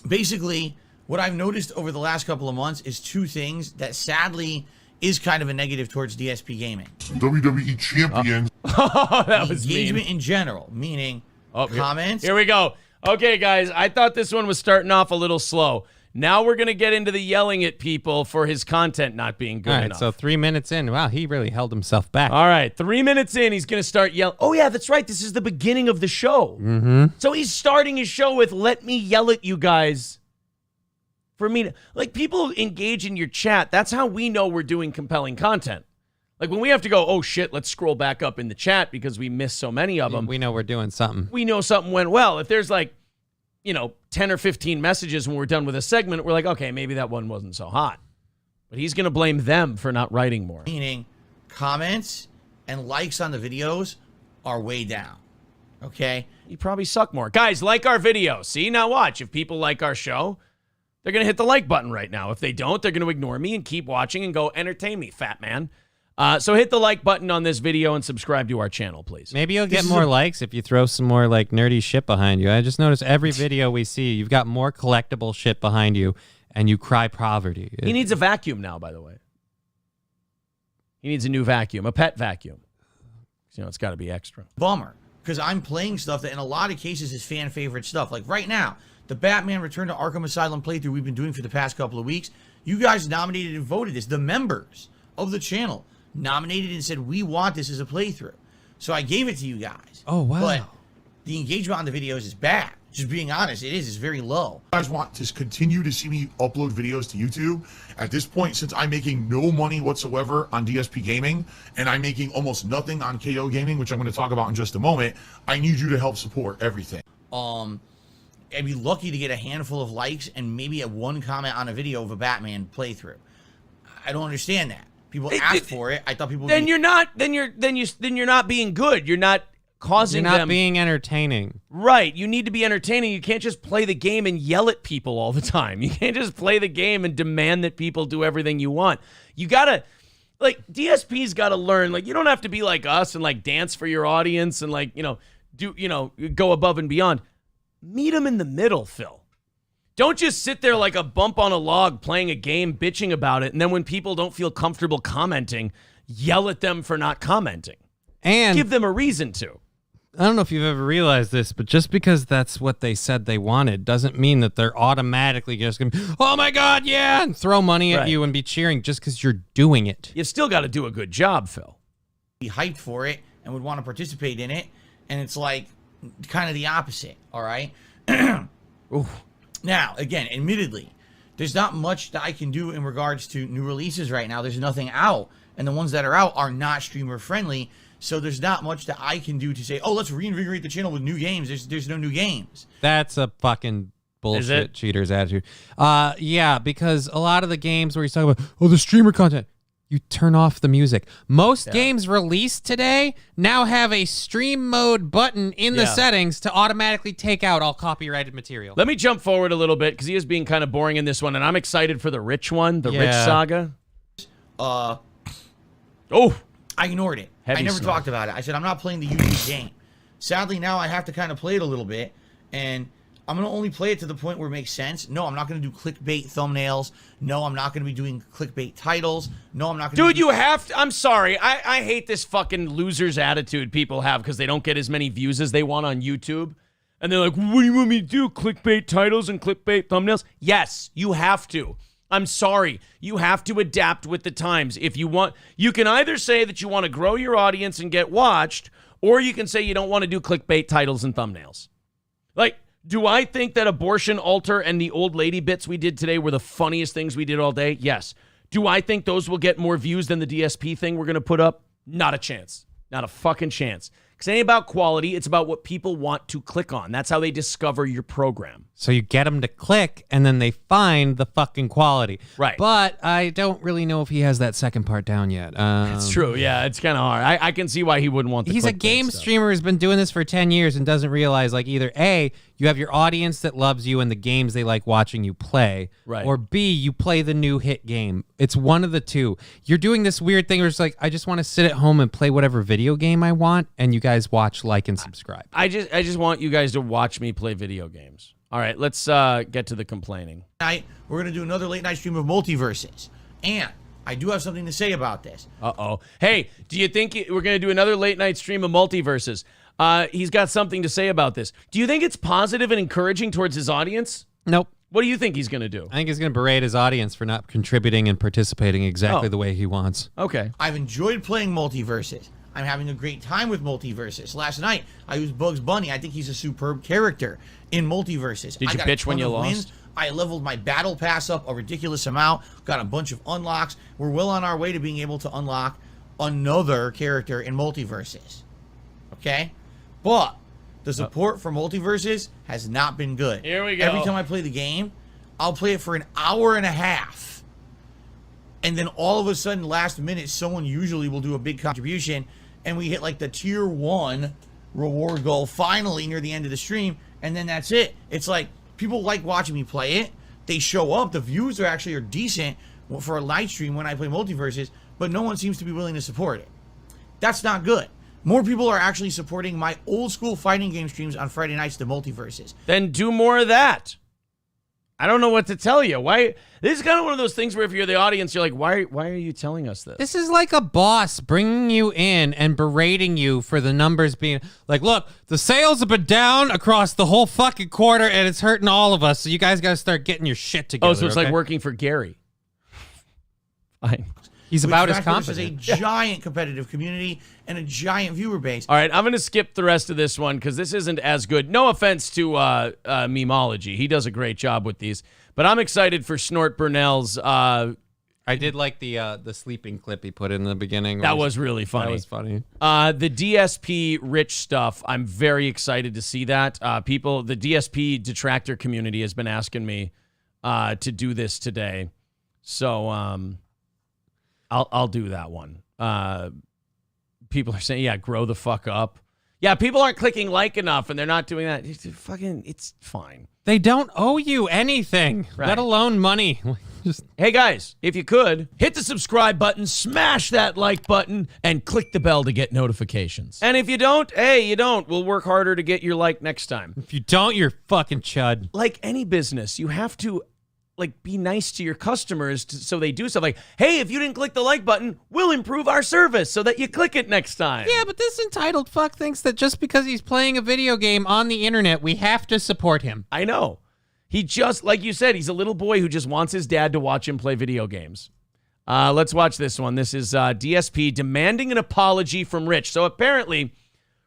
Basically, what I've noticed over the last couple of months is two things that sadly is kind of a negative towards DSP gaming. WWE champion. That was engagement mean. in general, meaning comments. Here we go. Okay, guys, I thought this one was starting off a little slow. Now we're going to get into the yelling at people for his content not being good All right, enough. so 3 minutes in. Wow, he really held himself back. All right, 3 minutes in, he's going to start yelling. Oh, yeah, that's right. This is the beginning of the show. Mm-hmm. So he's starting his show with, let me yell at you guys. For me, like, people engage in your chat. That's how we know we're doing compelling content. Like, when we have to go, oh, shit, let's scroll back up in the chat because we missed so many of them. We know we're doing something. We know something went well. If there's, like, 10 or 15 messages when we're done with a segment, we're like, okay, maybe that one wasn't so hot. But he's going to blame them for not writing more. Meaning comments and likes on the videos are way down. Okay? You probably suck more. Guys, like our video. See, now watch. If people like our show, they're going to hit the like button right now. If they don't, they're going to ignore me and keep watching and go, entertain me, fat man. So hit the like button on this video and subscribe to our channel, please. Maybe you'll get more likes if you throw some more like nerdy shit behind you. I just noticed every video we see, you've got more collectible shit behind you, and you cry poverty. He needs a vacuum now, by the way. He needs a new vacuum, a pet vacuum. It's got to be extra. Bummer, because I'm playing stuff that in a lot of cases is fan favorite stuff. Like right now, the Batman Return to Arkham Asylum playthrough we've been doing for the past couple of weeks. You guys nominated and voted this. The members of the channel nominated and said, we want this as a playthrough. So I gave it to you guys. Oh, wow. But the engagement on the videos is bad. Just being honest, it is. It's very low. You guys want to continue to see me upload videos to YouTube. At this point, since I'm making no money whatsoever on DSP Gaming, and I'm making almost nothing on KO Gaming, which I'm going to talk about in just a moment, I need you to help support everything. I'd be lucky to get a handful of likes and maybe one comment on a video of a Batman playthrough. I don't understand that. People asked for it. I thought people. Then you're not. Then you're not being good. You're not causing You're not them. being entertaining. Right. You need to be entertaining. You can't just play the game and yell at people all the time. You can't just play the game and demand that people do everything you want. You gotta. Like, DSP's got to learn, like, you don't have to be like us and, like, dance for your audience and, like, go above and beyond. Meet them in the middle, Phil. Don't just sit there like a bump on a log playing a game, bitching about it, and then when people don't feel comfortable commenting, yell at them for not commenting. And give them a reason to. I don't know if you've ever realized this, but just because that's what they said they wanted doesn't mean that they're automatically just going to, oh my God, yeah, and throw money at you and be cheering just because you're doing it. You've still got to do a good job, Phil. Be hyped for it and would want to participate in it, and it's like kind of the opposite, all right? Now, again, admittedly, there's not much that I can do in regards to new releases right now. There's nothing out, and the ones that are out are not streamer-friendly. So there's not much that I can do to say, oh, let's reinvigorate the channel with new games. There's no new games. That's a fucking bullshit cheater's attitude. Yeah, because a lot of the games where he's talking about, oh, the streamer content, you turn off the music. Most games released today now have a stream mode button in the settings to automatically take out all copyrighted material. Let me jump forward a little bit because he is being kind of boring in this one, and I'm excited for the Rich one, the Rich saga. I ignored it. I never talked about it. I said, I'm not playing the Yew Neek game. Sadly, now I have to kind of play it a little bit, and I'm going to only play it to the point where it makes sense. No, I'm not going to do clickbait thumbnails. No, I'm not going to be doing clickbait titles. No, I'm not going to Dude, you have to. I'm sorry. I hate this fucking loser's attitude people have because they don't get as many views as they want on YouTube. And they're like, what do you want me to do? Clickbait titles and clickbait thumbnails? Yes, you have to. I'm sorry. You have to adapt with the times. If you want, you can either say that you want to grow your audience and get watched, or you can say you don't want to do clickbait titles and thumbnails. Like, do I think that abortion altar and the old lady bits we did today were the funniest things we did all day? Yes. Do I think those will get more views than the DSP thing we're going to put up? Not a chance. Not a fucking chance. Because it ain't about quality. It's about what people want to click on. That's how they discover your program. So you get them to click, and then they find the fucking quality. Right. But I don't really know if he has that second part down yet. It's true. Yeah, it's kind of hard. I can see why he wouldn't want the He's a game streamer who's been doing this for 10 years and doesn't realize, like, either A, you have your audience that loves you and the games they like watching you play, right, or B, you play the new hit game. It's one of the two. You're doing this weird thing where it's like, I just want to sit at home and play whatever video game I want, and you guys watch, like, and subscribe. I just want you guys to watch me play video games. All right, let's get to the complaining. Tonight, we're going to do another late night stream of multiverses. And I do have something to say about this. Uh-oh. Hey, do you think we're going to do another late night stream of multiverses? He's got something to say about this. Do you think it's positive and encouraging towards his audience? Nope. What do you think he's going to do? I think he's going to berate his audience for not contributing and participating exactly the way he wants. Okay. I've enjoyed playing multiverses. I'm having a great time with multiverses. Last night, I used Bugs Bunny. I think he's a superb character in multiverses. Did you bitch when you lost? I leveled my battle pass up a ridiculous amount, got a bunch of unlocks. We're well on our way to being able to unlock another character in multiverses. Okay? But the support for multiverses has not been good. Here we go. Every time I play the game, I'll play it for an hour and a half. And then all of a sudden, last minute, someone usually will do a big contribution, and we hit like the tier 1 reward goal finally near the end of the stream, and then that's it. It's like people like watching me play it. They show up. The views are decent for a live stream when I play multiverses, but no one seems to be willing to support it. That's not good. More people are actually supporting my old school fighting game streams on Friday nights to multiverses. Then do more of that. I don't know what to tell you. Why? This is kind of one of those things where if you're the audience, you're like, why are you telling us this? This is like a boss bringing you in and berating you for the numbers being like, look, the sales have been down across the whole fucking quarter and it's hurting all of us. So you guys got to start getting your shit together. Oh, so it's like working for Gary. Fine. He's about as competent. This is a giant competitive community and a giant viewer base. All right, I'm going to skip the rest of this one because this isn't as good. No offense to Memology. He does a great job with these. But I'm excited for Snort Burnell's... I did like the sleeping clip he put in the beginning. That was really funny. That was funny. The DSP Rich stuff, I'm very excited to see that. The DSP detractor community has been asking me to do this today. So... I'll do that one. People are saying, yeah, grow the fuck up. Yeah, people aren't clicking like enough, and they're not doing that. It's fine. They don't owe you anything, Right. let alone money. Hey, guys, if you could, hit the subscribe button, smash that like button, and click the bell to get notifications. And if you don't, hey, you don't. We'll work harder to get your like next time. If you don't, you're fucking chud. Like any business, you have to be nice to your customers so they do stuff like, hey, if you didn't click the like button, we'll improve our service so that you click it next time. Yeah, but this entitled fuck thinks that just because he's playing a video game on the internet, we have to support him. I know. He just, like you said, he's a little boy who just wants his dad to watch him play video games. Let's watch this one. This is DSP demanding an apology from Rich. So apparently,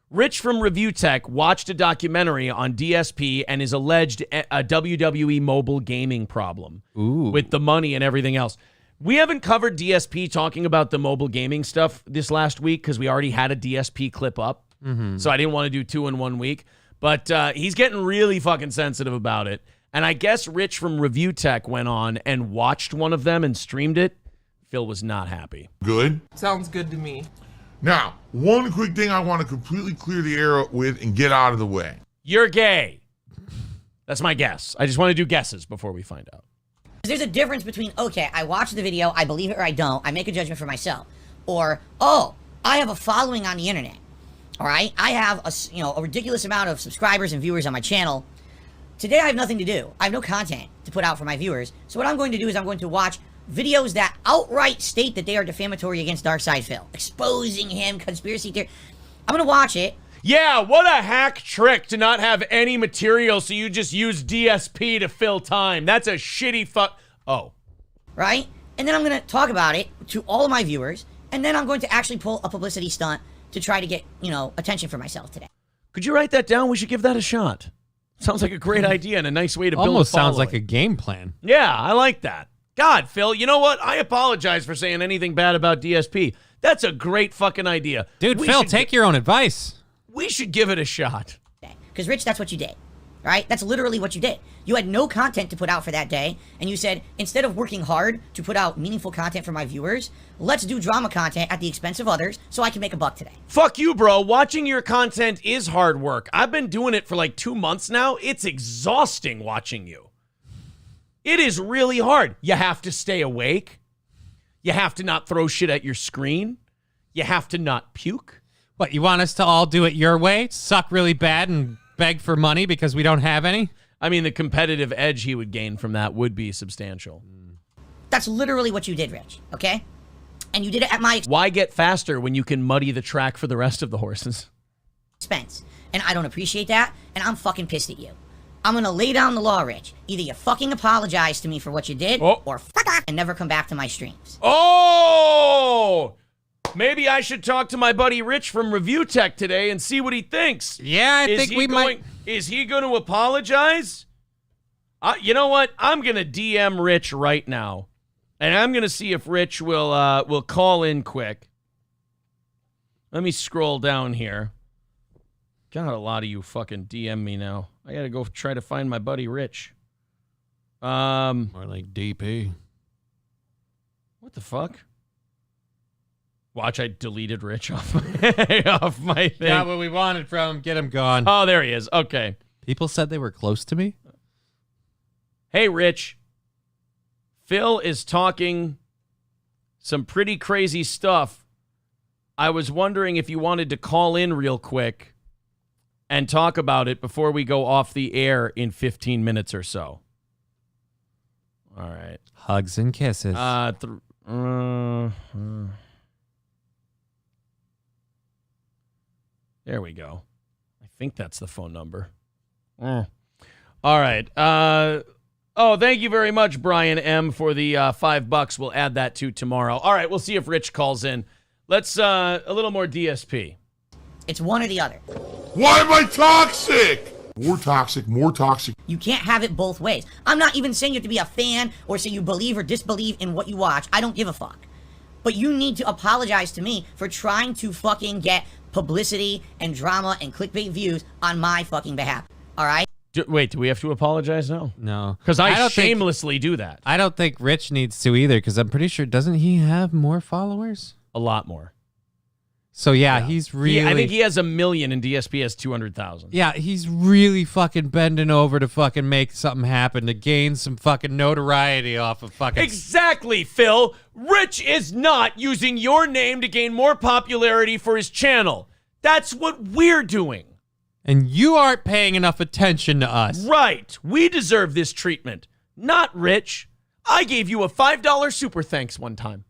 Rich from Review Tech watched a documentary on DSP and his alleged WWE mobile gaming problem with the money and everything else. We haven't covered DSP talking about the mobile gaming stuff this last week because we already had a DSP clip up. So I didn't want to do 2 in 1 week. But he's getting really fucking sensitive about it. And I guess Rich from Review Tech went on and watched one of them and streamed it. Phil was not happy. Good. Sounds good to me. Now, one quick thing I want to completely clear the air with and get out of the way. You're gay. That's my guess. I just want to do guesses before we find out. There's a difference between, okay, I watch the video, I believe it or I don't, I make a judgment for myself. Or, oh, I have a following on the internet. All right? I have a ridiculous amount of subscribers and viewers on my channel. Today I have nothing to do. I have no content to put out for my viewers. So what I'm going to do is I'm going to watch videos that outright state that they are defamatory against Darkside Phil. Exposing him, conspiracy theory. I'm going to watch it. Yeah, what a hack trick to not have any material so you just use DSP to fill time. That's a shitty Oh. Right? And then I'm going to talk about it to all of my viewers. And then I'm going to actually pull a publicity stunt to try to get, attention for myself today. Could you write that down? We should give that a shot. Sounds like a great idea and a nice way to build Almost a following. sounds like a game plan. Yeah, I like that. God, Phil, you know what? I apologize for saying anything bad about DSP. That's a great fucking idea. Dude, Phil, take your own advice. We should give it a shot. Because, Rich, that's what you did. Right? That's literally what you did. You had no content to put out for that day, and you said, instead of working hard to put out meaningful content for my viewers, let's do drama content at the expense of others so I can make a buck today. Fuck you, bro. Watching your content is hard work. I've been doing it for like 2 months now. It's exhausting watching you. It is really hard. You have to stay awake. You have to not throw shit at your screen. You have to not puke. What, you want us to all do it your way? Suck really bad and beg for money because we don't have any? I mean, the competitive edge he would gain from that would be substantial. That's literally what you did, Rich, okay? And you did it at my Why get faster when you can muddy the track for the rest of the horses? expense. And I don't appreciate that, and I'm fucking pissed at you. I'm gonna lay down the law, Rich. Either you fucking apologize to me for what you did, or fuck off and never come back to my streams. Oh! Maybe I should talk to my buddy Rich from Review Tech today and see what he thinks. Yeah, I think we might. Is he going to apologize? You know what? I'm going to DM Rich right now, and I'm going to see if Rich will call in quick. Let me scroll down here. God, a lot of you fucking DM me now. I got to go try to find my buddy Rich. More like DP. What the fuck? Watch, I deleted Rich off my thing. Got what we wanted from him. Get him gone. Oh, there he is. Okay. People said they were close to me? Hey, Rich. Phil is talking some pretty crazy stuff. I was wondering if you wanted to call in real quick and talk about it before we go off the air in 15 minutes or so. All right. Hugs and kisses. There we go. I think that's the phone number. All right. Thank you very much, Brian M., for the $5. We'll add that to tomorrow. All right, we'll see if Rich calls in. Let's a little more DSP. It's one or the other. Why am I toxic? More toxic, more toxic. You can't have it both ways. I'm not even saying you have to be a fan or say you believe or disbelieve in what you watch. I don't give a fuck. But you need to apologize to me for trying to fucking get publicity and drama and clickbait views on my fucking behalf. All right? Wait, do we have to apologize now? No. Because I don't think- shamelessly do that. I don't think Rich needs to either, because I'm pretty sure, doesn't he have more followers? A lot more. So, yeah, he's really... I think he has 1 million and DSP has 200,000. Yeah, he's really fucking bending over to fucking make something happen, to gain some fucking notoriety off of fucking... Exactly, Phil. Rich is not using your name to gain more popularity for his channel. That's what we're doing. And you aren't paying enough attention to us. Right. We deserve this treatment. Not Rich. I gave you a $5 super thanks one time.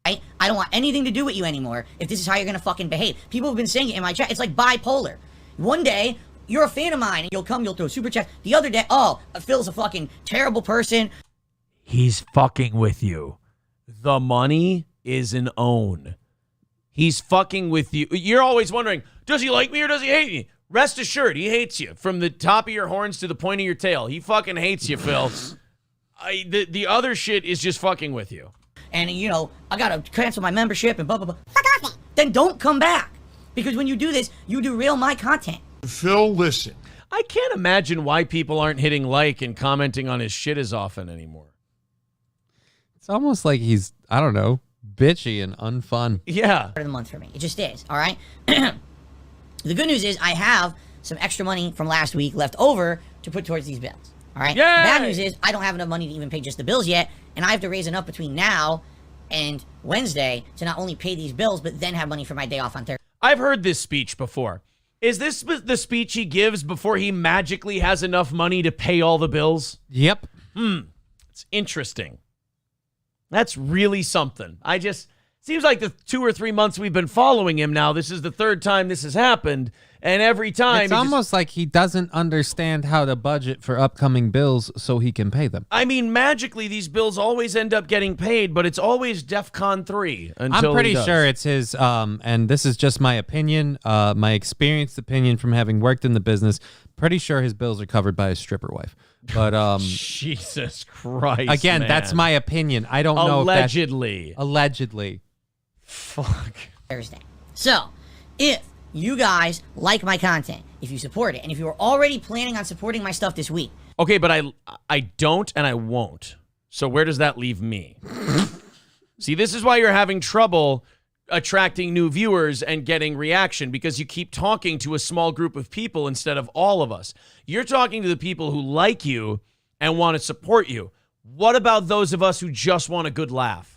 I don't want anything to do with you anymore if this is how you're going to fucking behave. People have been saying it in my chat. It's like bipolar. One day, you're a fan of mine, and you'll throw super chats. The other day, Phil's a fucking terrible person. He's fucking with you. The money is an own. He's fucking with you. You're always wondering, does he like me or does he hate me? Rest assured, he hates you. From the top of your horns to the point of your tail. He fucking hates you, Phil. The other shit is just fucking with you. And, I got to cancel my membership and blah, blah, blah. Fuck off, man. Then don't come back. Because when you do this, you derail my content. Phil, listen. I can't imagine why people aren't hitting like and commenting on his shit as often anymore. It's almost like he's, I don't know, bitchy and unfun. Yeah. Part of the month for me. It just is, all right? The good news is I have some extra money from last week left over to put towards these bills. All right? Yay! The bad news is I don't have enough money to even pay just the bills yet, and I have to raise enough between now and Wednesday to not only pay these bills, but then have money for my day off on Thursday. I've heard this speech before. Is this the speech he gives before he magically has enough money to pay all the bills? Yep. It's interesting. That's really something. Seems like the 2 or 3 months we've been following him now, this is the third time this has happened. And every time... It's almost like he doesn't understand how to budget for upcoming bills so he can pay them. I mean, magically, these bills always end up getting paid, but it's always DEFCON 3 until I'm pretty he does. sure it's his, and this is just my opinion, my experienced opinion from having worked in the business. Pretty sure his bills are covered by his stripper wife. But Jesus Christ, again, man. that's my opinion. I don't know. Allegedly. Allegedly. Fuck. Thursday. So, if you guys like my content, if you support it, and if you are already planning on supporting my stuff this week. Okay, but I don't and I won't. So where does that leave me? See, this is why you're having trouble attracting new viewers and getting reaction, because you keep talking to a small group of people instead of all of us. You're talking to the people who like you and want to support you. What about those of us who just want a good laugh?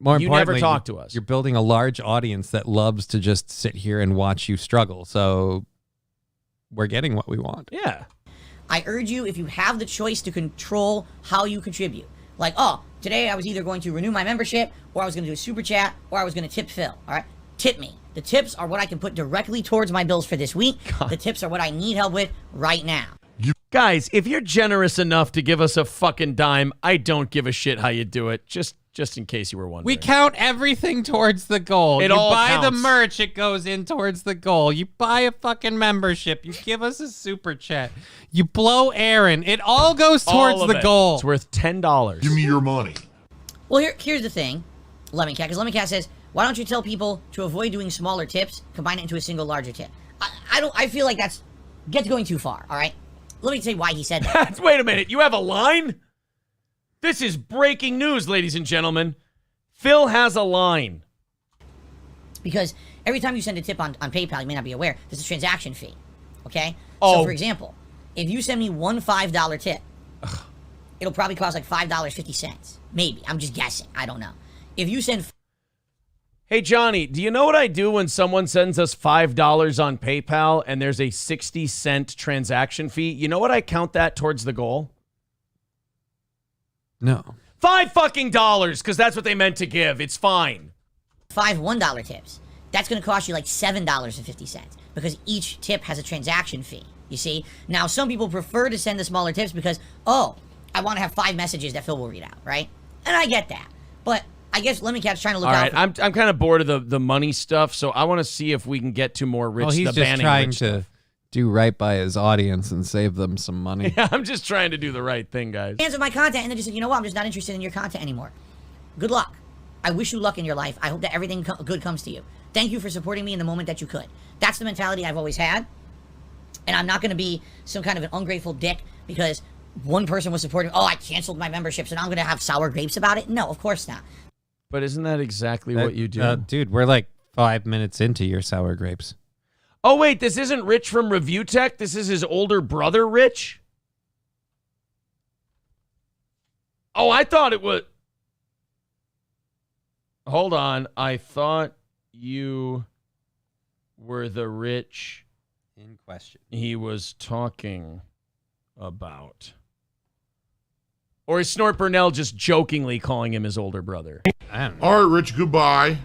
More You importantly, never talk to us. You're building a large audience that loves to just sit here and watch you struggle. So we're getting what we want. Yeah. I urge you, if you have the choice to control how you contribute, like, today I was either going to renew my membership, or I was going to do a super chat, or I was going to tip Phil, all right? Tip me. The tips are what I can put directly towards my bills for this week. God. The tips are what I need help with right now. Guys, if you're generous enough to give us a fucking dime, I don't give a shit how you do it. Just in case you were wondering. We count everything towards the goal. It you all buy counts. the merch, it goes in towards the goal. You buy a fucking membership. You give us a super chat. You blow Aaron. It all goes towards All of the it. goal. It's worth $10. Give me your money. Well, here's the thing, Lemon Cat, because Lemon Cat says, why don't you tell people to avoid doing smaller tips, combine it into a single larger tip? I feel like that's going too far, all right? Let me tell you why he said that. Wait a minute. You have a line? This is breaking news, ladies and gentlemen. Phil has a line. Because every time you send a tip on PayPal, you may not be aware, there's a transaction fee, okay? Oh. So, for example, if you send me one $5 tip, it'll probably cost like $5.50. Maybe. I'm just guessing. I don't know. If you send... Hey, Johnny, do you know what I do when someone sends us $5 on PayPal and there's a 60-cent transaction fee? You know what I count that towards the goal? No. $5 fucking dollars, because that's what they meant to give. It's fine. 5 $1 tips. That's going to cost you like $7.50 because each tip has a transaction fee. You see? Now, some people prefer to send the smaller tips because, I want to have 5 messages that Phil will read out, right? And I get that. But I guess Lemon Cat's trying to look out. All right, I'm kind of bored of the money stuff, so I want to see if we can get to more rich. Well, he's the just banning trying rich to stuff. do right by his audience and save them some money. Yeah, I'm just trying to do the right thing, guys. Fans of my content, and then just said, you know what? I'm just not interested in your content anymore. Good luck. I wish you luck in your life. I hope that everything good comes to you. Thank you for supporting me in the moment that you could. That's the mentality I've always had. And I'm not going to be some kind of an ungrateful dick because one person was supporting, oh, I canceled my membership, so now I'm going to have sour grapes about it. No, of course not. But isn't that exactly what you do? Dude, we're like 5 minutes into your sour grapes. Oh, wait, this isn't Rich from Review Tech? This is his older brother, Rich? Oh, I thought it was... Hold on. I thought you were the Rich in question he was talking about. Or is Snort Burnell just jokingly calling him his older brother? I don't know. All right, Rich, goodbye.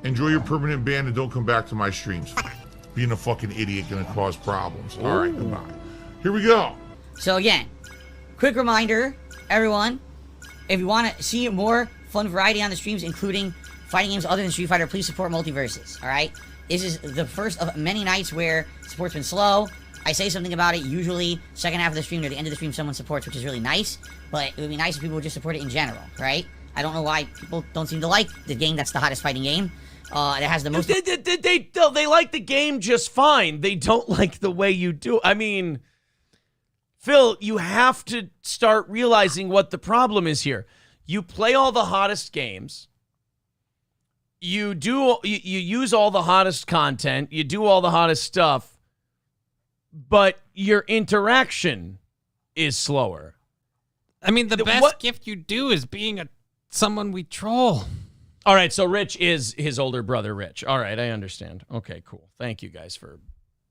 Enjoy your permanent ban and don't come back to my streams. Being a fucking idiot gonna cause problems. All right, goodbye. Here we go. So again, quick reminder, everyone, if you want to see more fun variety on the streams, including fighting games other than Street Fighter, please support Multiverses, all right? This is the first of many nights where support's been slow. I say something about it, usually second half of the stream or the end of the stream someone supports, which is really nice, but it would be nice if people would just support it in general, right? I don't know why people don't seem to like the game that's the hottest fighting game. It has the most... They like the game just fine. They don't like the way you do. I mean, Phil, you have to start realizing what the problem is here. You play all the hottest games. You use all the hottest content. You do all the hottest stuff. But your interaction is slower. I mean, the best gift you do is being someone we troll. All right, so Rich is his older brother, Rich. All right, I understand. Okay, cool. Thank you guys for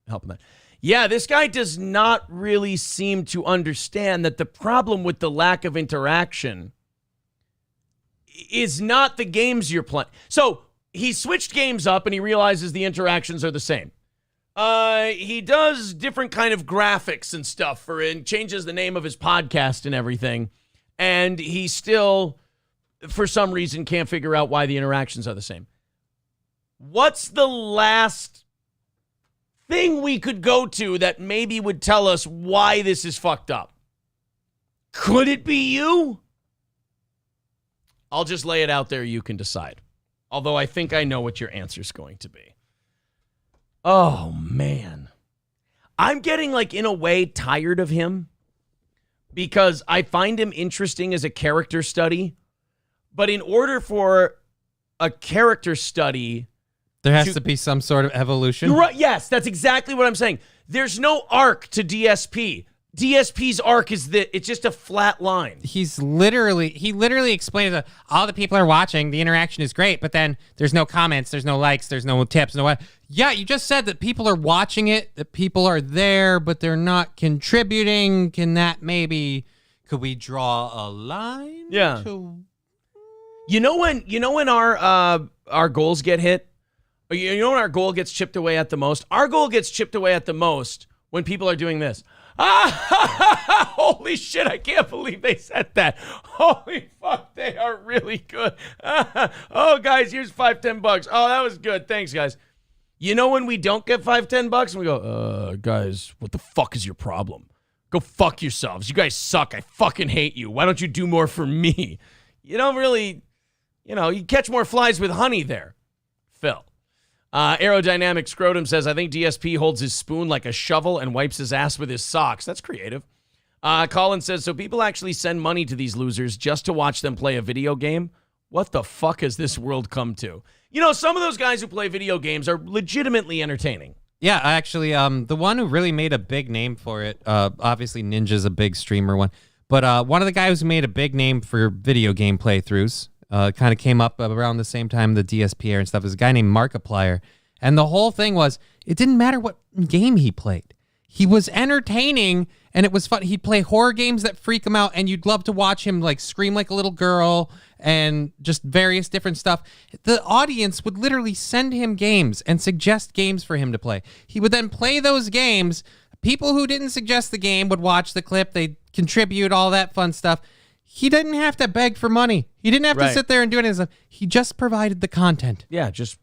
helping that. Yeah, this guy does not really seem to understand that the problem with the lack of interaction is not the games you're playing. So he switched games up and he realizes the interactions are the same. He does different kind of graphics and stuff and changes the name of his podcast and everything. And he still, for some reason, can't figure out why the interactions are the same. What's the last thing we could go to that maybe would tell us why this is fucked up? Could it be you? I'll just lay it out there. You can decide. Although I think I know what your answer is going to be. Oh, man. I'm getting, in a way, tired of him because I find him interesting as a character study. But in order for a character study... There has to be some sort of evolution. Right, yes, that's exactly what I'm saying. There's no arc to DSP. DSP's arc is it's just a flat line. He literally explains that all the people are watching, the interaction is great, but then there's no comments, there's no likes, there's no tips, no what. Yeah, you just said that people are watching it, that people are there, but they're not contributing. Could we draw a line? Yeah. You know when our goals get hit? You know when our goal gets chipped away at the most? Our goal gets chipped away at the most when people are doing this. Holy shit, I can't believe they said that. Holy fuck, they are really good. Oh, guys, here's $5-10. Oh, that was good. Thanks, guys. You know when we don't get $5-10 and we go, guys, what the fuck is your problem? Go fuck yourselves. You guys suck. I fucking hate you. Why don't you do more for me? You don't really, you catch more flies with honey there. Phil. Aerodynamic Scrotum says, I think DSP holds his spoon like a shovel and wipes his ass with his socks. That's creative. Colin says, so people actually send money to these losers just to watch them play a video game? What the fuck has this world come to? Some of those guys who play video games are legitimately entertaining. Yeah, actually, the one who really made a big name for it, obviously Ninja's a big streamer one, but one of the guys who made a big name for video game playthroughs, kind of came up around the same time the DSP era and stuff, is a guy named Markiplier. And the whole thing was, it didn't matter what game he played. He was entertaining, and it was fun. He'd play horror games that freak him out, and you'd love to watch him scream like a little girl and just various different stuff. The audience would literally send him games and suggest games for him to play. He would then play those games. People who didn't suggest the game would watch the clip. They'd contribute, all that fun stuff. He didn't have to beg for money. He didn't have to sit there and do anything. He just provided the content. Yeah, just,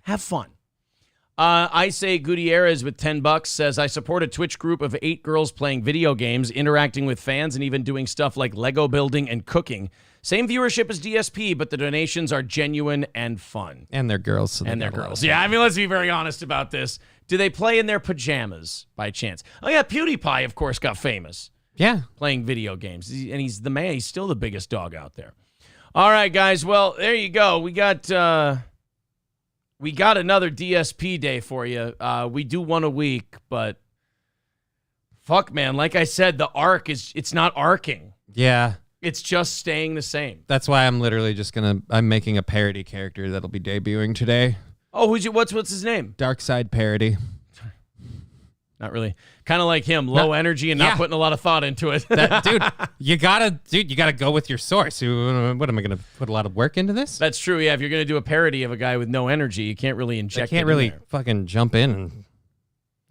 have fun. I say Gutierrez with $10 says, I support a Twitch group of 8 girls playing video games, interacting with fans, and even doing stuff like Lego building and cooking. Same viewership as DSP, but the donations are genuine and fun. And they're girls. So And they're girls. Yeah, I mean, let's be very honest about this. Do they play in their pajamas by chance? Oh, yeah, PewDiePie, of course, got famous. Yeah. Playing video games. And he's the man. He's still the biggest dog out there. All right, guys. Well, there you go. We got another DSP day for you. We do one a week, but fuck, man. Like I said, the arc it's not arcing. Yeah. It's just staying the same. That's why I'm literally just I'm making a parody character that'll be debuting today. Oh, what's his name? Dark Side Parody. Not really. Kind of like him, low energy and not putting a lot of thought into it. Dude, you gotta go with your source. What am I gonna put a lot of work into this? That's true. Yeah, if you're gonna do a parody of a guy with no energy, you can't really inject. I can't really fucking jump in. And,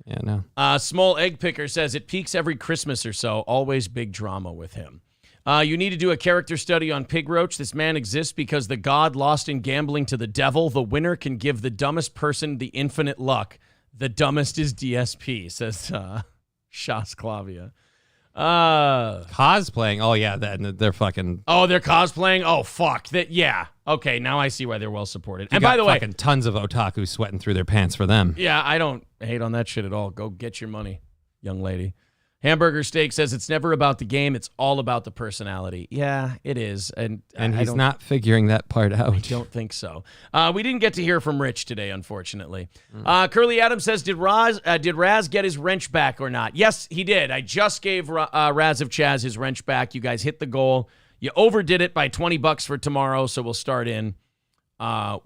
yeah, no. Small Egg Picker says it peaks every Christmas or so. Always big drama with him. You need to do a character study on Pig Roach. This man exists because the god lost in gambling to the devil. The winner can give the dumbest person the infinite luck. The dumbest is DSP, says Shas Clavia. Cosplaying. Oh, yeah, they're fucking... Oh, they're cosplaying? Oh, fuck. Yeah. Okay, now I see why they're well supported. And by the way... tons of otaku sweating through their pants for them. Yeah, I don't hate on that shit at all. Go get your money, young lady. Hamburger Steak says it's never about the game. It's all about the personality. Yeah, it is. And he's not figuring that part out. I don't think so. We didn't get to hear from Rich today, unfortunately. Curly Adams says, did Raz get his wrench back or not? Yes, he did. I just gave Raz of Chaz his wrench back. You guys hit the goal. You overdid it by $20 for tomorrow, so we'll start in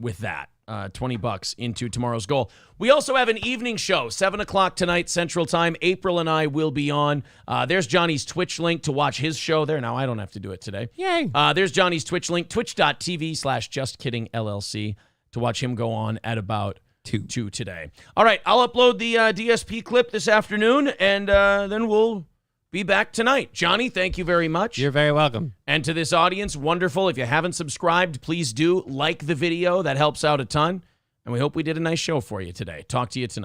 with that. $20 into tomorrow's goal. We also have an evening show, 7 o'clock tonight, Central Time. April and I will be on. There's Johnny's Twitch link to watch his show there. Now, I don't have to do it today. Yay. There's Johnny's Twitch link, twitch.tv/JustKiddingLLC, to watch him go on at about 2 today. All right, I'll upload the DSP clip this afternoon, and then we'll be back tonight. Johnny, thank you very much. You're very welcome. And to this audience, wonderful. If you haven't subscribed, please do like the video. That helps out a ton. And we hope we did a nice show for you today. Talk to you tonight.